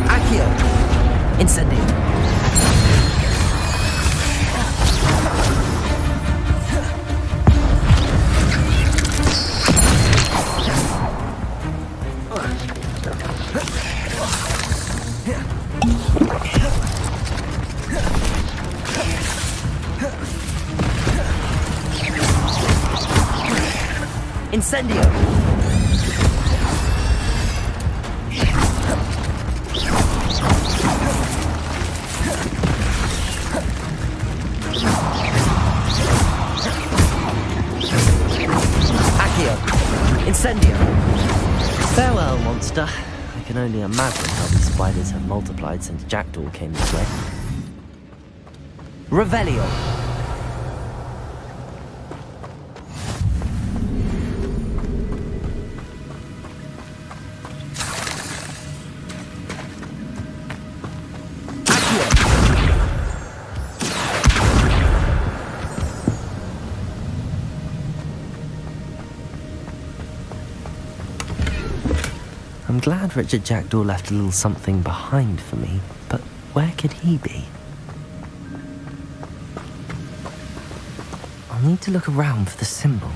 Accio. Incendio. Incendio. Accio. Incendio. Farewell, monster. I can only imagine how these spiders have multiplied since Jackdaw came this way. Revelio. I'm glad Richard Jackdaw left a little something behind for me, but where could he be? I'll need to look around for the symbol.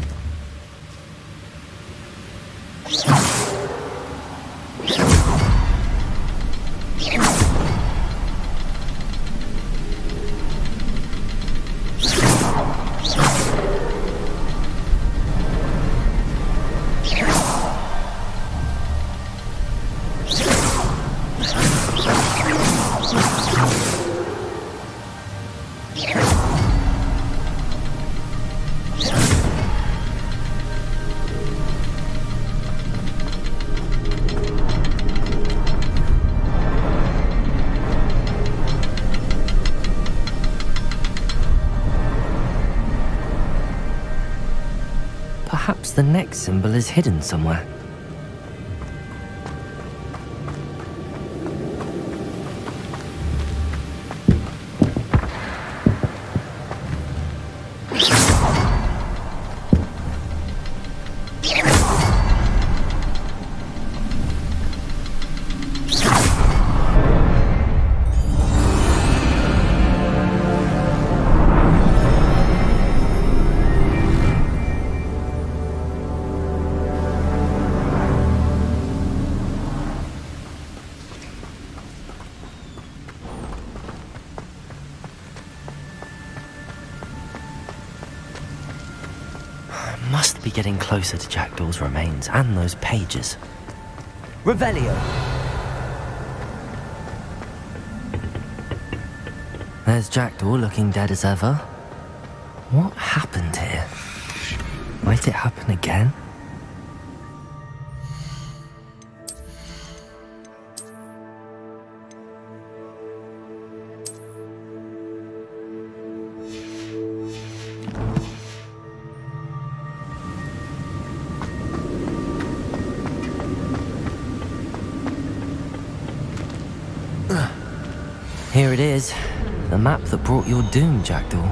Perhaps the next symbol is hidden somewhere. Must be getting closer to Jackdaw's remains and those pages. Revelio. There's Jackdaw looking dead as ever. What happened here? Might it happen again? Here it is, the map that brought your doom, Jackdaw.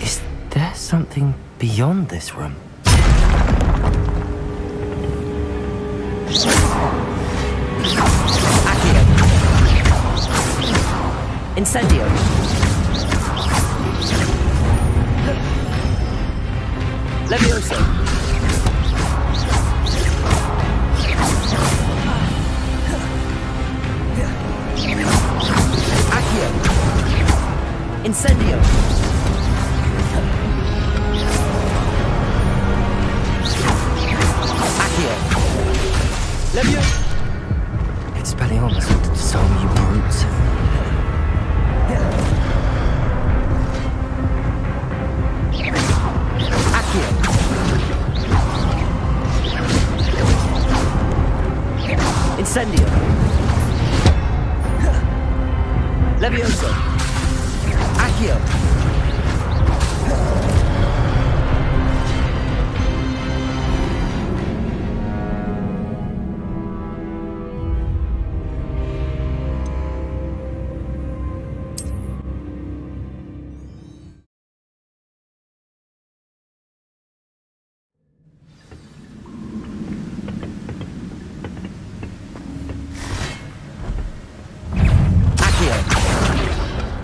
Is there something beyond this room? Accio. Incendio. Levioso. Incendio. Accio. Levio. Expelliarmus wanted to disarm you brutes. Accio. Incendio. Levioso. Accio.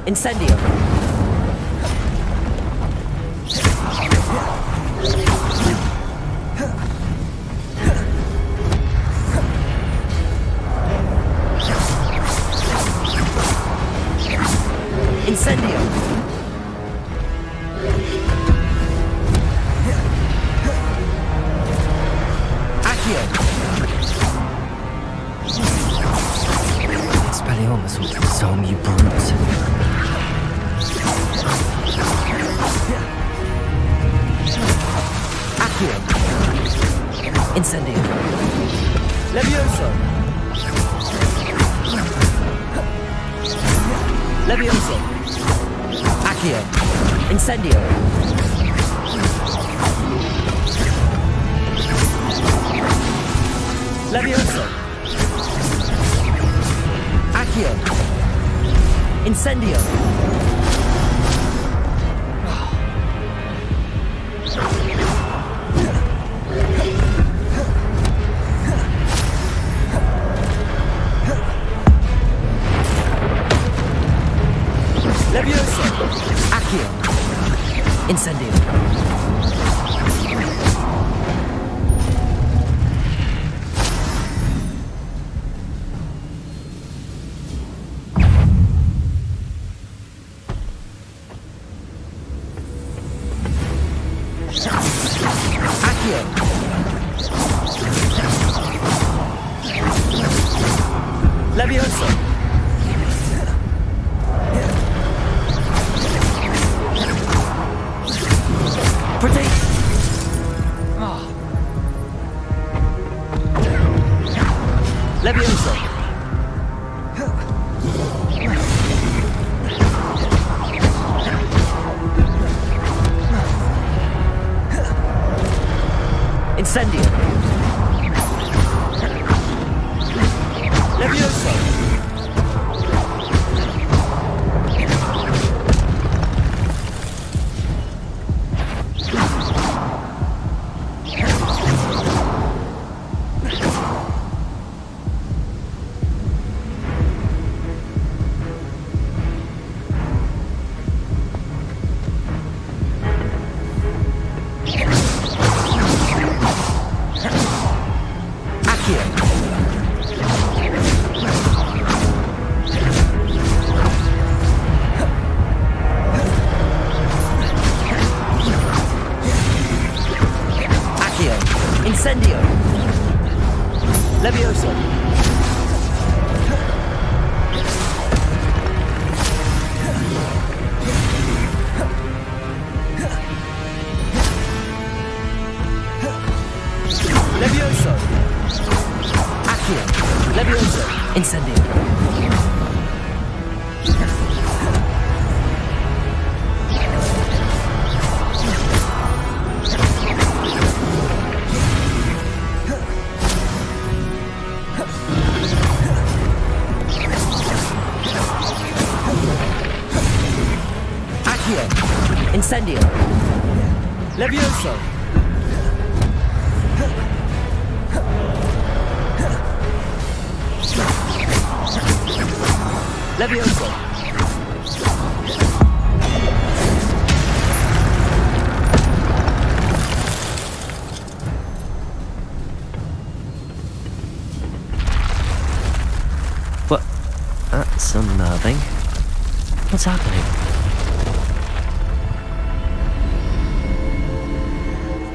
Incendio. Incendio. Accio. Expelliarmus will disarm you brutes. Accio. Incendio. Levioso. Levioso. Accio. Incendio. Levioso. Accio. Incendio. Levioso. Accio. Incendio. Accio. Levioso. Protect. Levioso. Incendio. Levioso. Incendio. Levioso. Levioso. Accio. Levioso. Incendio. Incendio. Levioso. Levioso. What? That's unnerving. What's happening?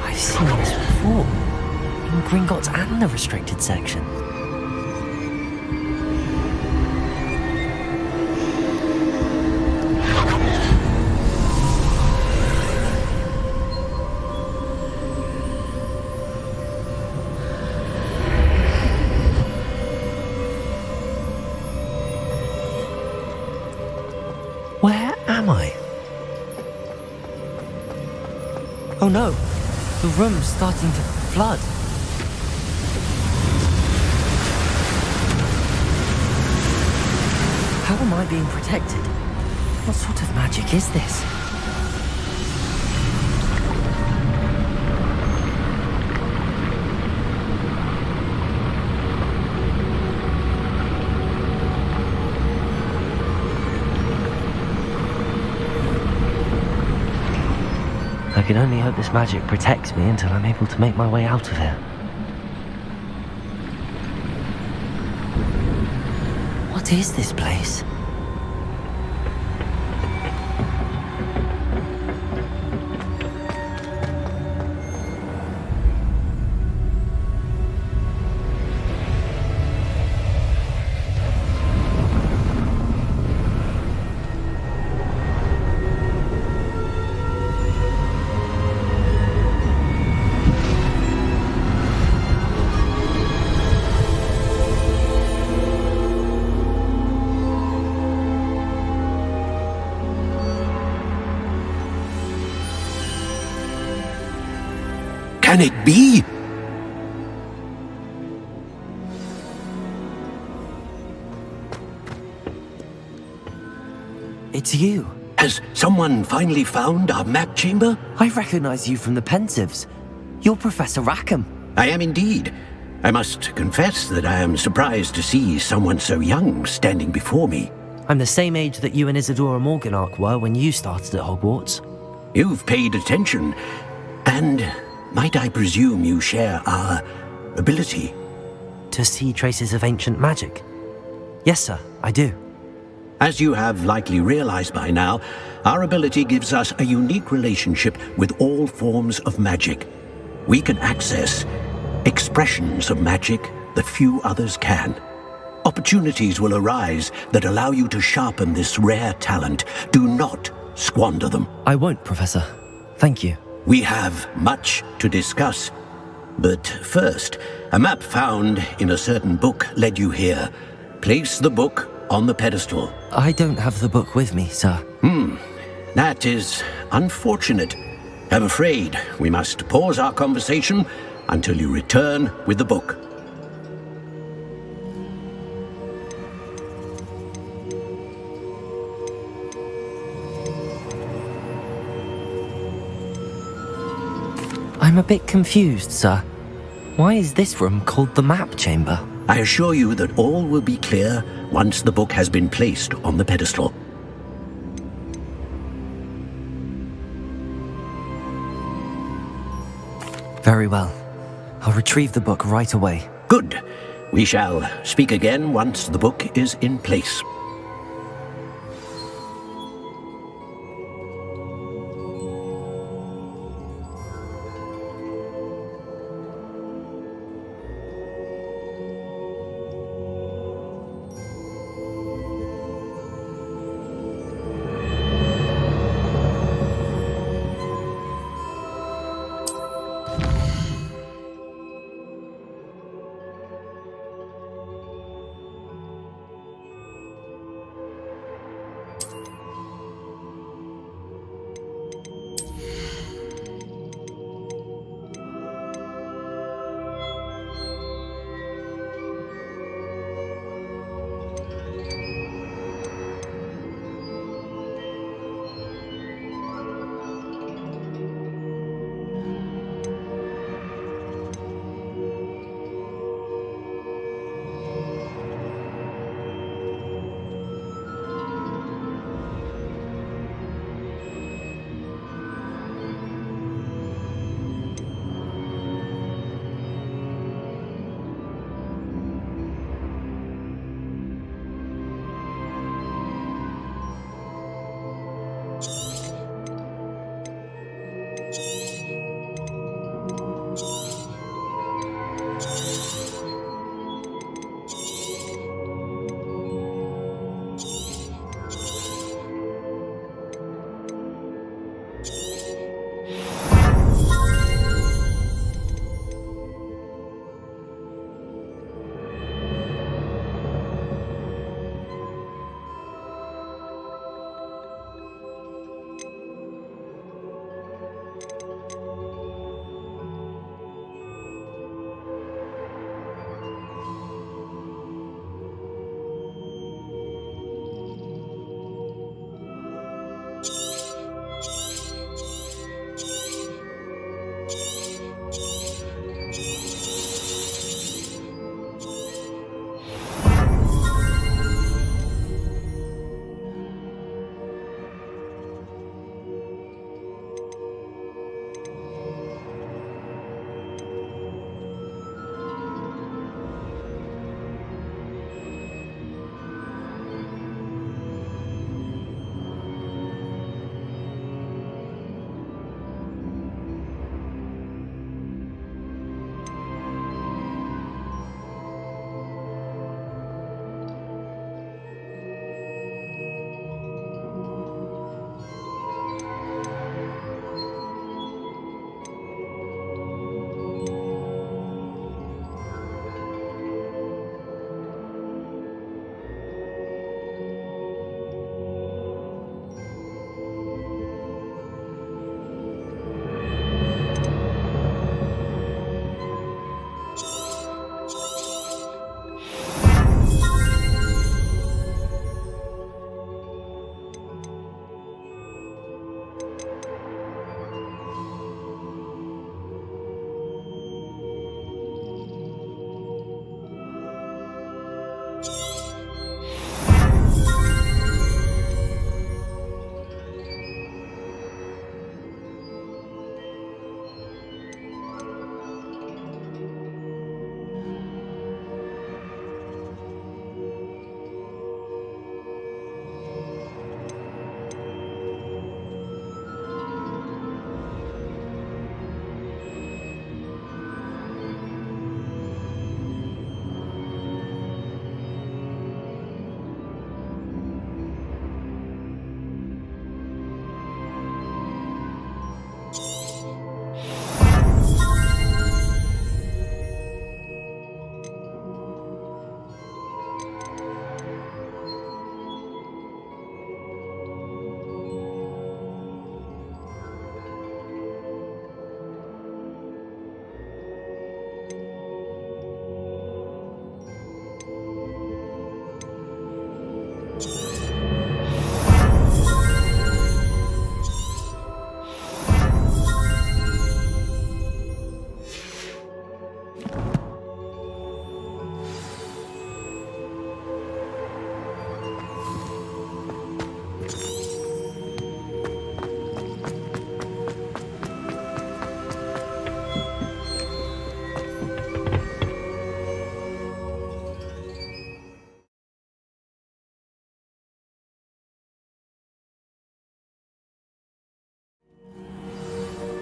I've seen this before. In Gringotts and the restricted section. Where am I? Oh no, the room's starting to flood. How am I being protected? What sort of magic is this? I can only hope this magic protects me until I'm able to make my way out of here. What is this place? Can it be? It's you. Has someone finally found our map chamber? I recognize you from the Pensives. You're Professor Rackham. I am indeed. I must confess that I am surprised to see someone so young standing before me. I'm the same age that you and Isadora Morganach were when you started at Hogwarts. You've paid attention, and might I presume you share our ability? To see traces of ancient magic? Yes, sir, I do. As you have likely realized by now, our ability gives us a unique relationship with all forms of magic. We can access expressions of magic that few others can. Opportunities will arise that allow you to sharpen this rare talent. Do not squander them. I won't, Professor. Thank you. We have much to discuss. But first, a map found in a certain book led you here. Place the book on the pedestal. I don't have the book with me, sir. That is unfortunate. I'm afraid we must pause our conversation until you return with the book. I'm a bit confused, sir. Why is this room called the map chamber? I assure you that all will be clear once the book has been placed on the pedestal. Very well. I'll retrieve the book right away. Good. We shall speak again once the book is in place.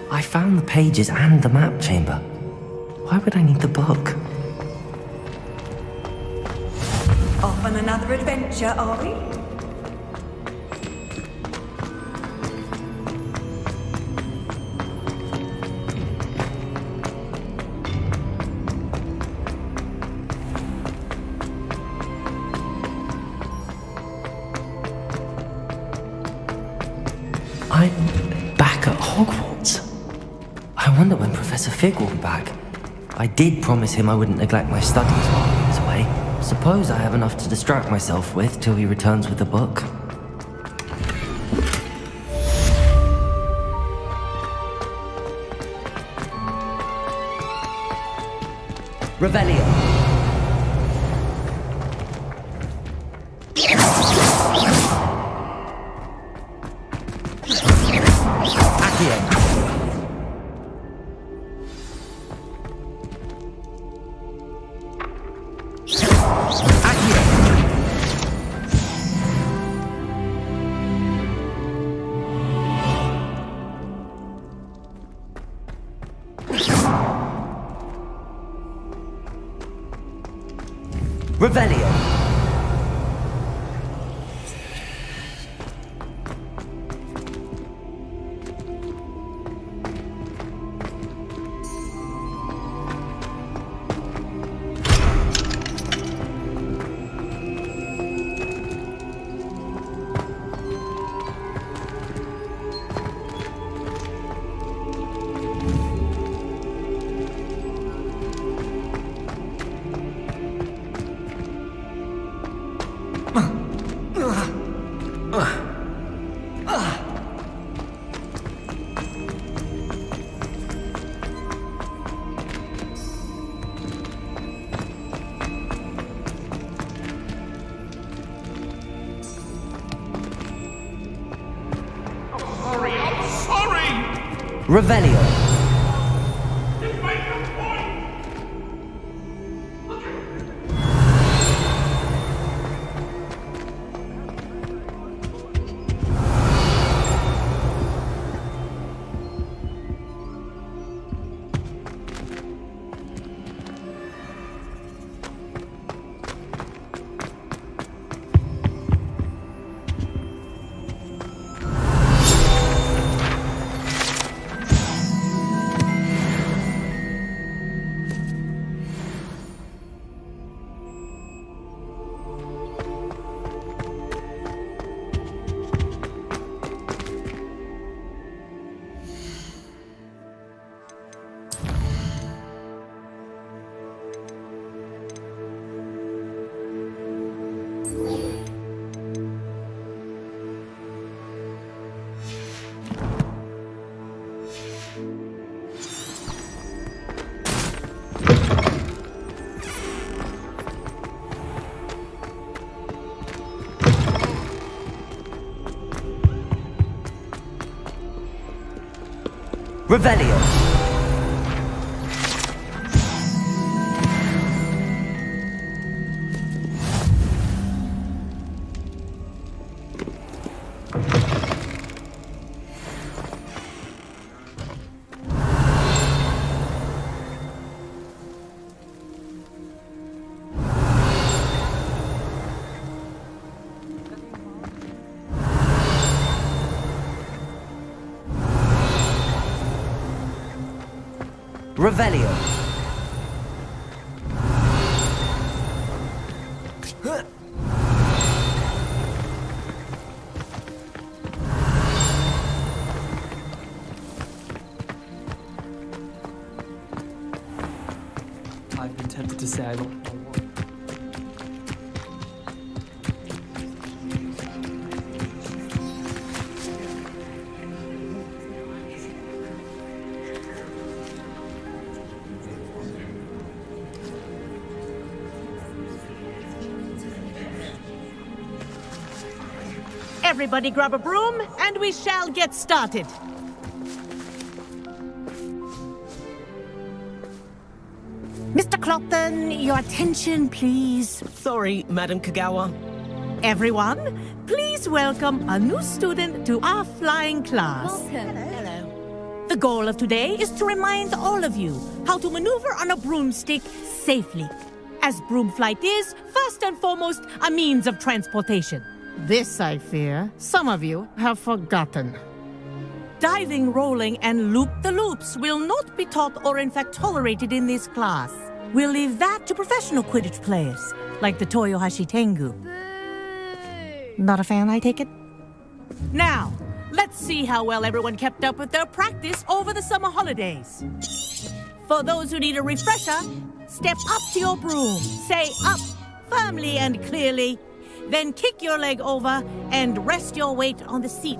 I found the pages and the map chamber. Why would I need the book? Off on another adventure, are we? I'm back at Hogwarts. I wonder when Professor Fig will be back. I did promise him I wouldn't neglect my studies while he was away. Suppose I have enough to distract myself with till he returns with the book. Revelio. Revelio. Revelio. Revelio. Revelio. I've been tempted to say I don't know what. Everybody grab a broom, and we shall get started. Mr. Clopton, your attention, please. Sorry, Madam Kagawa. Everyone, please welcome a new student to our flying class. Welcome. Hello. The The goal of today is to remind all of you how to maneuver on a broomstick safely, as broom flight is, first and foremost, a means of transportation. This, I fear, some of you have forgotten. Diving, rolling, and loop-the-loops will not be taught or in fact tolerated in this class. We'll leave that to professional Quidditch players, like the Toyohashi Tengu. Not a fan, I take it? Now, let's see how well everyone kept up with their practice over the summer holidays. For those who need a refresher, step up to your broom, say up firmly and clearly, then kick your leg over and rest your weight on the seat.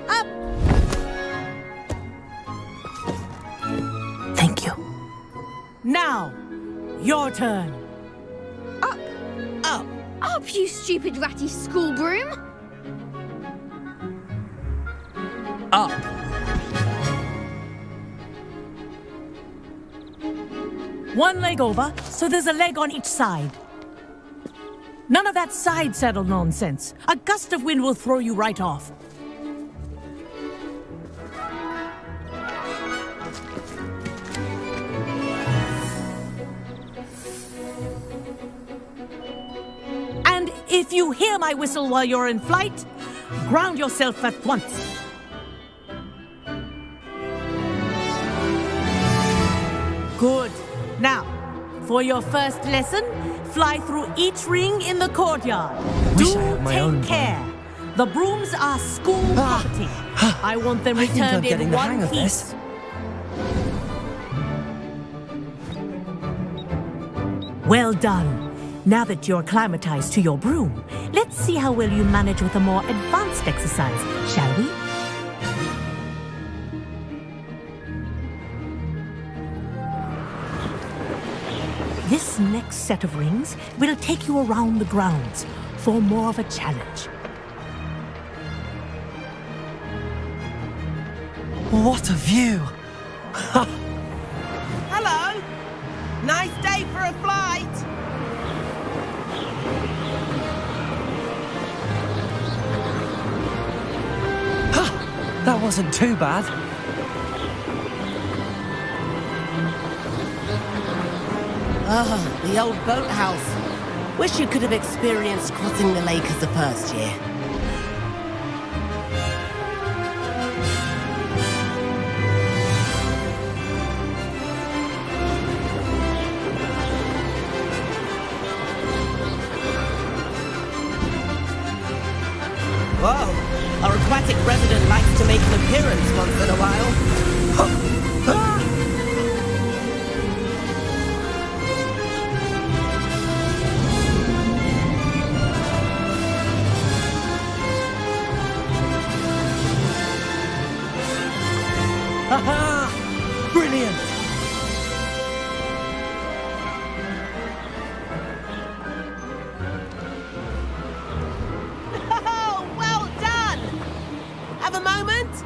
Up! Thank you. Now, your turn. Up! Up! Up, you stupid ratty school broom! Up! One leg over, so there's a leg on each side. None of that side saddle nonsense. A gust of wind will throw you right off. And if you hear my whistle while you're in flight, ground yourself at once. Good. Now, for your first lesson, fly through each ring in the courtyard. Wish I had my own Take care. The brooms are school property. I want them I think I'm returned getting in the hang one of piece. this. Well done. Now that you're acclimatized to your broom, let's see how well you manage with a more advanced exercise, shall we? This next set of rings will take you around the grounds for more of a challenge. What a view! Hello! Nice day for a flight! That wasn't too bad. Ah, the old boathouse. Wish you could have experienced crossing the lake as a first year. Whoa, our aquatic resident likes to make an appearance once in a while. Haha! Brilliant! Oh, well done! Have a moment?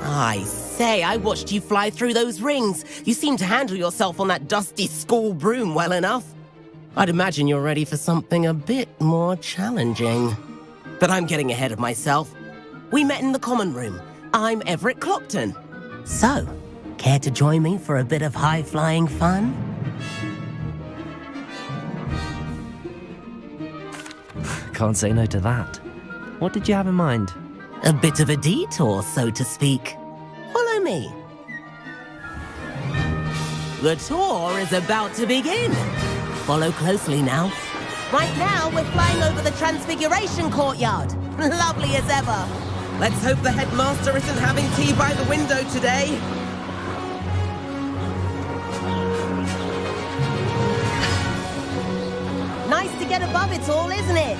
I say, I watched you fly through those rings. You seem to handle yourself on that dusty school broom well enough. I'd imagine you're ready for something a bit more challenging. But I'm getting ahead of myself. We met in the common room. I'm Everett Clopton. So, care to join me for a bit of high-flying fun? Can't say no to that. What did you have in mind? A bit of a detour, so to speak. Follow me. The tour is about to begin. Follow closely now. Right now, we're flying over the Transfiguration Courtyard. Lovely as ever. Let's hope the headmaster isn't having tea by the window today. Nice to get above it all, isn't it?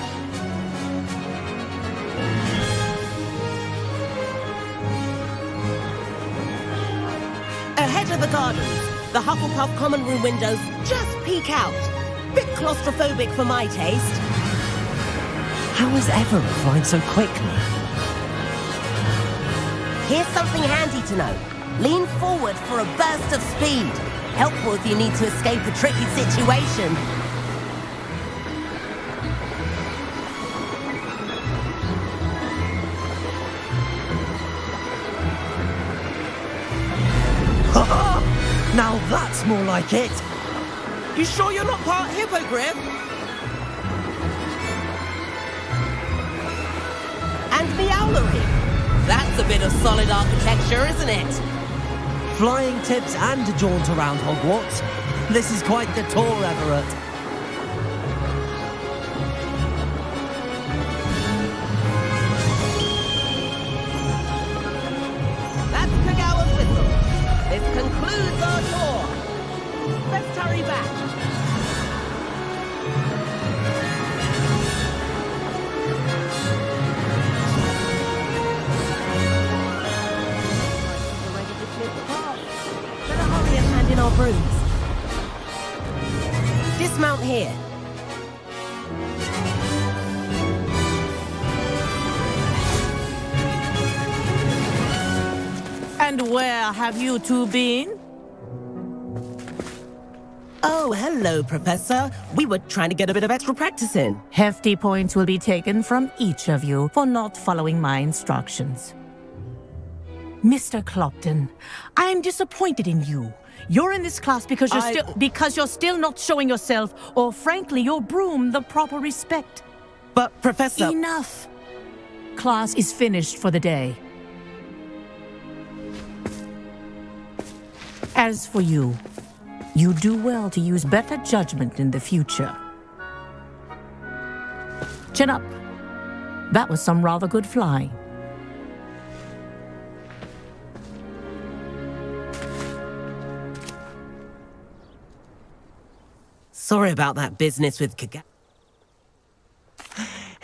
Ahead of the gardens, the Hufflepuff common room windows just peek out. Bit claustrophobic for my taste. How is Everett flying so quickly? Here's something handy to know. Lean forward for a burst of speed. Helpful if you need to escape a tricky situation. Now that's more like it. You sure you're not part hippogriff? And the owlery. That's a bit of solid architecture, isn't it? Flying tips and a jaunt around Hogwarts. This is quite the tour, Everett. That's Kagawa's whistle. This concludes our tour. Let's hurry back. Better hurry and hand in our brooms. Dismount here. And where have you two been? Oh, hello, Professor. We were trying to get a bit of extra practice in. Hefty points will be taken from each of you for not following my instructions. Mr. Clopton, I am disappointed in you. You're in this class because you're still not showing yourself, or frankly, your broom the proper respect. But, Professor... Enough! Class is finished for the day. As for you, you do well to use better judgment in the future. Chin up. That was some rather good flying. Sorry about that business with Kagawa.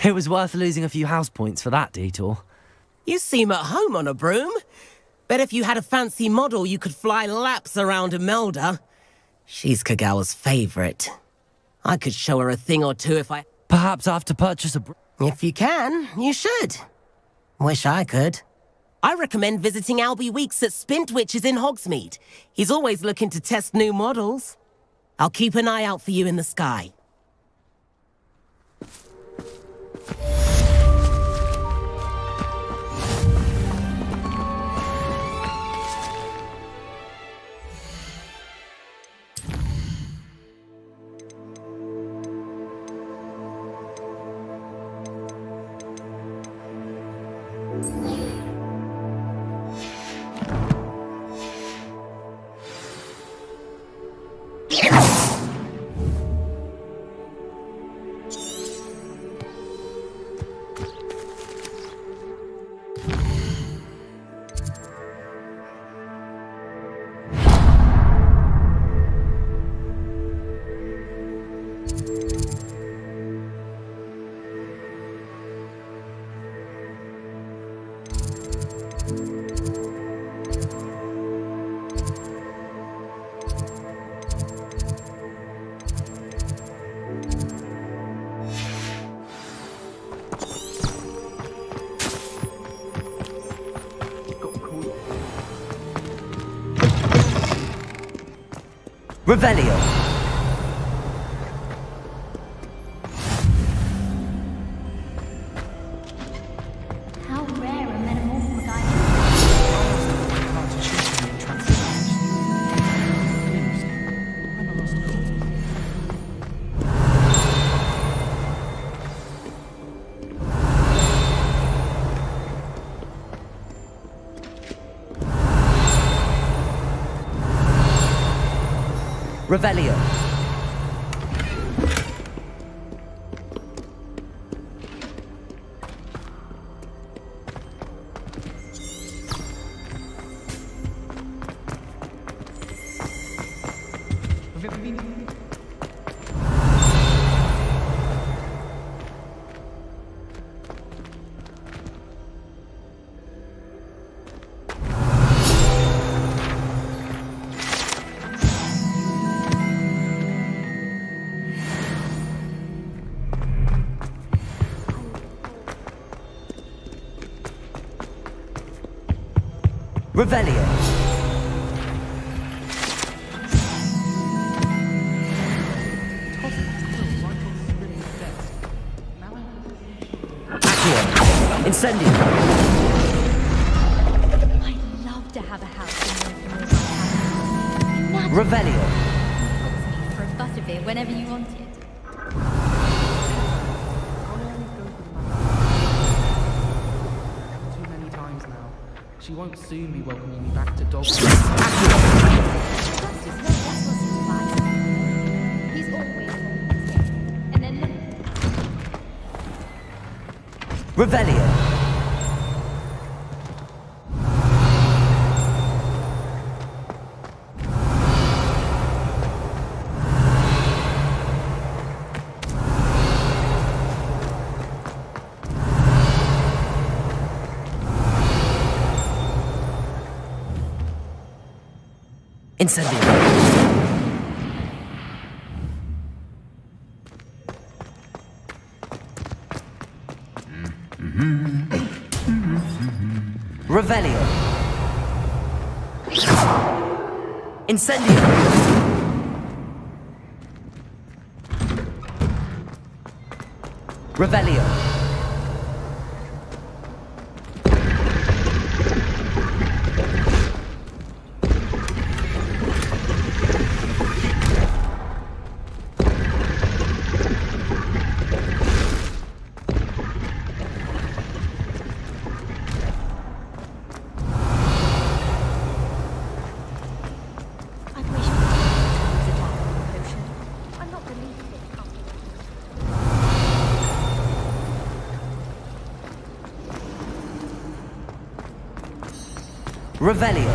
It was worth losing a few house points for that detour. You seem at home on a broom. Bet if you had a fancy model, you could fly laps around Imelda. She's Kagawa's favorite. I could show her a thing or two if I... Perhaps I have to purchase a broom. If you can, you should. Wish I could. I recommend visiting Albie Weeks at Spintwitches in Hogsmeade. He's always looking to test new models. I'll keep an eye out for you in the sky. Revelio. How rare a metamorphic item. Revelio. Revelio. Incendio! I'd love to have a house in North. Revelio! For a butterbeer whenever you want it. Too many times now. She won't soon be welcoming me back to dog. He's always and then Revelio! Incendio! Revelio! Incendio! Revelio! Revelio!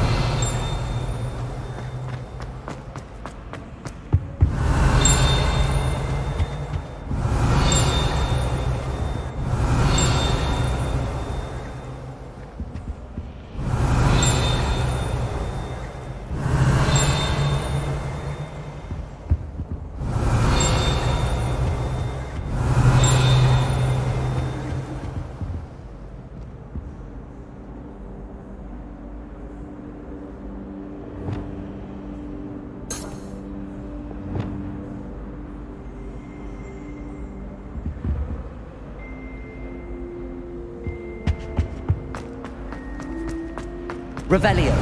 Revelio!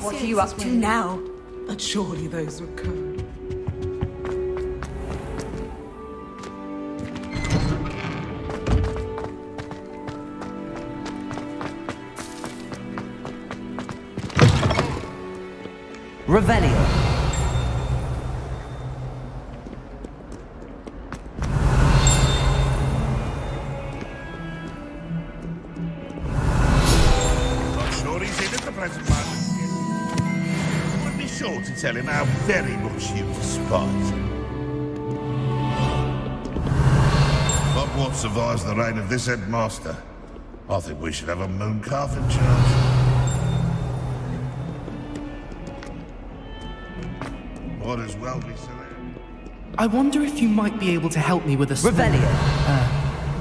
What are you up to now? But surely those were code. Revelio! Not sure he's in at the present moment. Sure to tell him how very much you despise him. Hogwarts survives the reign of this headmaster. I think we should have a moon calf in charge. Might as well be selected. I wonder if you might be able to help me with a small,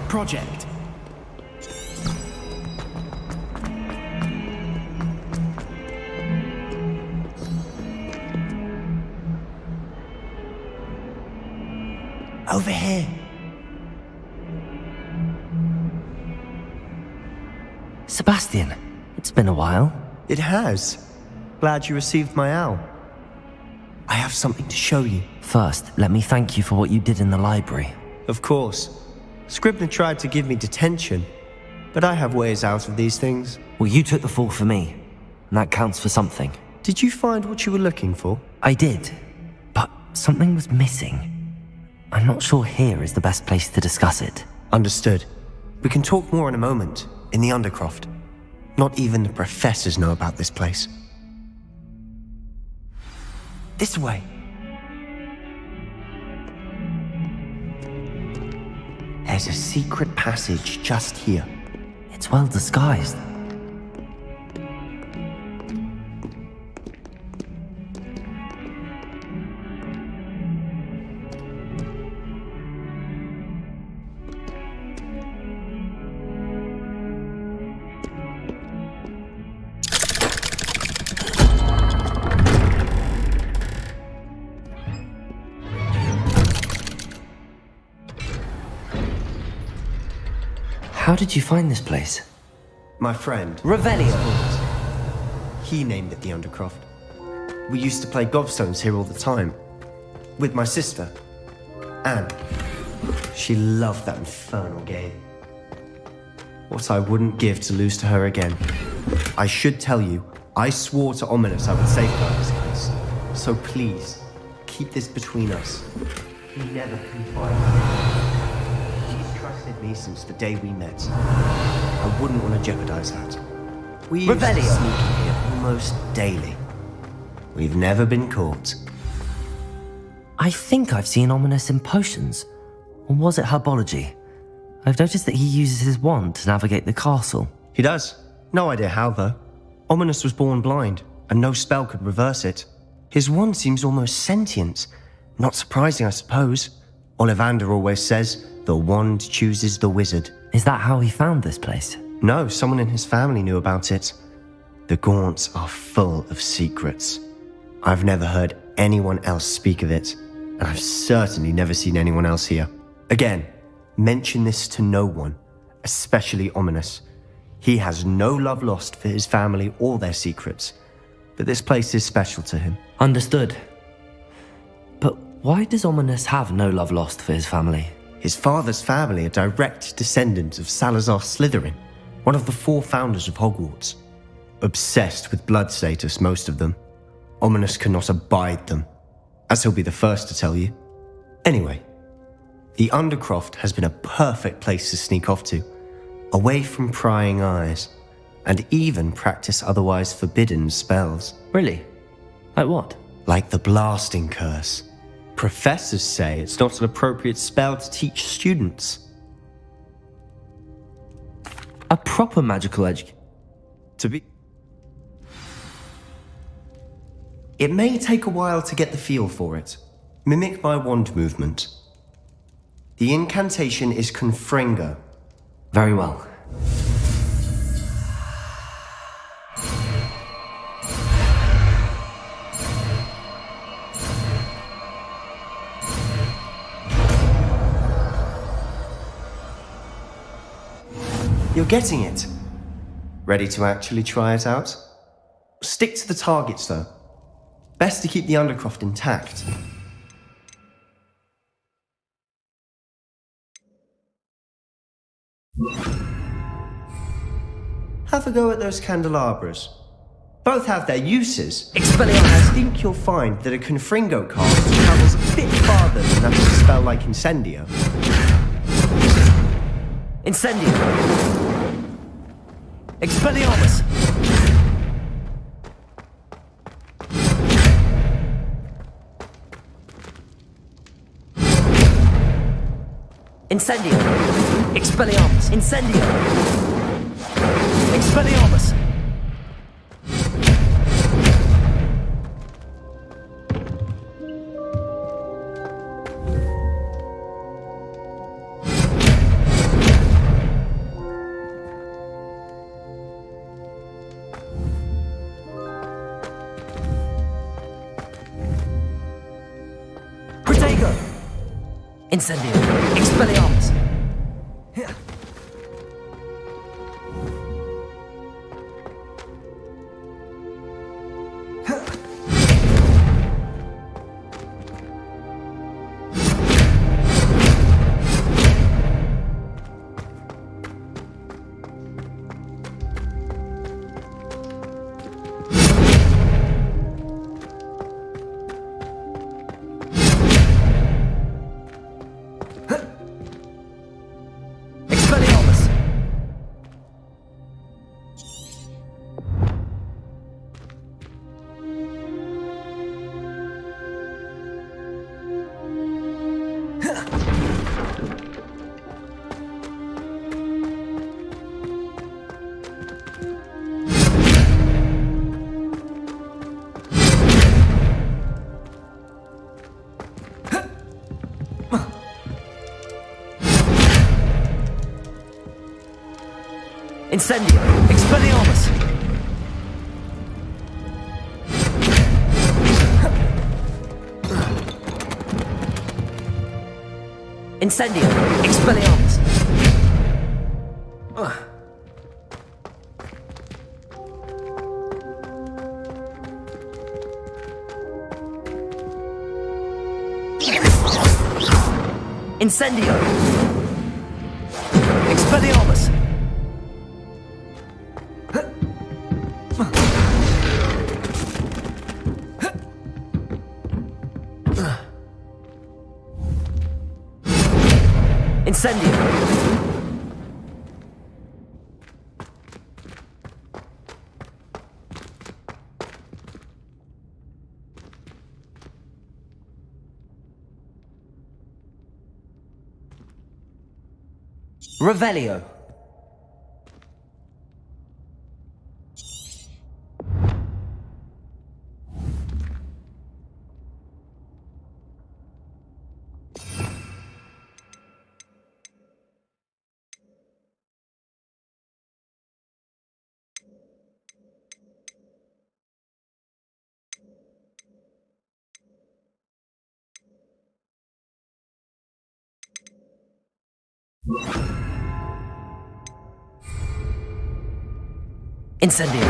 project. Over here. Sebastian, it's been a while. It has. Glad you received my owl. I have something to show you. First, let me thank you for what you did in the library. Of course. Scribner tried to give me detention, but I have ways out of these things. Well, you took the fall for me, and that counts for something. Did you find what you were looking for? I did, but something was missing. I'm not sure here is the best place to discuss it. Understood. We can talk more in a moment, in the Undercroft. Not even the professors know about this place. This way. There's a secret passage just here. It's well disguised. How did you find this place? My friend. Revelio! He named it the Undercroft. We used to play gobstones here all the time. With my sister, Anne. She loved that infernal game. What I wouldn't give to lose to her again. I should tell you, I swore to Ominous I would safeguard this place. So please, keep this between us. He never confided in me. She's trusted me since the day we met. I wouldn't want to jeopardize that. We used to sneak in here almost daily. We've never been caught. I think I've seen Ominous in potions. Or was it herbology? I've noticed that he uses his wand to navigate the castle. He does. No idea how, though. Ominous was born blind, and no spell could reverse it. His wand seems almost sentient. Not surprising, I suppose. Ollivander always says, the wand chooses the wizard. Is that how he found this place? No, someone in his family knew about it. The Gaunts are full of secrets. I've never heard anyone else speak of it, and I've certainly never seen anyone else here. Again, mention this to no one, especially Ominous. He has no love lost for his family or their secrets, but this place is special to him. Understood. But why does Ominous have no love lost for his family? His father's family are direct descendants of Salazar Slytherin, one of the 4 founders of Hogwarts. Obsessed with blood status, most of them. Ominous cannot abide them, as he'll be the first to tell you. Anyway, the Undercroft has been a perfect place to sneak off to, away from prying eyes, and even practice otherwise forbidden spells. Really? Like what? Like the blasting curse. Professors say it's not an appropriate spell to teach students. A proper magical To be... It may take a while to get the feel for it. Mimic my wand movement. The incantation is Confringo. Very well. You're getting it. Ready to actually try it out? Stick to the targets, though. Best to keep the Undercroft intact. Have a go at those candelabras. Both have their uses. Expelliarmus! I think you'll find that a Confringo cast travels a bit farther than that of a spell like Incendio. Incendio! Expelliarmus! Incendio! Expelliarmus! Incendio! Expelliarmus! Protego! Incendio! Expelliarmus! Incendio! Expelliarmus! Incendio! Expelliarmus! Incendio! Expelliarmus! Incendio! Revelio. Incendio.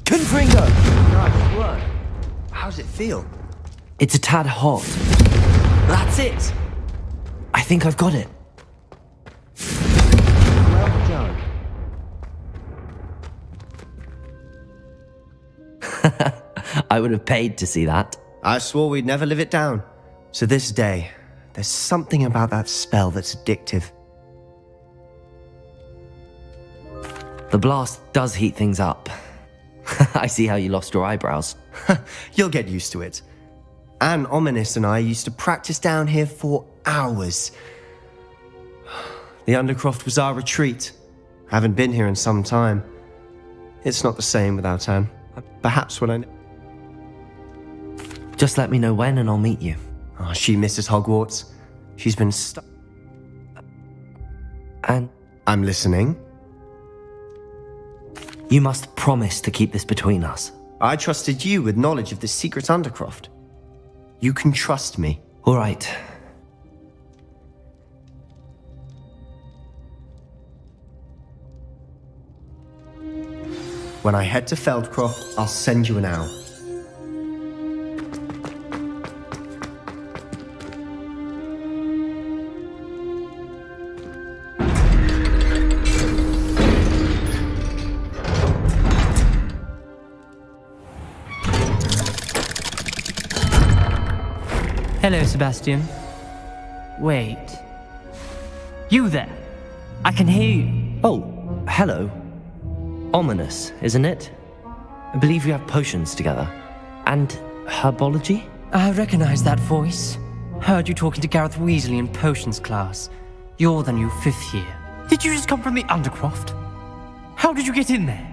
Confringo! Nice work. How's it feel? It's a tad hot. That's it! I think I've got it. Well done. I would have paid to see that. I swore we'd never live it down. So this day, there's something about that spell that's addictive. The blast does heat things up. I see how you lost your eyebrows. You'll get used to it. Anne Ominous and I used to practice down here for hours. The Undercroft was our retreat. Haven't been here in some time. It's not the same without Anne. Perhaps when I... Just let me know when and I'll meet you. Oh, she misses Hogwarts. She's been stuck. And... I'm listening. You must promise to keep this between us. I trusted you with knowledge of the secret Undercroft. You can trust me. All right. When I head to Feldcroft, I'll send you an owl. Hello, Sebastian. Wait. You there? I can hear you. Oh, hello. Ominous, isn't it? I believe we have potions together. And herbology? I recognize that voice. Heard you talking to Gareth Weasley in potions class. You're the new 5th year. Did you just come from the Undercroft? How did you get in there?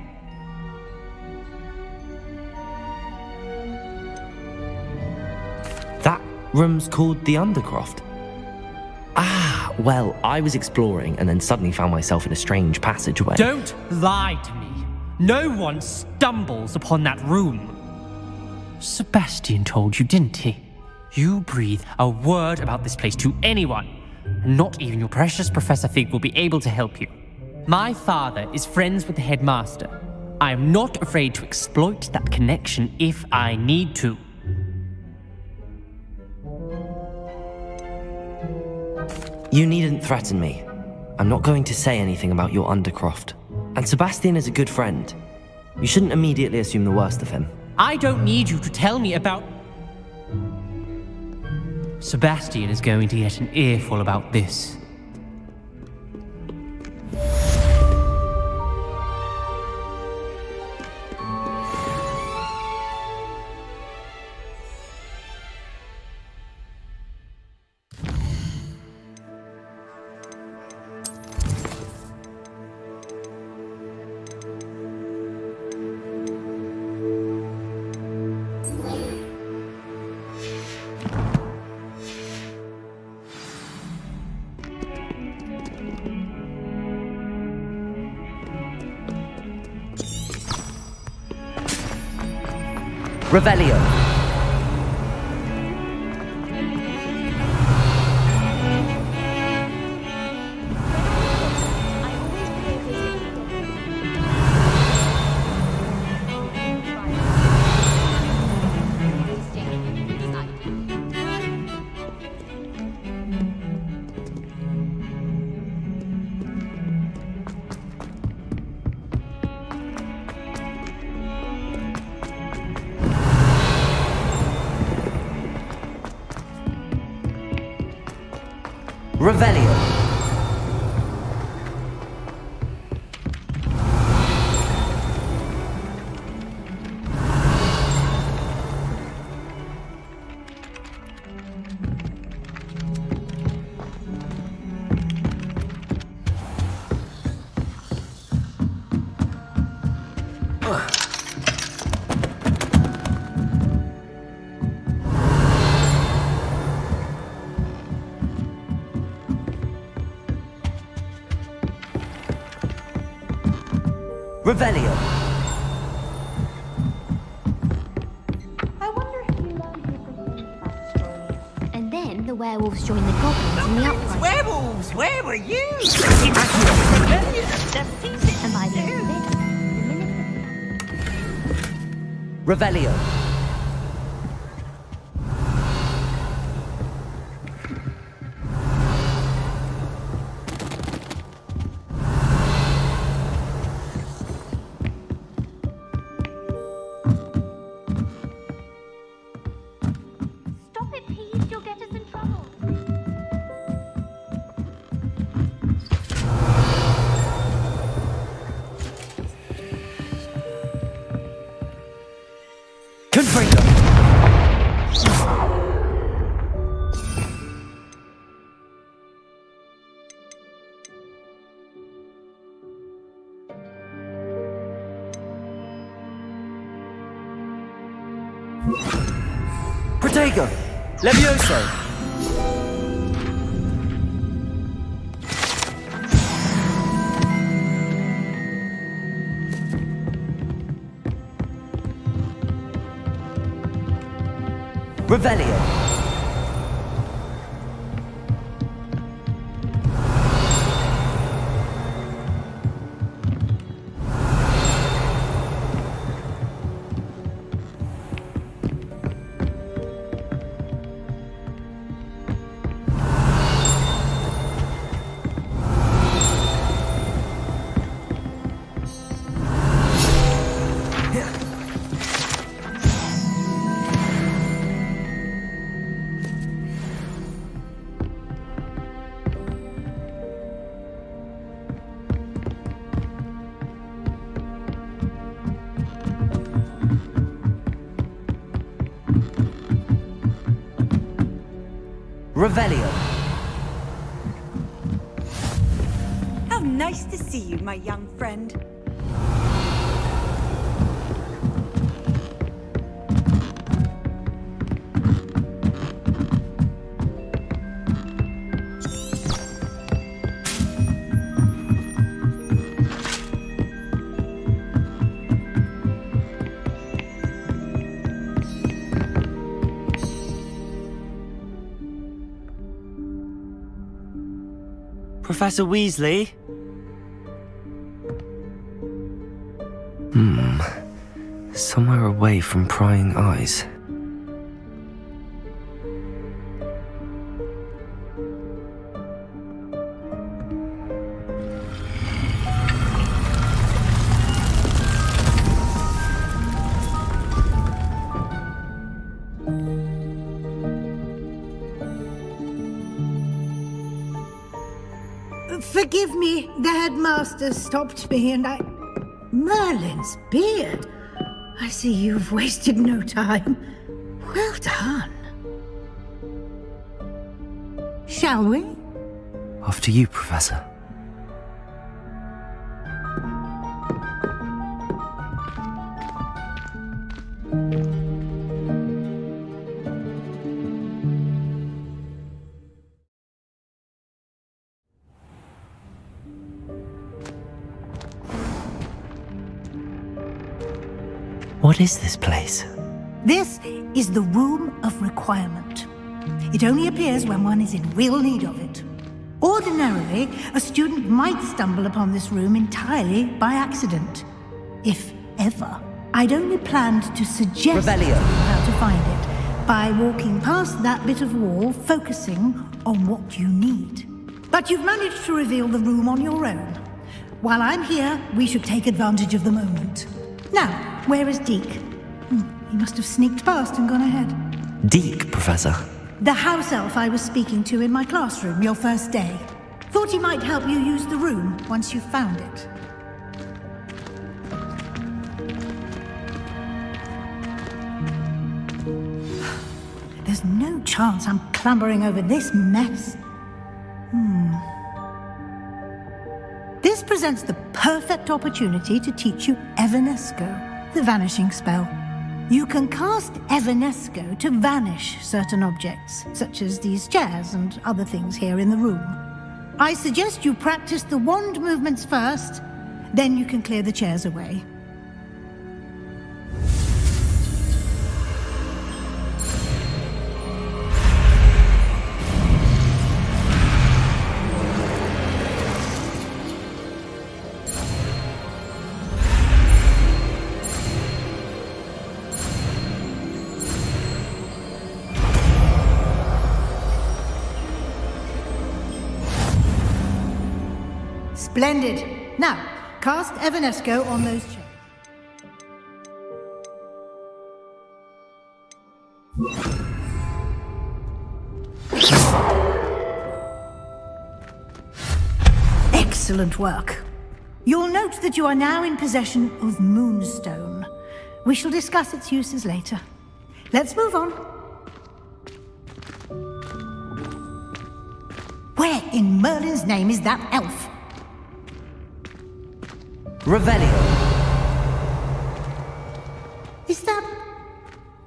That room's called the Undercroft. Ah, well, I was exploring and then suddenly found myself in a strange passageway. Don't lie to me. No one stumbles upon that room. Sebastian told you, didn't he? You breathe a word about this place to anyone, and not even your precious Professor Fig will be able to help you. My father is friends with the headmaster. I am not afraid to exploit that connection if I need to. You needn't threaten me. I'm not going to say anything about your Undercroft. And Sebastian is a good friend. You shouldn't immediately assume the worst of him. I don't need you to tell me about... Sebastian is going to get an earful about this. Revelio. Revelio. Revelio. I wonder if you learned everything about the story. And then the werewolves joined the goblins in the uprising. Werewolves, where were you? And by the end of it, Revelio. Protego! Levioso! Revelio! Revelio. How nice to see you, my young friend. Professor Weasley? Somewhere away from prying eyes. Forgive me, the headmaster stopped me and I... Merlin's beard. I see you've wasted no time. Well done. Shall we? After you, Professor. What is this place? This is the Room of Requirement. It only appears when one is in real need of it. Ordinarily, a student might stumble upon this room entirely by accident. If ever. I'd only planned to suggest how to find it by walking past that bit of wall, focusing on what you need. But you've managed to reveal the room on your own. While I'm here, we should take advantage of the moment. Now, where is Deke? He must have sneaked past and gone ahead. Deke, Professor. The house elf I was speaking to in my classroom your first day. Thought he might help you use the room once you found it. There's no chance I'm clambering over this mess. This presents the perfect opportunity to teach you Evanesco, the vanishing spell. You can cast Evanesco to vanish certain objects, such as these chairs and other things here in the room. I suggest you practice the wand movements first, then you can clear the chairs away. Splendid. Now, cast Evanesco on those chairs. Excellent work. You'll note that you are now in possession of Moonstone. We shall discuss its uses later. Let's move on. Where in Merlin's name is that elf? Revelio. Is that...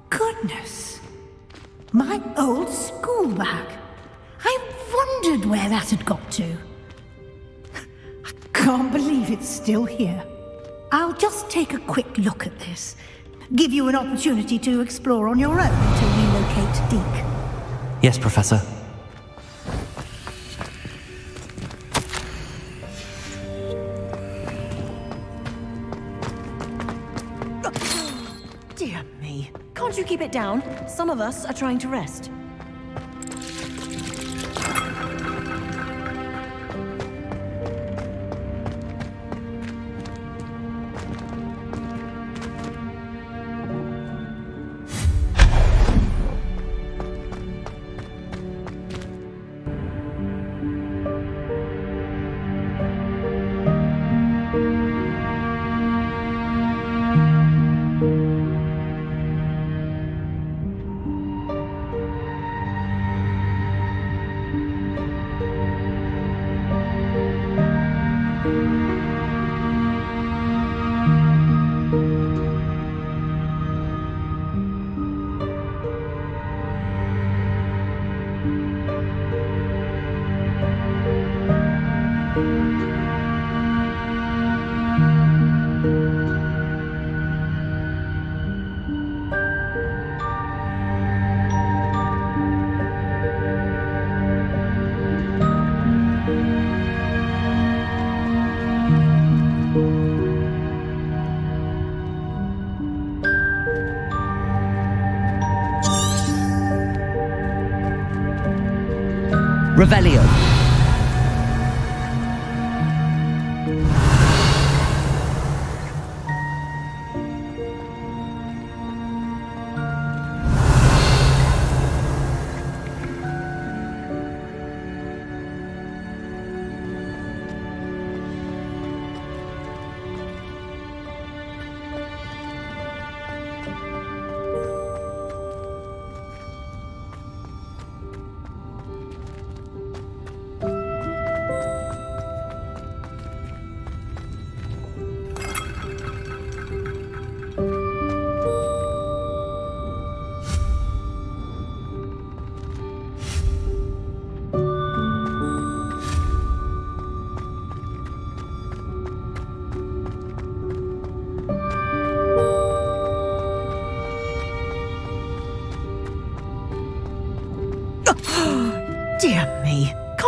Goodness. My old school bag. I wondered where that had got to. I can't believe it's still here. I'll just take a quick look at this. Give you an opportunity to explore on your own until we locate Deke. Yes, Professor. Dear me. Can't you keep it down? Some of us are trying to rest. Revelio.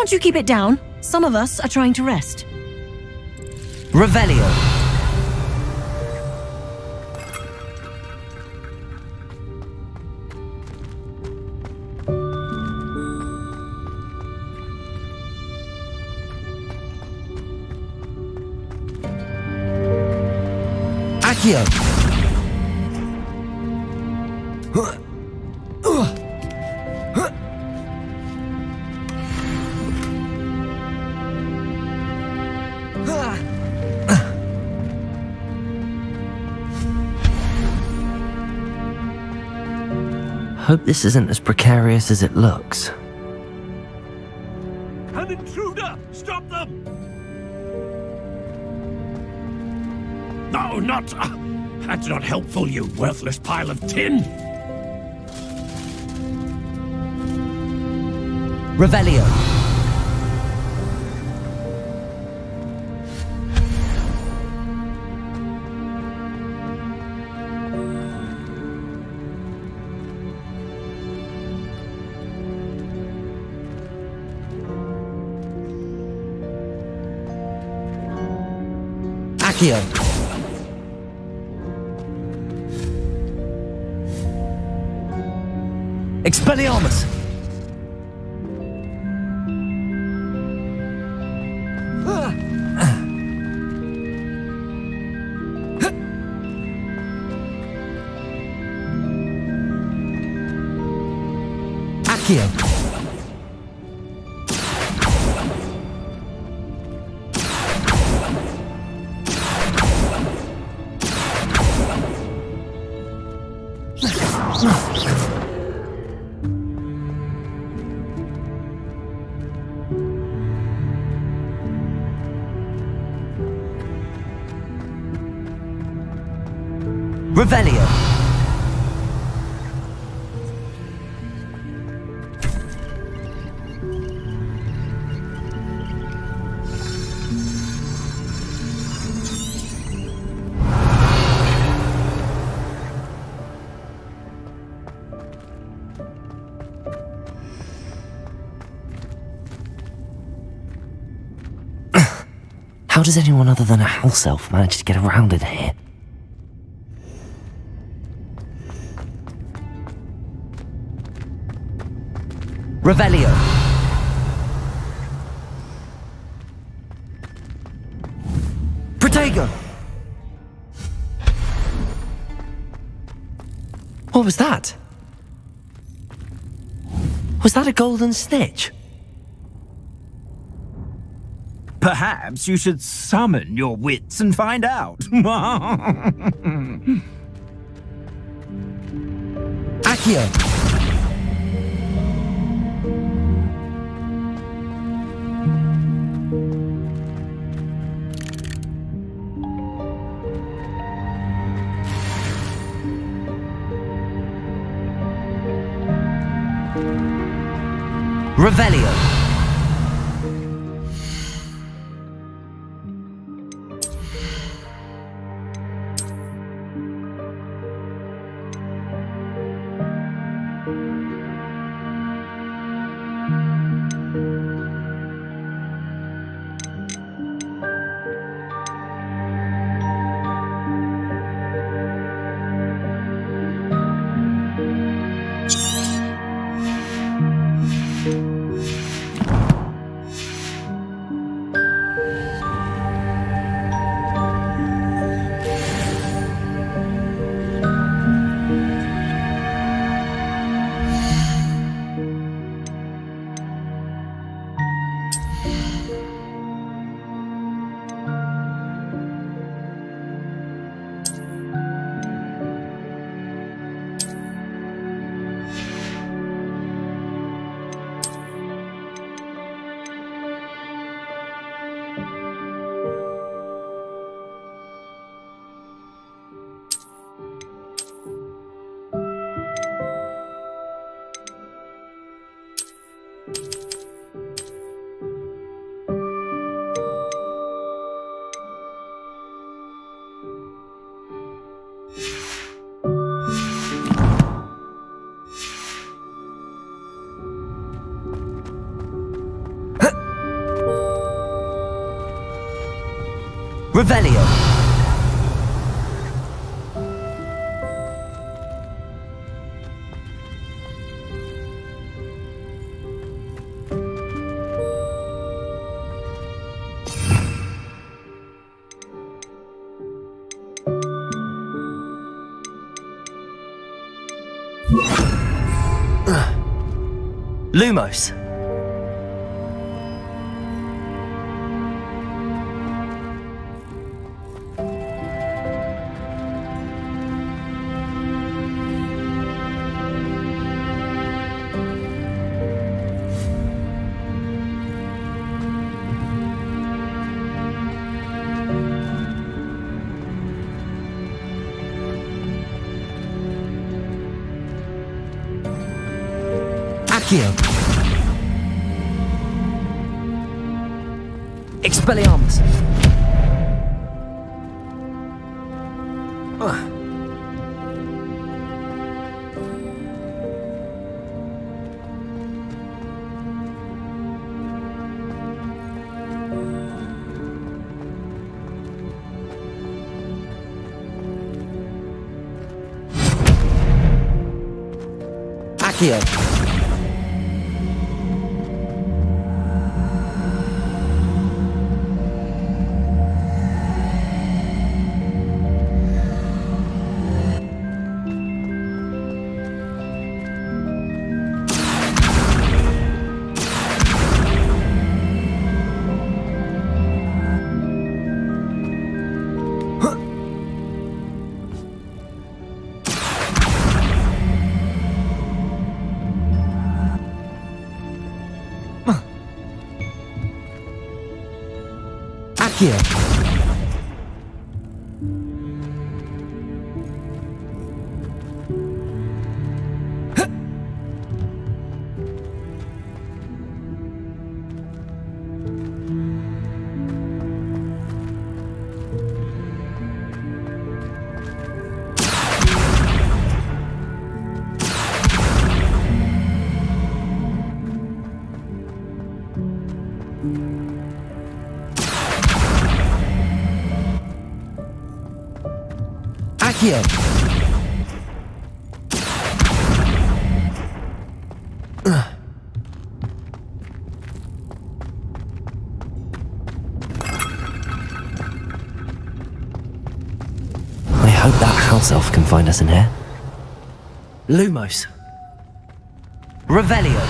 Can't you keep it down? Some of us are trying to rest. Revelio. Accio. Hope this isn't as precarious as it looks. An intruder! Stop them! No, not... that's not helpful, you worthless pile of tin! Revelio. Accio. Expelliarmus! Accio. Revelio. How does anyone other than a house elf manage to get around in here? Revelio. Protego. What was that? Was that a golden snitch? Perhaps you should summon your wits and find out. Accio. Revelio. Revelio. Lumos. Accio. Expelliarmus. Accio. Accio. Accio. I hope that house elf can find us in here. Lumos. Revelio.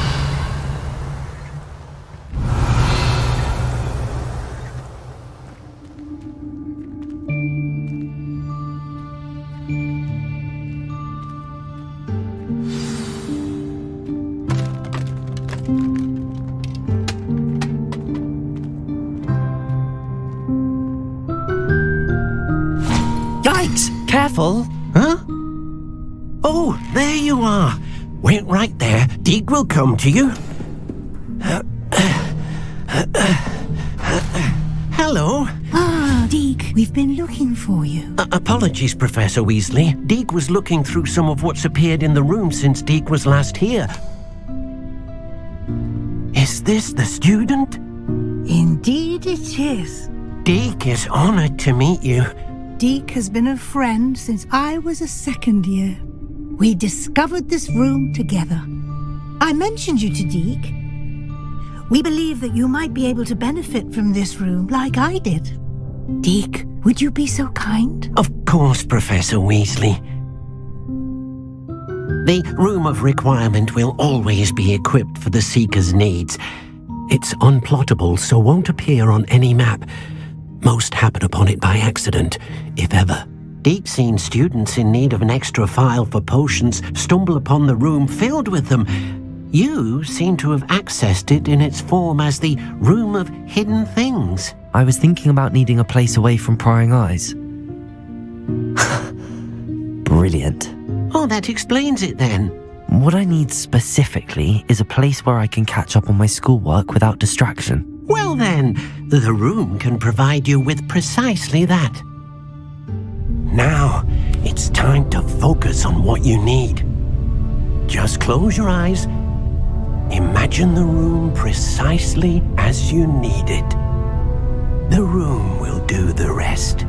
Yikes! Careful. Huh? Oh, there you are. Wait right there. Deek will come to you. Hello. Ah, Deek, we've been looking for you. Apologies, Professor Weasley. Deek was looking through some of what's appeared in the room since Deek was last here. Is this the student? Indeed it is. Deek is honored to meet you. Deek has been a friend since I was a second year. We discovered this room together. I mentioned you to Deek. We believe that you might be able to benefit from this room like I did. Deek, would you be so kind? Of course, Professor Weasley. The Room of Requirement will always be equipped for the Seeker's needs. It's unplottable, so won't appear on any map. Most happen upon it by accident, if ever. Deep-seen students in need of an extra file for potions stumble upon the room filled with them. You seem to have accessed it in its form as the Room of Hidden Things. I was thinking about needing a place away from prying eyes. Brilliant. Oh, that explains it then. What I need specifically is a place where I can catch up on my schoolwork without distraction. Well then, the room can provide you with precisely that. Now, it's time to focus on what you need. Just close your eyes. Imagine the room precisely as you need it. The room will do the rest.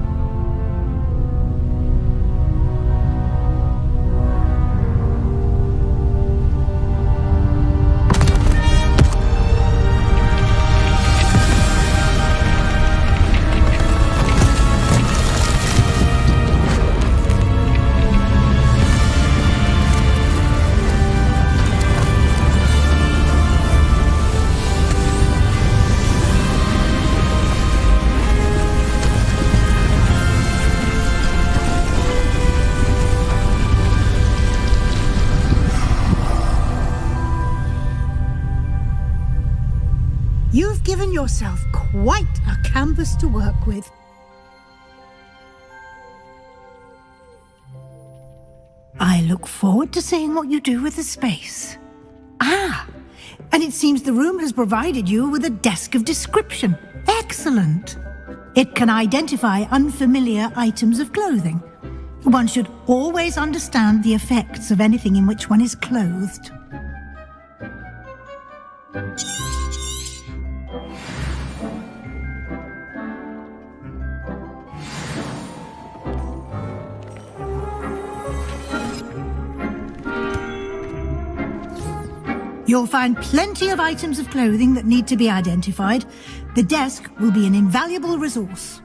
You've given yourself quite a canvas to work with. I look forward to seeing what you do with the space. Ah, and it seems the room has provided you with a desk of description. Excellent. It can identify unfamiliar items of clothing. One should always understand the effects of anything in which one is clothed. You'll find plenty of items of clothing that need to be identified. The desk will be an invaluable resource.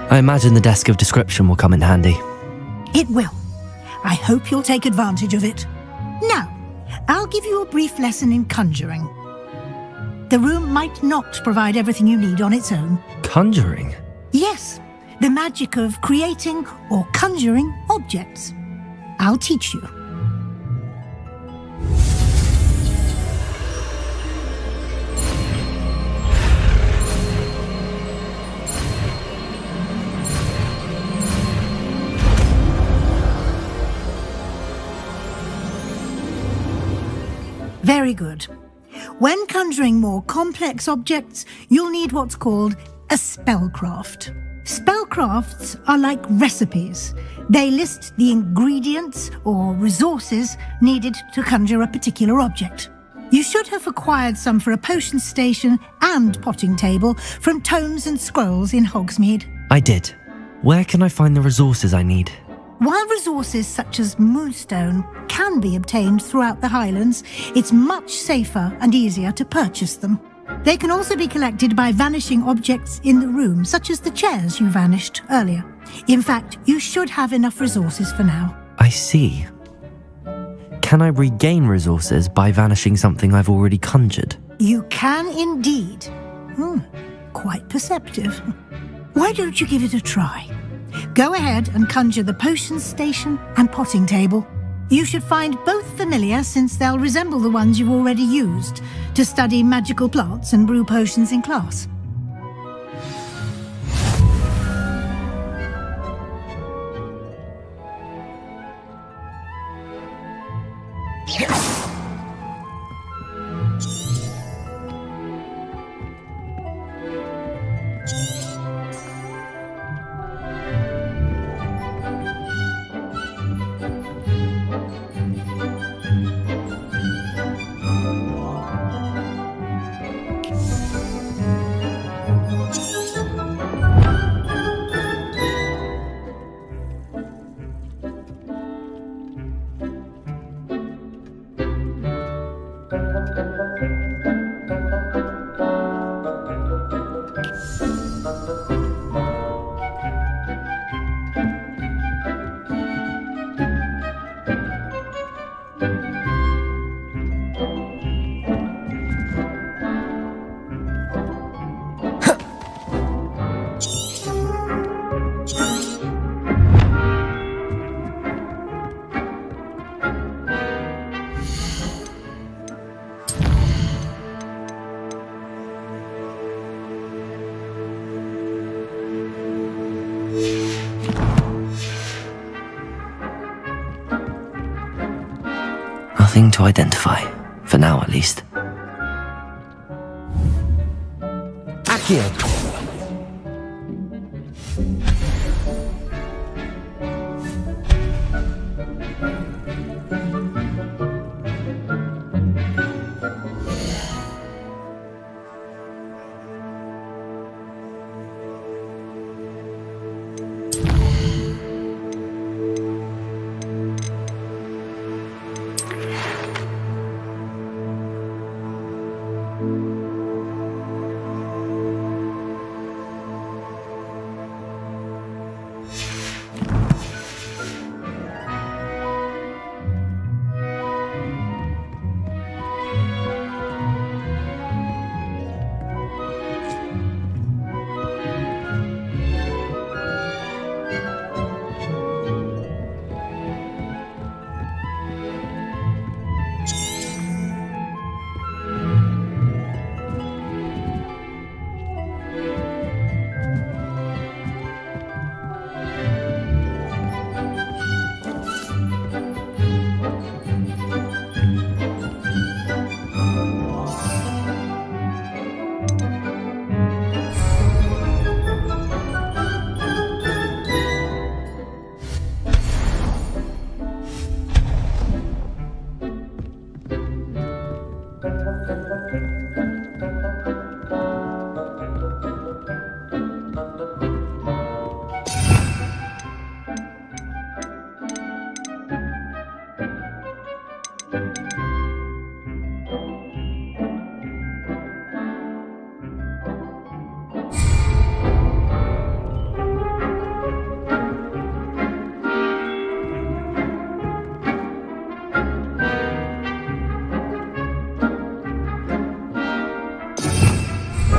I imagine the desk of description will come in handy. It will. I hope you'll take advantage of it. Now, I'll give you a brief lesson in conjuring. The room might not provide everything you need on its own. Conjuring? Yes, the magic of creating or conjuring objects. I'll teach you. Very good. When conjuring more complex objects, you'll need what's called a spellcraft. Spellcrafts are like recipes. They list the ingredients or resources needed to conjure a particular object. You should have acquired some for a potion station and potting table from tomes and scrolls in Hogsmeade. I did. Where can I find the resources I need? While resources such as moonstone can be obtained throughout the Highlands, it's much safer and easier to purchase them. They can also be collected by vanishing objects in the room, such as the chairs you vanished earlier. In fact, you should have enough resources for now. I see. Can I regain resources by vanishing something I've already conjured? You can indeed. Quite perceptive. Why don't you give it a try? Go ahead and conjure the potion station and potting table. You should find both familiar, since they'll resemble the ones you've already used to study magical plants and brew potions in class. Nothing to identify, for now at least. Accio!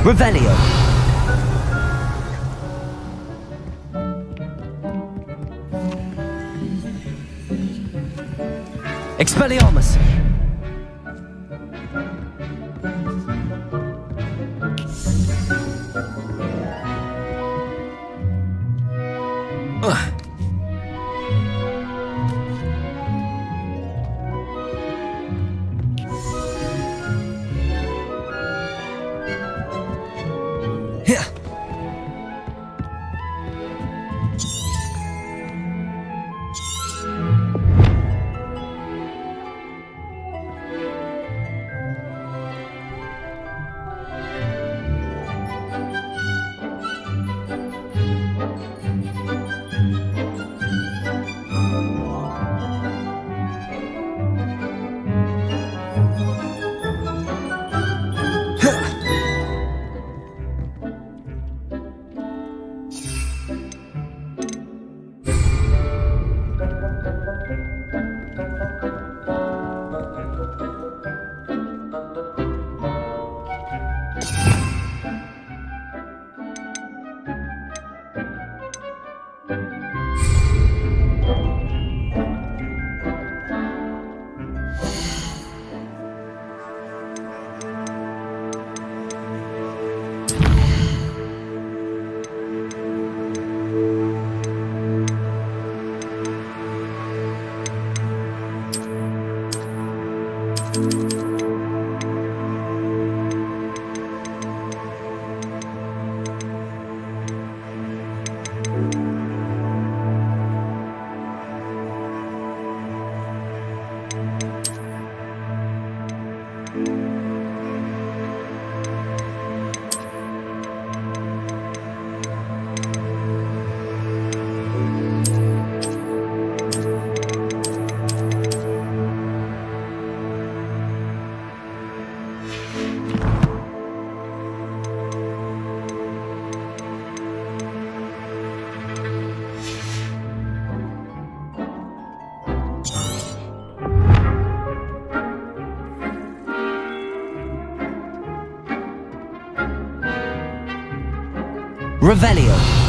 Revelio. Expelliarmus. Revelio.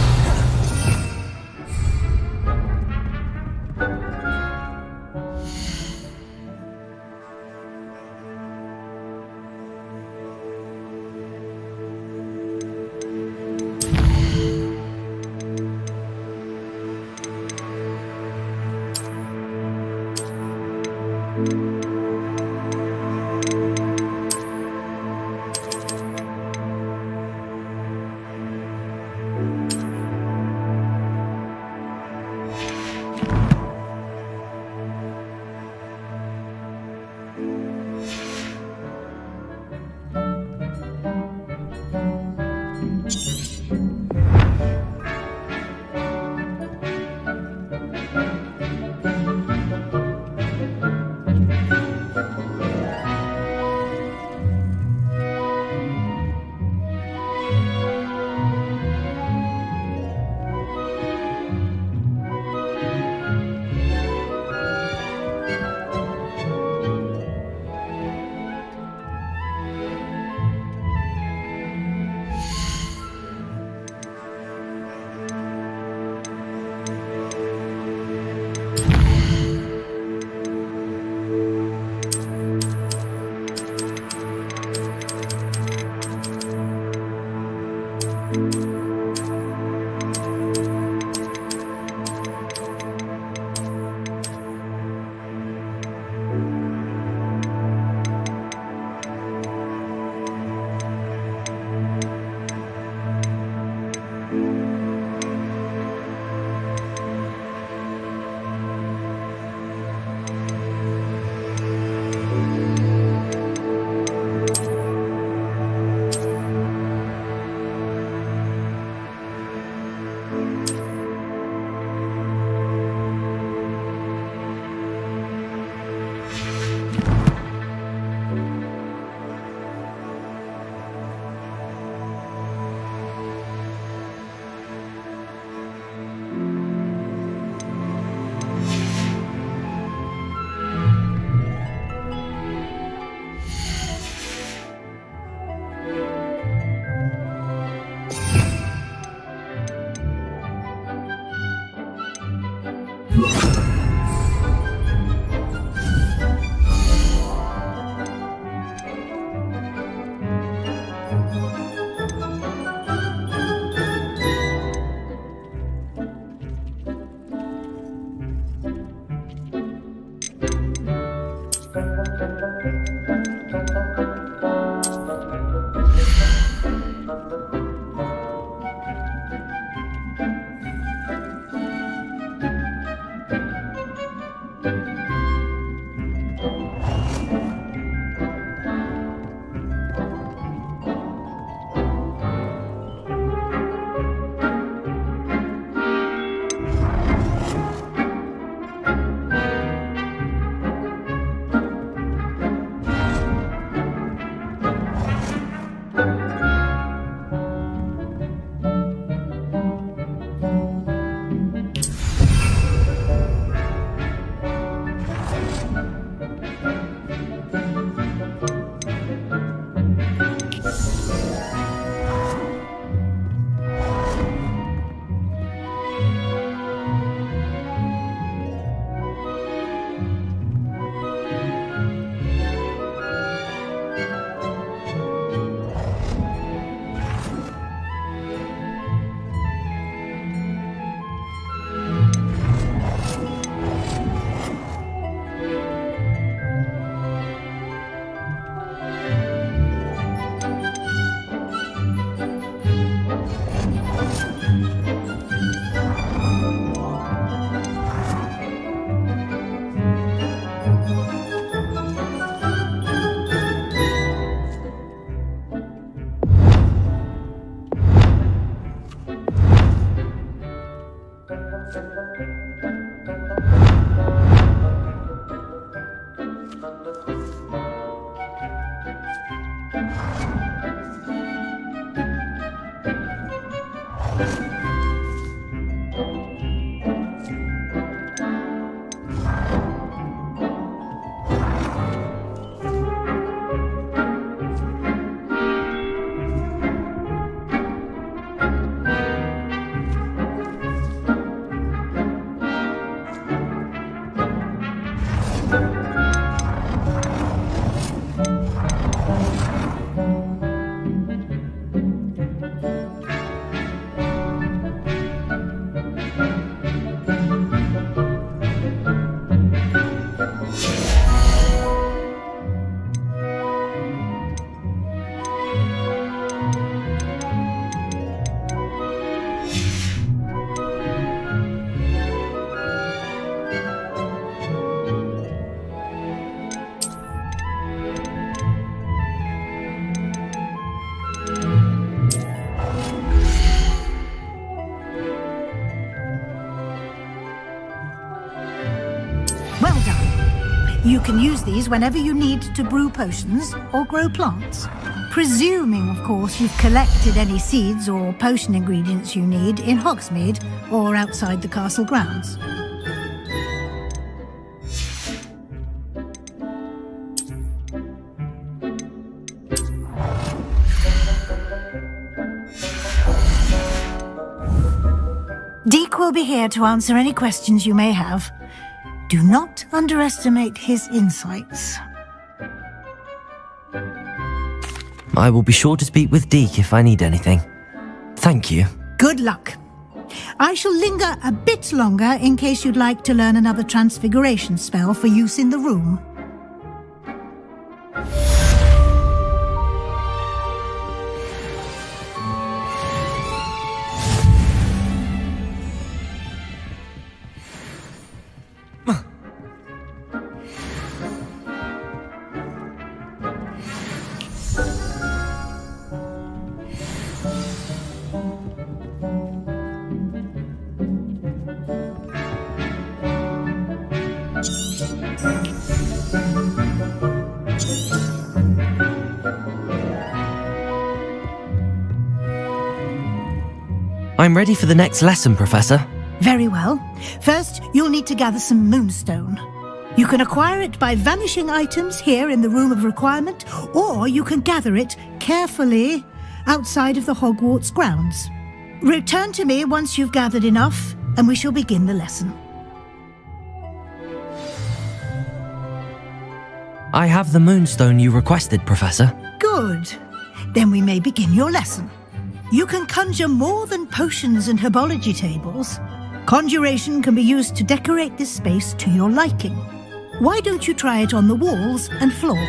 You can use these whenever you need to brew potions or grow plants. Presuming, of course, you've collected any seeds or potion ingredients you need in Hogsmeade or outside the castle grounds. Deke will be here to answer any questions you may have. Do not underestimate his insights. I will be sure to speak with Deke if I need anything. Thank you. Good luck. I shall linger a bit longer in case you'd like to learn another transfiguration spell for use in the room. I'm ready for the next lesson, Professor. Very well. First, you'll need to gather some moonstone. You can acquire it by vanishing items here in the Room of Requirement, or you can gather it carefully outside of the Hogwarts grounds. Return to me once you've gathered enough, and we shall begin the lesson. I have the moonstone you requested, Professor. Good. Then we may begin your lesson. You can conjure more than potions and herbology tables. Conjuration can be used to decorate this space to your liking. Why don't you try it on the walls and floor?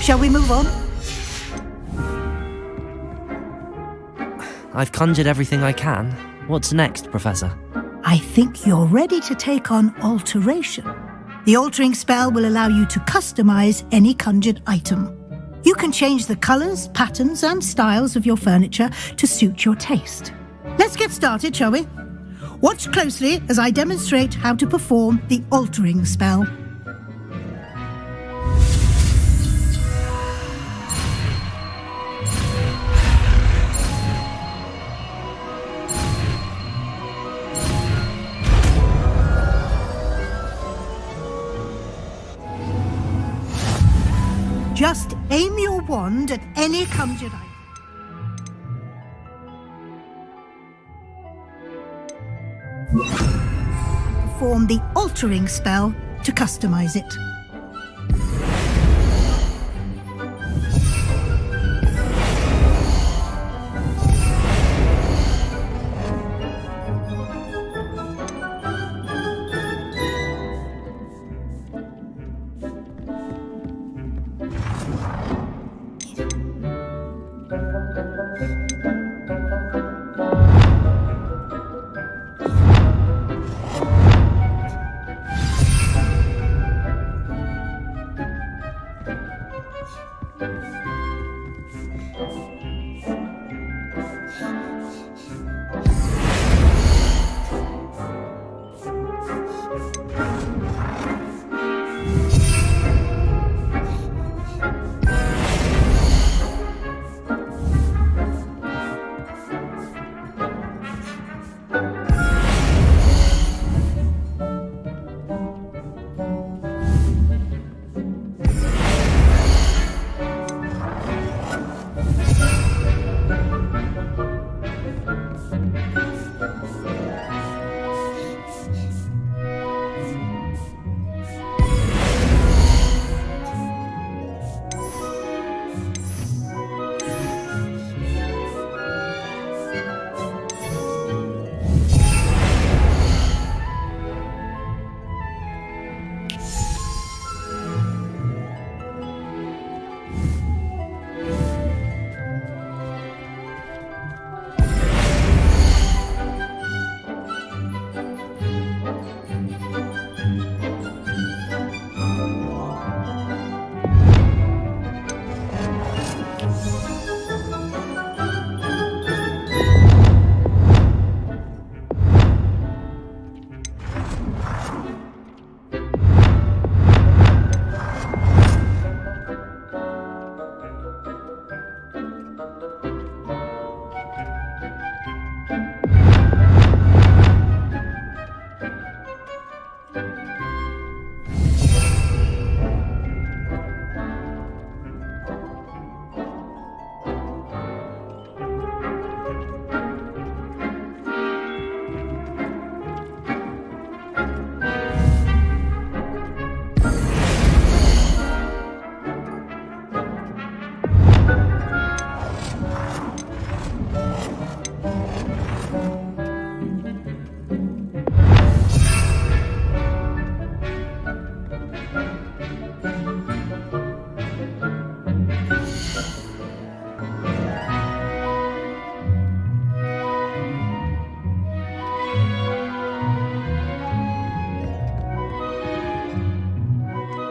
Shall we move on? I've conjured everything I can. What's next, Professor? I think you're ready to take on alteration. The altering spell will allow you to customize any conjured item. You can change the colors, patterns, and styles of your furniture to suit your taste. Let's get started, shall we? Watch closely as I demonstrate how to perform the altering spell. Just aim your wand at any conjured item. Perform the altering spell to customize it.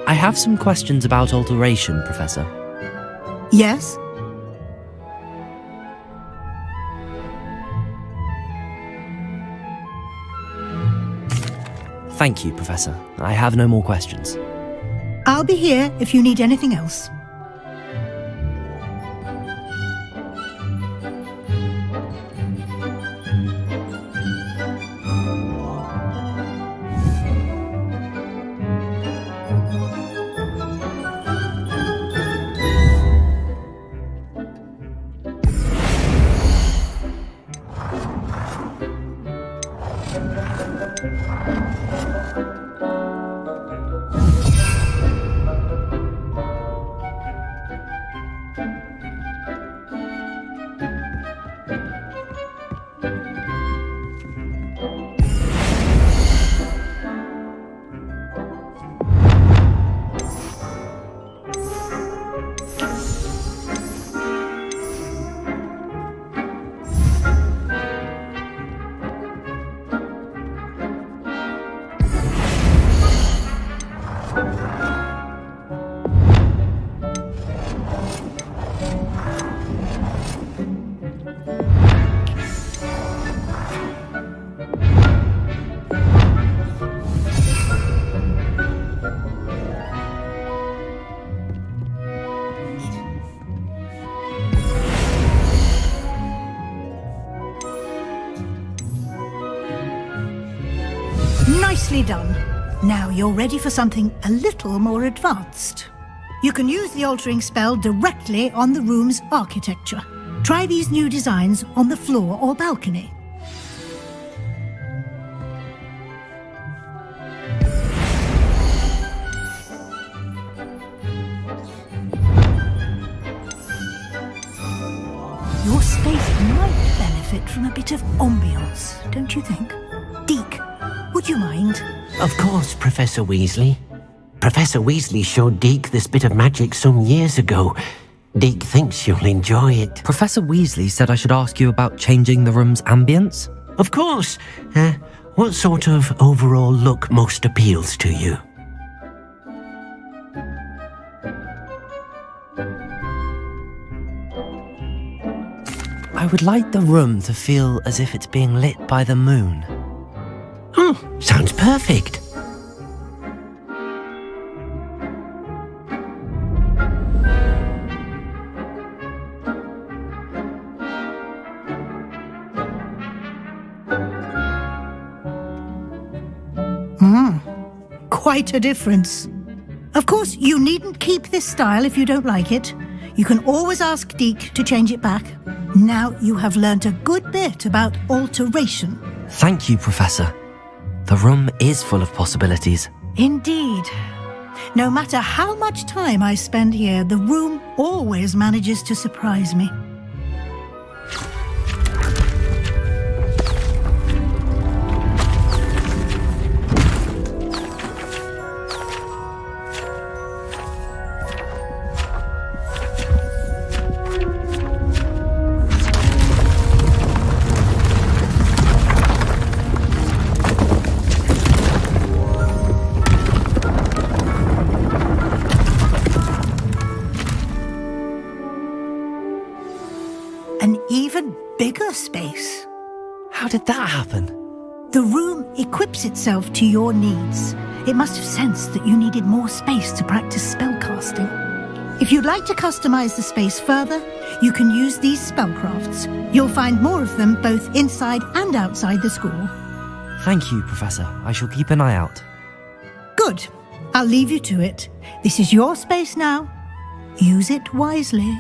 I have some questions about alteration, Professor. Yes? Thank you, Professor. I have no more questions. I'll be here if you need anything else. Nicely done. Now you're ready for something a little more advanced. You can use the altering spell directly on the room's architecture. Try these new designs on the floor or balcony. Your space might benefit from a bit of ambience, don't you think? Deke, would you mind? Of course, Professor Weasley. Professor Weasley showed Deke this bit of magic some years ago. Deke thinks you'll enjoy it. Professor Weasley said I should ask you about changing the room's ambience? Of course. What sort of overall look most appeals to you? I would like the room to feel as if it's being lit by the moon. Oh, sounds perfect. Quite a difference. Of course, you needn't keep this style if you don't like it. You can always ask Deke to change it back. Now you have learnt a good bit about alteration. Thank you, Professor. The room is full of possibilities. Indeed. No matter how much time I spend here, the room always manages to surprise me. Bigger space. How did that happen? The room equips itself to your needs. It must have sensed that you needed more space to practice spellcasting. If you'd like to customize the space further, you can use these spellcrafts. You'll find more of them both inside and outside the school. Thank you, Professor. I shall keep an eye out. Good. I'll leave you to it. This is your space now. Use it wisely.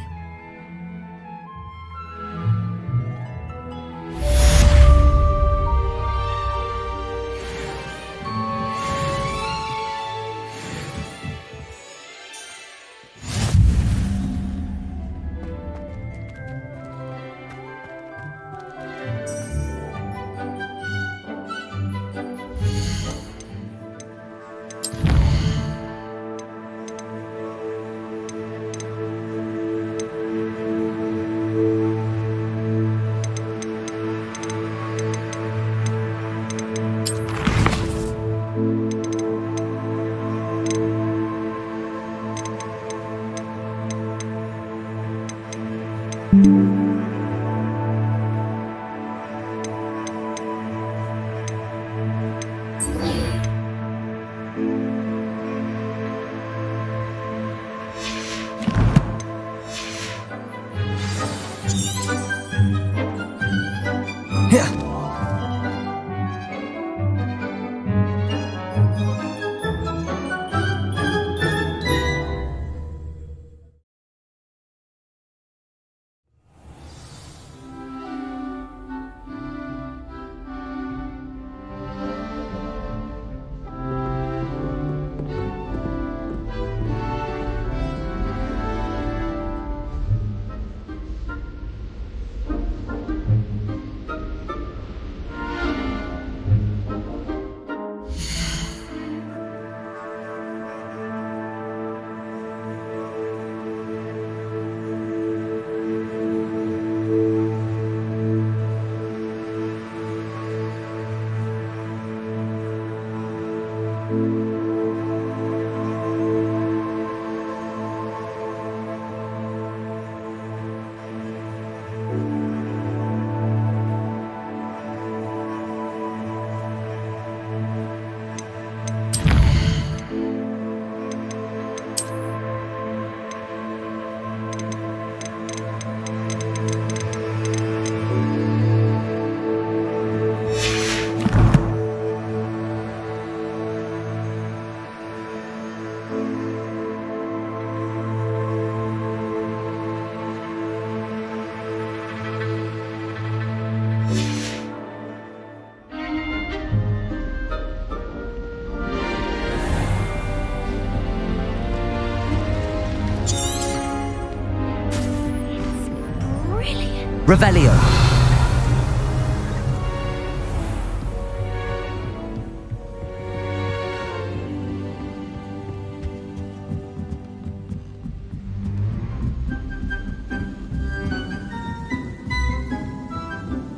Revelio.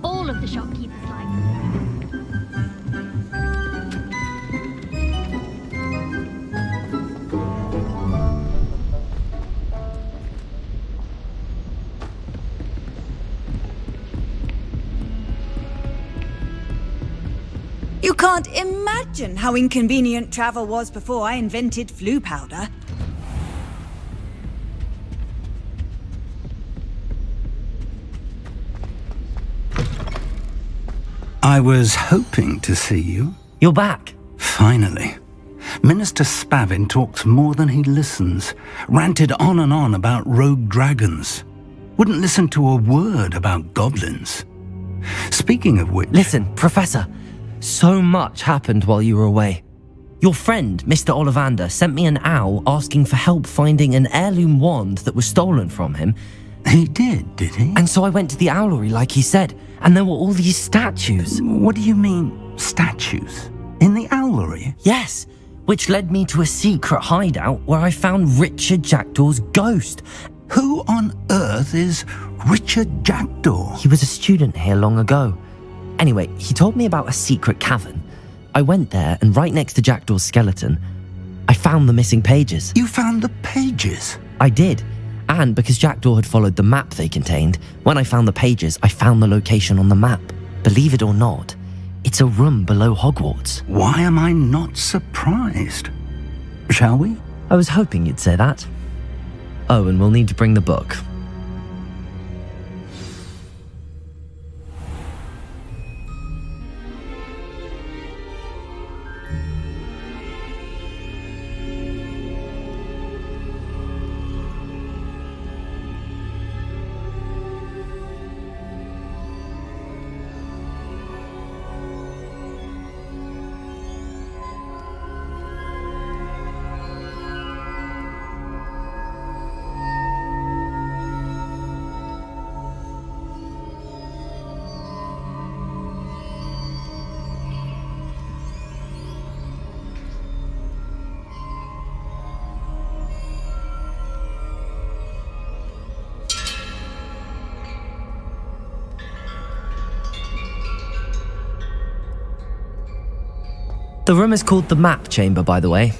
All of the shopkeepers like You can't imagine how inconvenient travel was before I invented flu powder. I was hoping to see you. You're back. Finally. Minister Spavin talks more than he listens. Ranted on and on about rogue dragons. Wouldn't listen to a word about goblins. Speaking of which... Listen, Professor. So much happened while you were away. Your friend, Mr. Ollivander, sent me an owl asking for help finding an heirloom wand that was stolen from him. He did he? And so I went to the owlery like he said, and there were all these statues. What do you mean, statues? In the owlery? Yes, which led me to a secret hideout where I found Richard Jackdaw's ghost. Who on earth is Richard Jackdaw? He was a student here long ago. Anyway, he told me about a secret cavern. I went there, and right next to Jackdaw's skeleton, I found the missing pages. You found the pages? I did. And because Jackdaw had followed the map they contained, when I found the pages, I found the location on the map. Believe it or not, it's a room below Hogwarts. Why am I not surprised? Shall we? I was hoping you'd say that. Oh, and we'll need to bring the book. The room is called the Map Chamber, by the way.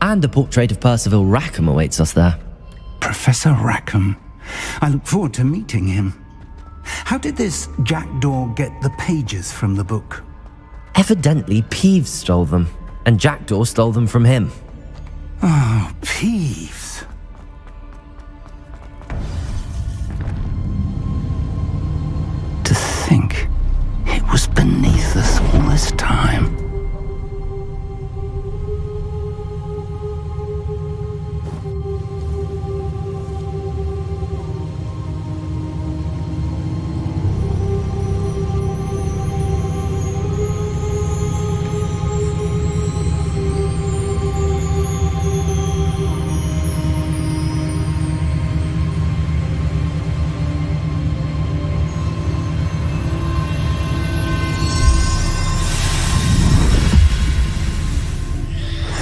And a portrait of Percival Rackham awaits us there. Professor Rackham. I look forward to meeting him. How did this Jackdaw get the pages from the book? Evidently, Peeves stole them, and Jackdaw stole them from him. Oh, Peeves. To think it was beneath us all this time.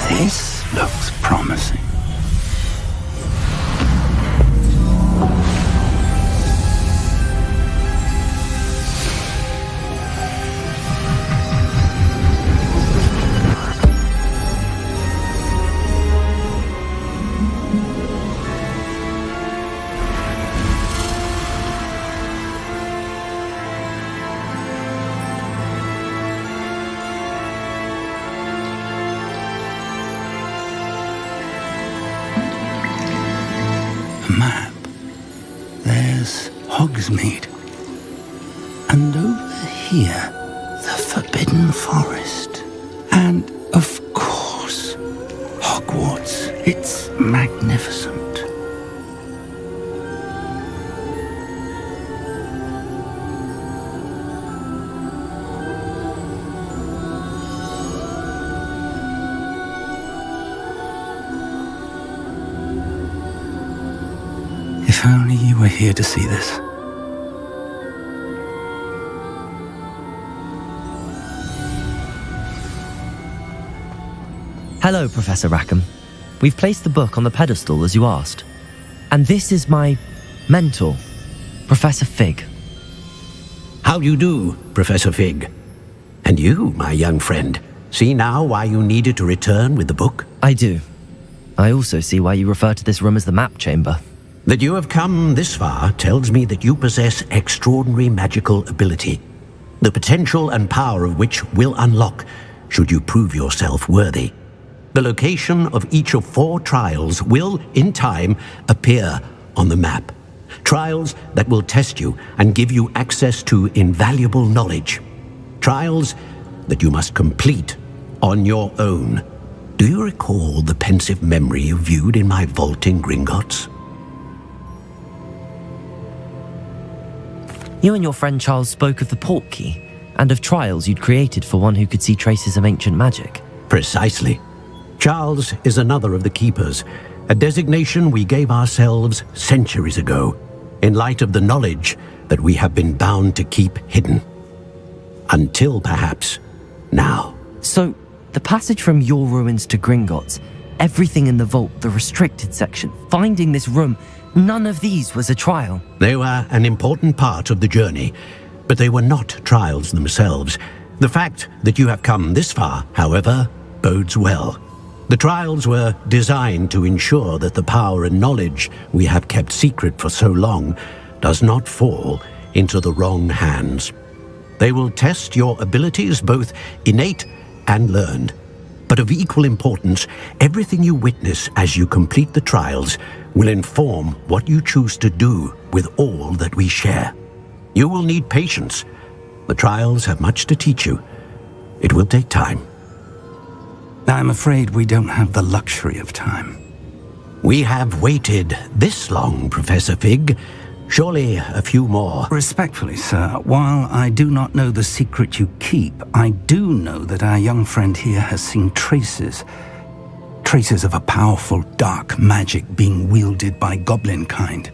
This looks promising. Map. There's Hogsmeade. And over here, the Forbidden Forest. And, of course, Hogwarts. It's magnificent. If only you were here to see this. Hello, Professor Rackham. We've placed the book on the pedestal as you asked. And this is my mentor, Professor Fig. How do you do, Professor Fig? And you, my young friend, see now why you needed to return with the book? I do. I also see why you refer to this room as the map chamber. That you have come this far tells me that you possess extraordinary magical ability, the potential and power of which will unlock should you prove yourself worthy. The location of each of 4 trials will, in time, appear on the map. Trials that will test you and give you access to invaluable knowledge. Trials that you must complete on your own. Do you recall the pensive memory you viewed in my vault in Gringotts? You and your friend Charles spoke of the portkey and of trials you'd created for one who could see traces of ancient magic. Precisely. Charles is another of the Keepers, a designation we gave ourselves centuries ago, in light of the knowledge that we have been bound to keep hidden. Until perhaps now. So, the passage from your ruins to Gringotts, everything in the vault, the restricted section, finding this room, none of these was a trial. They were an important part of the journey, but they were not trials themselves. The fact that you have come this far, however, bodes well. The trials were designed to ensure that the power and knowledge we have kept secret for so long does not fall into the wrong hands. They will test your abilities, both innate and learned. But of equal importance, everything you witness as you complete the trials will inform what you choose to do with all that we share. You will need patience. The trials have much to teach you. It will take time. I'm afraid we don't have the luxury of time. We have waited this long, Professor Fig. Surely a few more. Respectfully, sir, while I do not know the secret you keep, I do know that our young friend here has seen traces of a powerful dark magic being wielded by goblin kind.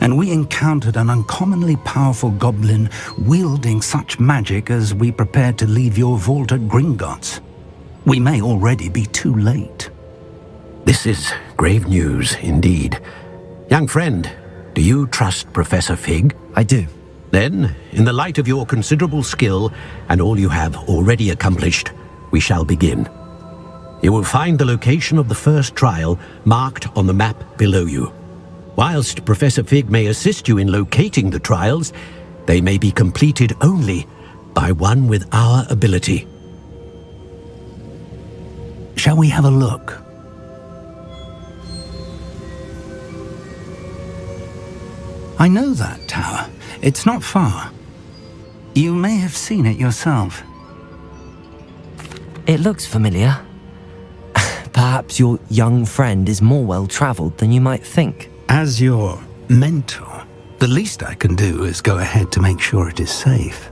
And we encountered an uncommonly powerful goblin wielding such magic as we prepared to leave your vault at Gringotts. We may already be too late. This is grave news indeed. Young friend, do you trust Professor Fig? I do. Then, in the light of your considerable skill and all you have already accomplished, we shall begin. You will find the location of the first trial marked on the map below you. Whilst Professor Fig may assist you in locating the trials, they may be completed only by one with our ability. Shall we have a look? I know that tower. It's not far. You may have seen it yourself. It looks familiar. Perhaps your young friend is more well-traveled than you might think. As your mentor, the least I can do is go ahead to make sure it is safe.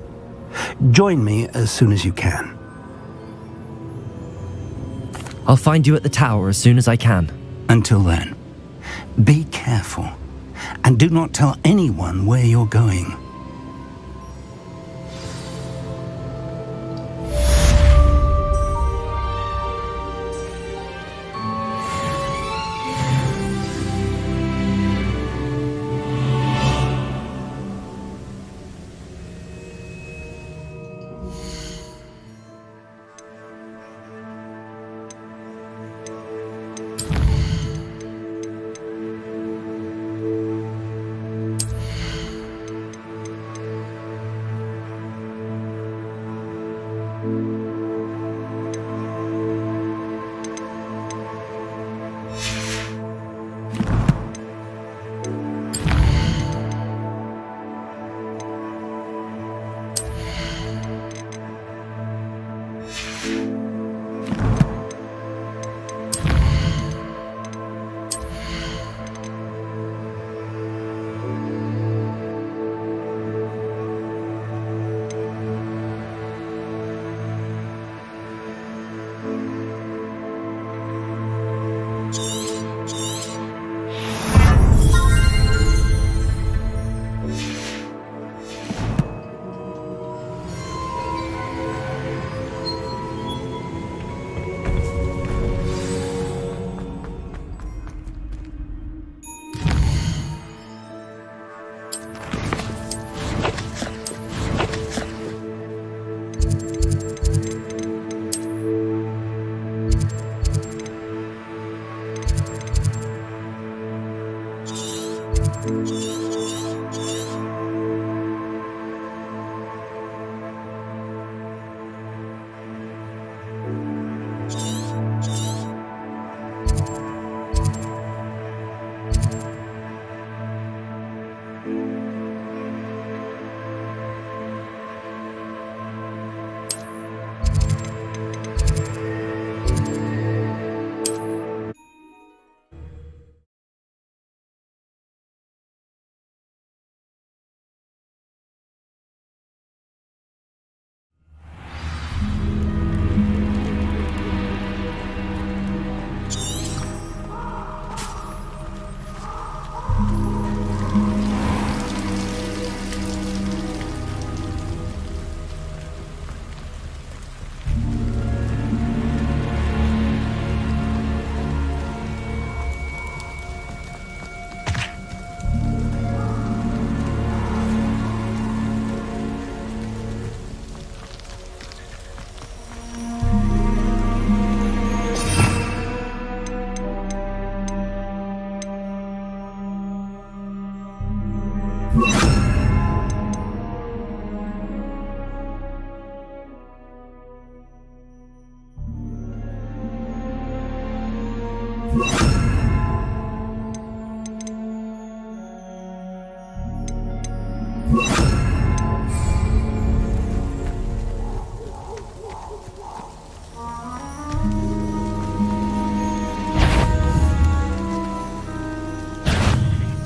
Join me as soon as you can. I'll find you at the tower as soon as I can. Until then, be careful, and do not tell anyone where you're going.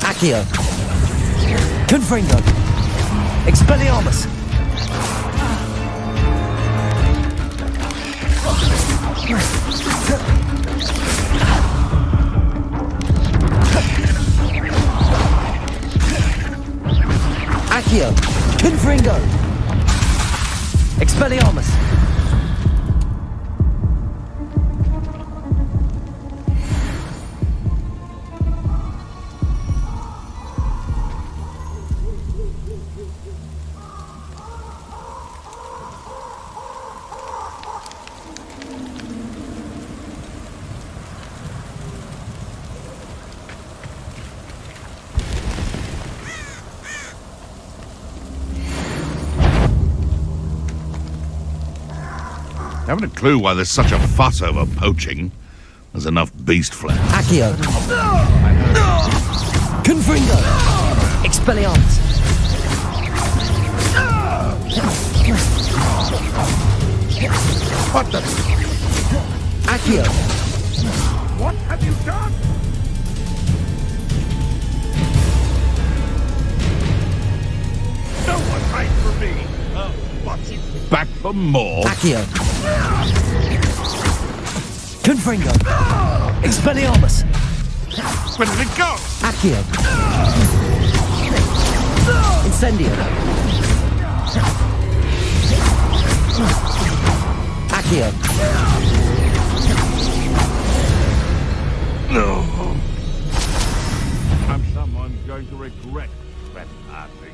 Accio. Confringo. Expelliarmus. Accio. Confringo. Expelliarmus. Haven't a clue why there's such a fuss over poaching. There's enough beast flesh. Accio. Confringo. Expelliarmus. What the? Accio. What have you done? No one right for me. What's he back for more? Accio. Confringo. Expelliarmus. Where did it go? Accio. Incendio. Accio. No. I'm someone's going to regret trespassing.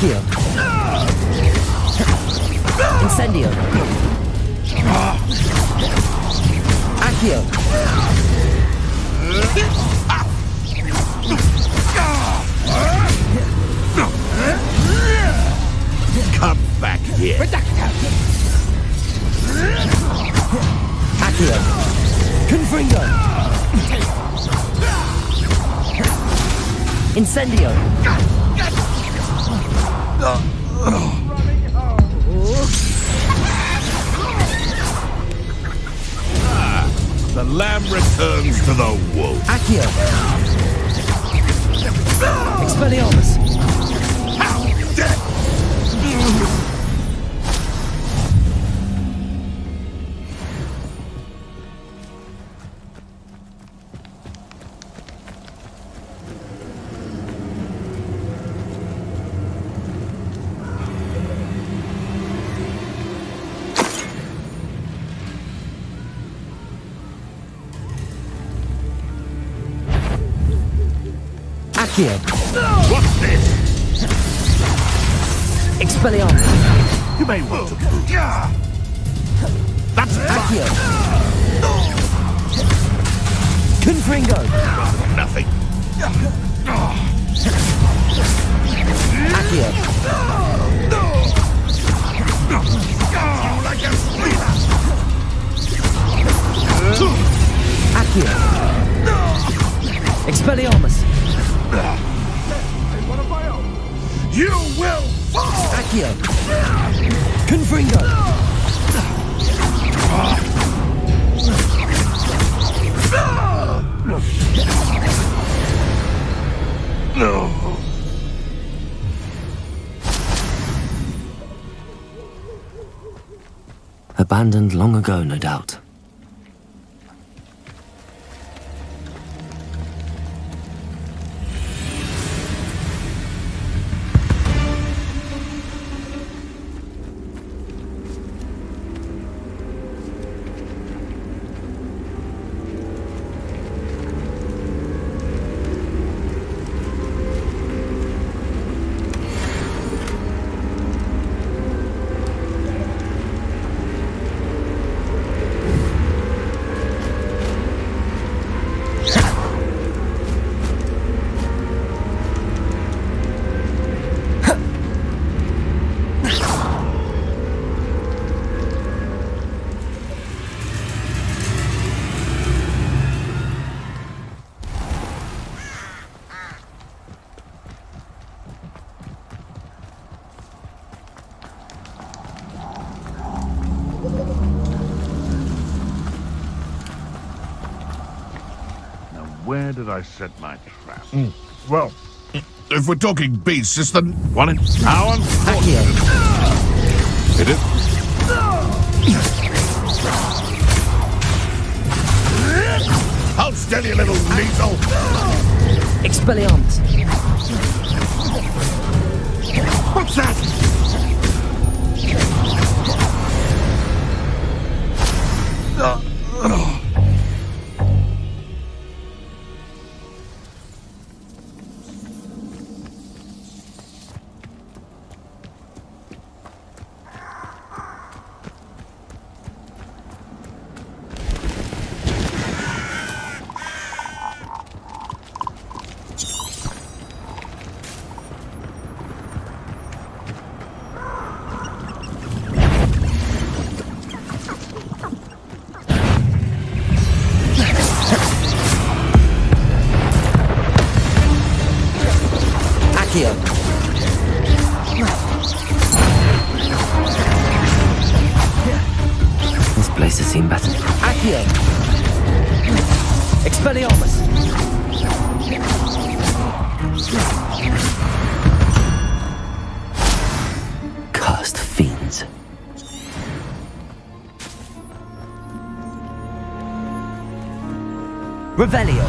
Accio. Incendio. Accio. Come back here. Accio. Confringo. Incendio. The lamb returns to the wolf. Accio. Expelliarmus. How dead? Accio. What's this? Expelliarmus. You may want to move. That's Accio. Confringo. Nothing. Accio. Like a sweeper. Accio. Expelliarmus. You will fall! Accio. Confringo. No. Abandoned long ago, no doubt. Where did I set my trap? Well, if we're talking beasts, it's the one in how unfortunate. It is. Hold still, you little weasel! Expelliarmus. What's that? This place has seen better. Accio! Expelliarmus! Cursed fiends. Revelio.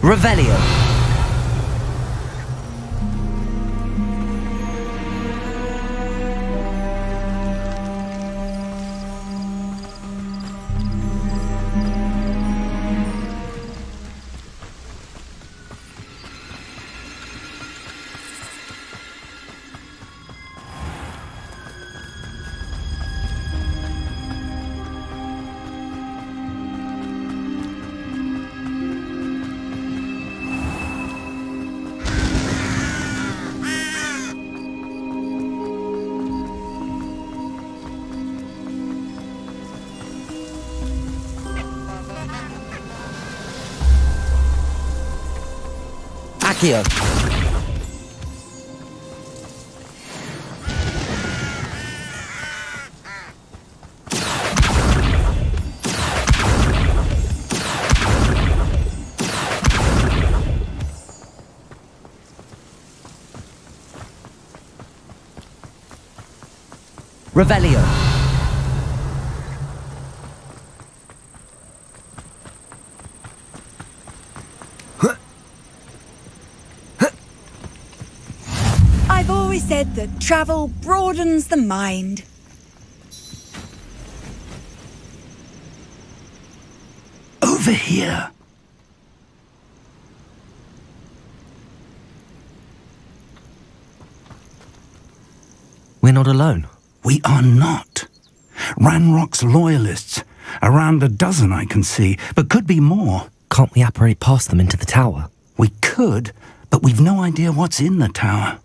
Revelio. Accio! Revelio. I've always said that travel broadens the mind. Over here. We're not alone. We are not. Ranrock's loyalists. Around a dozen I can see, but could be more. Can't we apparate past them into the tower? We could, but we've no idea what's in the tower.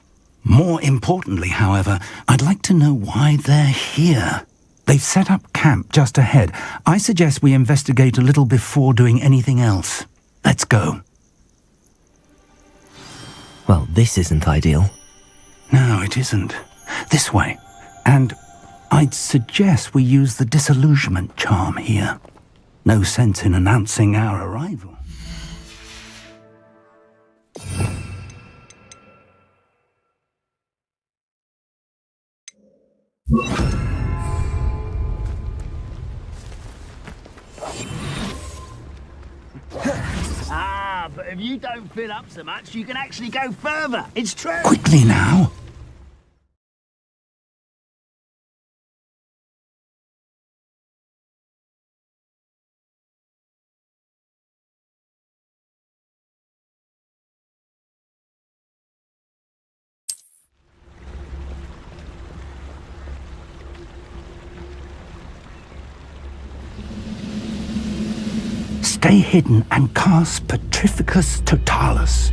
More importantly, however, I'd like to know why they're here. They've set up camp just ahead. I suggest we investigate a little before doing anything else. Let's go. Well, this isn't ideal. No, it isn't. This way. And I'd suggest we use the disillusionment charm here. No sense in announcing our arrival. But if you don't fill up so much, you can actually go further. It's true. Quickly now. Stay hidden and cast Petrificus Totalis.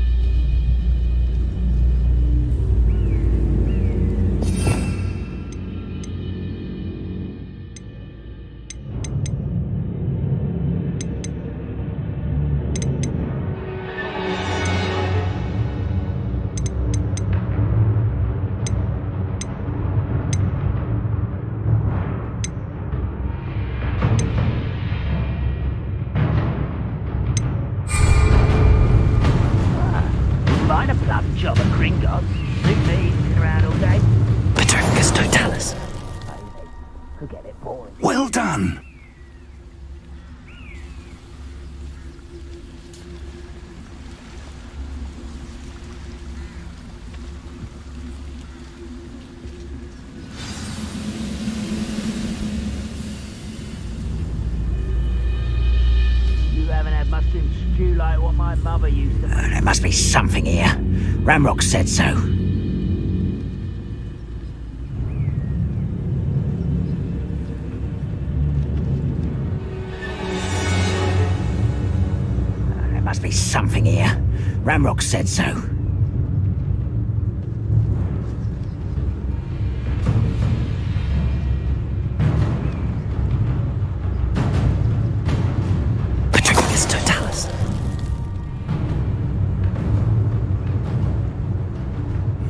Find a bloody job at Gringotts. Suit me, sitting around all day. Petrificus Totalis. Could get it boring. Well done. You haven't had mushroom stew like what my mother used to make. There must be something here. Ramrock said so. There must be something here. Ramrock said so. Petrificus Totalis.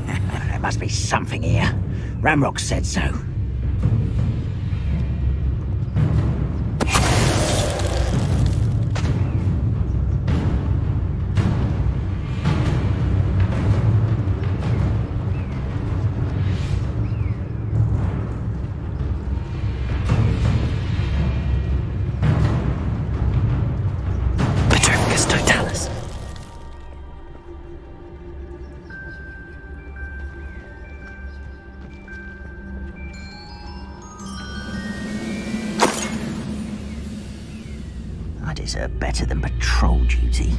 There must be something here. Ramrock said so. Petrificus Totalis. I deserve better than patrol duty.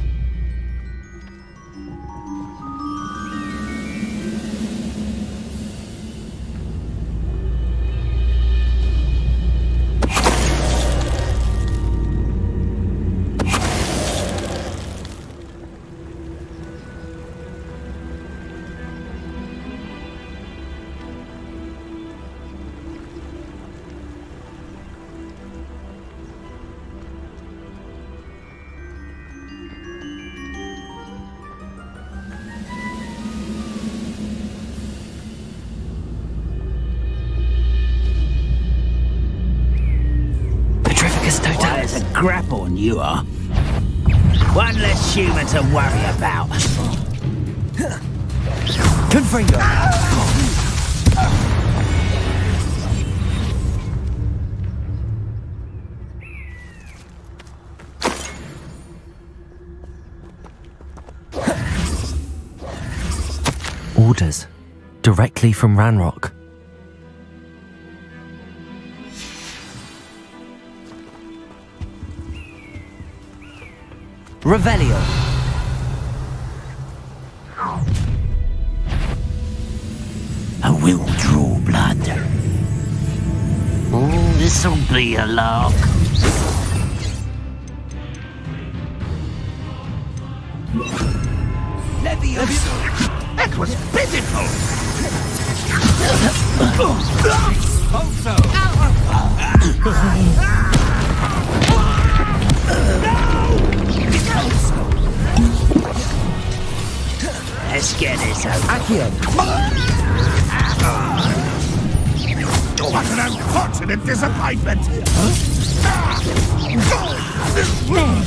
Petrificus Well, Totalis. there's a grapple, you are. One less human to worry about. Confringo. Orders. Directly from Ranrock. Revelio. I will draw blood. Oh, this'll be a lark. Levioso. That was pitiful! Let's get this over. What an unfortunate disappointment! There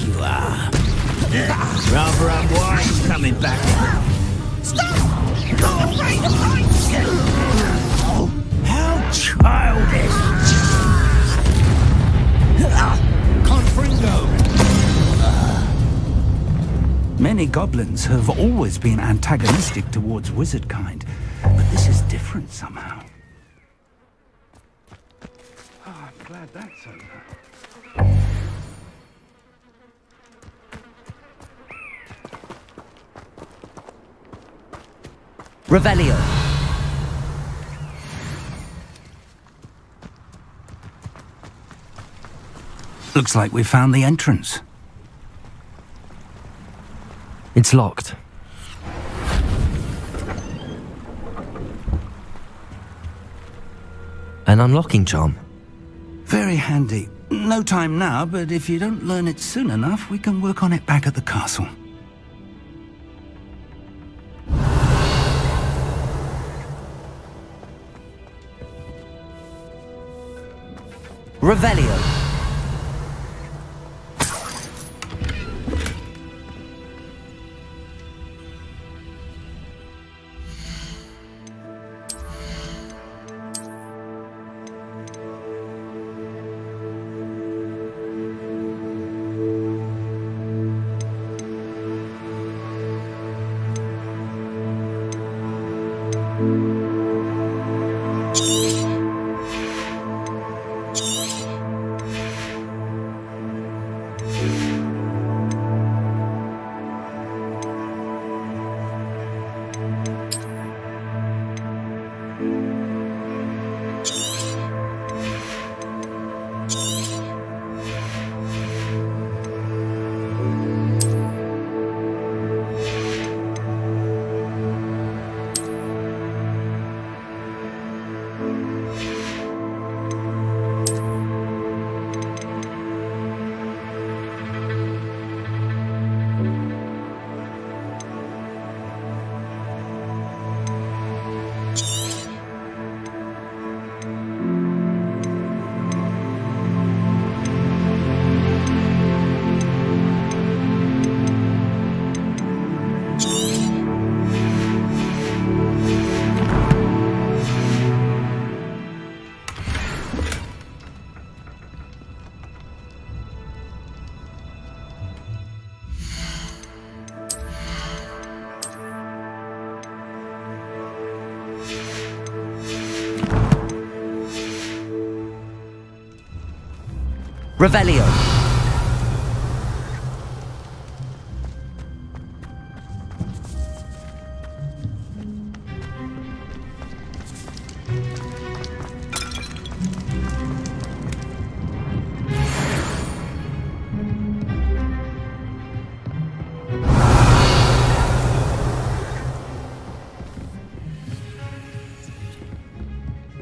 you are. Rather unwise coming back. Go away! How childish! Confringo. Many goblins have always been antagonistic towards wizard kind, but this is different somehow. Oh, I'm glad that's over. Revelio. Looks like we found the entrance. It's locked. An unlocking charm. Very handy. No time now, but if you don't learn it soon enough, we can work on it back at the castle. Revelio. Revelio.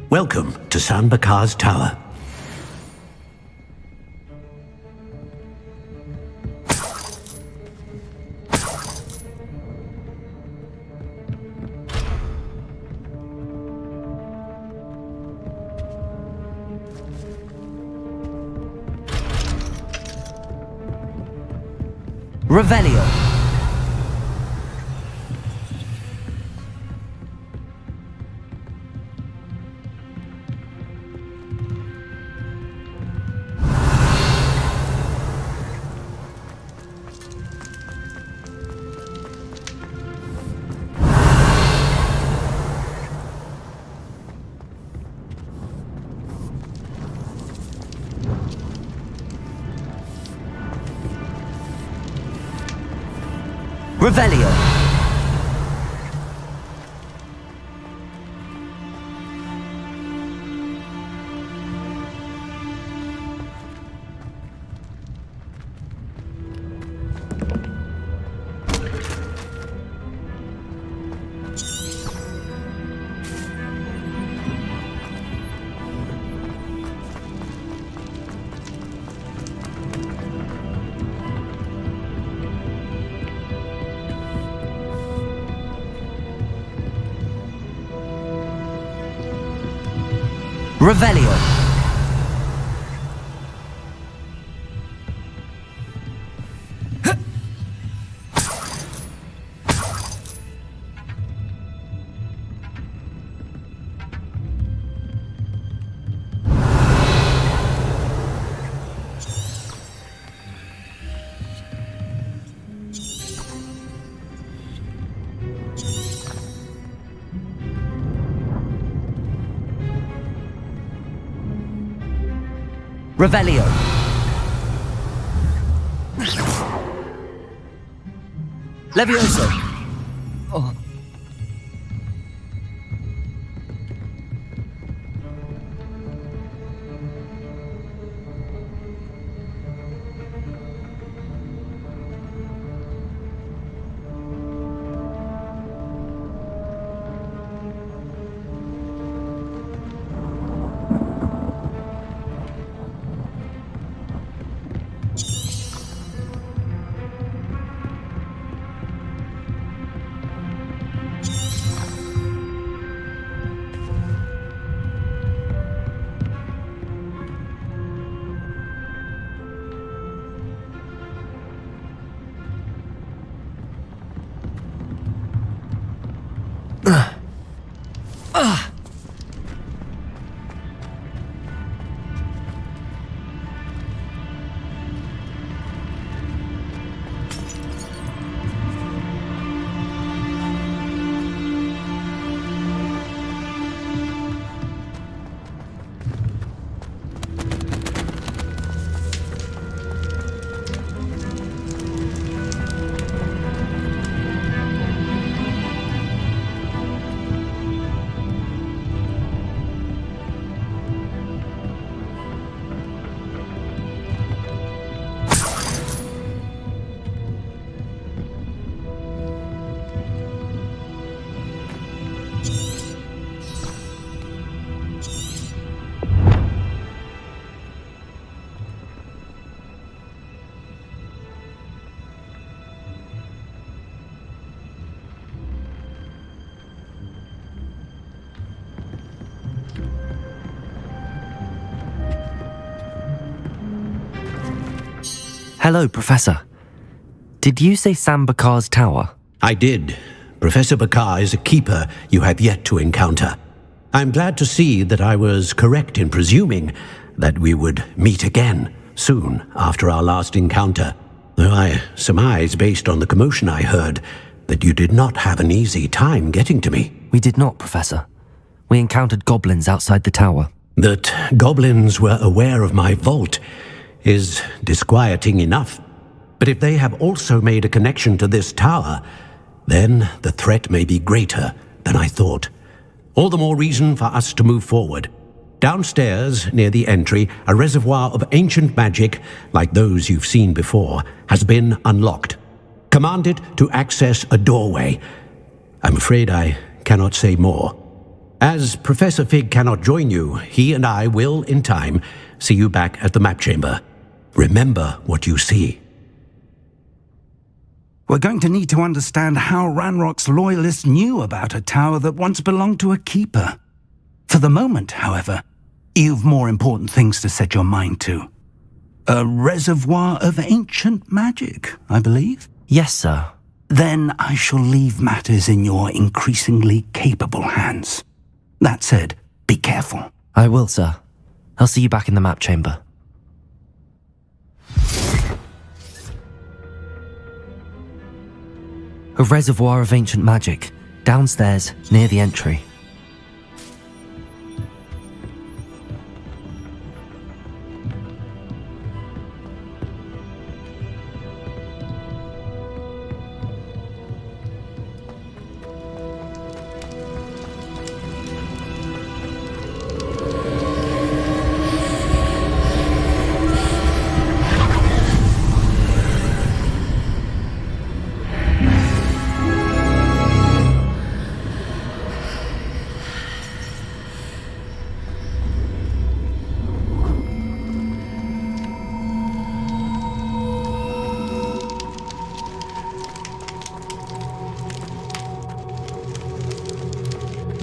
Welcome to San Bakar's Tower. Revelio. Revelio. Revelio. Revelio. Levioso. Oh. Hello, Professor. Did you say Sam Bakar's tower? I did. Professor Bakar is a keeper you have yet to encounter. I'm glad to see that I was correct in presuming that we would meet again soon after our last encounter, though I surmise, based on the commotion I heard, that you did not have an easy time getting to me. We did not, Professor. We encountered goblins outside the tower. That goblins were aware of my vault is disquieting enough. But if they have also made a connection to this tower, then the threat may be greater than I thought. All the more reason for us to move forward. Downstairs, near the entry, a reservoir of ancient magic, like those you've seen before, has been unlocked. Commanded to access a doorway. I'm afraid I cannot say more. As Professor Fig cannot join you, he and I will, in time, see you back at the map chamber. Remember what you see. We're going to need to understand how Ranrock's loyalists knew about a tower that once belonged to a keeper. For the moment, however, you've more important things to set your mind to. A reservoir of ancient magic, I believe? Yes, sir. Then I shall leave matters in your increasingly capable hands. That said, be careful. I will, sir. I'll see you back in the map chamber. A reservoir of ancient magic, downstairs, near the entry.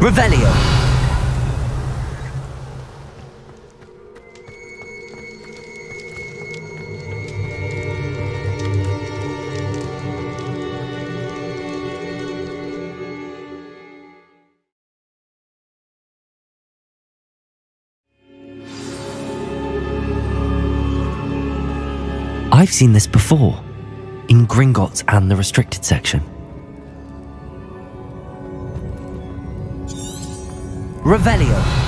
Revelio. I've seen this before, in Gringotts and the restricted section. Revelio.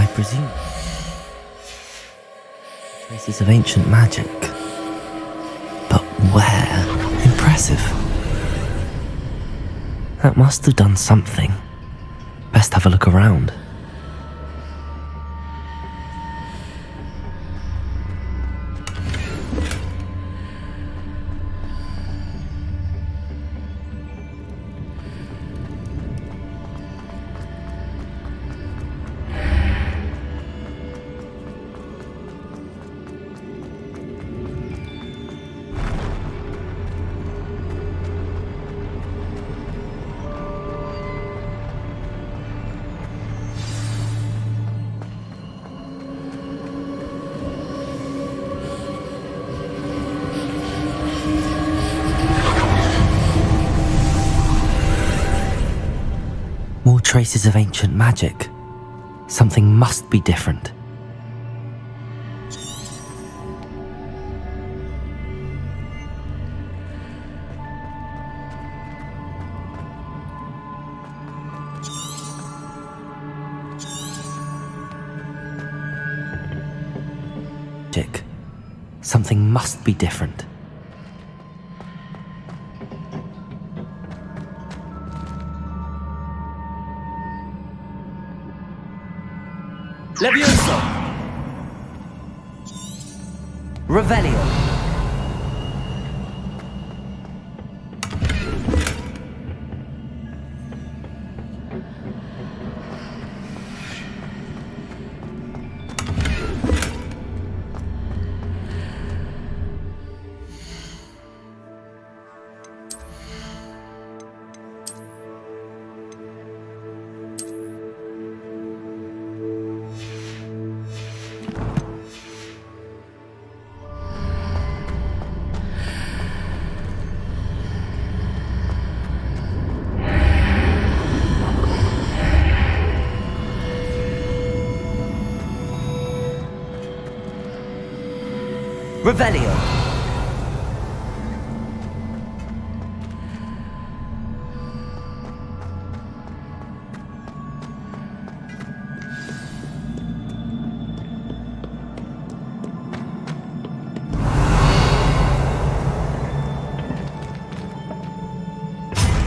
I presume. Traces of ancient magic. But where? Impressive. That must have done something. Best have a look around. More traces of ancient magic. Something must be different. Something must be different. Levioso! Revelio! Revelio.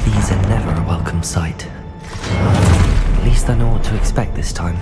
These are never a welcome sight. At least I know what to expect this time.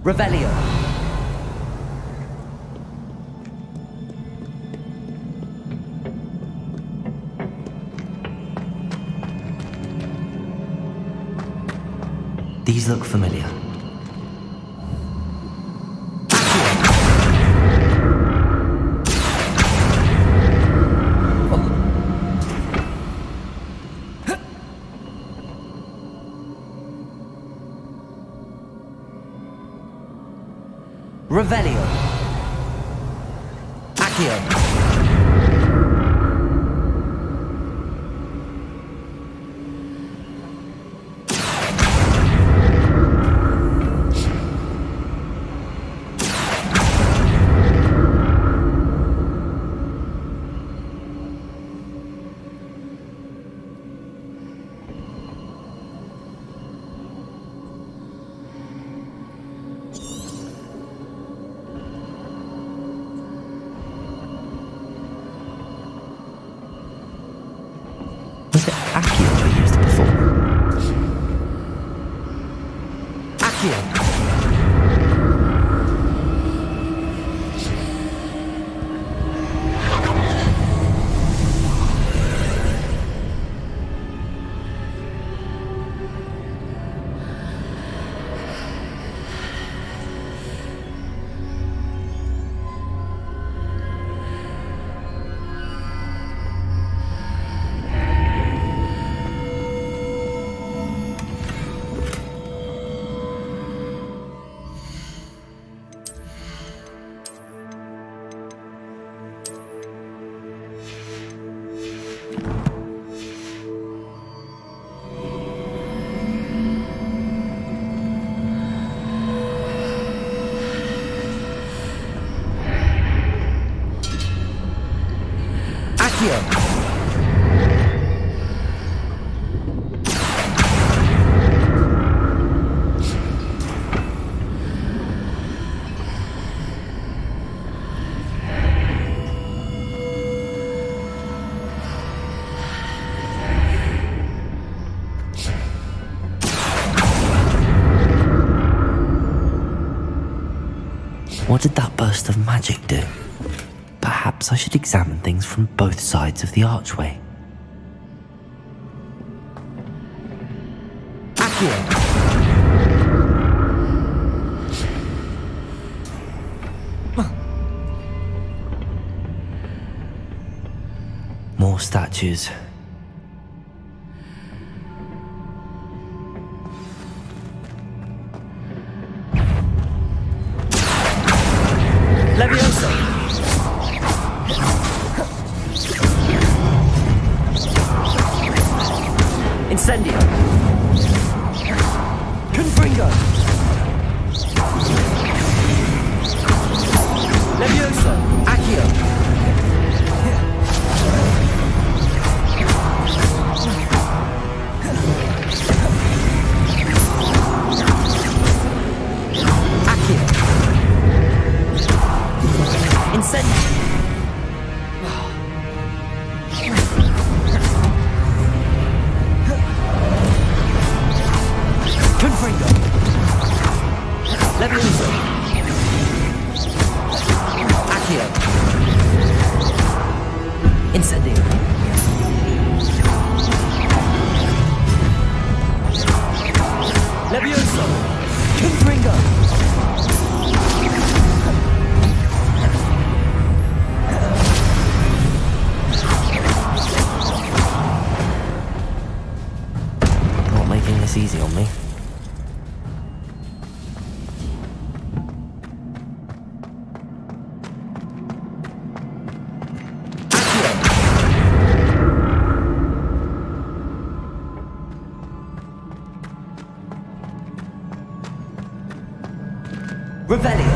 Revelio. These look familiar. Revelio. Was it Accio we used before? Accio! What did that burst of magic do? Perhaps I should examine things from both sides of the archway. Accio! More statues. Levioso! Incendio! Confringo! Levioso! Accio! Accio! Incendio! Confringo! Levioso! Accio! Incendio! Levioso! Confringo! Not making this easy on me. Revelio!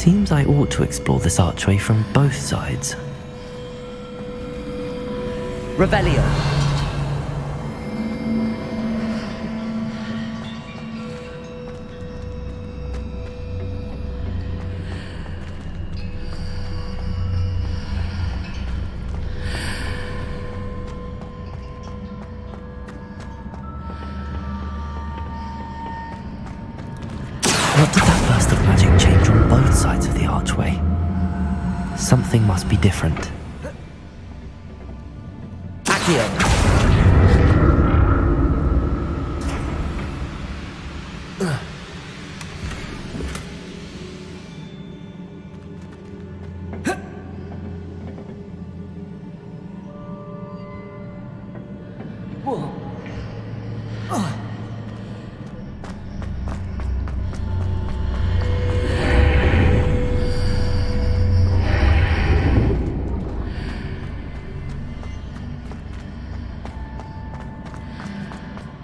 Seems I ought to explore this archway from both sides. Revelio. What did that burst of magic change on both sides of the archway? Something must be different. Accio.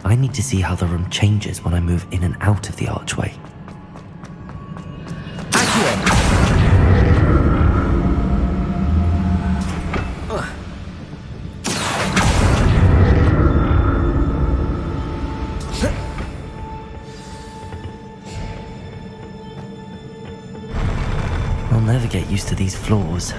I need to see how the room changes when I move in and out of the archway. I'll never get used to these floors.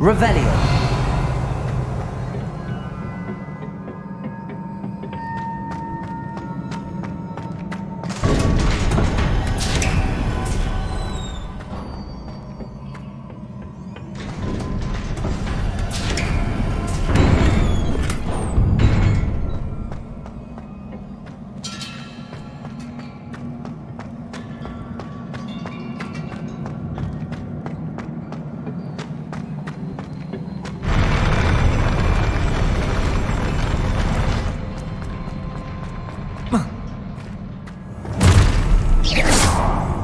Revelio.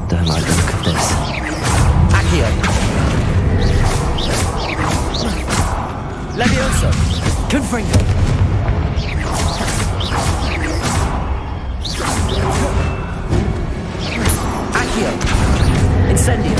Don't like the look of this. Accio. Levioso. Confringo. Accio. Incendio.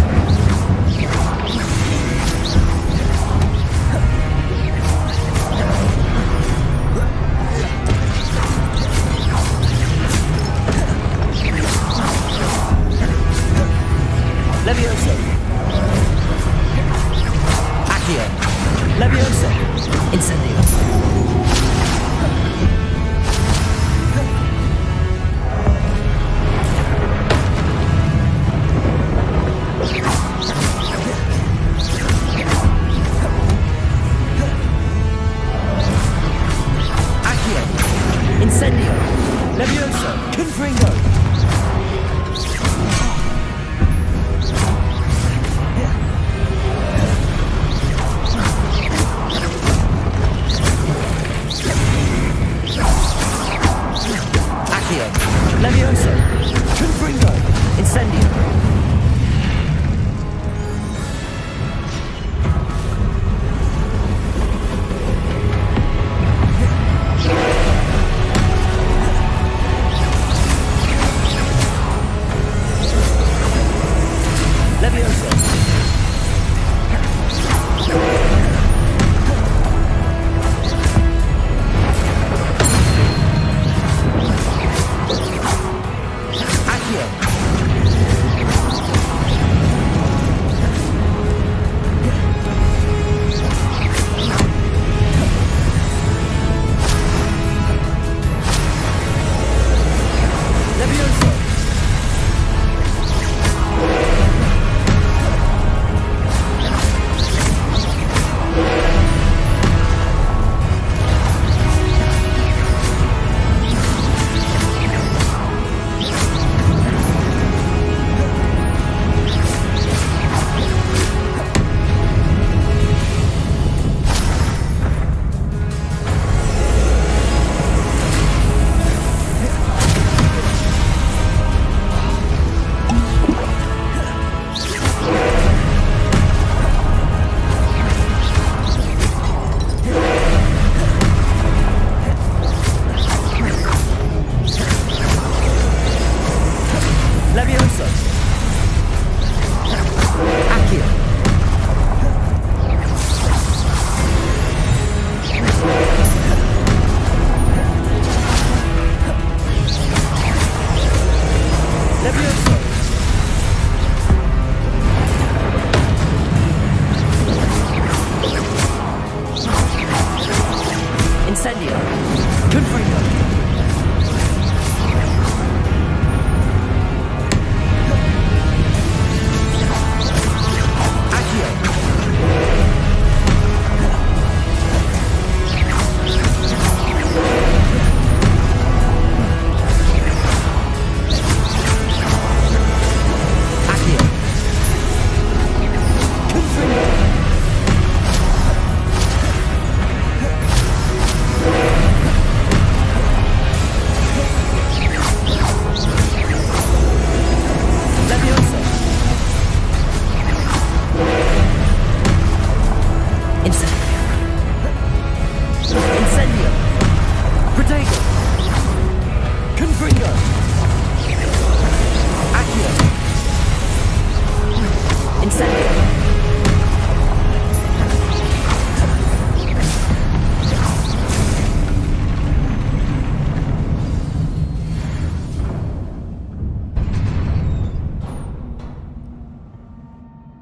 Levioso. Accio. Levioso. Incendio. Accio. Incendio. Levioso. Confringo. Levioso. Confringo. Incendio. Levioso.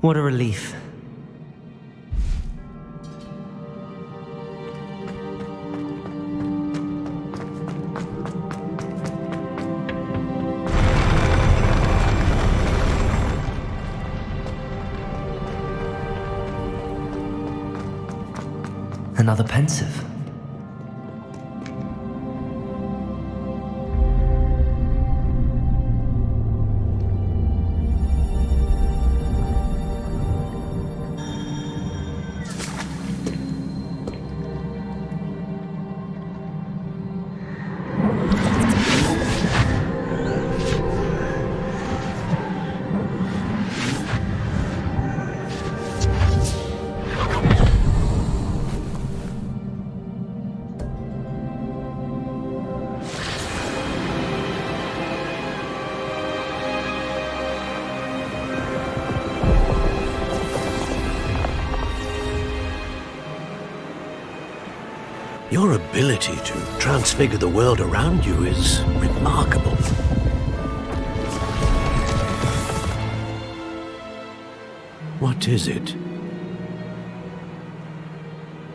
What a relief. Another pensive. Your ability to transfigure the world around you is remarkable. What is it?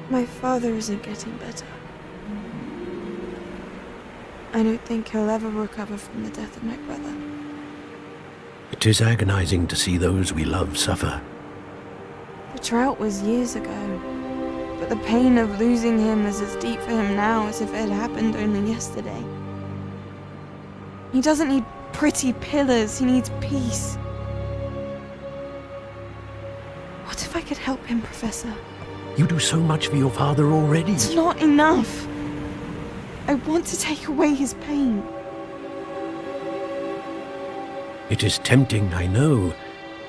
My father isn't getting better. I don't think he'll ever recover from the death of my brother. It is agonizing to see those we love suffer. The drought was years ago, but the pain of losing him is as deep for him now as if it had happened only yesterday. He doesn't need pretty pillars, he needs peace. What if I could help him, Professor? You do so much for your father already. It's not enough. I want to take away his pain. It is tempting, I know,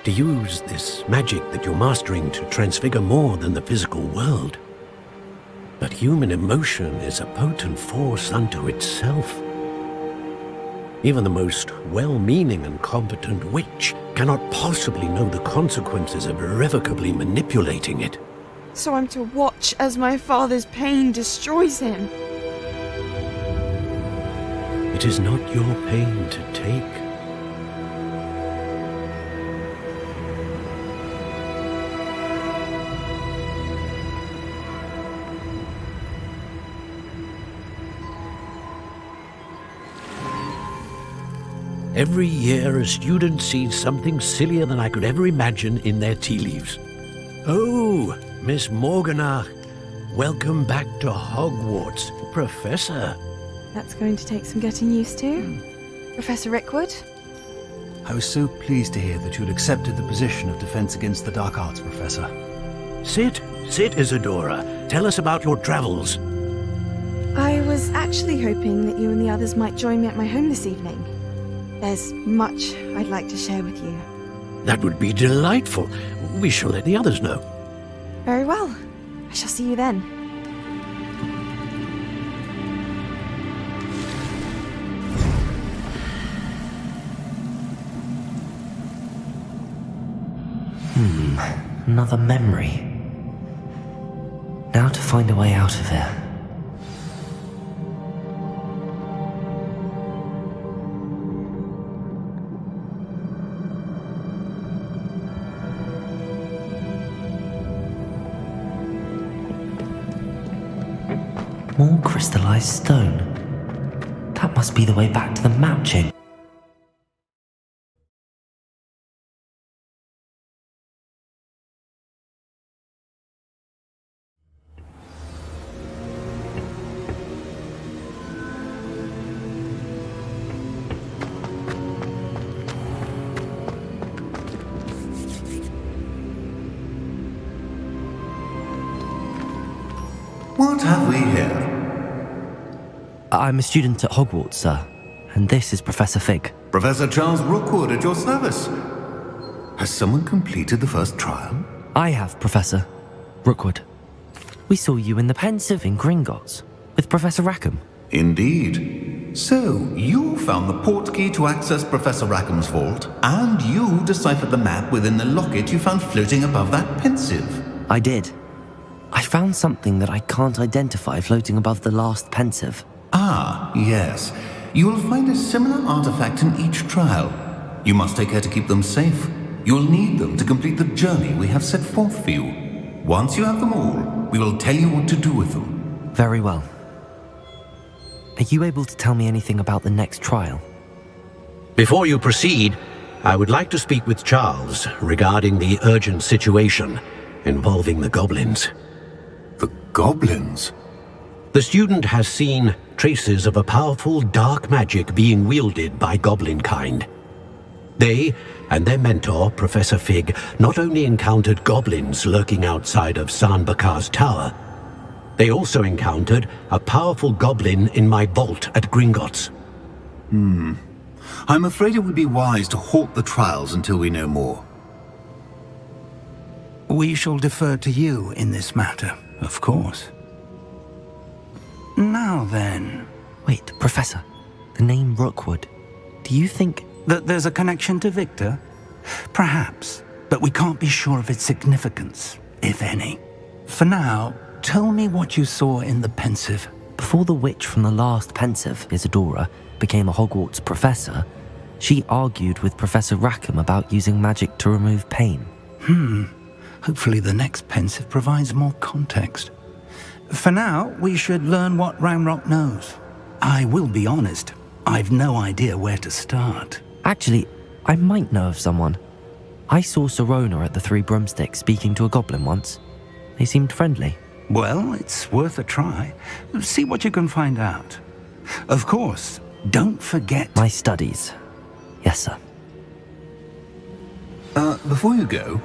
to use this magic that you're mastering to transfigure more than the physical world. But human emotion is a potent force unto itself. Even the most well-meaning and competent witch cannot possibly know the consequences of irrevocably manipulating it. So I'm to watch as my father's pain destroys him. It is not your pain to take. Every year, a student sees something sillier than I could ever imagine in their tea leaves. Oh, Miss Morganach, welcome back to Hogwarts, Professor. That's going to take some getting used to. Professor Rickwood? I was so pleased to hear that you'd accepted the position of Defense Against the Dark Arts, Professor. Sit, Isadora. Tell us about your travels. I was actually hoping that you and the others might join me at my home this evening. There's much I'd like to share with you. That would be delightful. We shall let the others know. Very well. I shall see you then. Another memory. Now to find a way out of here. More crystallized stone. That must be the way back to the matching. What have we here? I'm a student at Hogwarts, sir. And this is Professor Fig. Professor Charles Rookwood at your service. Has someone completed the first trial? I have, Professor Rookwood. We saw you in the Pensive in Gringotts with Professor Rackham. Indeed. So, you found the portkey to access Professor Rackham's vault, and you deciphered the map within the locket you found floating above that Pensive. I did. I found something that I can't identify floating above the last Pensive. Ah, yes. You will find a similar artifact in each trial. You must take care to keep them safe. You'll need them to complete the journey we have set forth for you. Once you have them all, we will tell you what to do with them. Very well. Are you able to tell me anything about the next trial? Before you proceed, I would like to speak with Charles regarding the urgent situation involving the goblins. The goblins? The student has seen traces of a powerful dark magic being wielded by goblin kind. They and their mentor, Professor Fig, not only encountered goblins lurking outside of Sanbakar's tower, they also encountered a powerful goblin in my vault at Gringotts. I'm afraid it would be wise to halt the trials until we know more. We shall defer to you in this matter, of course. Now then... Wait, Professor. The name Rookwood. Do you think... that there's a connection to Victor? Perhaps, but we can't be sure of its significance, if any. For now, tell me what you saw in the pensive. Before the witch from the last pensive, Isadora, became a Hogwarts professor, she argued with Professor Rackham about using magic to remove pain. Hopefully the next pensive provides more context. For now, we should learn what Ranrock knows. I will be honest, I've no idea where to start. Actually, I might know of someone. I saw Sirona at the Three Broomsticks speaking to a goblin once. They seemed friendly. Well, it's worth a try. See what you can find out. Of course, don't forget... my studies. Yes, sir. Before you go...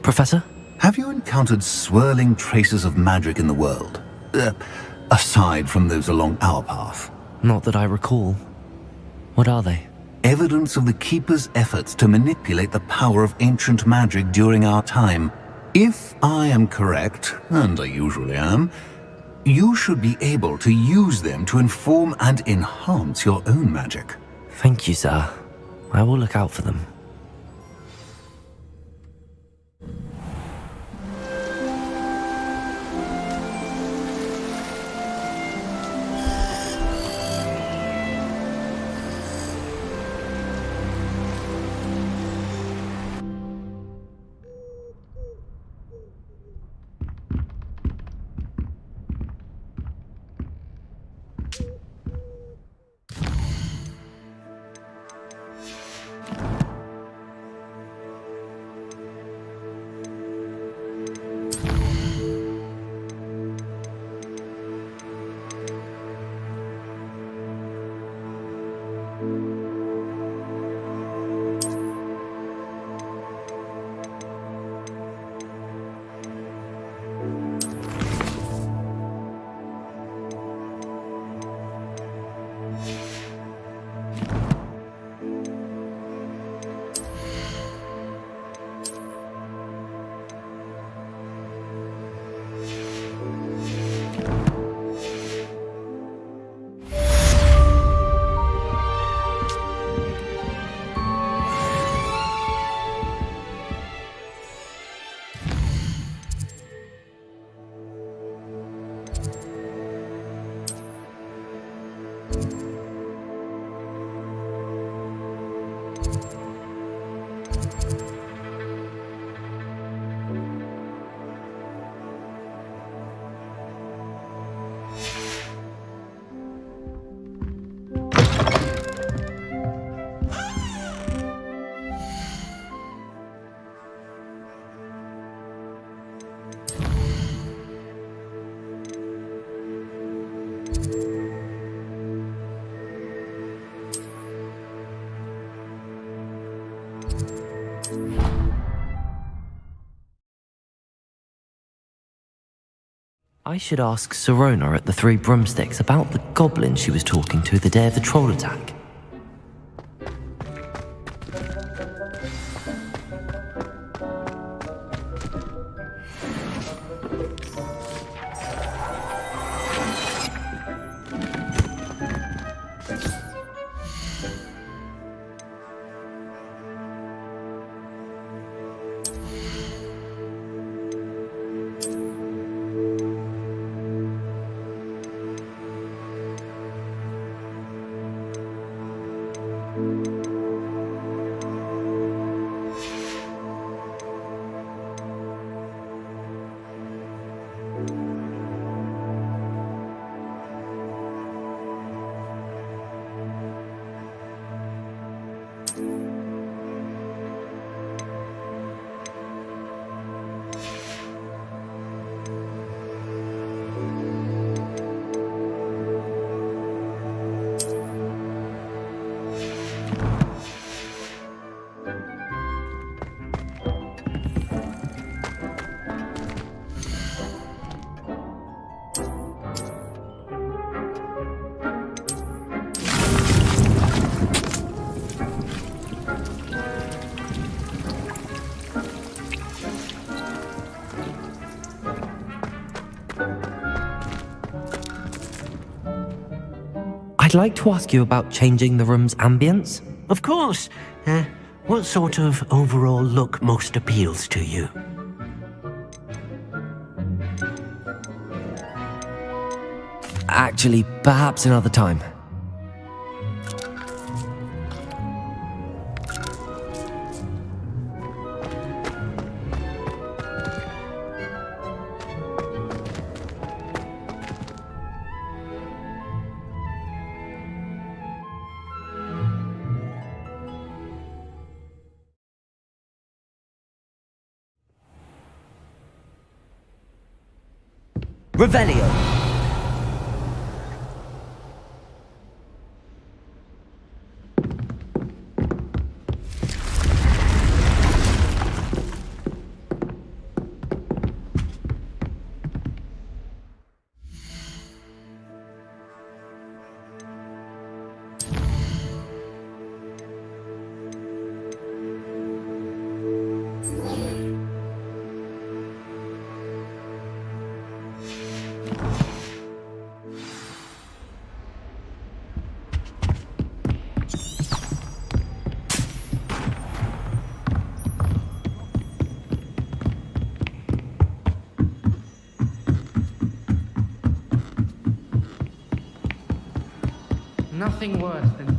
Professor? Have you encountered swirling traces of magic in the world? Aside from those along our path? Not that I recall. What are they? Evidence of the Keeper's efforts to manipulate the power of ancient magic during our time. If I am correct, and I usually am, you should be able to use them to inform and enhance your own magic. Thank you, sir. I will look out for them. I should ask Sirona at the Three Broomsticks about the goblin she was talking to the day of the troll attack. I'd like to ask you about changing the room's ambience. Of course. What sort of overall look most appeals to you? Actually, perhaps another time. Revelio. Nothing worse than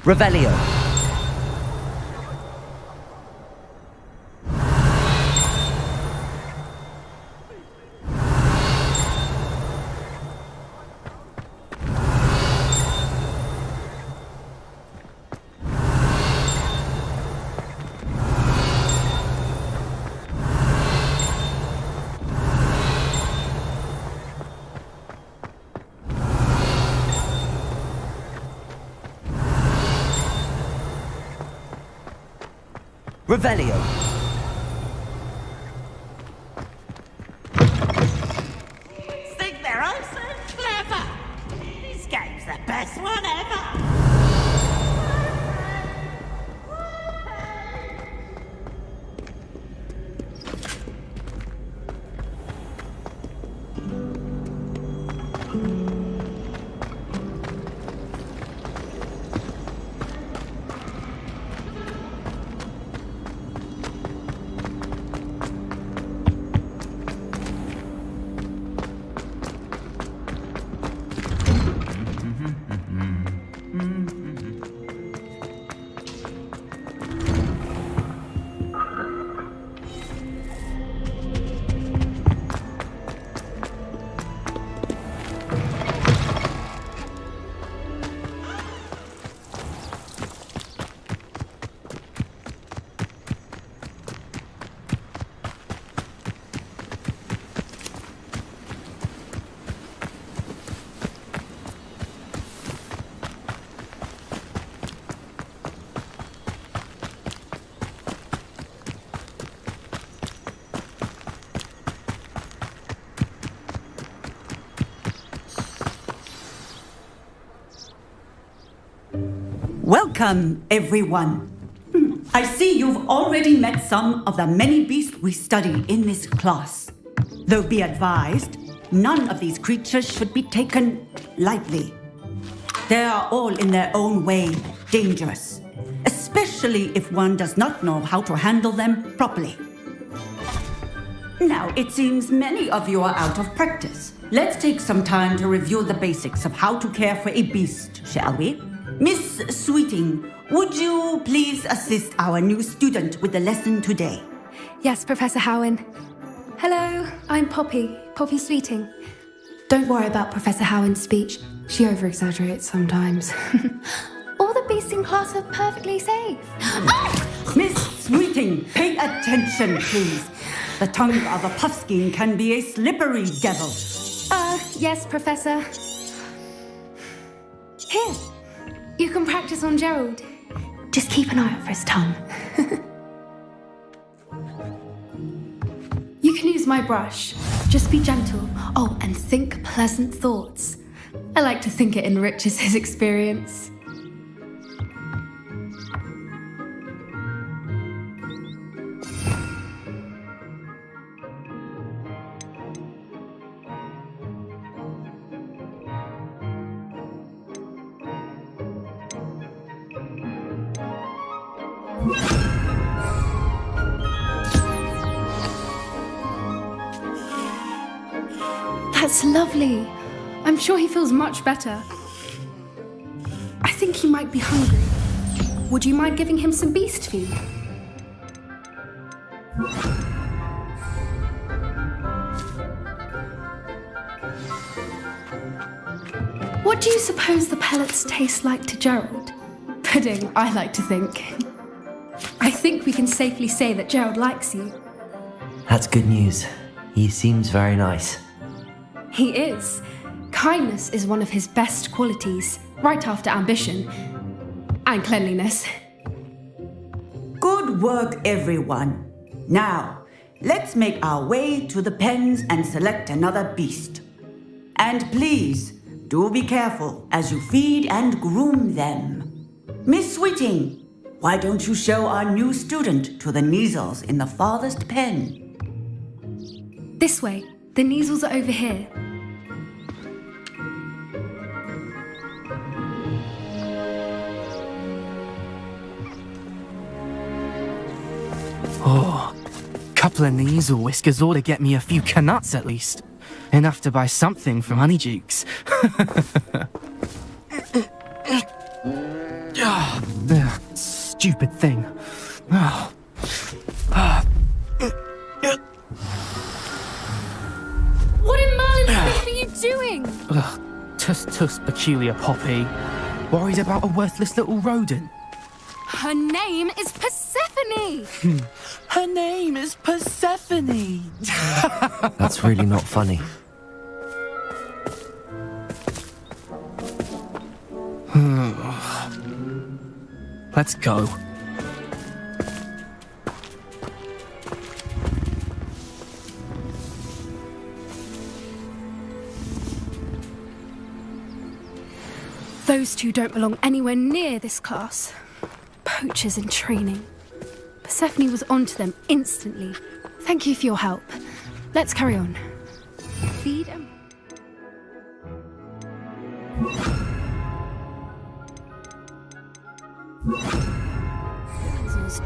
Revelio. Revelio. Think they're all so clever. This game's the best one ever. Welcome, everyone. I see you've already met some of the many beasts we study in this class. Though be advised, none of these creatures should be taken lightly. They are all in their own way dangerous, especially if one does not know how to handle them properly. Now, it seems many of you are out of practice. Let's take some time to review the basics of how to care for a beast, shall we? Miss Sweeting, would you please assist our new student with the lesson today? Yes, Professor Howen. Hello, I'm Poppy Sweeting. Don't worry about Professor Howard's speech. She over-exaggerates sometimes. All the beasts in class are perfectly safe. Miss Sweeting, pay attention, please. The tongue of a puffskein can be a slippery devil. Yes, Professor. Here, you can practice on Gerald. Just keep an eye out for his tongue. You can use my brush. Just be gentle. Oh, and think pleasant thoughts. I like to think it enriches his experience. That's lovely. I'm sure he feels much better. I think he might be hungry. Would you mind giving him some beast feed? What do you suppose the pellets taste like to Gerald? Pudding, I like to think. I think we can safely say that Gerald likes you. That's good news. He seems very nice. He is. Kindness is one of his best qualities, right after ambition and cleanliness. Good work, everyone. Now, let's make our way to the pens and select another beast. And please, do be careful as you feed and groom them. Miss Sweeting, why don't you show our new student to the Neasels in the farthest pen? This way. The Neasels are over here. Oh, couple of Neasel whiskers ought to get me a few canuts at least. Enough to buy something from Honeydukes. Stupid thing. What in Merlin's name are you doing? Tuss, peculiar poppy. Worried about a worthless little rodent. Her name is Persephone! Her name is Persephone! That's really not funny. Let's go. Those two don't belong anywhere near this class. Poachers in training. Persephone was onto them instantly. Thank you for your help. Let's carry on. Feed them.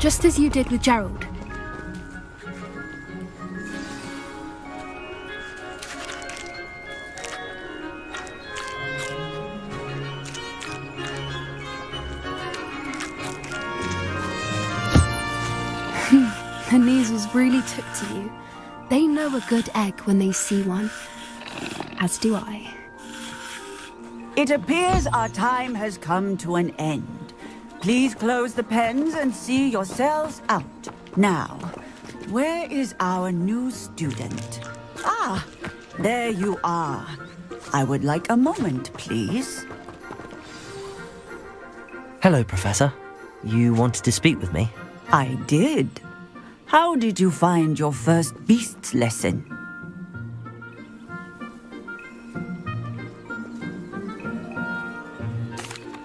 Just as you did with Gerald. The Neasels really took to you. They know a good egg when they see one. As do I. It appears our time has come to an end. Please close the pens and see yourselves out. Now, where is our new student? Ah, there you are. I would like a moment, please. Hello, Professor. You wanted to speak with me? I did. How did you find your first beasts lesson?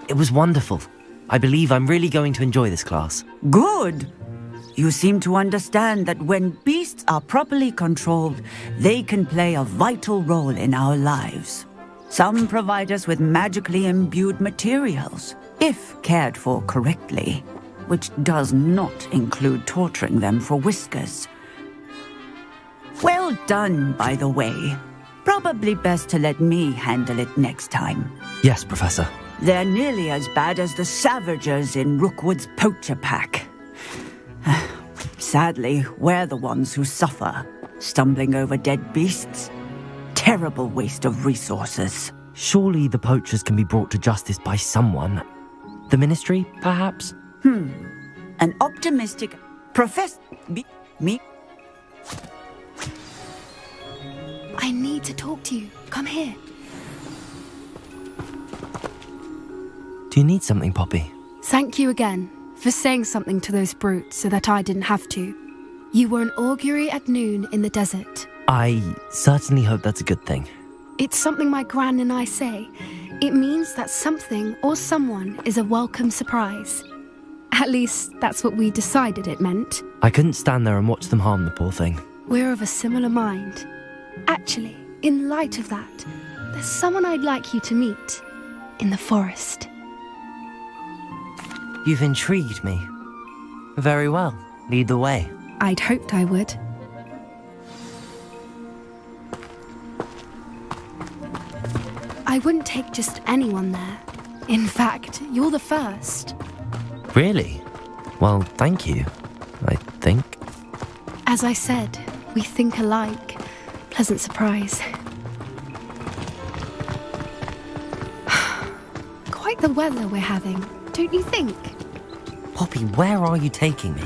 It was wonderful. I believe I'm really going to enjoy this class. Good. You seem to understand that when beasts are properly controlled, they can play a vital role in our lives. Some provide us with magically imbued materials, if cared for correctly, which does not include torturing them for whiskers. Well done, by the way. Probably best to let me handle it next time. Yes, Professor. They're nearly as bad as the Savagers in Rookwood's poacher pack. Sadly, we're the ones who suffer, stumbling over dead beasts. terrible waste of resources. Surely the poachers can be brought to justice by someone. The Ministry, perhaps? An optimistic professor. Me? I need to talk to you. Come here. Do you need something, Poppy? Thank you again for saying something to those brutes so that I didn't have to. You were an augury at noon in the desert. I certainly hope that's a good thing. It's something my gran and I say. It means that something or someone is a welcome surprise. At least, that's what we decided it meant. I couldn't stand there and watch them harm the poor thing. We're of a similar mind. Actually, in light of that, there's someone I'd like you to meet. In the forest. You've intrigued me. Very well. Lead the way. I'd hoped I would. I wouldn't take just anyone there. In fact, you're the first. Really? Well, thank you, I think. As I said, we think alike. Pleasant surprise. Quite the weather we're having, don't you think? Poppy, where are you taking me?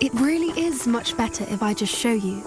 It really is much better if I just show you.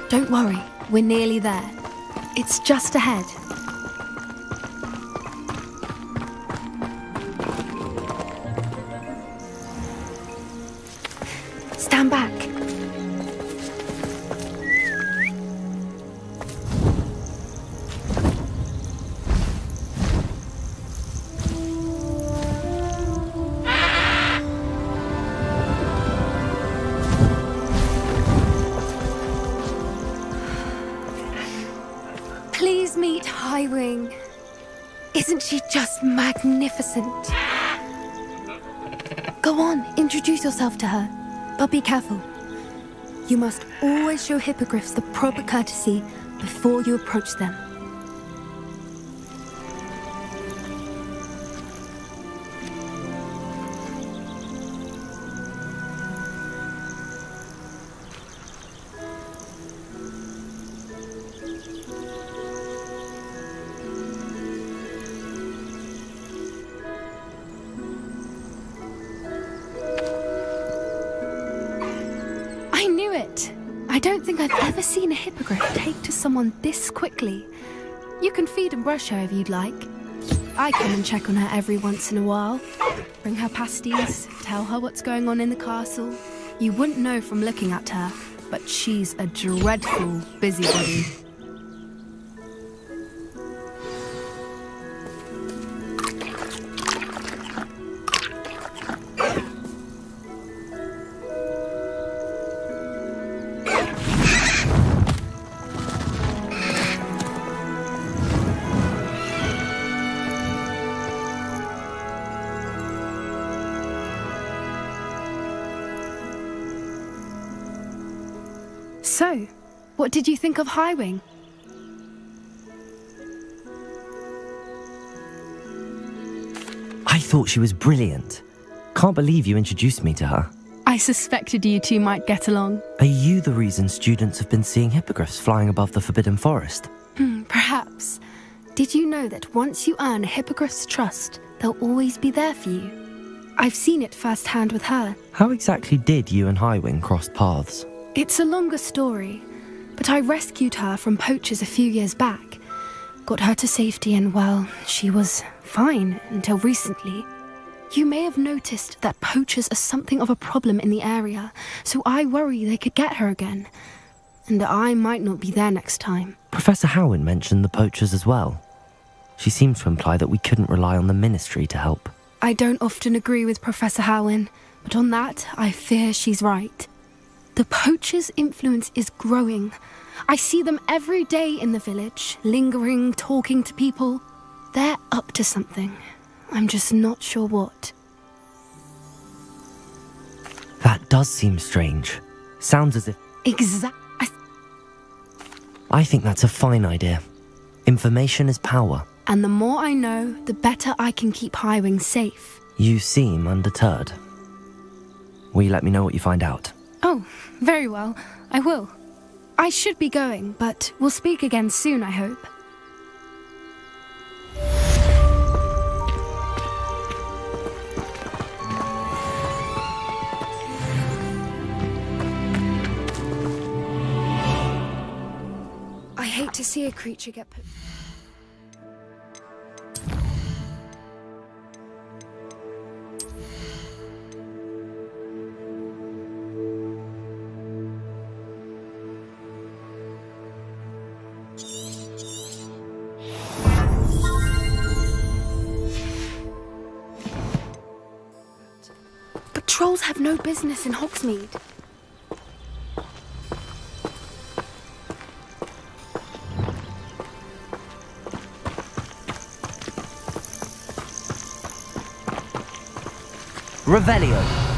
Don't worry, we're nearly there. It's just ahead. Stand back. Please meet Highwing. Isn't she just magnificent? Go on, introduce yourself to her. But be careful. You must always show hippogriffs the proper courtesy before you approach them. I knew it! I don't think I've ever seen a hippogriff take to someone this quickly. You can feed and brush her if you'd like. I come and check on her every once in a while. Bring her pasties, tell her what's going on in the castle. You wouldn't know from looking at her, but she's a dreadful busybody. So, what did you think of Highwing? I thought she was brilliant. Can't believe you introduced me to her. I suspected you two might get along. Are you the reason students have been seeing hippogriffs flying above the Forbidden Forest? Perhaps. Did you know that once you earn a hippogriff's trust, they'll always be there for you? I've seen it firsthand with her. How exactly did you and Highwing cross paths? It's a longer story, but I rescued her from poachers a few years back. Got her to safety and, well, she was fine until recently. You may have noticed that poachers are something of a problem in the area, so I worry they could get her again. And I might not be there next time. Professor Howin mentioned the poachers as well. She seemed to imply that we couldn't rely on the Ministry to help. I don't often agree with Professor Howin, but on that, I fear she's right. The poachers' influence is growing. I see them every day in the village, lingering, talking to people. They're up to something. I'm just not sure what. That does seem strange. Sounds as if... I think that's a fine idea. Information is power. And the more I know, the better I can keep Highwing safe. You seem undeterred. Will you let me know what you find out? Oh, very well. I will. I should be going, but we'll speak again soon, I hope. I hate to see a creature get put... But trolls have no business in Hogsmeade. Revelio.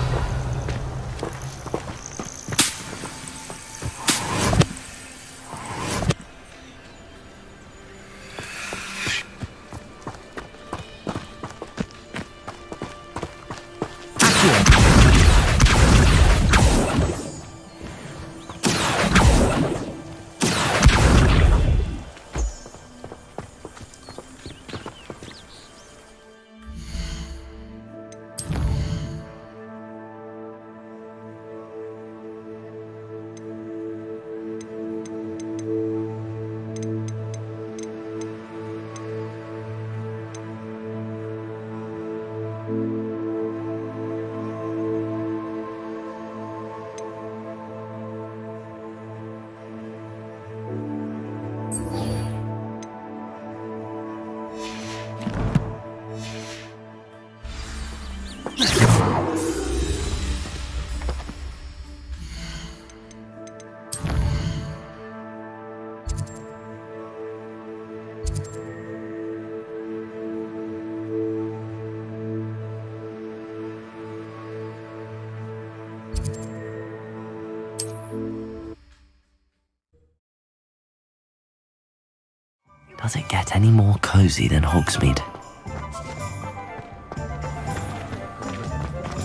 Does it get any more cozy than Hogsmeade?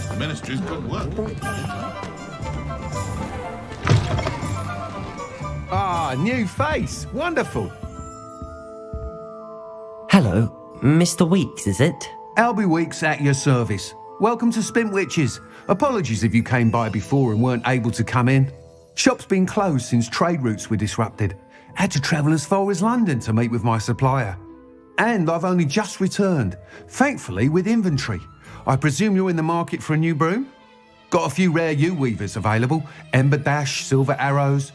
The Ministry's good work. Ah, new face. Wonderful. Hello, Mr. Weeks, is it? Albie Weeks at your service. Welcome to Spintwitches. Apologies if you came by before and weren't able to come in. Shop's been closed since trade routes were disrupted. Had to travel as far as London to meet with my supplier. And I've only just returned, thankfully with inventory. I presume you're in the market for a new broom? Got a few rare yew-weavers available, Ember Dash, Silver Arrows,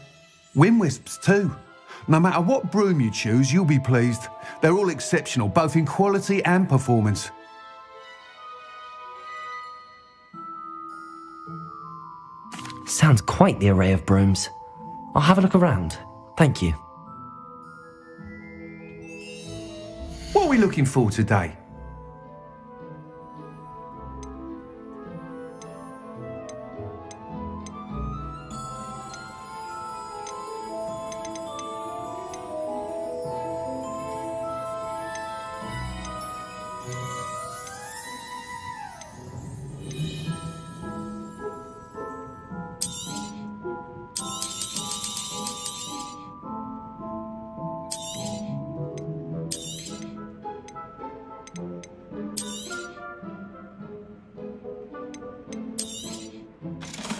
Wind Wisps too. No matter what broom you choose, you'll be pleased. They're all exceptional, both in quality and performance. Sounds quite the array of brooms. I'll have a look around. Thank you. What are we looking for today?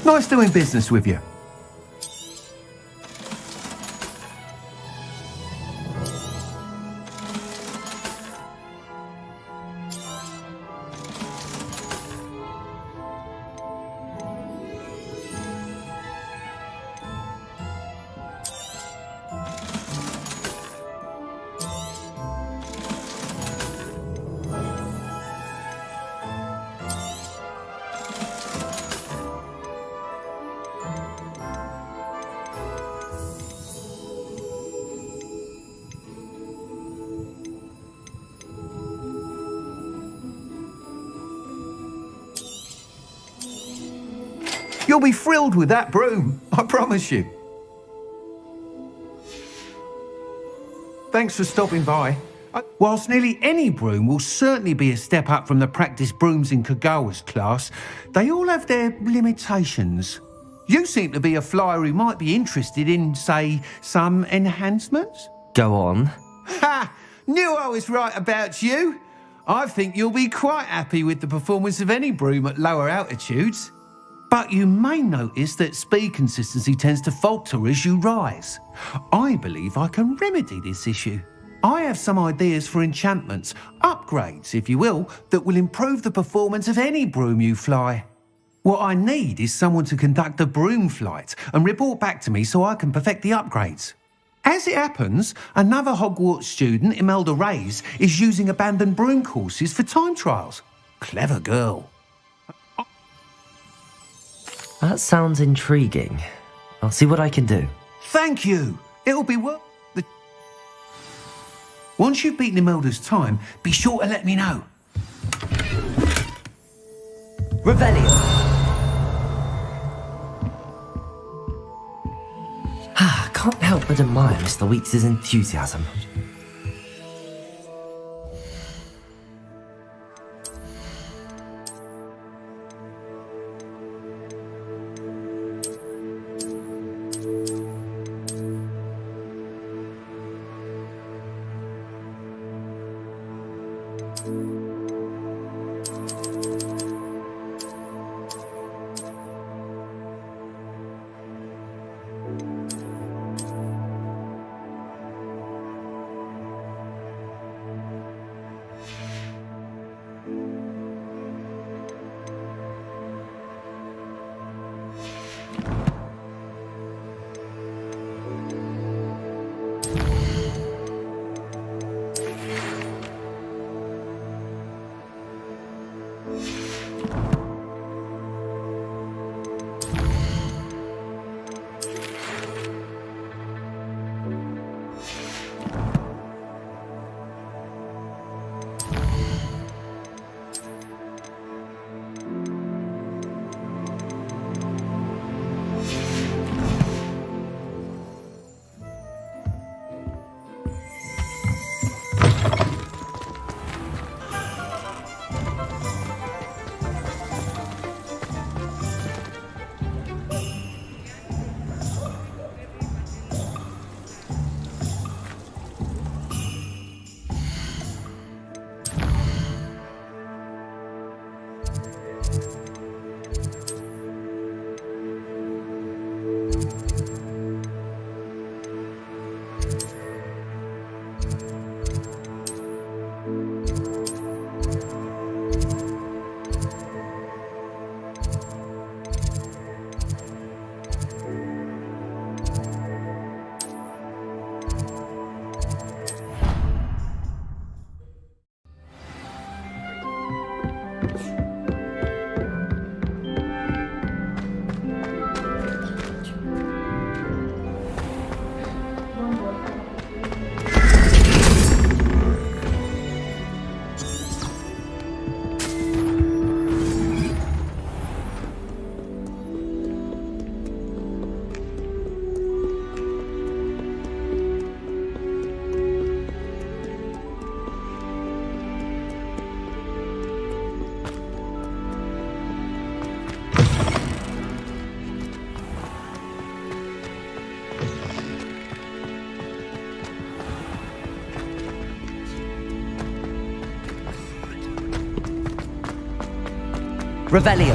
Nice doing business with you. You'll be thrilled with that broom, I promise you. Thanks for stopping by. Whilst nearly any broom will certainly be a step up from the practice brooms in Kagawa's class, they all have their limitations. You seem to be a flyer who might be interested in, say, some enhancements? Go on. Ha! Knew I was right about you. I think you'll be quite happy with the performance of any broom at lower altitudes. But you may notice that speed consistency tends to falter as you rise. I believe I can remedy this issue. I have some ideas for enchantments, upgrades, if you will, that will improve the performance of any broom you fly. What I need is someone to conduct a broom flight and report back to me so I can perfect the upgrades. As it happens, another Hogwarts student, Imelda Reyes, is using abandoned broom courses for time trials. Clever girl. That sounds intriguing. I'll see what I can do. Thank you. It'll be worth the... Once you've beaten Imelda's time, be sure to let me know. Revelio. Can't help but admire Mr. Weeks' enthusiasm. Revelio.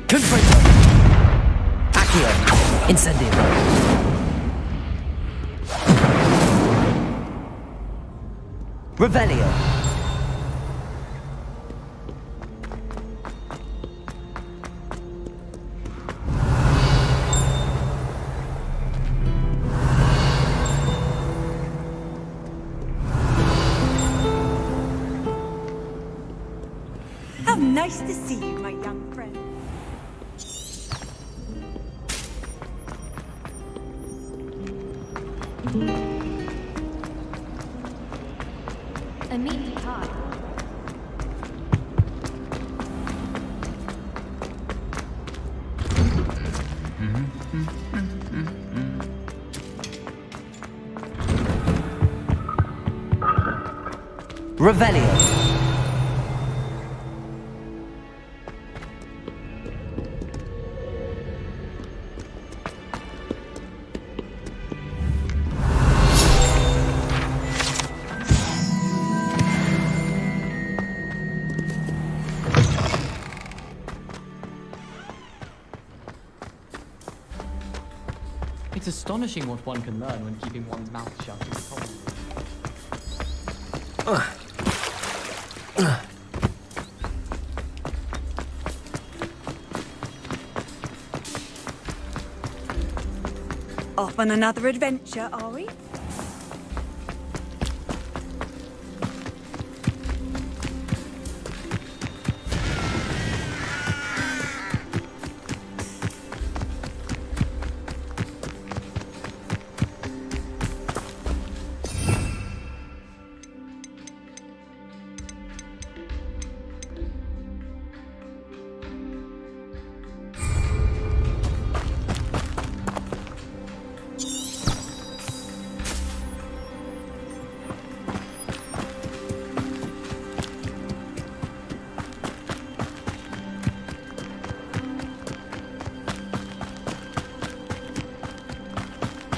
Confringo. Accio. Incendio. Revelio. How nice to see you, my young friend. A meat pie. Revelio. It's astonishing what one can learn when keeping one's mouth shut in public. Off on another adventure, are we?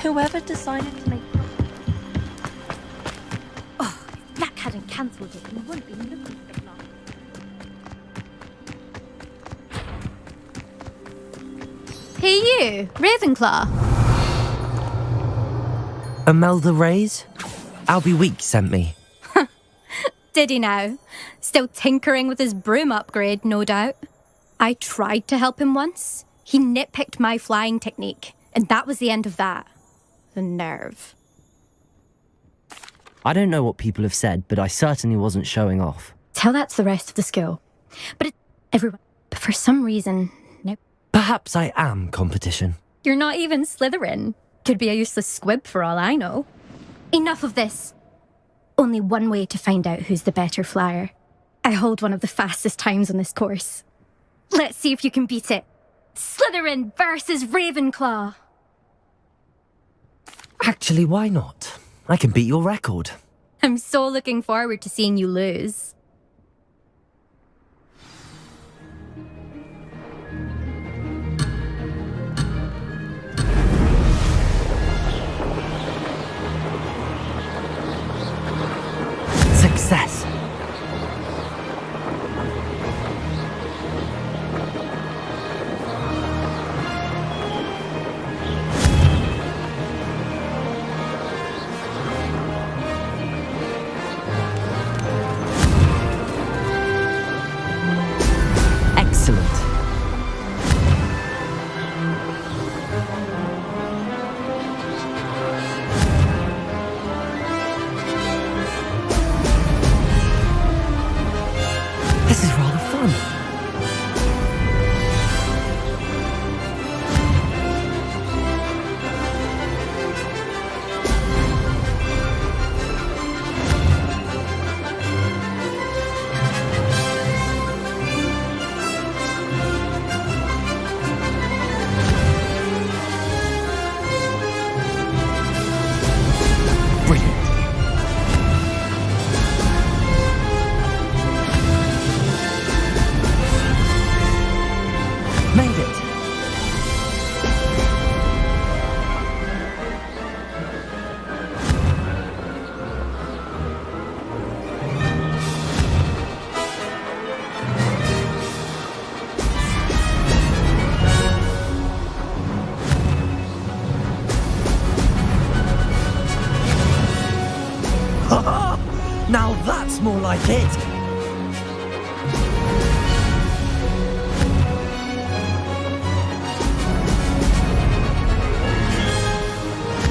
Whoever decided to make... Oh, if Black hadn't cancelled it, we wouldn't be looking so long. Hey you, Ravenclaw. Imelda Reyes? Albie Weeks sent me. Did he now? Still tinkering with his broom upgrade, no doubt. I tried to help him once. He nitpicked my flying technique, and that was the end of that. The nerve. I don't know what people have said, but I certainly wasn't showing off. Tell that to the rest of the school. But everyone. But for some reason, no. Perhaps I am competition. You're not even Slytherin. Could be a useless squib for all I know. Enough of this. Only one way to find out who's the better flyer. I hold one of the fastest times on this course. Let's see if you can beat it. Slytherin versus Ravenclaw. Actually, why not? I can beat your record. I'm so looking forward to seeing you lose. Success. Now that's more like it!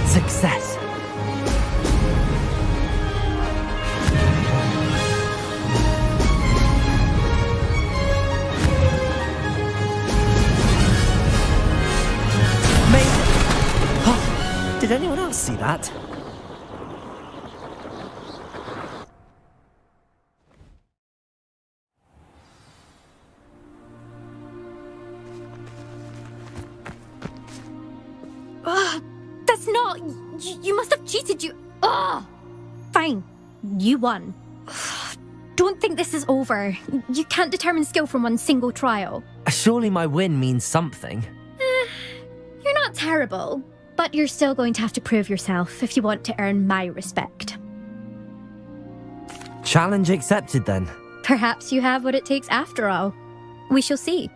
Success! see that. That's not... You must have cheated, you... Fine. You won. Don't think this is over. You can't determine skill from one single trial. Surely my win means something. You're not terrible, but you're still going to have to prove yourself if you want to earn my respect. Challenge accepted then. Perhaps you have what it takes after all. We shall see.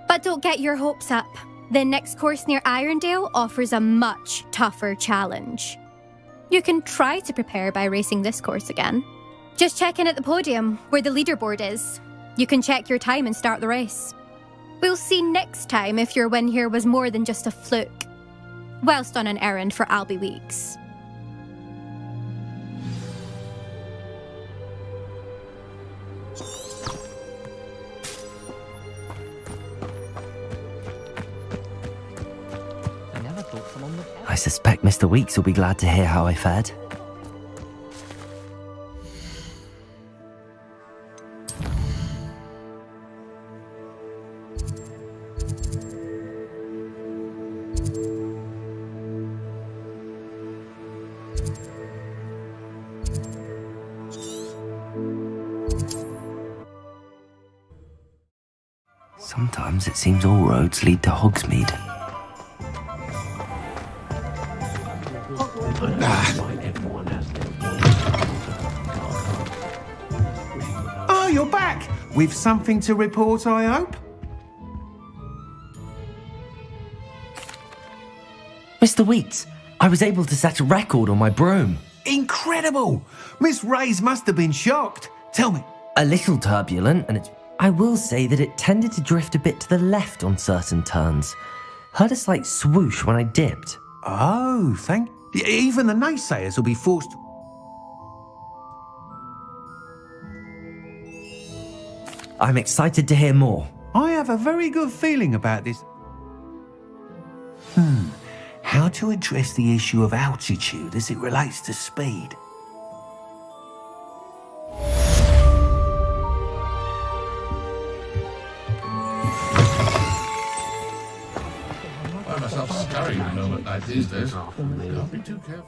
But don't get your hopes up. The next course near Irondale offers a much tougher challenge. You can try to prepare by racing this course again. Just check in at the podium, where the leaderboard is. You can check your time and start the race. We'll see next time if your win here was more than just a fluke, whilst on an errand for Albie Weeks. I suspect Mr. Weeks will be glad to hear how I fared. Sometimes it seems all roads lead to Hogsmeade. Oh, you're back! With something to report, I hope? Mr. Weeks, I was able to set a record on my broom. Incredible! Miss Reyes must have been shocked. Tell me. A little turbulent, and I will say that it tended to drift a bit to the left on certain turns. Heard a slight swoosh when I dipped. Oh, thank... Even the naysayers will be forced... I'm excited to hear more. I have a very good feeling about this. How to address the issue of altitude as it relates to speed? I myself scurrying a moment like these days. Can't be too careful.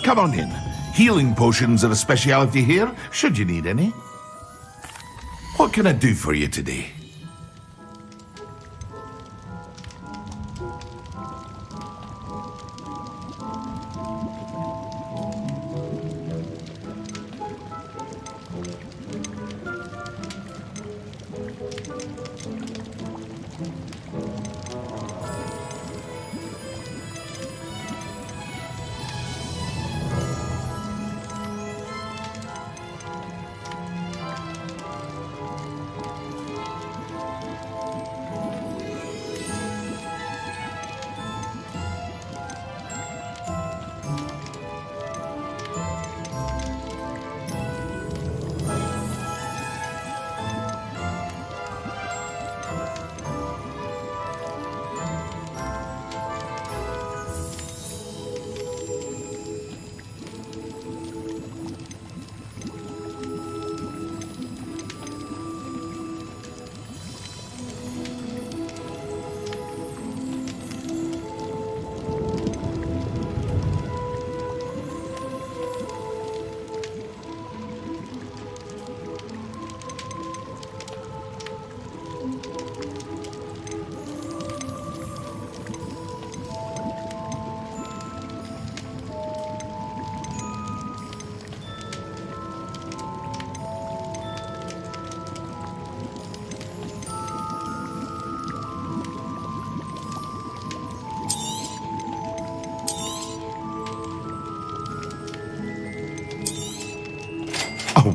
Come on in. Healing potions are a speciality here, should you need any. What can I do for you today?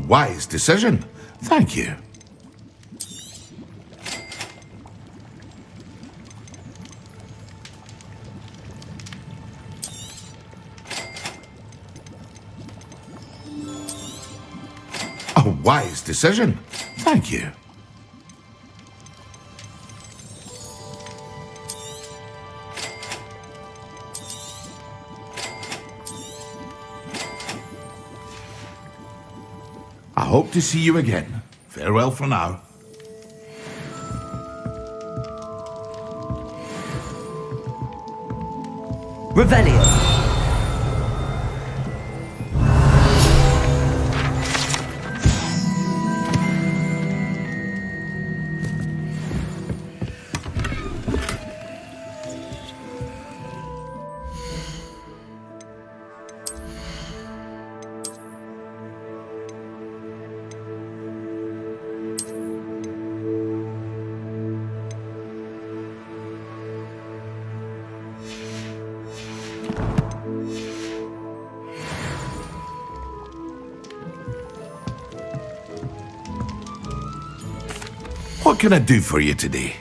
wise decision. Thank you. A wise decision. Thank you. I hope to see you again. Farewell for now. Revelio. What can I do for you today?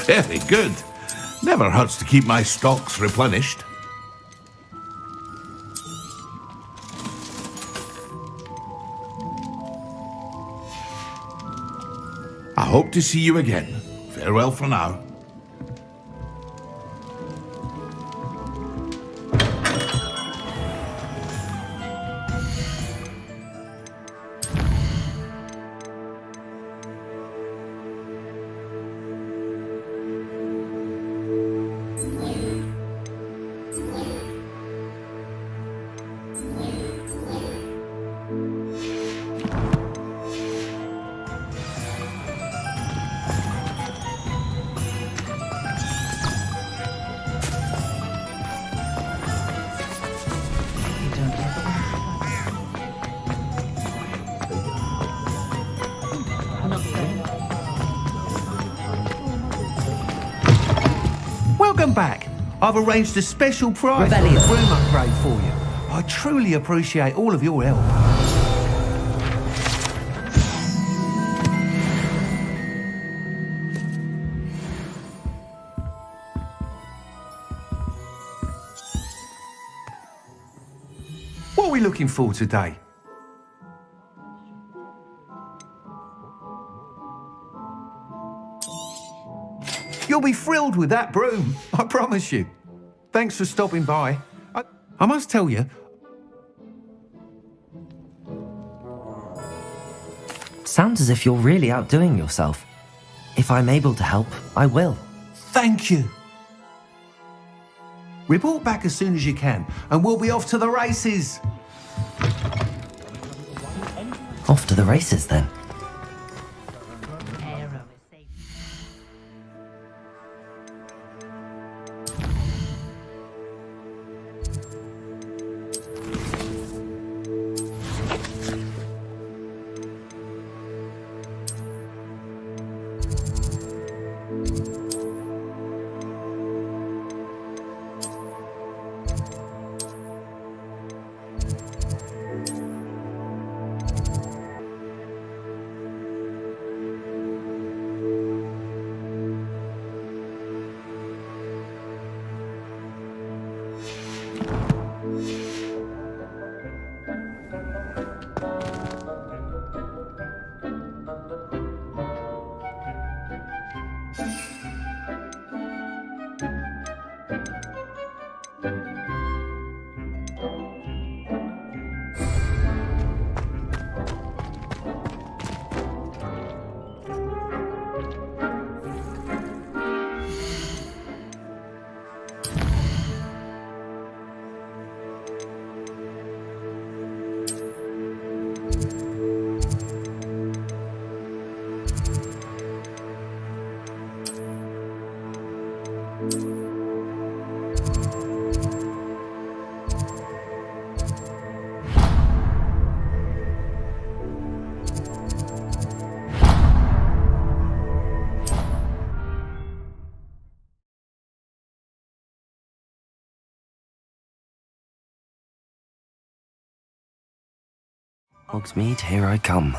Very good. Never hurts to keep my stocks replenished. I hope to see you again. Farewell for now. Welcome back. I've arranged a special prize for a room upgrade for you. I truly appreciate all of your help. What are we looking for today? You'll be thrilled with that broom, I promise you. Thanks for stopping by. I must tell you... Sounds as if you're really outdoing yourself. If I'm able to help, I will. Thank you. Report back as soon as you can, and we'll be off to the races. Off to the races, then. Hogsmeade, here I come.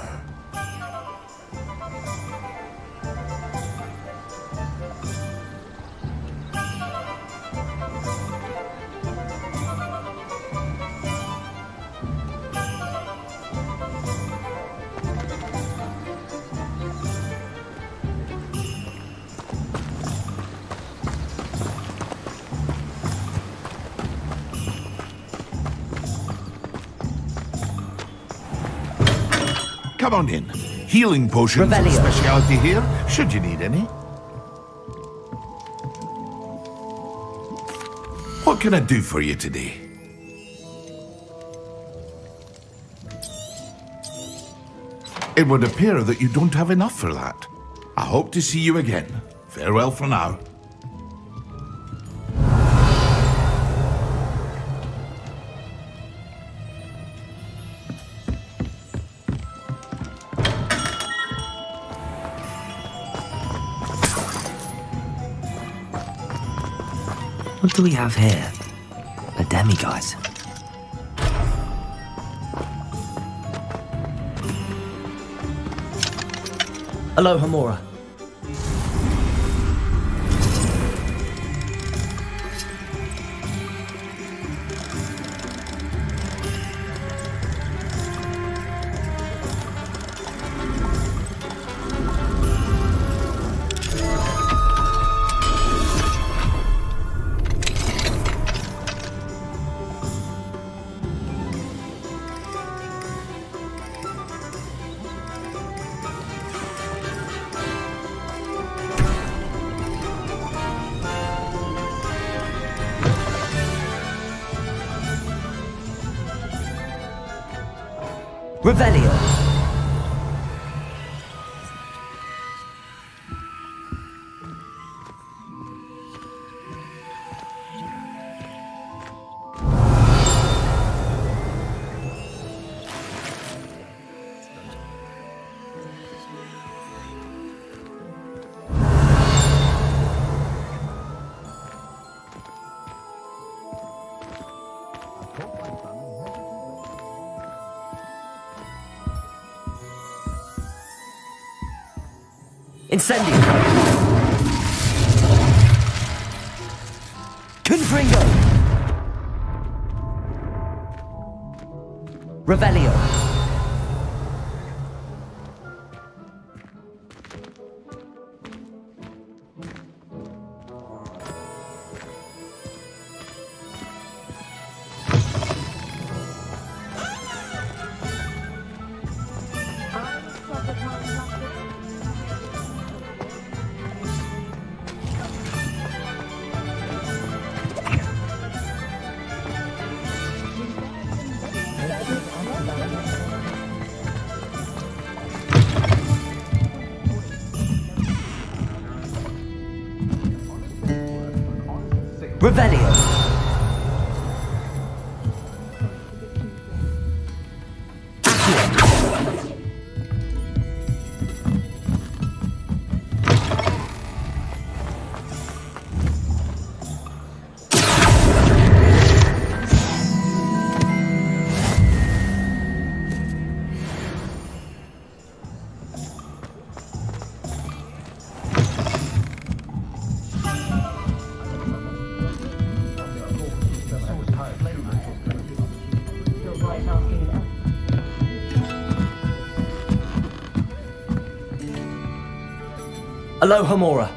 Come on in. Healing potions are a specialty here, should you need any. What can I do for you today? It would appear that you don't have enough for that. I hope to see you again. Farewell for now. What do we have here? A demiguise. Aloha Mora. Revelio. Incendio. Confringo. Revelio. Revelio. Aloha Mora.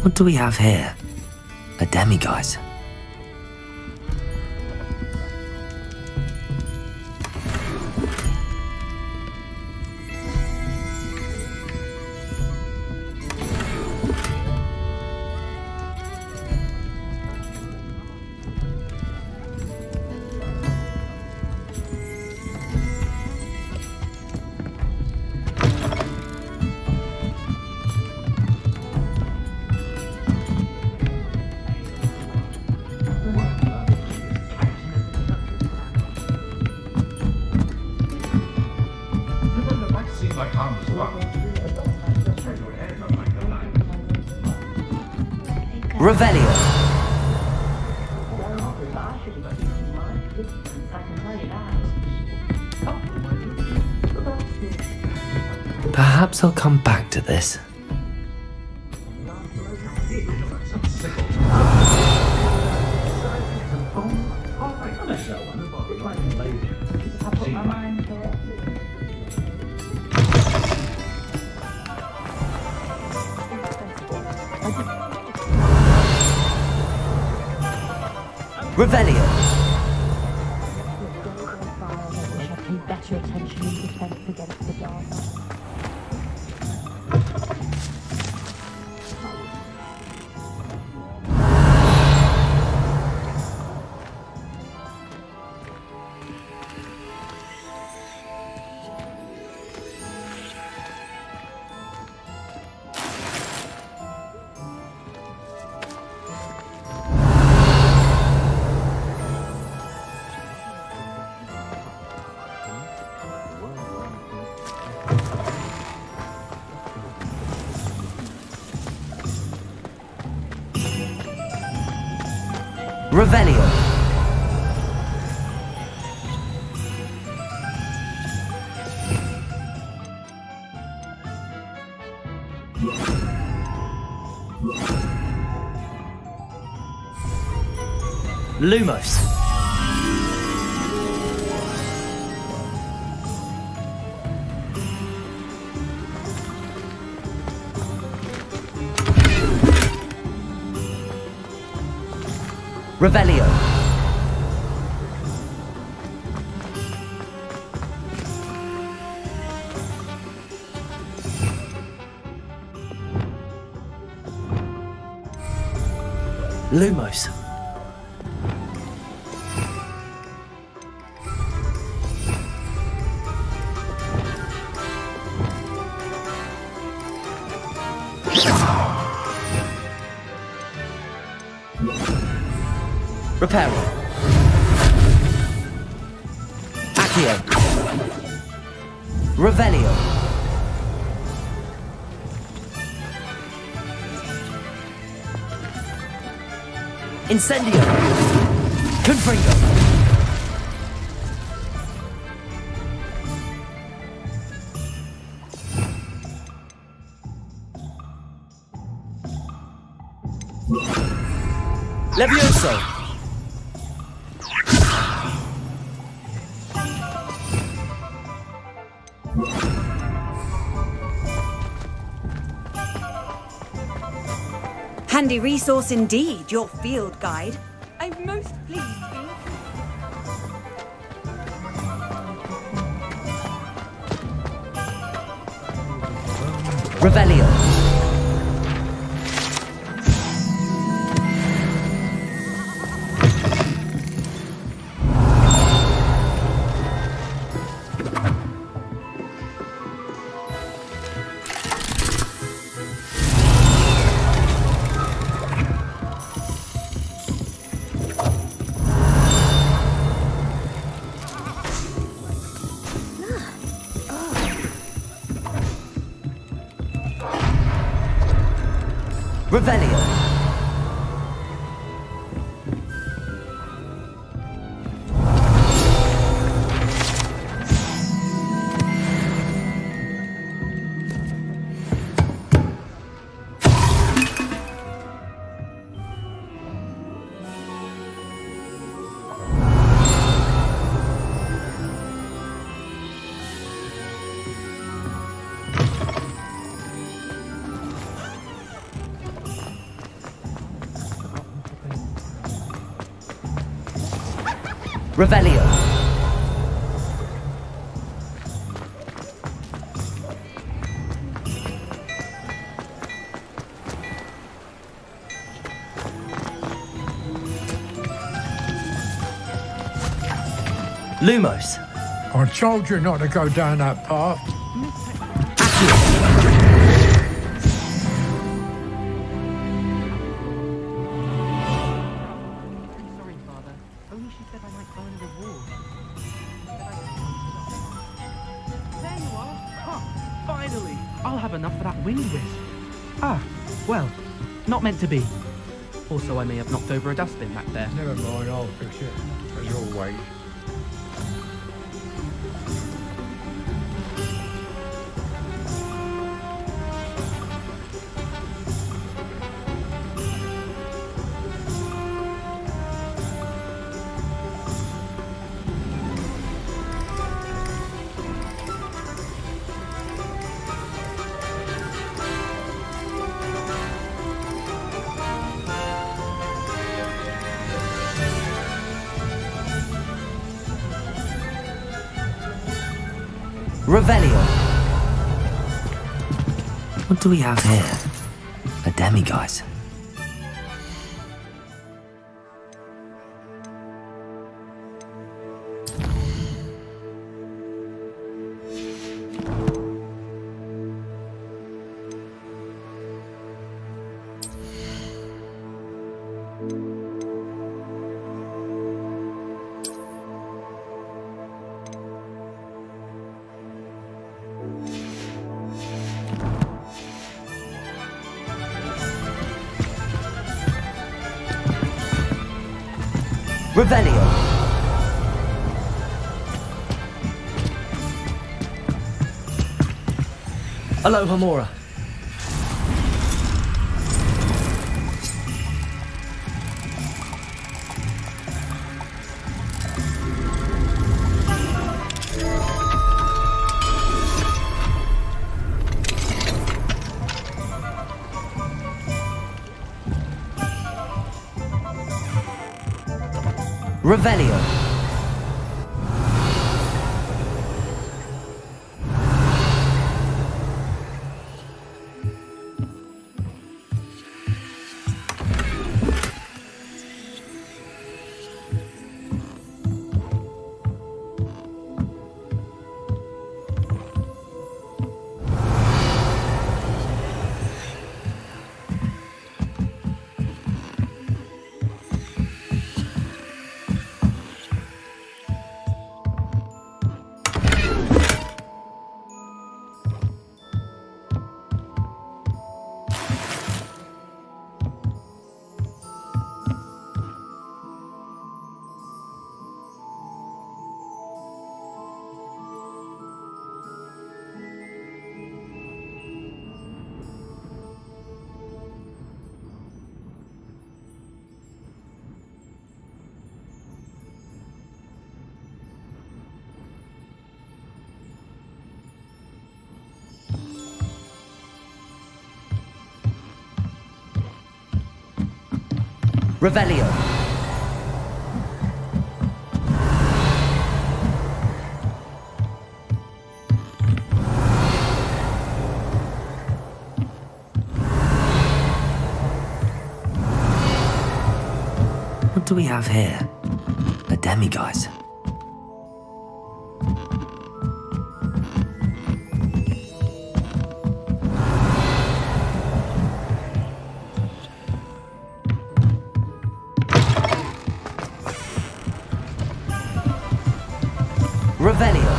What do we have here? A demiguise. Revelio. Perhaps I'll come back to this. Revelio. Revelio. Lumos. Revelio. Lumos. Reparo. Accio. Revelio. Incendio. Confringo. Levioso. Handy resource indeed, your field guide. I'm most pleased to. Revelio. Revelio. Revelio. Lumos. I told you not to go down that path. Finally! I'll have enough for that wind whisk. Ah, well, not meant to be. Also, I may have knocked over a dustbin back there. Never mind, I'll fix it, as always. Revelio. What do we have here? A demiguise. Revelio. Aloha Mora. Revelio. Revelio. What do we have here? A demiguise. Revelio.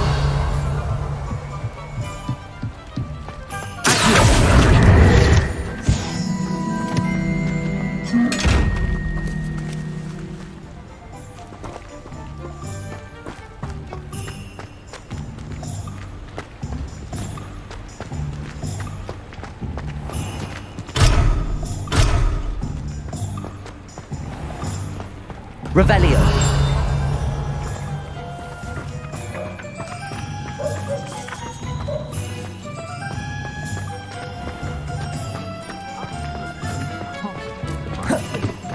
Revelio.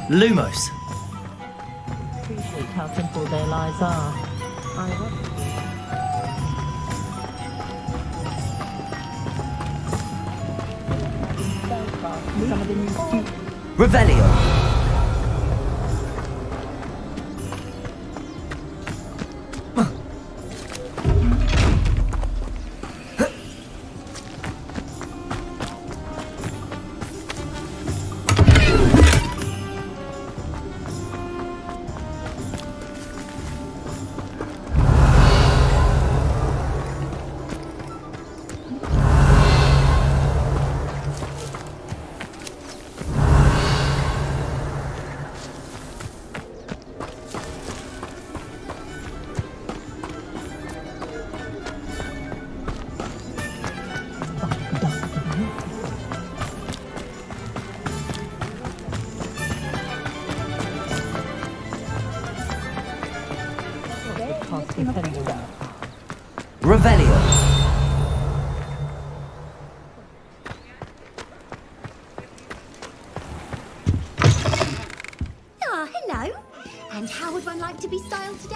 Lumos. Appreciate how simple their lives are. Revelio. Revelio. Ah, hello. And how would one like to be styled today?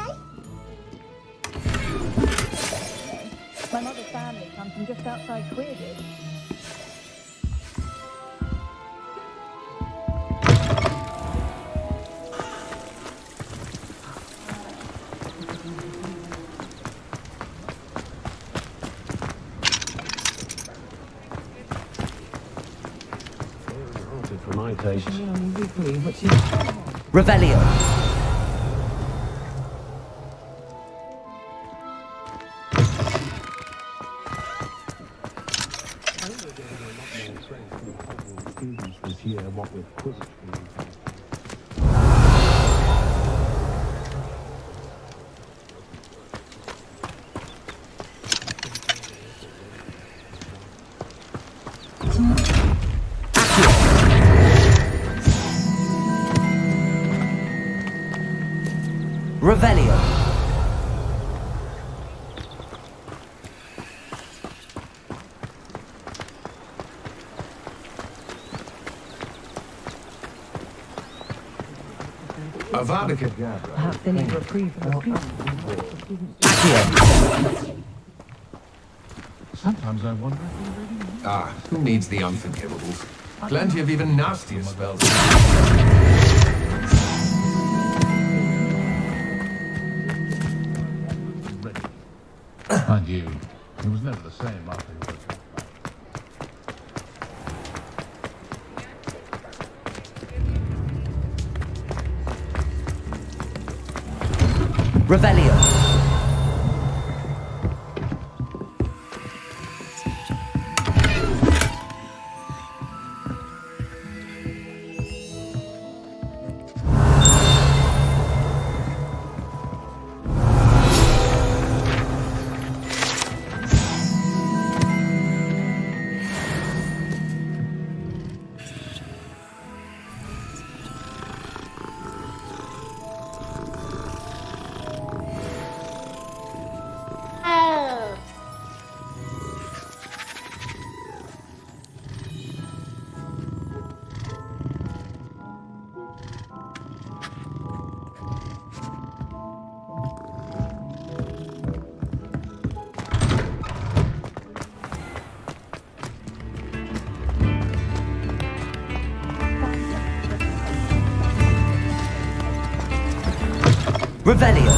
My mother's family comes from just outside Queerdale. For my taste. Revelio. This year, what with quizzes. Revelio. Avada. Perhaps they need reprieve from the Sometimes I wonder Ah, who needs the unforgivables? Plenty of even nastier spells. Mind you, he was never the same after he was. Revelio. Revelio.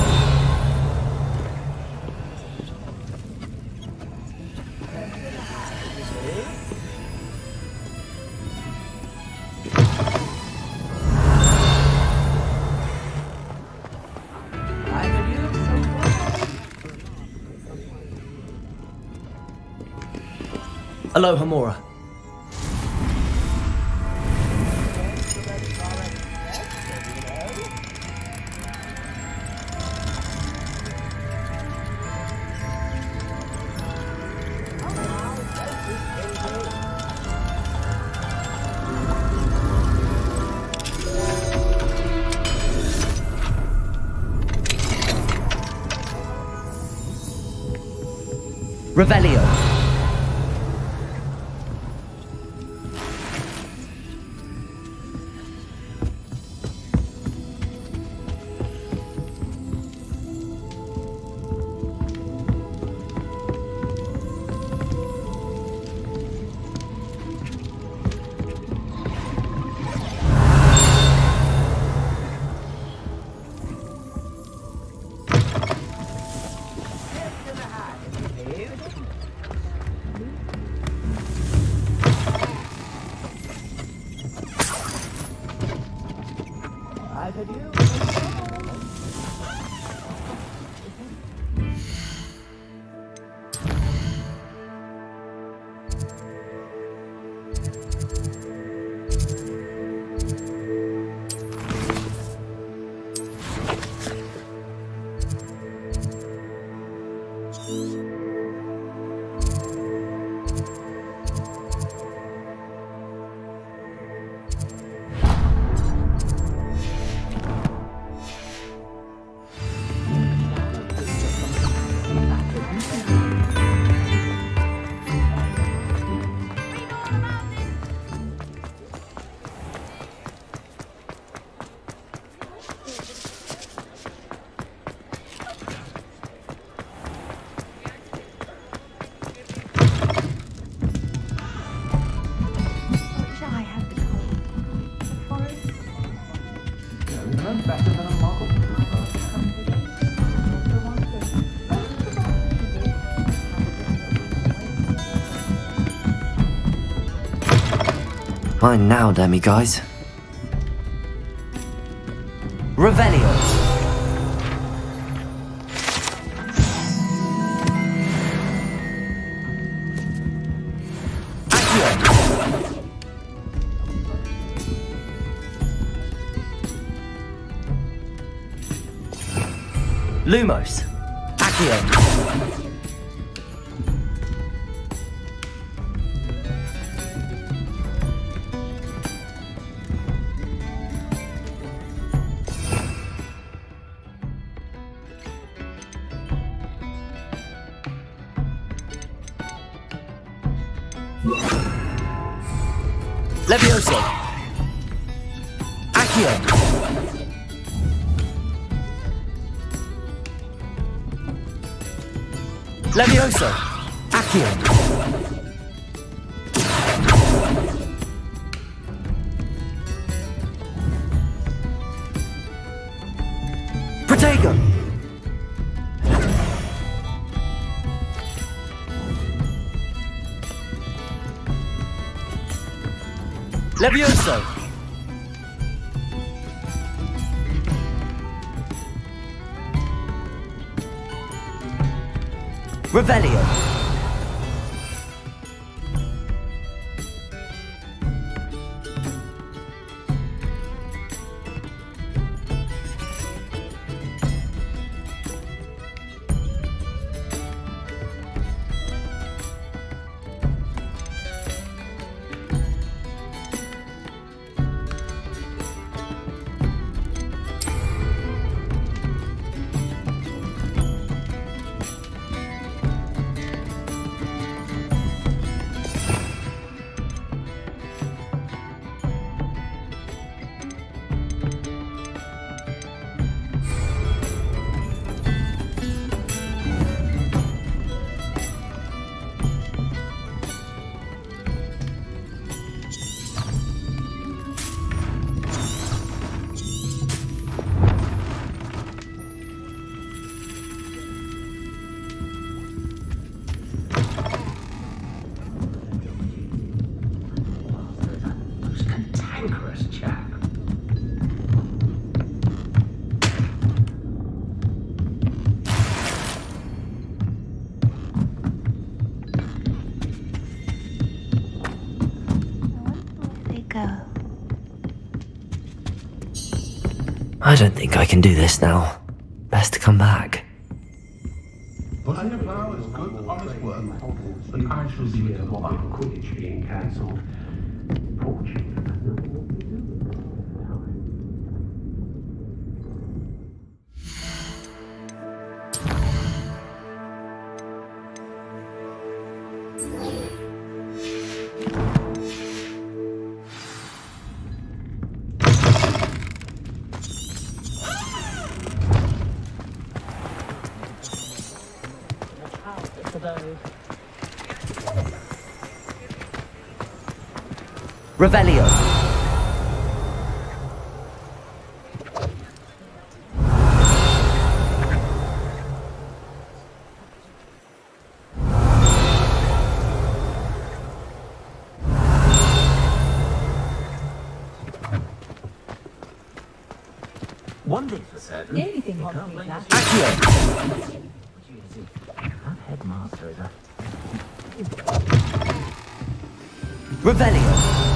Aloha Mora. Revelio. Fine now, demi-guys. Revelio. Lumos. Accio. Levioso. Accio. Levioso. Accio. Protego. Levioso. Revelio. I don't think I can do this now. Best to come back. Put your flowers, good, honest work, but I shall see it about Quidditch being cancelled. Revelio. One thing for certain. Anything hot like that. Accio. That headmaster is a... Revelio.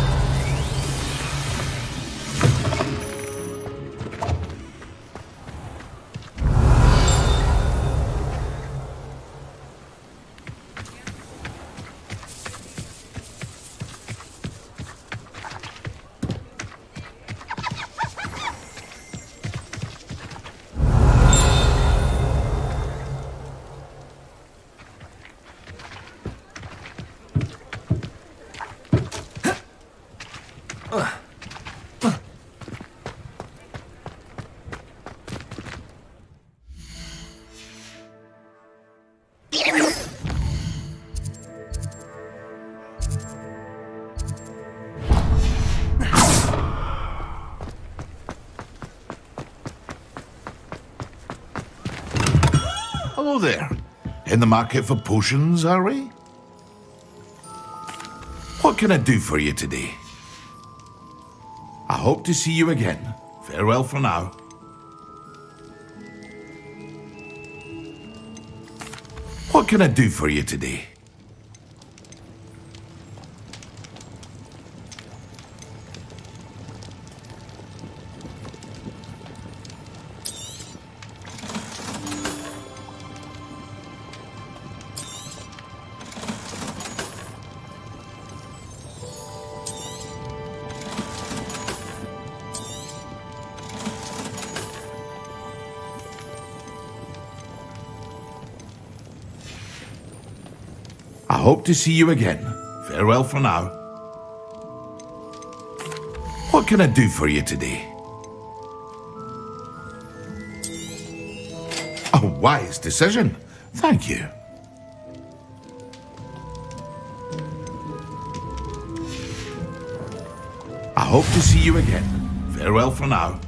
Hello there. In the market for potions, are we? What can I do for you today? I hope to see you again. Farewell for now. What can I do for you today? I hope to see you again. Farewell for now. What can I do for you today? A wise decision. Thank you. I hope to see you again. Farewell for now.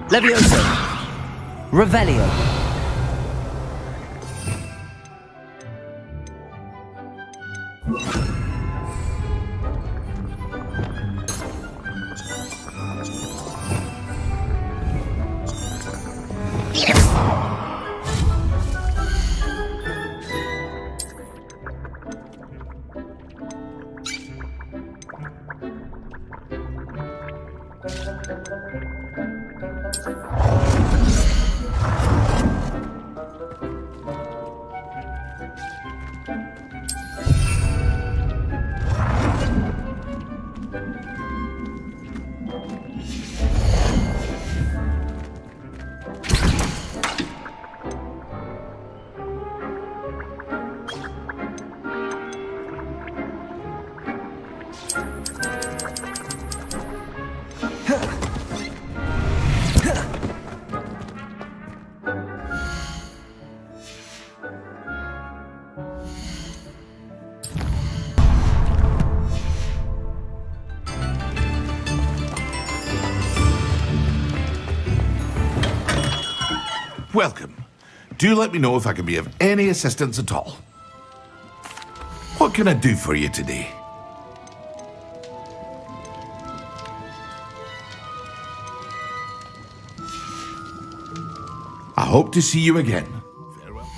Levioso. Revelio. Welcome. Do let me know if I can be of any assistance at all. What can I do for you today? I hope to see you again. Farewell.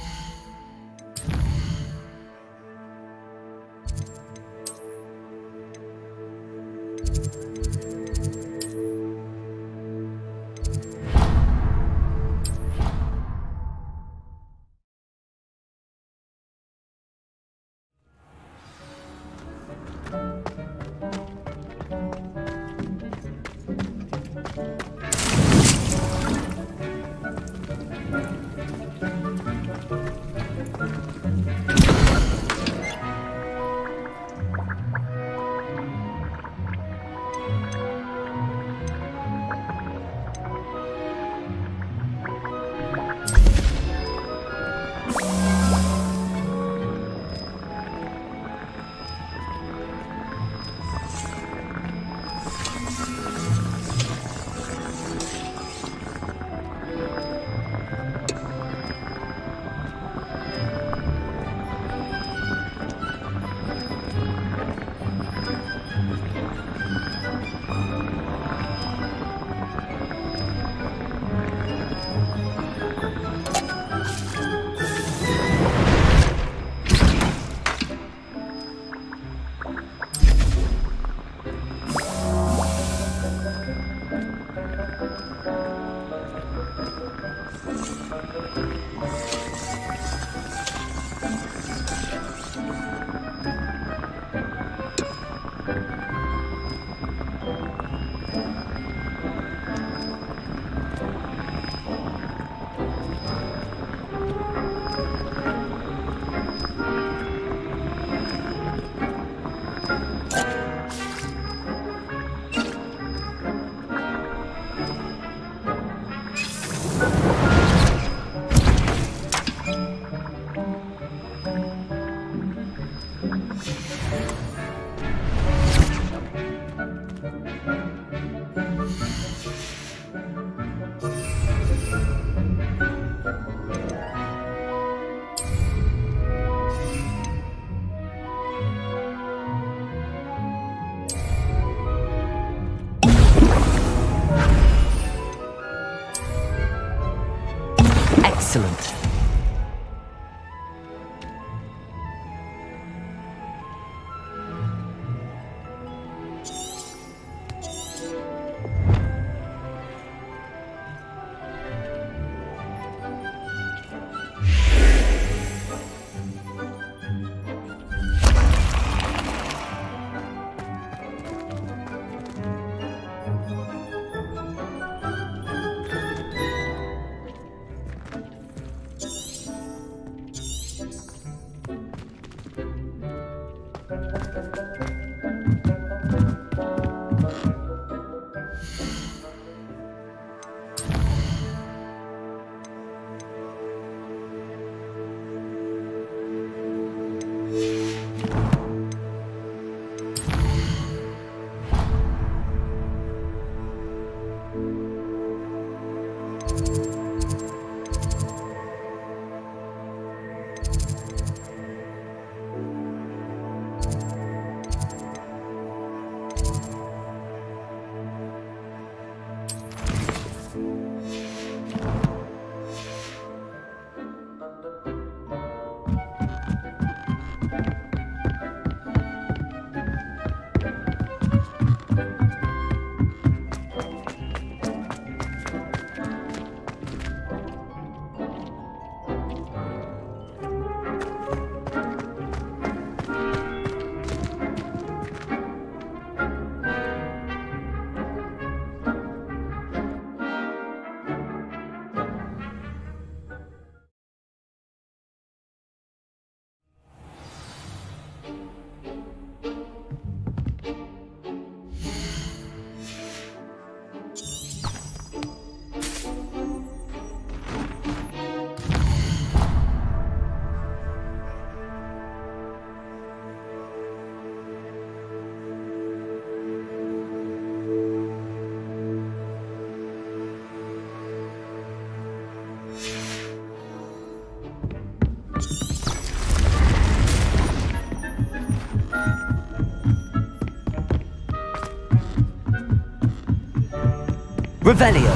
Revelio.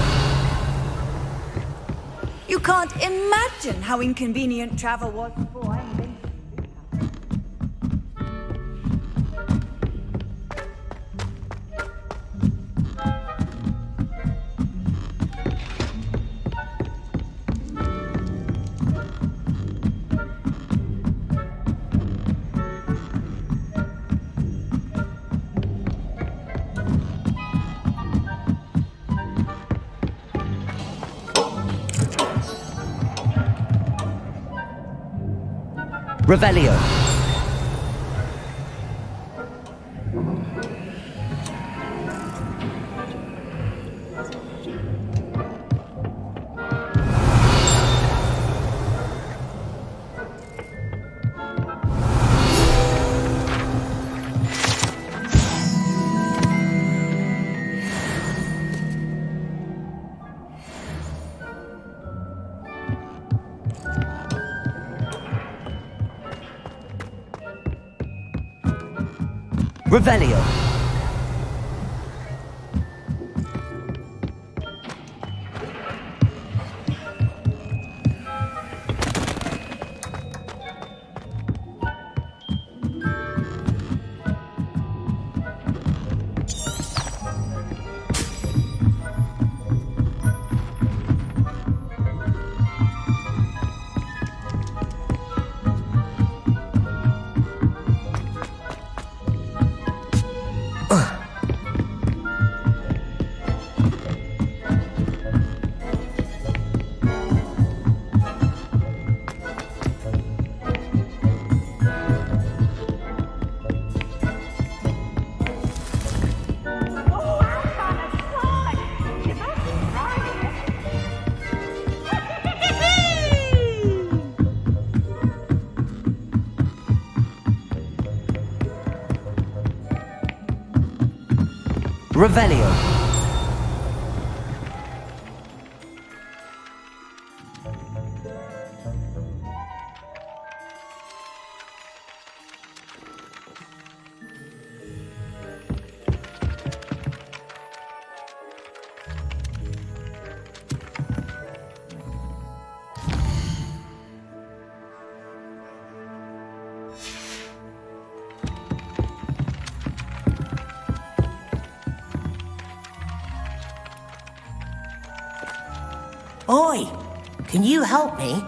You can't imagine how inconvenient travel was before I invented. Revelio. Revelio. Revelio. Oi, can you help me?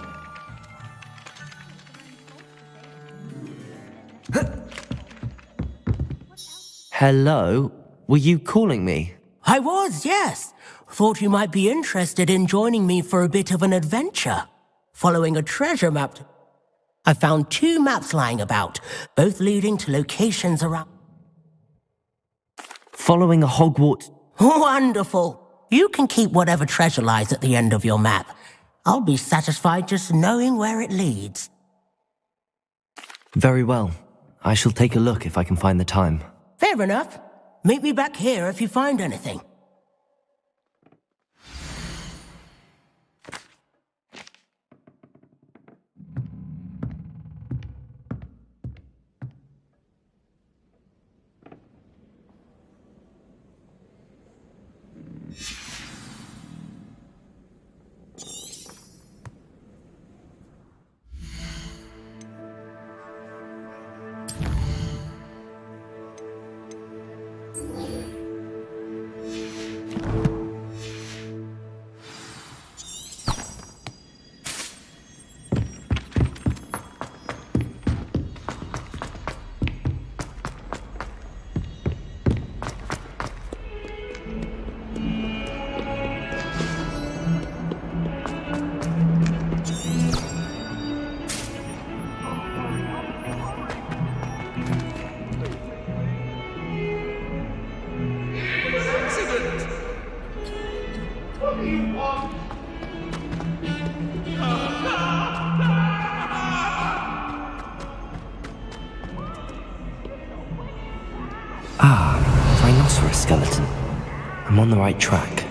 Hello? Were you calling me? I was, yes. Thought you might be interested in joining me for a bit of an adventure. Following a treasure map. I found 2 maps lying about, both leading to locations around... Following a Hogwarts... Wonderful. You can keep whatever treasure lies at the end of your map. I'll be satisfied just knowing where it leads. Very well. I shall take a look if I can find the time. Fair enough. Meet me back here if you find anything. Rhinoceros skeleton. I'm on the right track.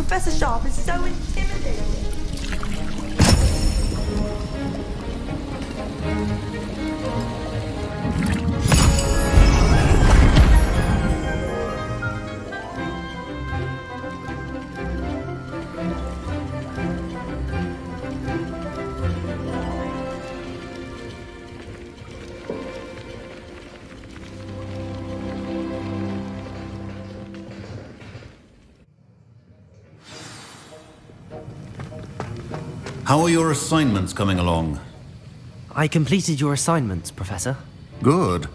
Professor Sharp is so intimidating. How are your assignments coming along? I completed your assignments, Professor. Good.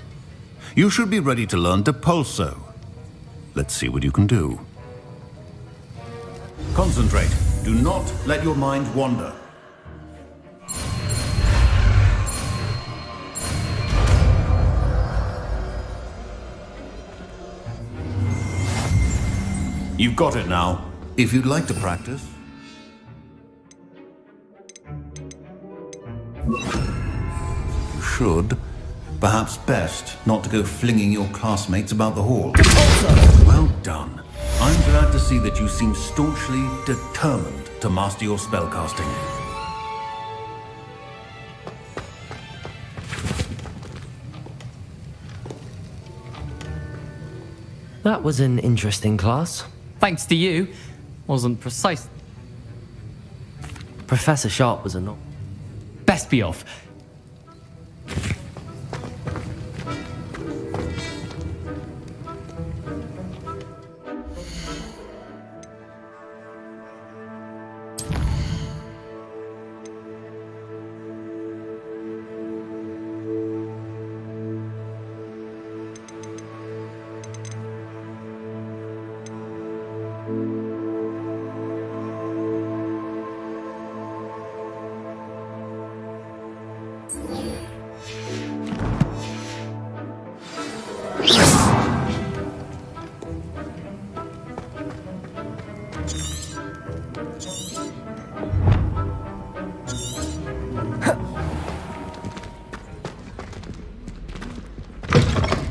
You should be ready to learn Depulso. Let's see what you can do. Concentrate. Do not let your mind wander. You've got it now. If you'd like to practice. You should. Perhaps best not to go flinging your classmates about the hall. Well done. I'm glad to see that you seem staunchly determined to master your spellcasting. That was an interesting class. Thanks to you. Wasn't precise. Professor Sharp was a knock. Best be off.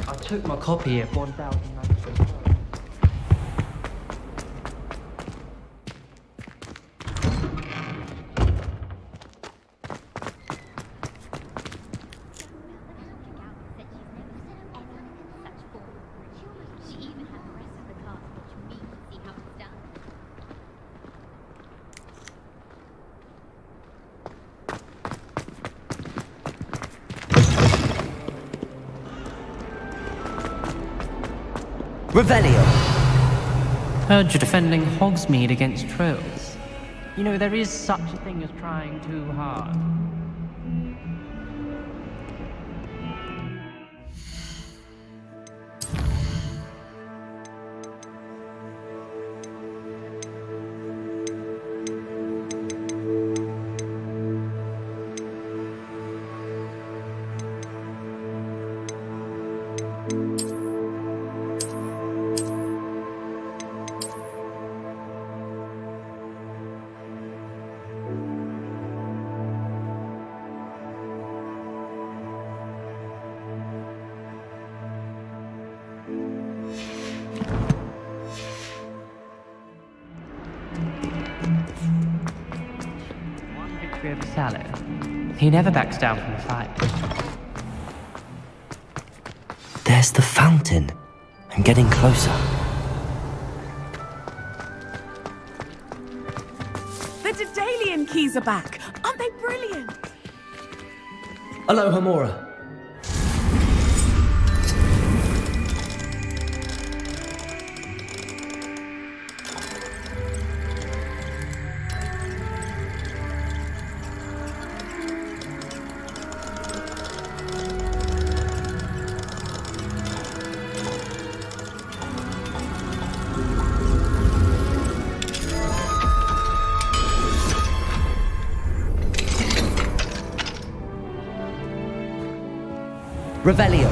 I took my copy at 1,000. Revelio. Heard you're defending Hogsmeade against trolls. You know, there is such a thing as trying too hard. Over Sallow. He never backs down from the fight. There's the fountain. I'm getting closer. The Daedalian keys are back. Aren't they brilliant? Aloha, Mora. Revelio.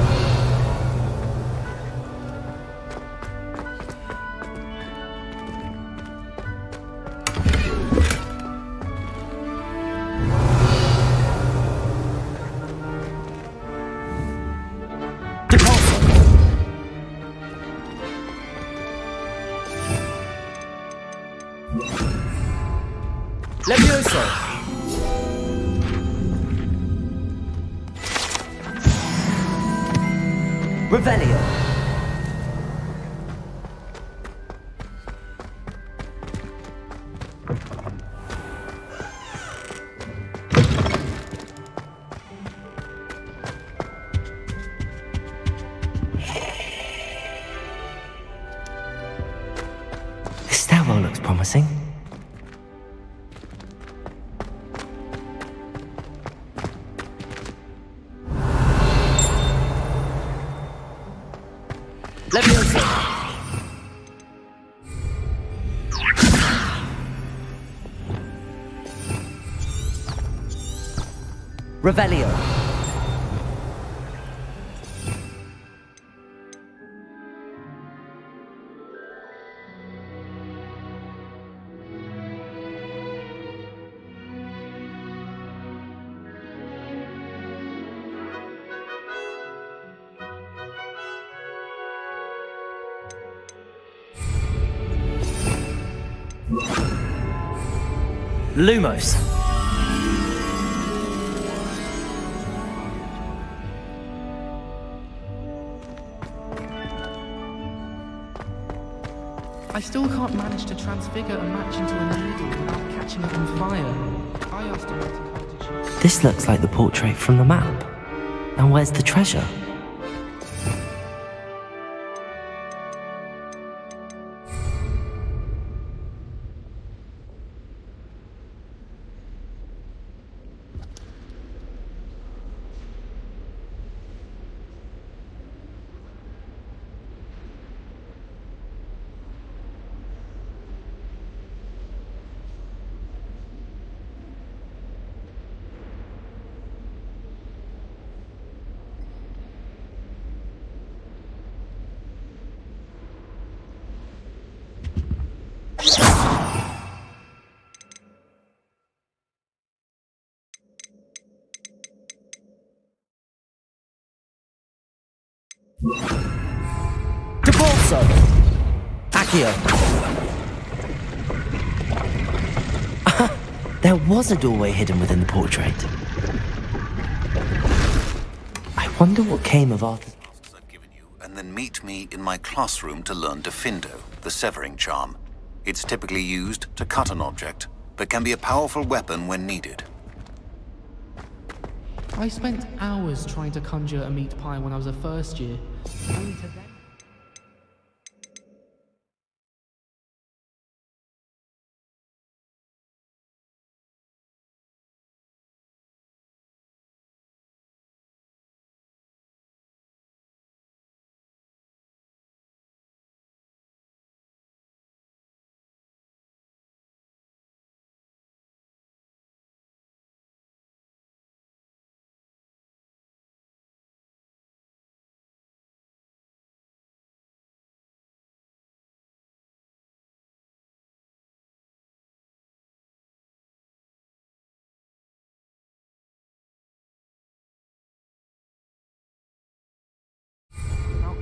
Levioso! Revelio! This stairwell looks promising. Levioso! Revelio! Lumos. I still can't manage to transfigure a match into a needle without catching it on fire. I asked him to shoot. This looks like the portrait from the map. Now where's the treasure? Debolso! Accio! There was a doorway hidden within the portrait. I wonder what came of Arthur's... And then meet me in my classroom to learn Defindo, the severing charm. It's typically used to cut an object, but can be a powerful weapon when needed. I spent hours trying to conjure a meat pie when I was a first year. Only to then...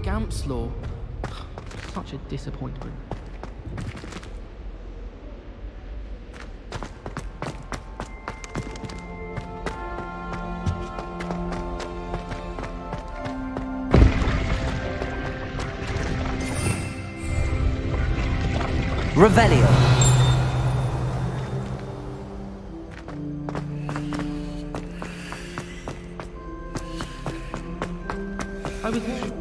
Gamp's Law. Such a disappointment. Revelio! I was...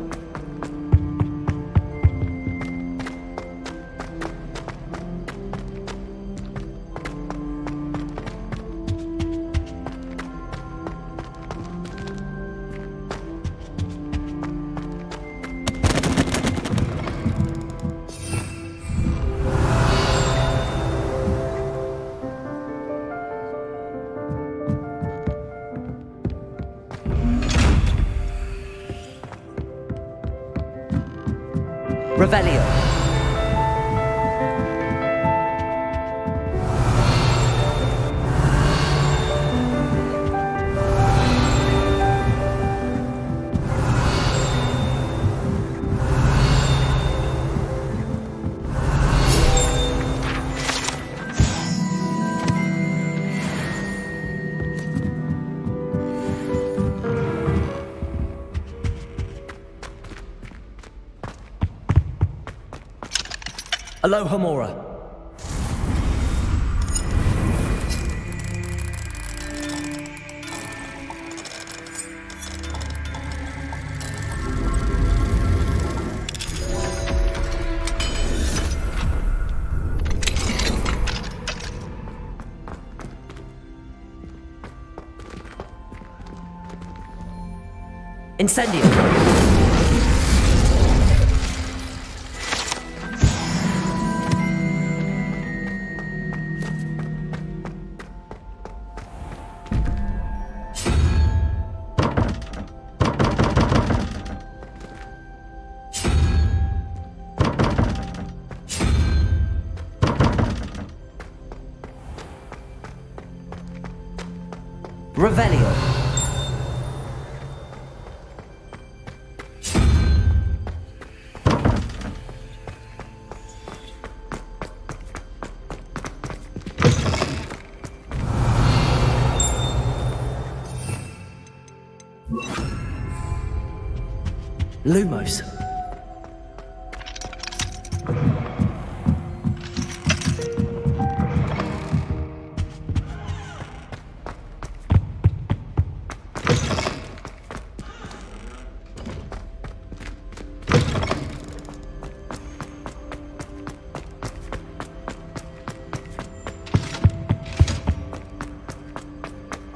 Revelio! Alohomora. Incendio. Revelio. Lumos.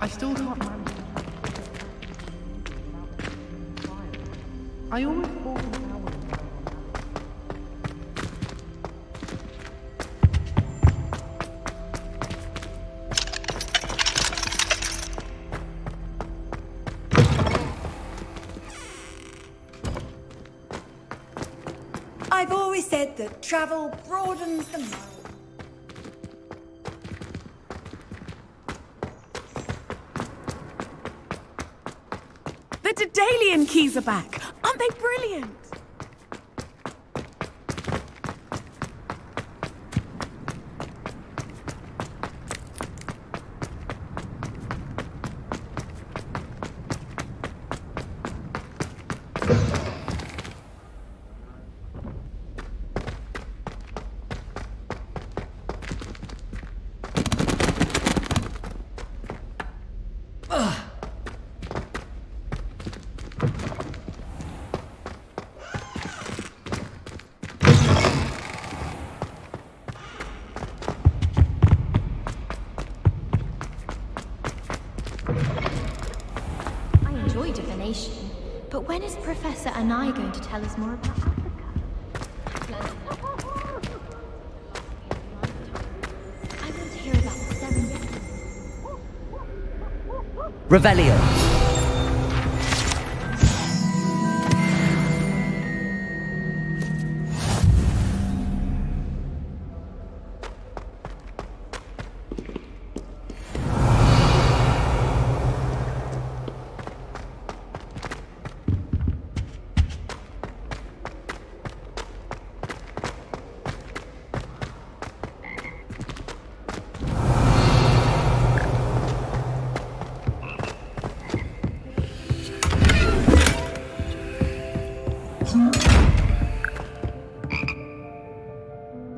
I still can't manage. I almost bought an hour. I've always said that travel broadens the mind. The Daedalian keys are back. Aren't they brilliant? But when is Professor Anai going to tell us more about Africa? I want to hear about the Serengeti. Revelio.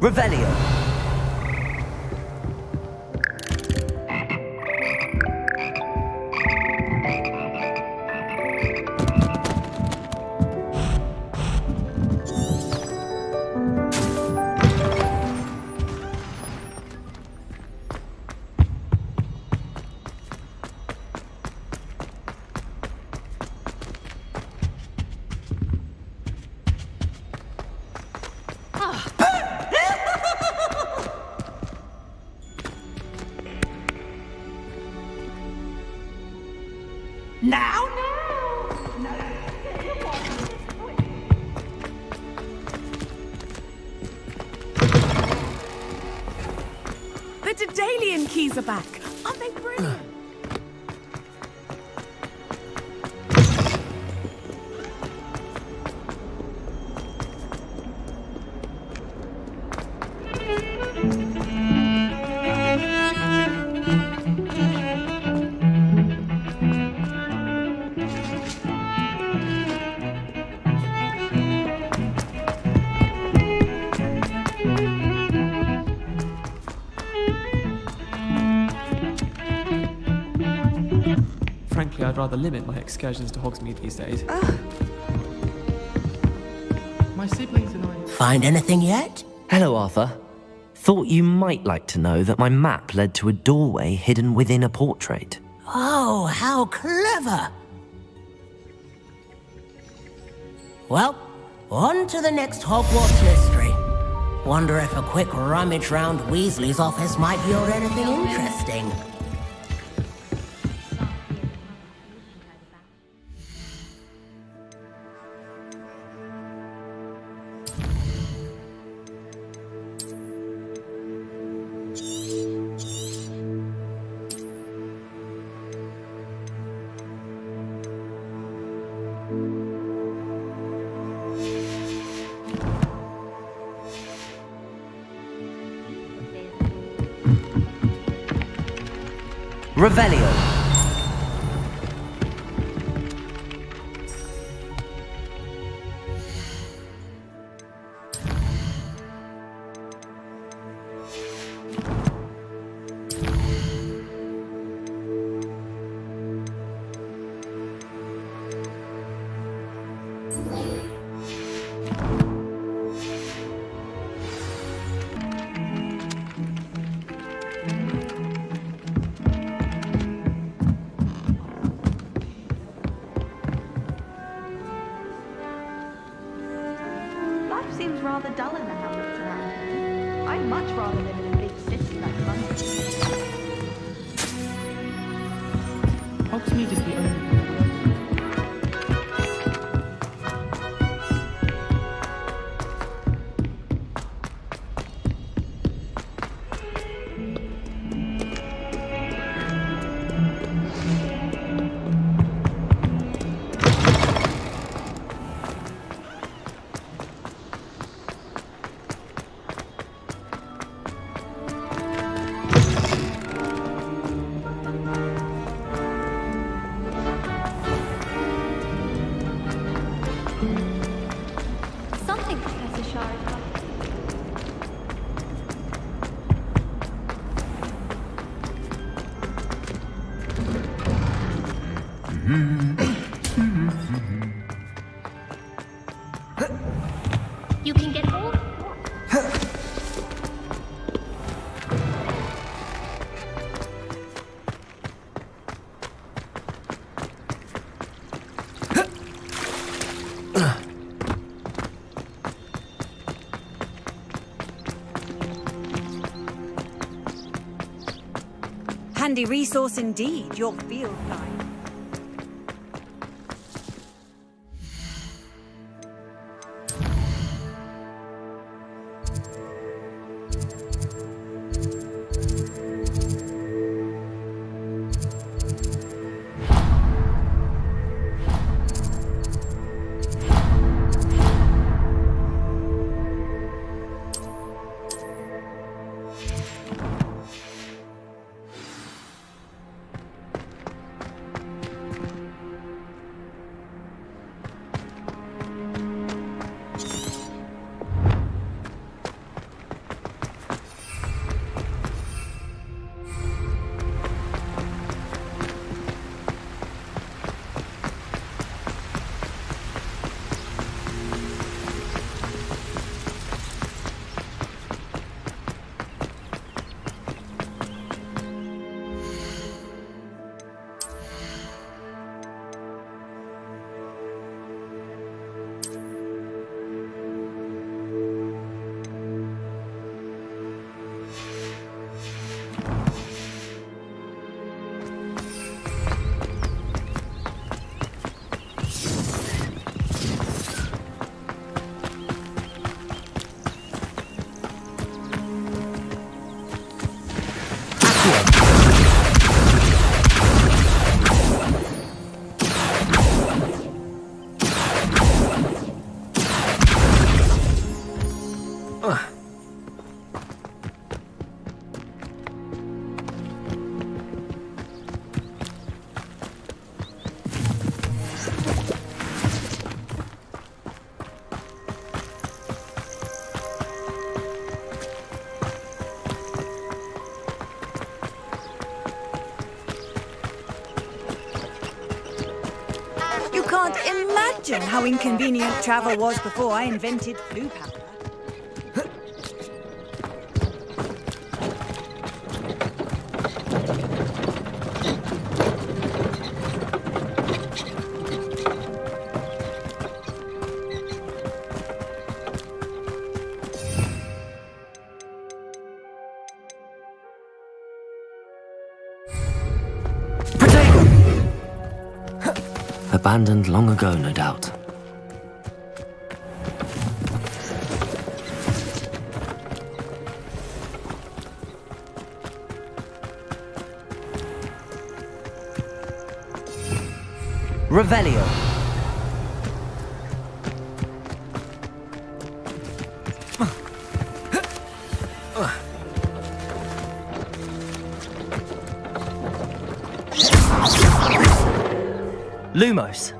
Revelio. The Daedalian keys are back. Aren't they brilliant? I'd rather limit my excursions to Hogsmeade these days. My siblings and I... Find anything yet? Hello, Arthur. Thought you might like to know that my map led to a doorway hidden within a portrait. Oh, how clever! Well, on to the next Hogwarts mystery. Wonder if a quick rummage round Weasley's office might yield anything interesting. Revelio. Seems rather dull in the hamlets around here. I'd much rather live in a big city like London. Hogsmeade is the only... Something, Professor Shard. You can get all. Handy resource indeed, your field guide. can't imagine how inconvenient travel was before I invented flu powder. Abandoned long ago, no doubt. Revelio. Lumos.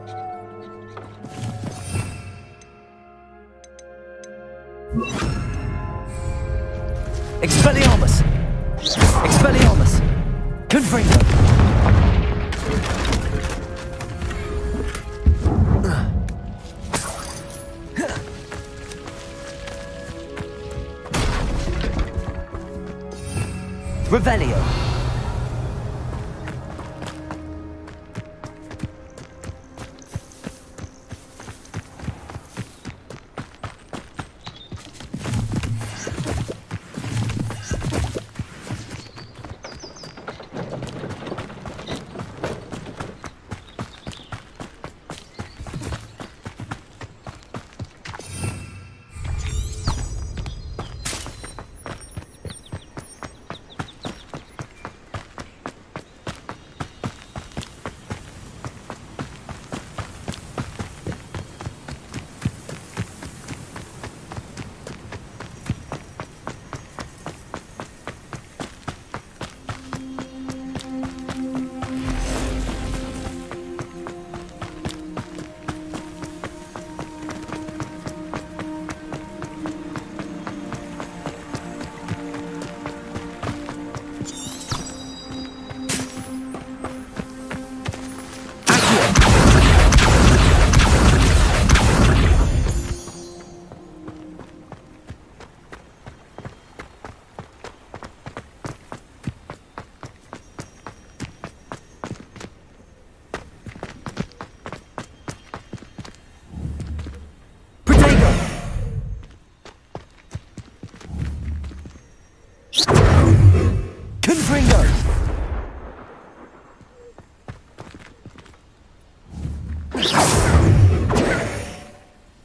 Expelliarmus. Expelliarmus. Confringo. Revelio.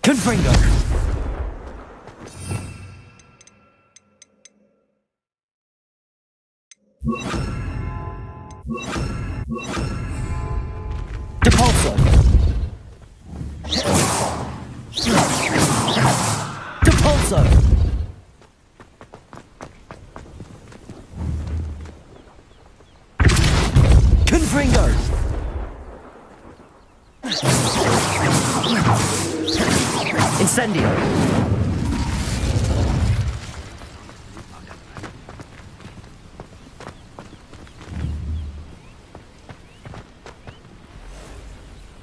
Confringo. Depulso. Depulso. Confringo. Incendio.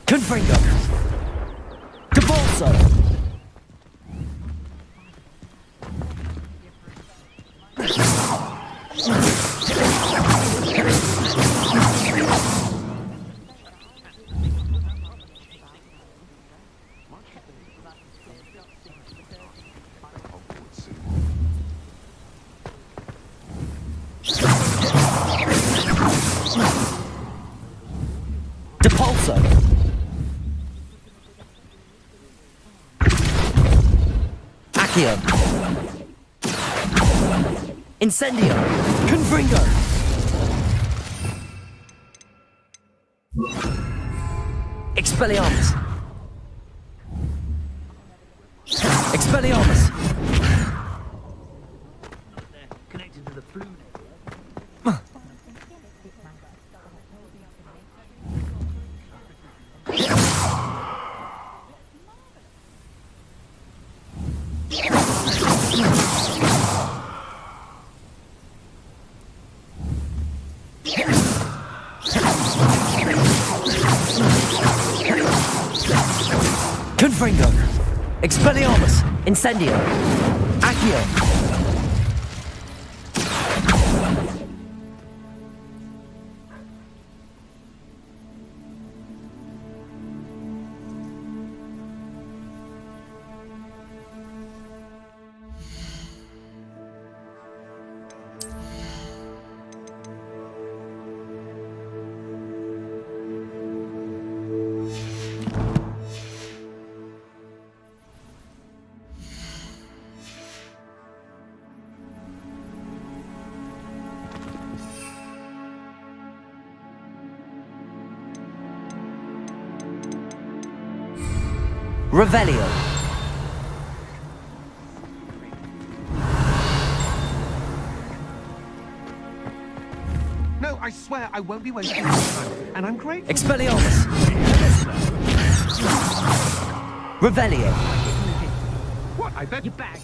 Confringo. Depulso. Depulso. Accio. Incendio. Confringo. Expelliarmus. Expelliarmus. Connected to the flu. Confringo! Expelliarmus! Incendio! Accio! Revelio. No, I swear I won't be wasting your time, and I'm grateful. Expelliarmus. Revelio. What? I bet your bag.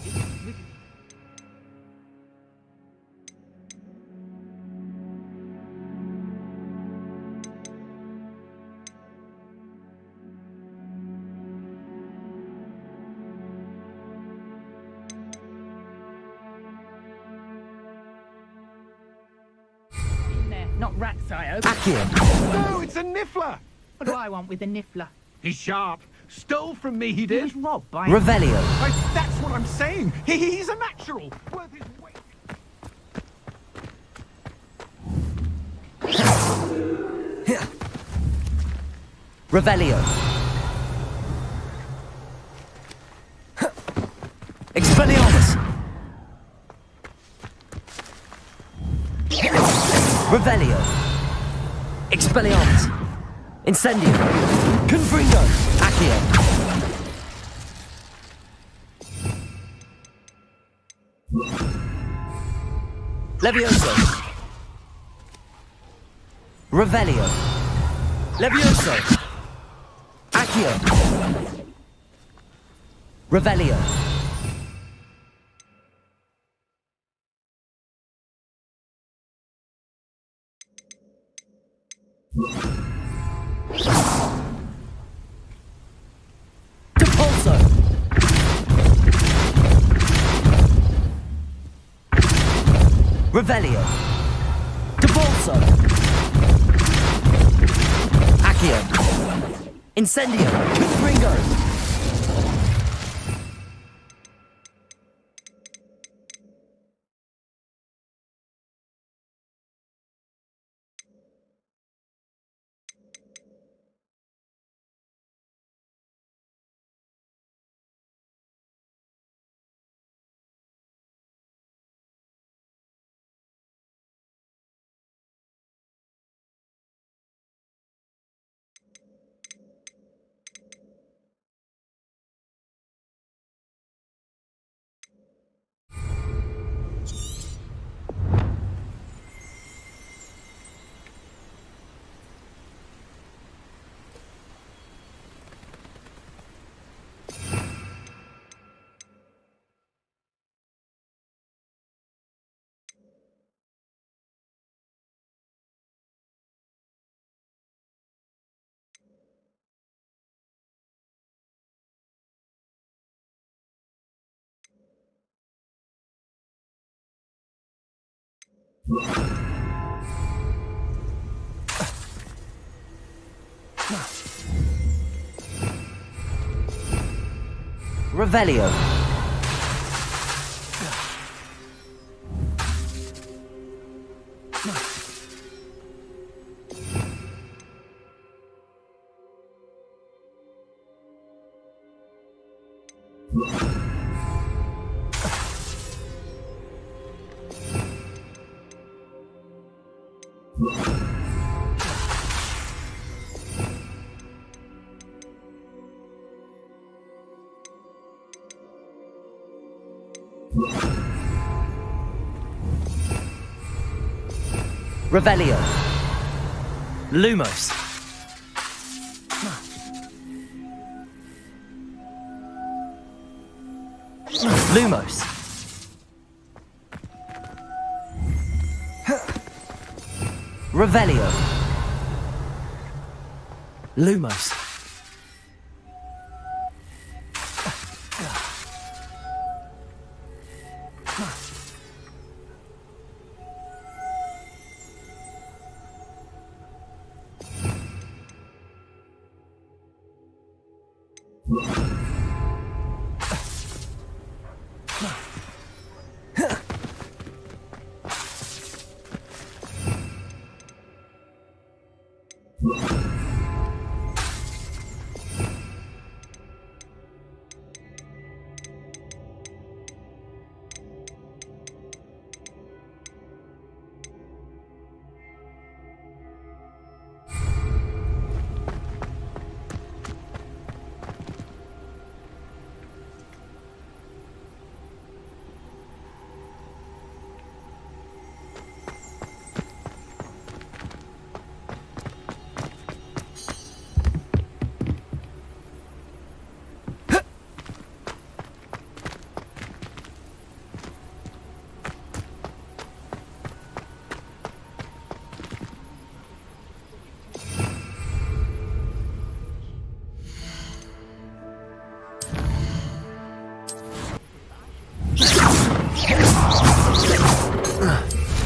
Not rats, I hope. Accio. No, it's a niffler. What do I want with a niffler? He's sharp. Stole from me, he did. He was robbed by... Revelio. That's what I'm saying. He's a natural. Worth his weight. Revelio. Expelliarmus. Revelio. Expelliarmus. Incendio. Confringo. Accio. Levioso. Revelio. Levioso. Accio. Revelio. Depulso. Revelio. Depulso. Accio. Incendio. Confringo. Revelio. Revelio. Lumos. Lumos. Revelio. Lumos.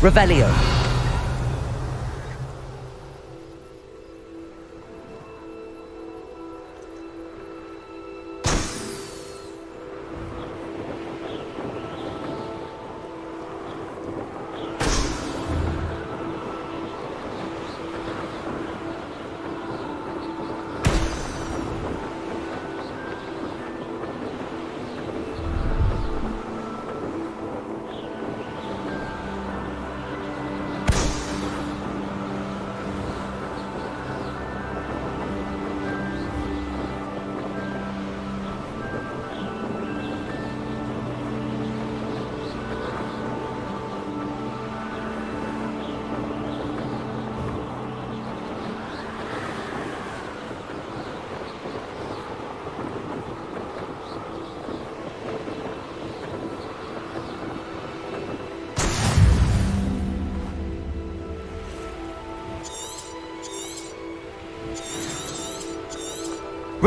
Revelio.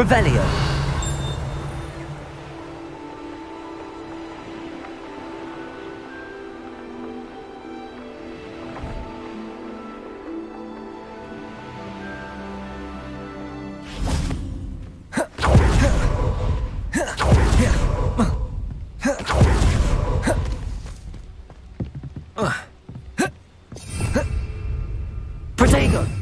Revelio. Protego.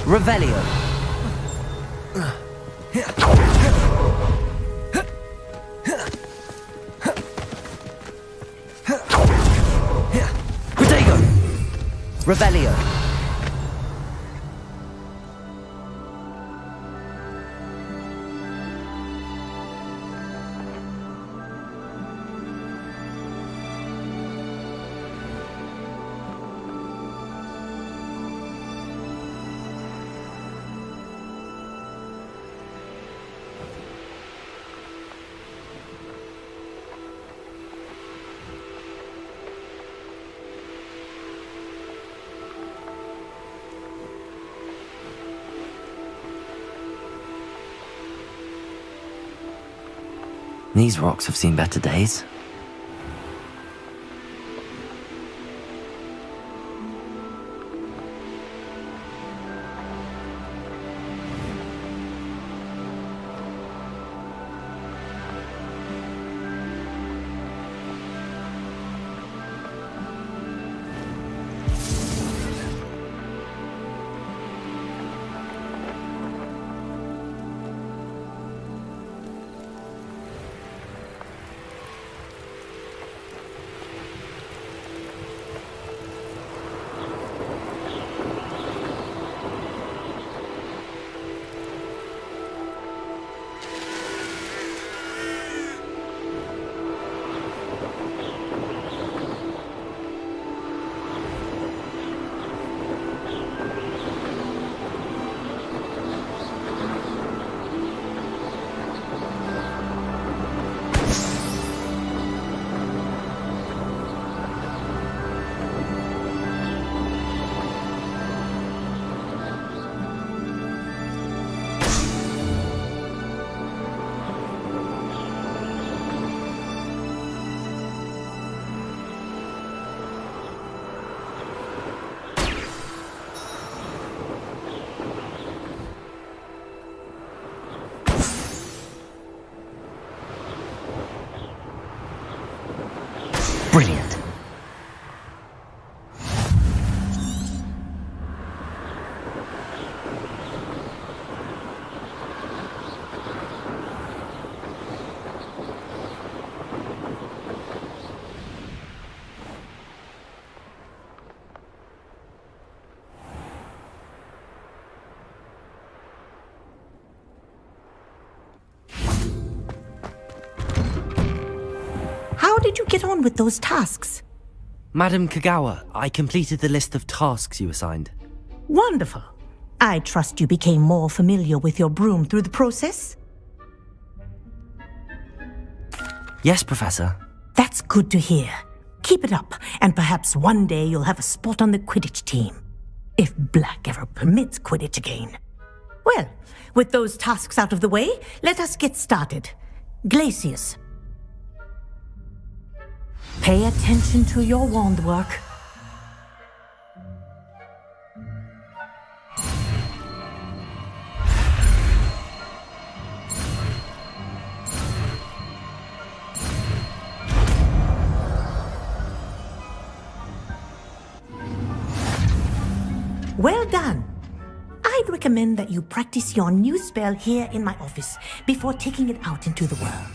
Revelio. Protego. Revelio. These rocks have seen better days. Brilliant. How did you get on with those tasks? Madam Kagawa, I completed the list of tasks you assigned. Wonderful. I trust you became more familiar with your broom through the process? Yes, Professor. That's good to hear. Keep it up, and perhaps one day you'll have a spot on the Quidditch team. If Black ever permits Quidditch again. Well, with those tasks out of the way, let us get started. Glacius. Pay attention to your wand work. Well done. I'd recommend that you practice your new spell here in my office before taking it out into the world.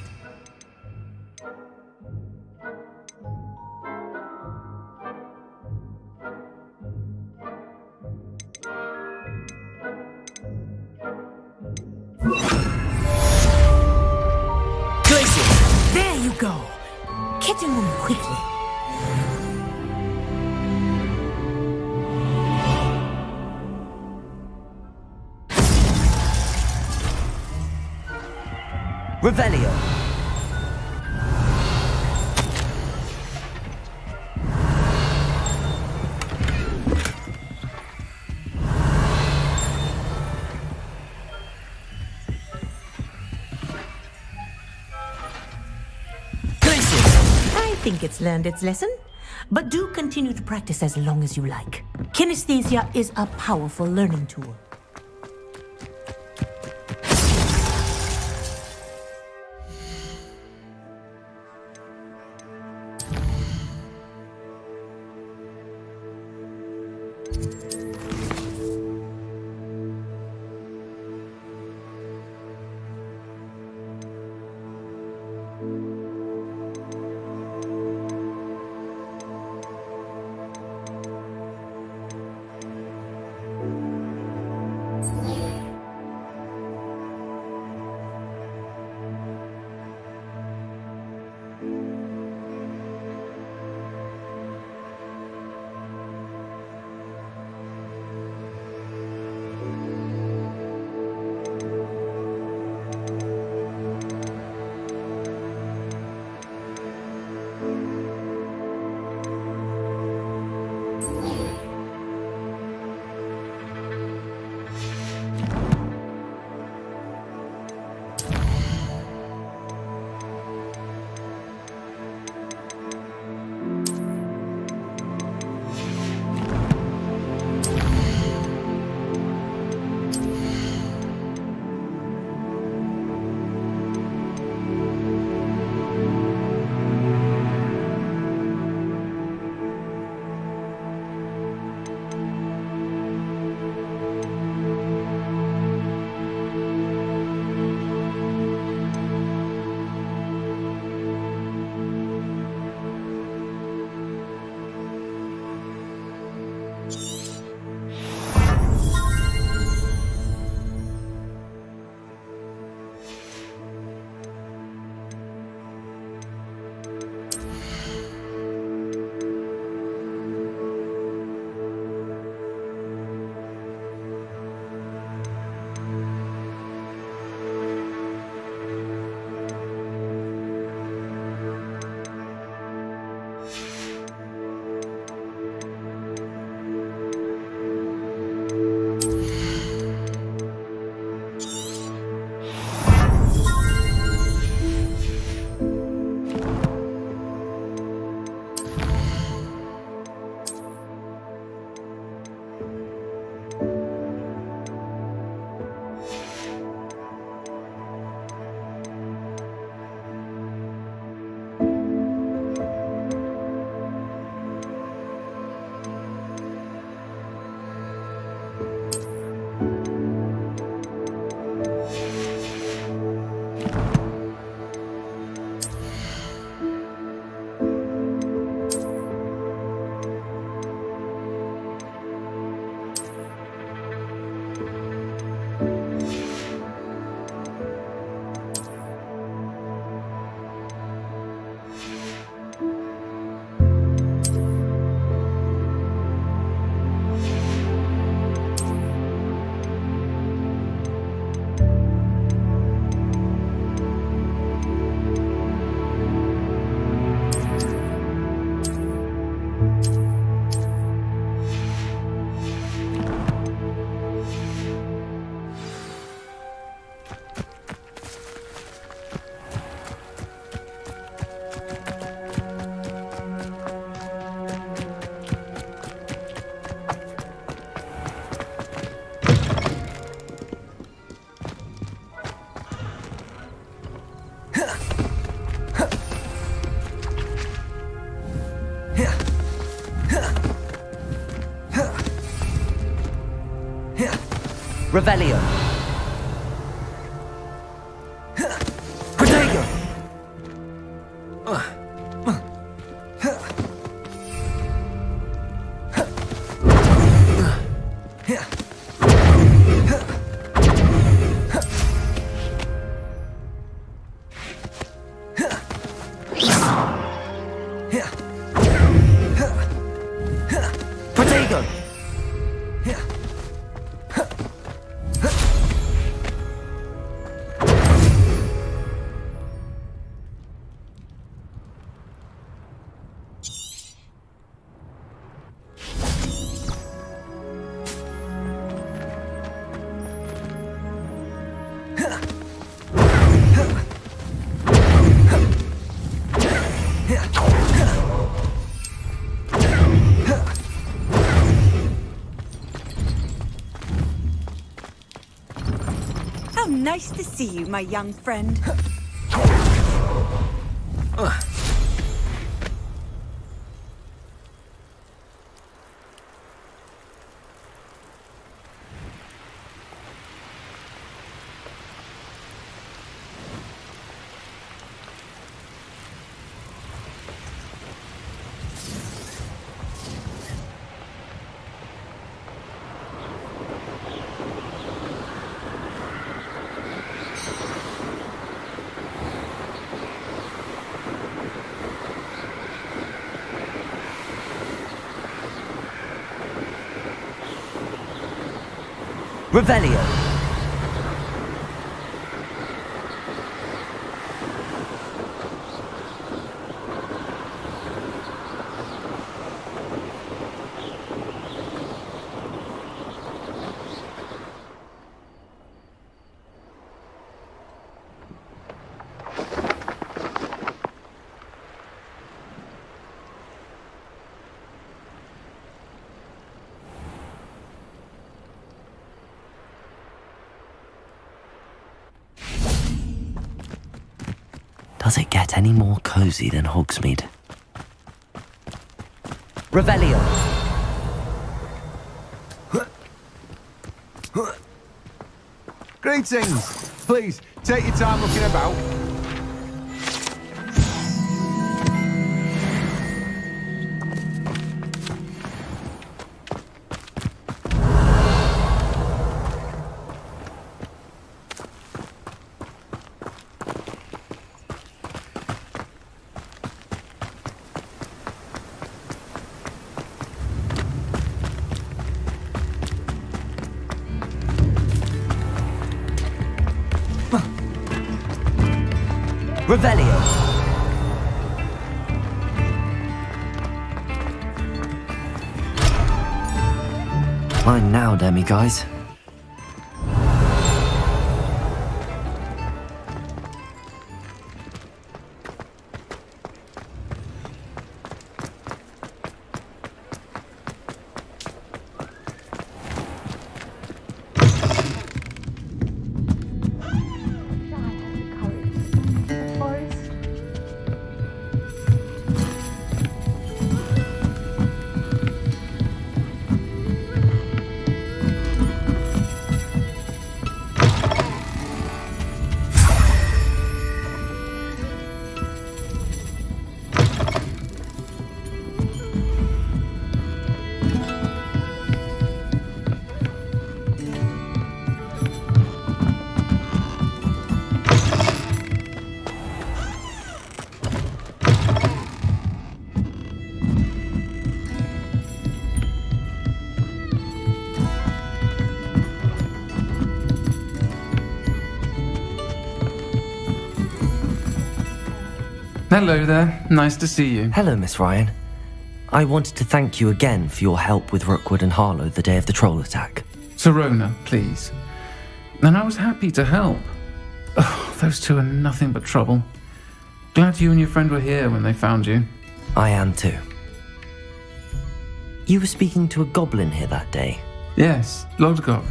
There you go. Get in them quickly. Revelio. I think it's learned its lesson, but do continue to practice as long as you like. Kinesthesia is a powerful learning tool. Revelio. Protego. Nice to see you, my young friend. Revelio. Does it get any more cozy than Hogsmeade? Revelio. Greetings. Please, take your time looking about. Revelio. Mine now, Demi guys. Hello there. Nice to see you. Hello, Miss Ryan. I wanted to thank you again for your help with Rookwood and Harlow the day of the troll attack. Serona, please. And I was happy to help. Oh, those two are nothing but trouble. Glad you and your friend were here when they found you. I am too. You were speaking to a goblin here that day. Yes, Lodgov.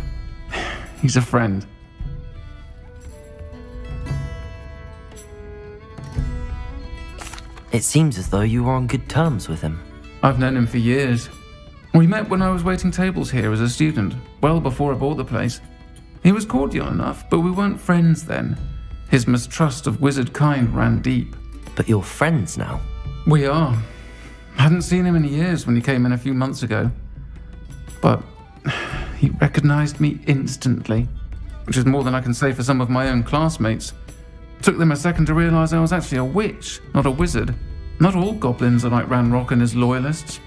He's a friend. It seems as though you were on good terms with him. I've known him for years. We met when I was waiting tables here as a student, well before I bought the place. He was cordial enough, but we weren't friends then. His mistrust of wizard kind ran deep. But you're friends now? We are. Hadn't seen him in years when he came in a few months ago. But he recognized me instantly, which is more than I can say for some of my own classmates. Took them a second to realize I was actually a witch, not a wizard. Not all goblins are like Ranrock and his loyalists.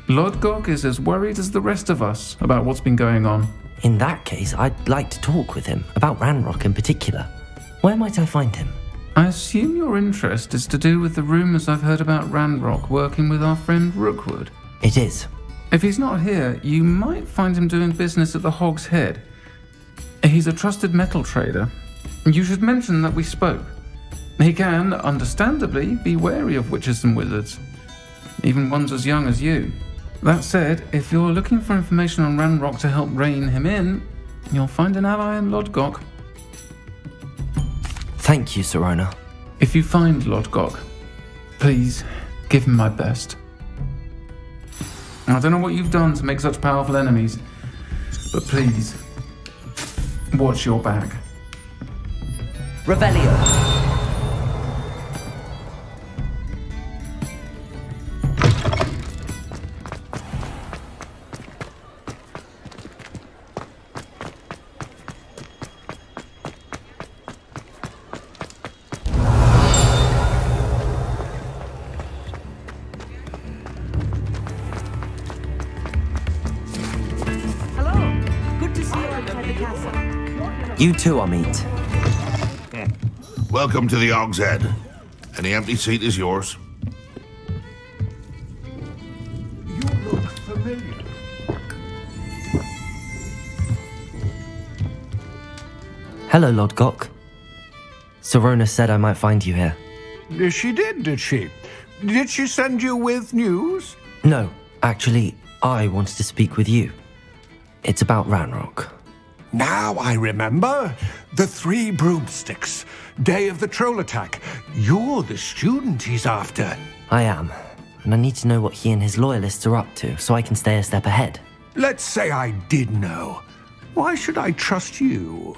Lodgok is as worried as the rest of us about what's been going on. In that case, I'd like to talk with him, about Ranrock in particular. Where might I find him? I assume your interest is to do with the rumours I've heard about Ranrock working with our friend Rookwood. It is. If he's not here, you might find him doing business at the Hog's Head. He's a trusted metal trader. You should mention that we spoke. He can, understandably, be wary of witches and wizards, even ones as young as you. That said, if you're looking for information on Ranrock to help rein him in, you'll find an ally in Lodgok. Thank you, Sirona. If you find Lodgok, please give him my best. I don't know what you've done to make such powerful enemies, but please, watch your back. Revelio. You too, Amit. Welcome to the Hog's Head. Any empty seat is yours. You look familiar. Hello, Lodgok. Sirona said I might find you here. She did she? Did she send you with news? No, actually, I wanted to speak with you. It's about Ranrock. Now I remember. The 3 broomsticks. Day of the troll attack. You're the student he's after. I am, and I need to know what he and his loyalists are up to so I can stay a step ahead. Let's say I did know. Why should I trust you?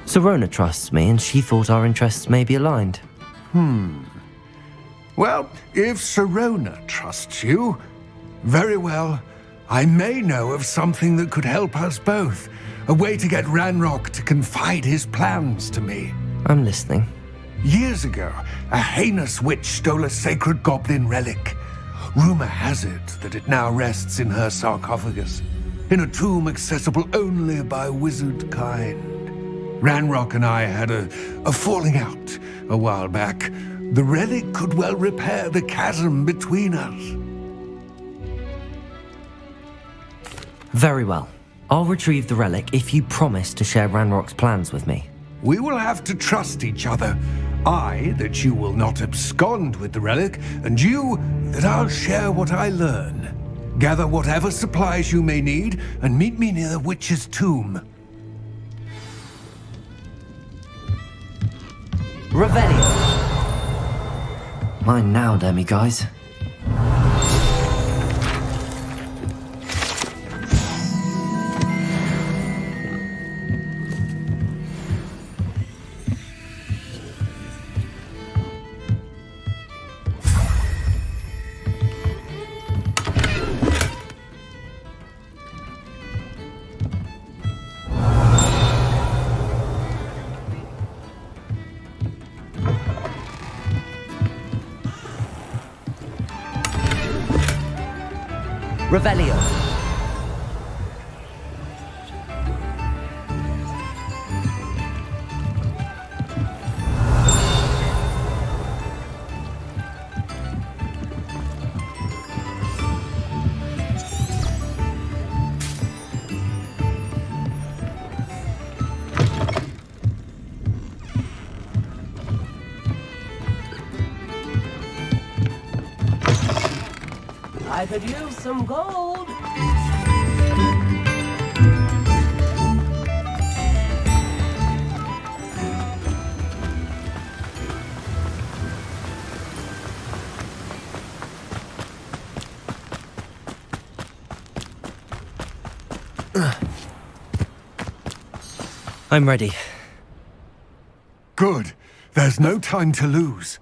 Sirona trusts me, and she thought our interests may be aligned. Well, if Sirona trusts you, very well. I may know of something that could help us both. A way to get Ranrock to confide his plans to me. I'm listening. Years ago, a heinous witch stole a sacred goblin relic. Rumor has it that it now rests in her sarcophagus, in a tomb accessible only by wizard kind. Ranrock and I had a falling out a while back. The relic could well repair the chasm between us. Very well. I'll retrieve the relic if you promise to share Ranrock's plans with me. We will have to trust each other. I, that you will not abscond with the relic, and you, that I'll share what I learn. Gather whatever supplies you may need, and meet me near the witch's tomb. Revelio. Mine now, demiguys. Revelio. I could use some gold. I'm ready. Good. There's no time to lose.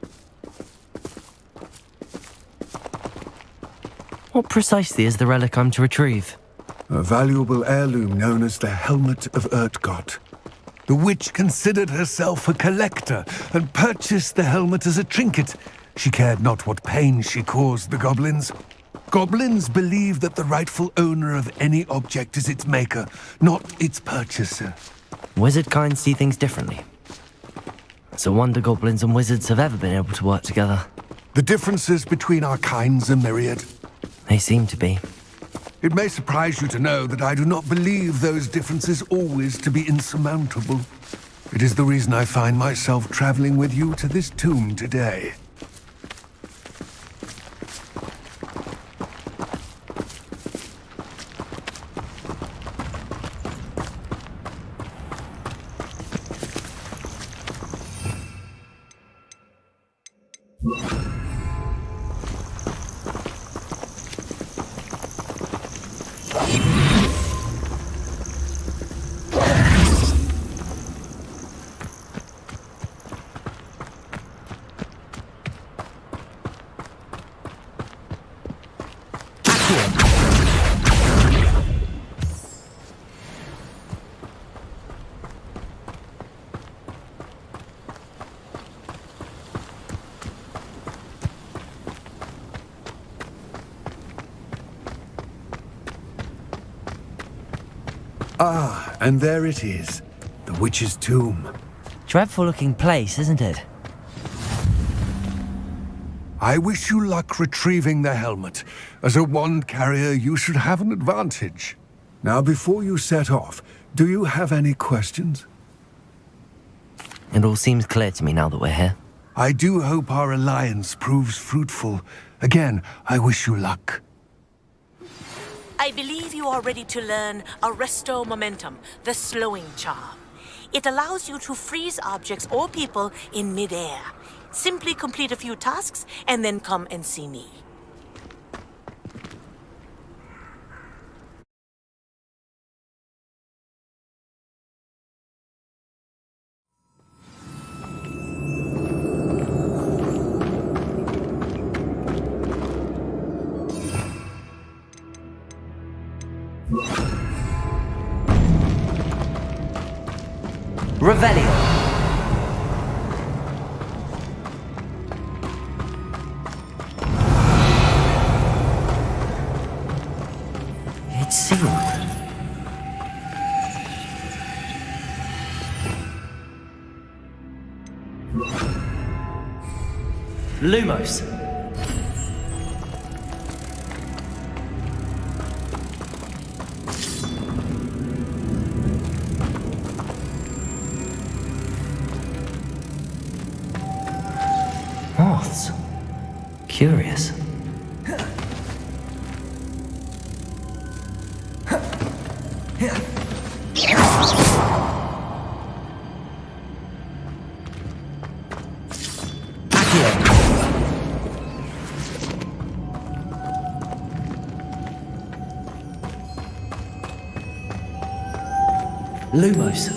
What precisely is the relic I'm to retrieve? A valuable heirloom known as the Helmet of Urtgott. The witch considered herself a collector and purchased the helmet as a trinket. She cared not what pain she caused the goblins. Goblins believe that the rightful owner of any object is its maker, not its purchaser. Wizard kind see things differently. It's a wonder goblins and wizards have ever been able to work together. The differences between our kinds are myriad. They seem to be. It may surprise you to know that I do not believe those differences always to be insurmountable. It is the reason I find myself traveling with you to this tomb today. Ah, and there it is. The witch's tomb. Dreadful looking place, isn't it? I wish you luck retrieving the helmet. As a wand carrier, you should have an advantage. Now, before you set off, do you have any questions? It all seems clear to me now that we're here. I do hope our alliance proves fruitful. Again, I wish you luck. I believe you are ready to learn Arresto Momentum, the slowing charm. It allows you to freeze objects or people in midair. Simply complete a few tasks and then come and see me. Revelio. It's sealed. Lumos. Moths. Curious. Lumos.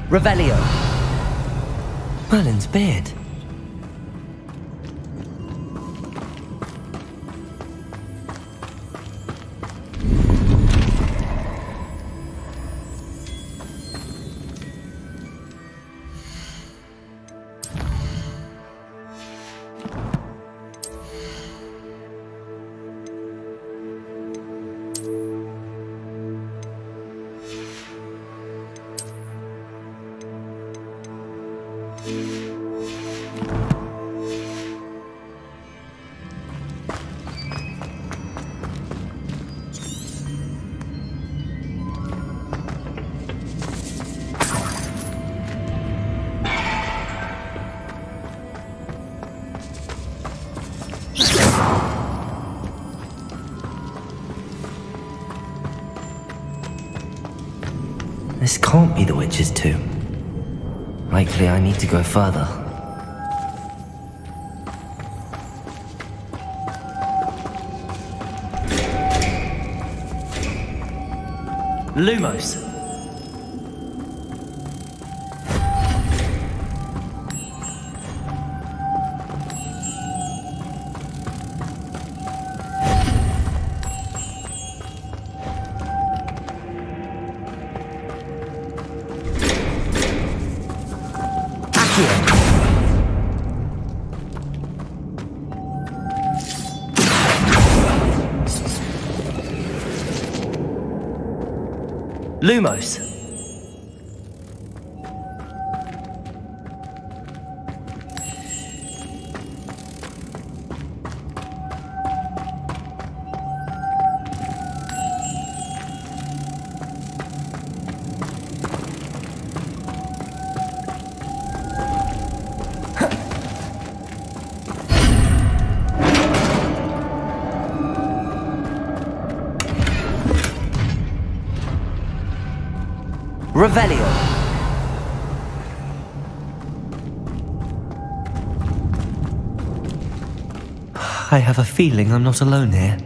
Revelio. Merlin's beard. This can't be the witch's tomb. Likely I need to go further. Lumos! Lumos. Revelio. I have a feeling I'm not alone here.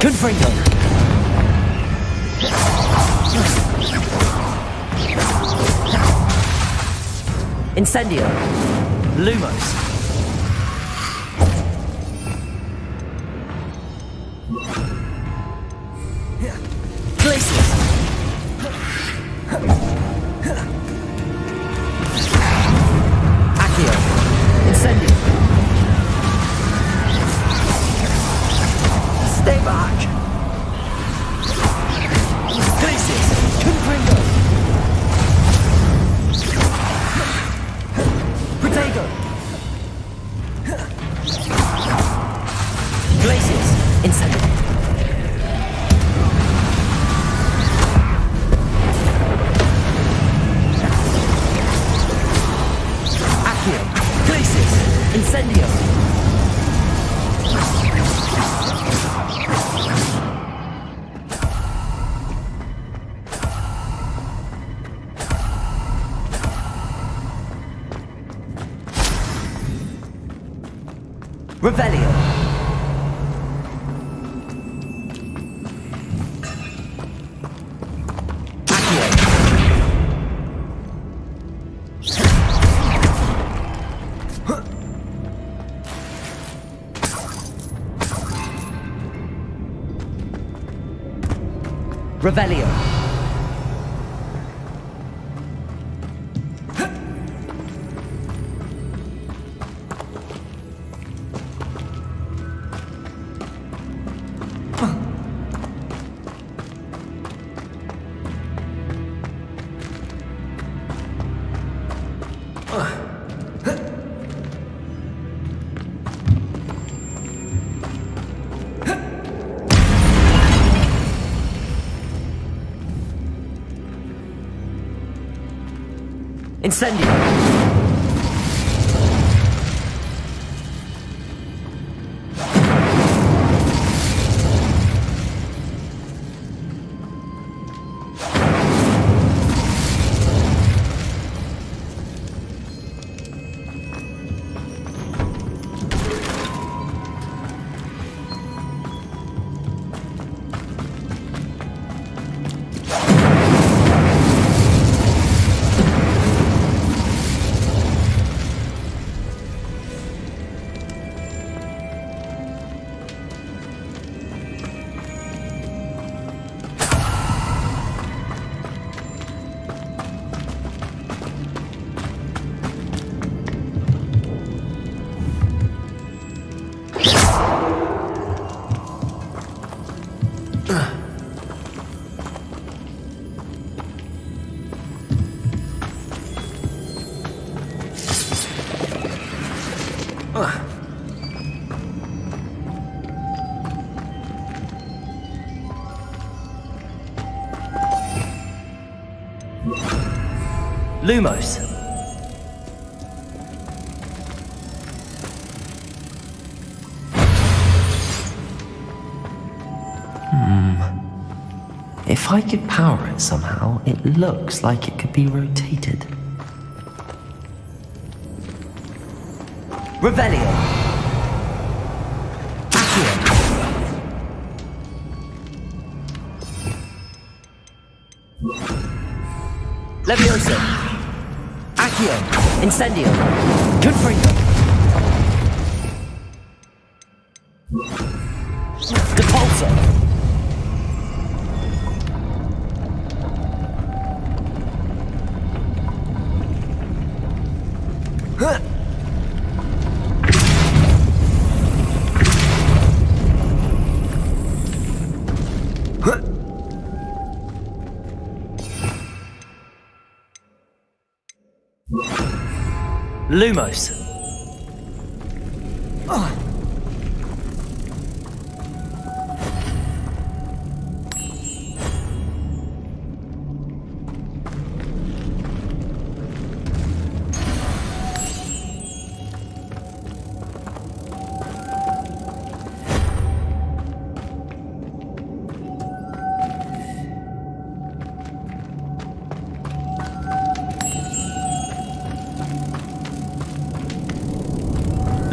Confringo. Incendio. Lumos. Glacius. Accio. Incendio. Stay back. Glacius. Confringo. Glacius, Incendio. Accio, Glacius, Incendio. Revelio. Revelio. Incendio. Lumos. If I could power it somehow, it looks like it could be rotated. Revelio. Accio. Levioso. Accio. Incendio. Confringo. Depulso. Lumos.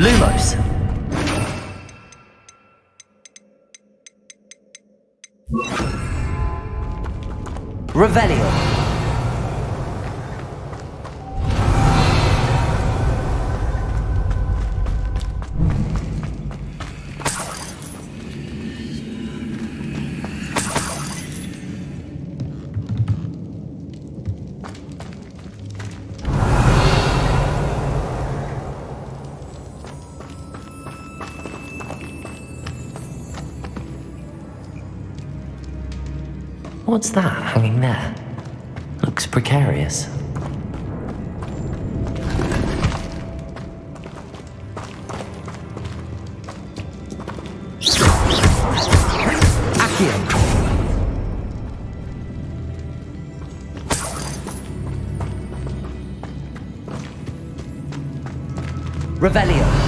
Lumos. Revelio. What's that hanging there? Looks precarious. Accio. Revelio.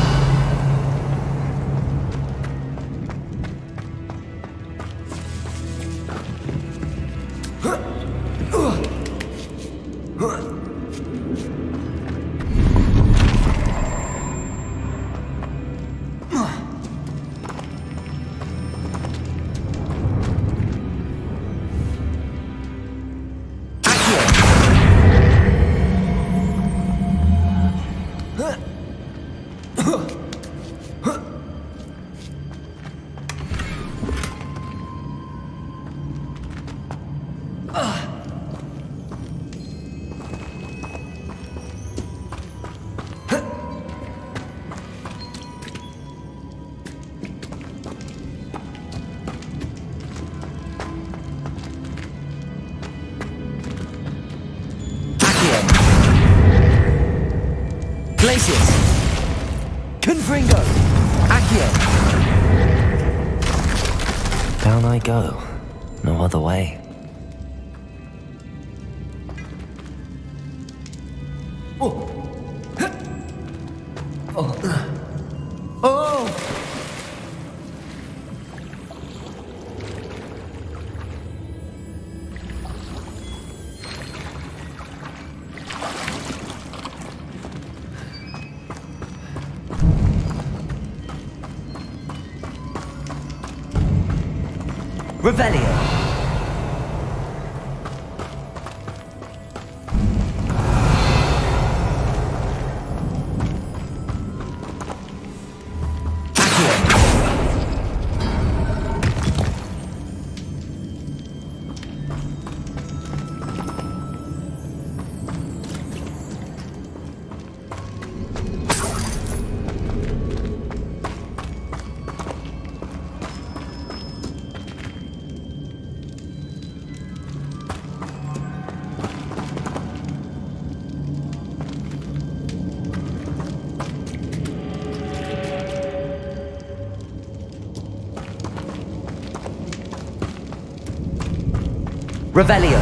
Glacius. Confringo. Accio. Down I go. No other way. Oh. Oh. Revelio. Revelio.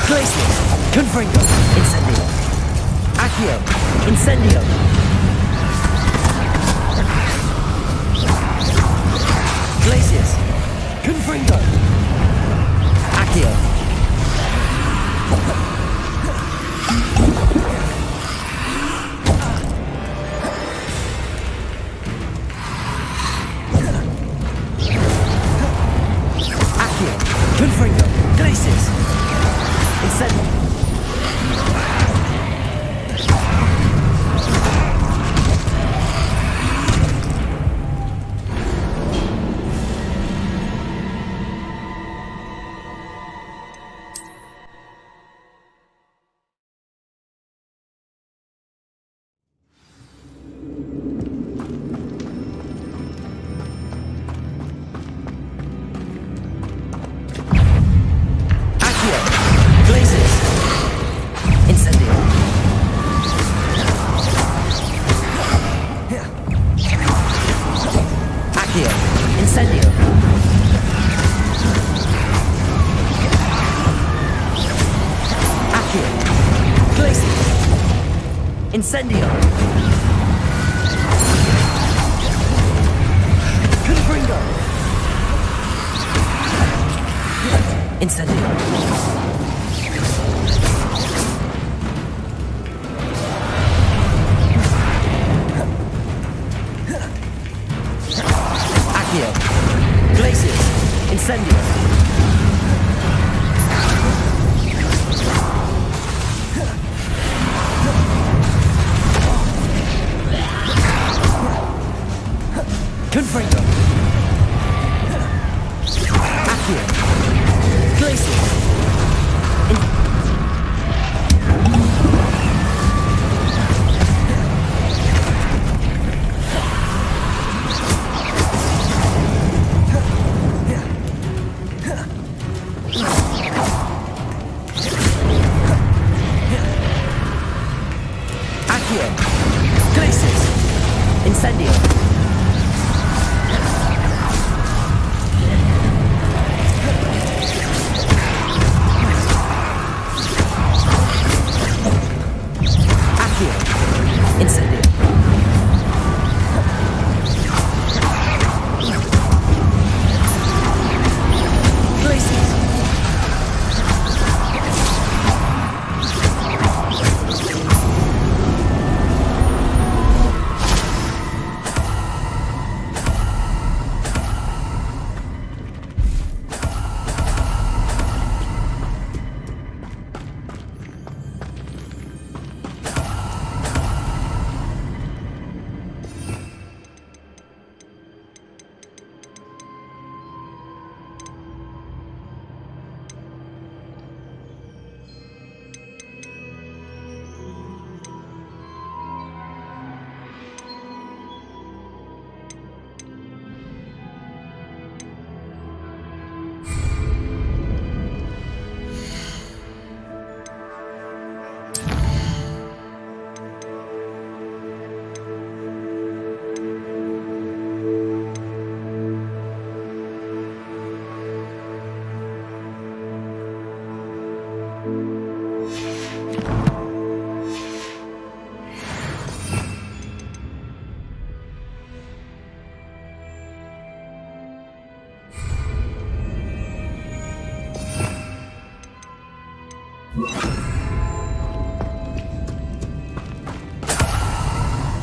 Glacius, Confringo, Incendio. Accio, Incendio. Glacius, Confringo. Accio. Accio, Confringo, Glacius. Incendio. Incendio! Confringo! Incendio! Accio! Glacius! Incendio! Confringo! Accio! Glacius! Accio! Glacius! Incendio! Incendio. Glacius.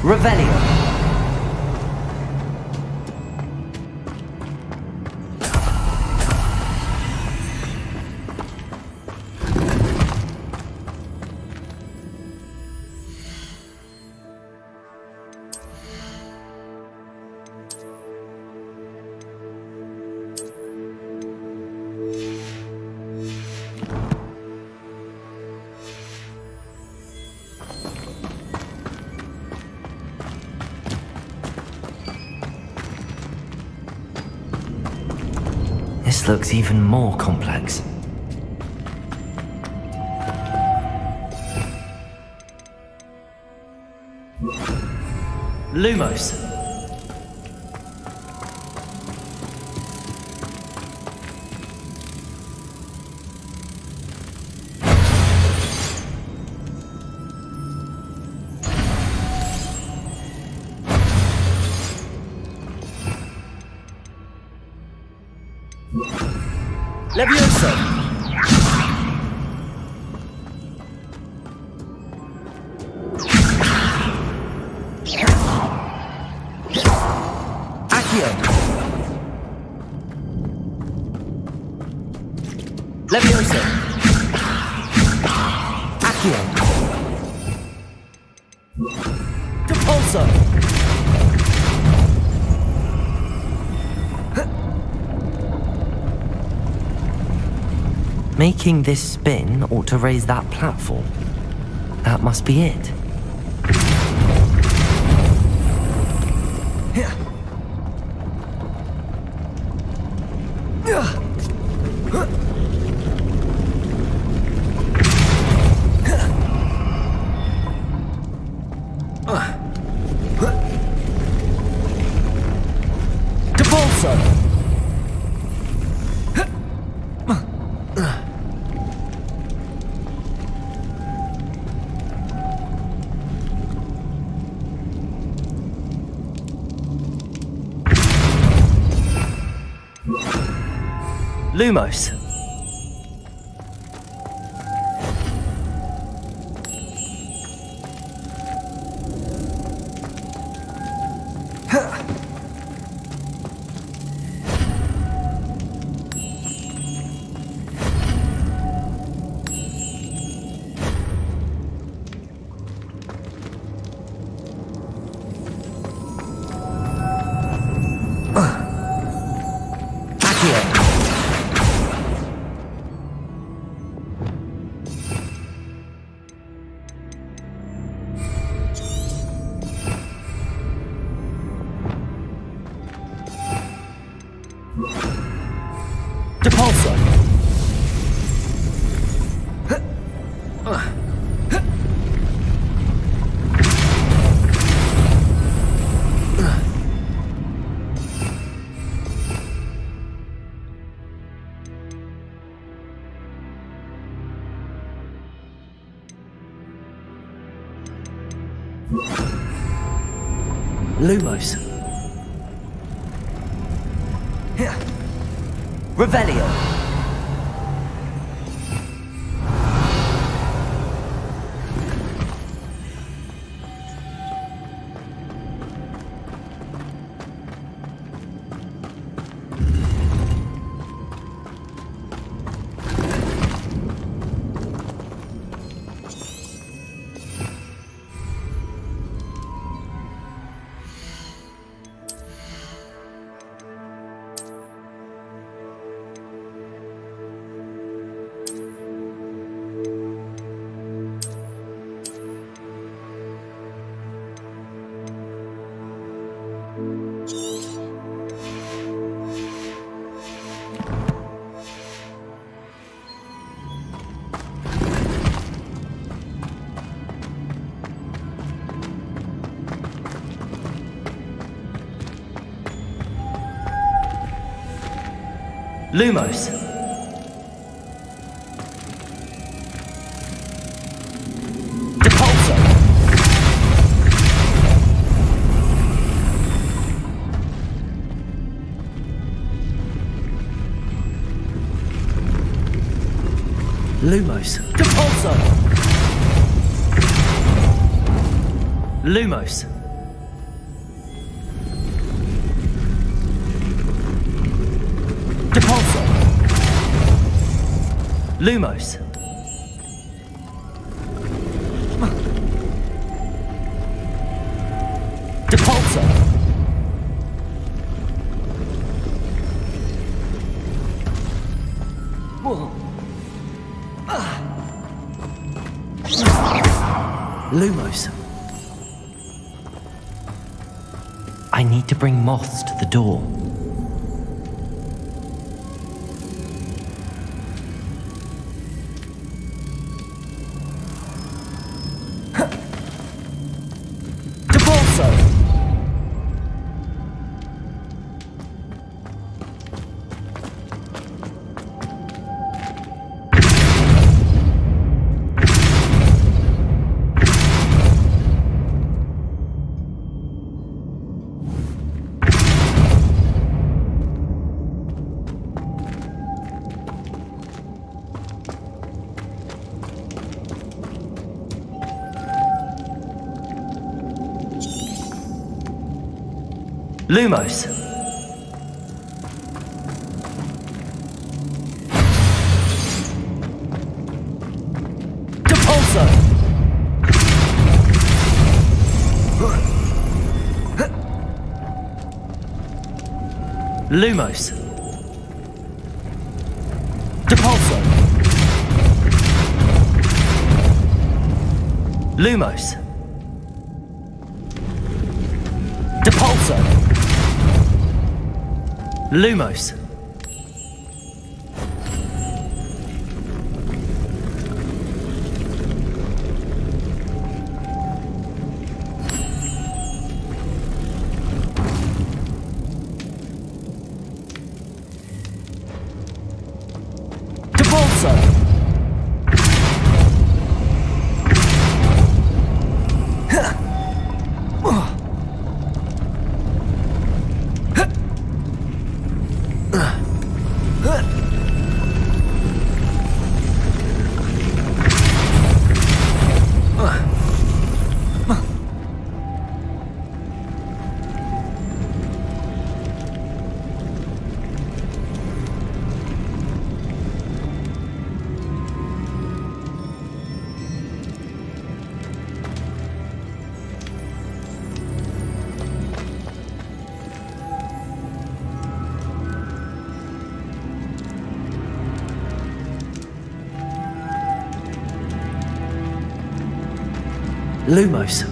Revelio. This looks even more complex. Lumos. Levioso! Accio! Levioso! Accio! Depulso! Making this spin ought to raise that platform. That must be it. Lumos. Lumos. Revelio. Lumos. Depulso. Lumos. Depulso. Lumos. Depulso. Lumos. Depulso. Lumos. I need to bring moths to the door. Lumos. Depulso. Lumos. Depulso. Lumos. Depulso. Lumos. Depulso. Lumos.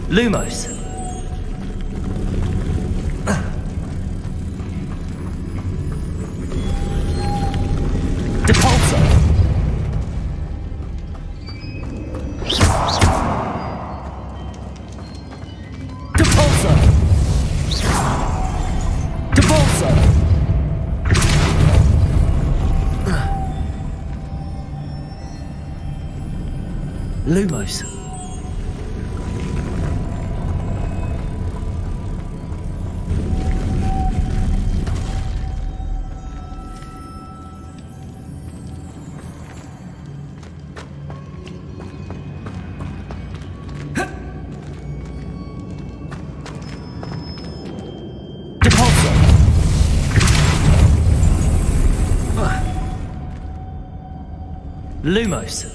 Lumos. Depulso. Depulso. Depulso. Lumos. Lumos.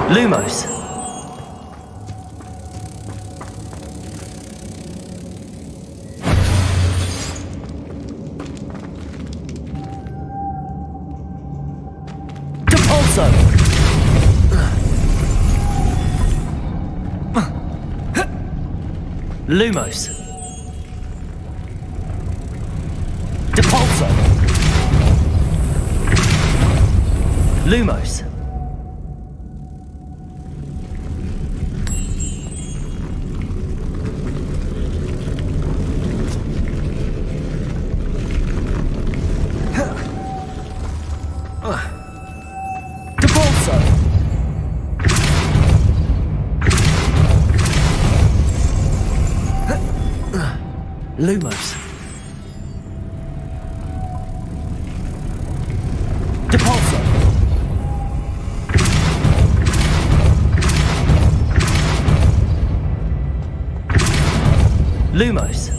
Lumos. Depulso. Lumos. Depulso. Lumos. Lumos. Depulso. Lumos.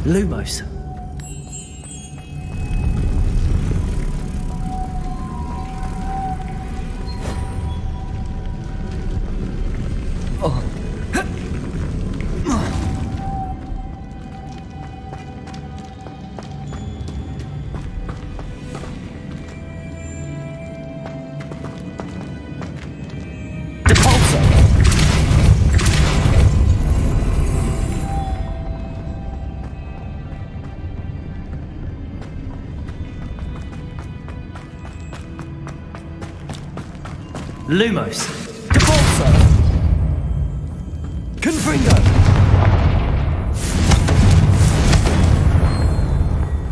Lumos. Lumos.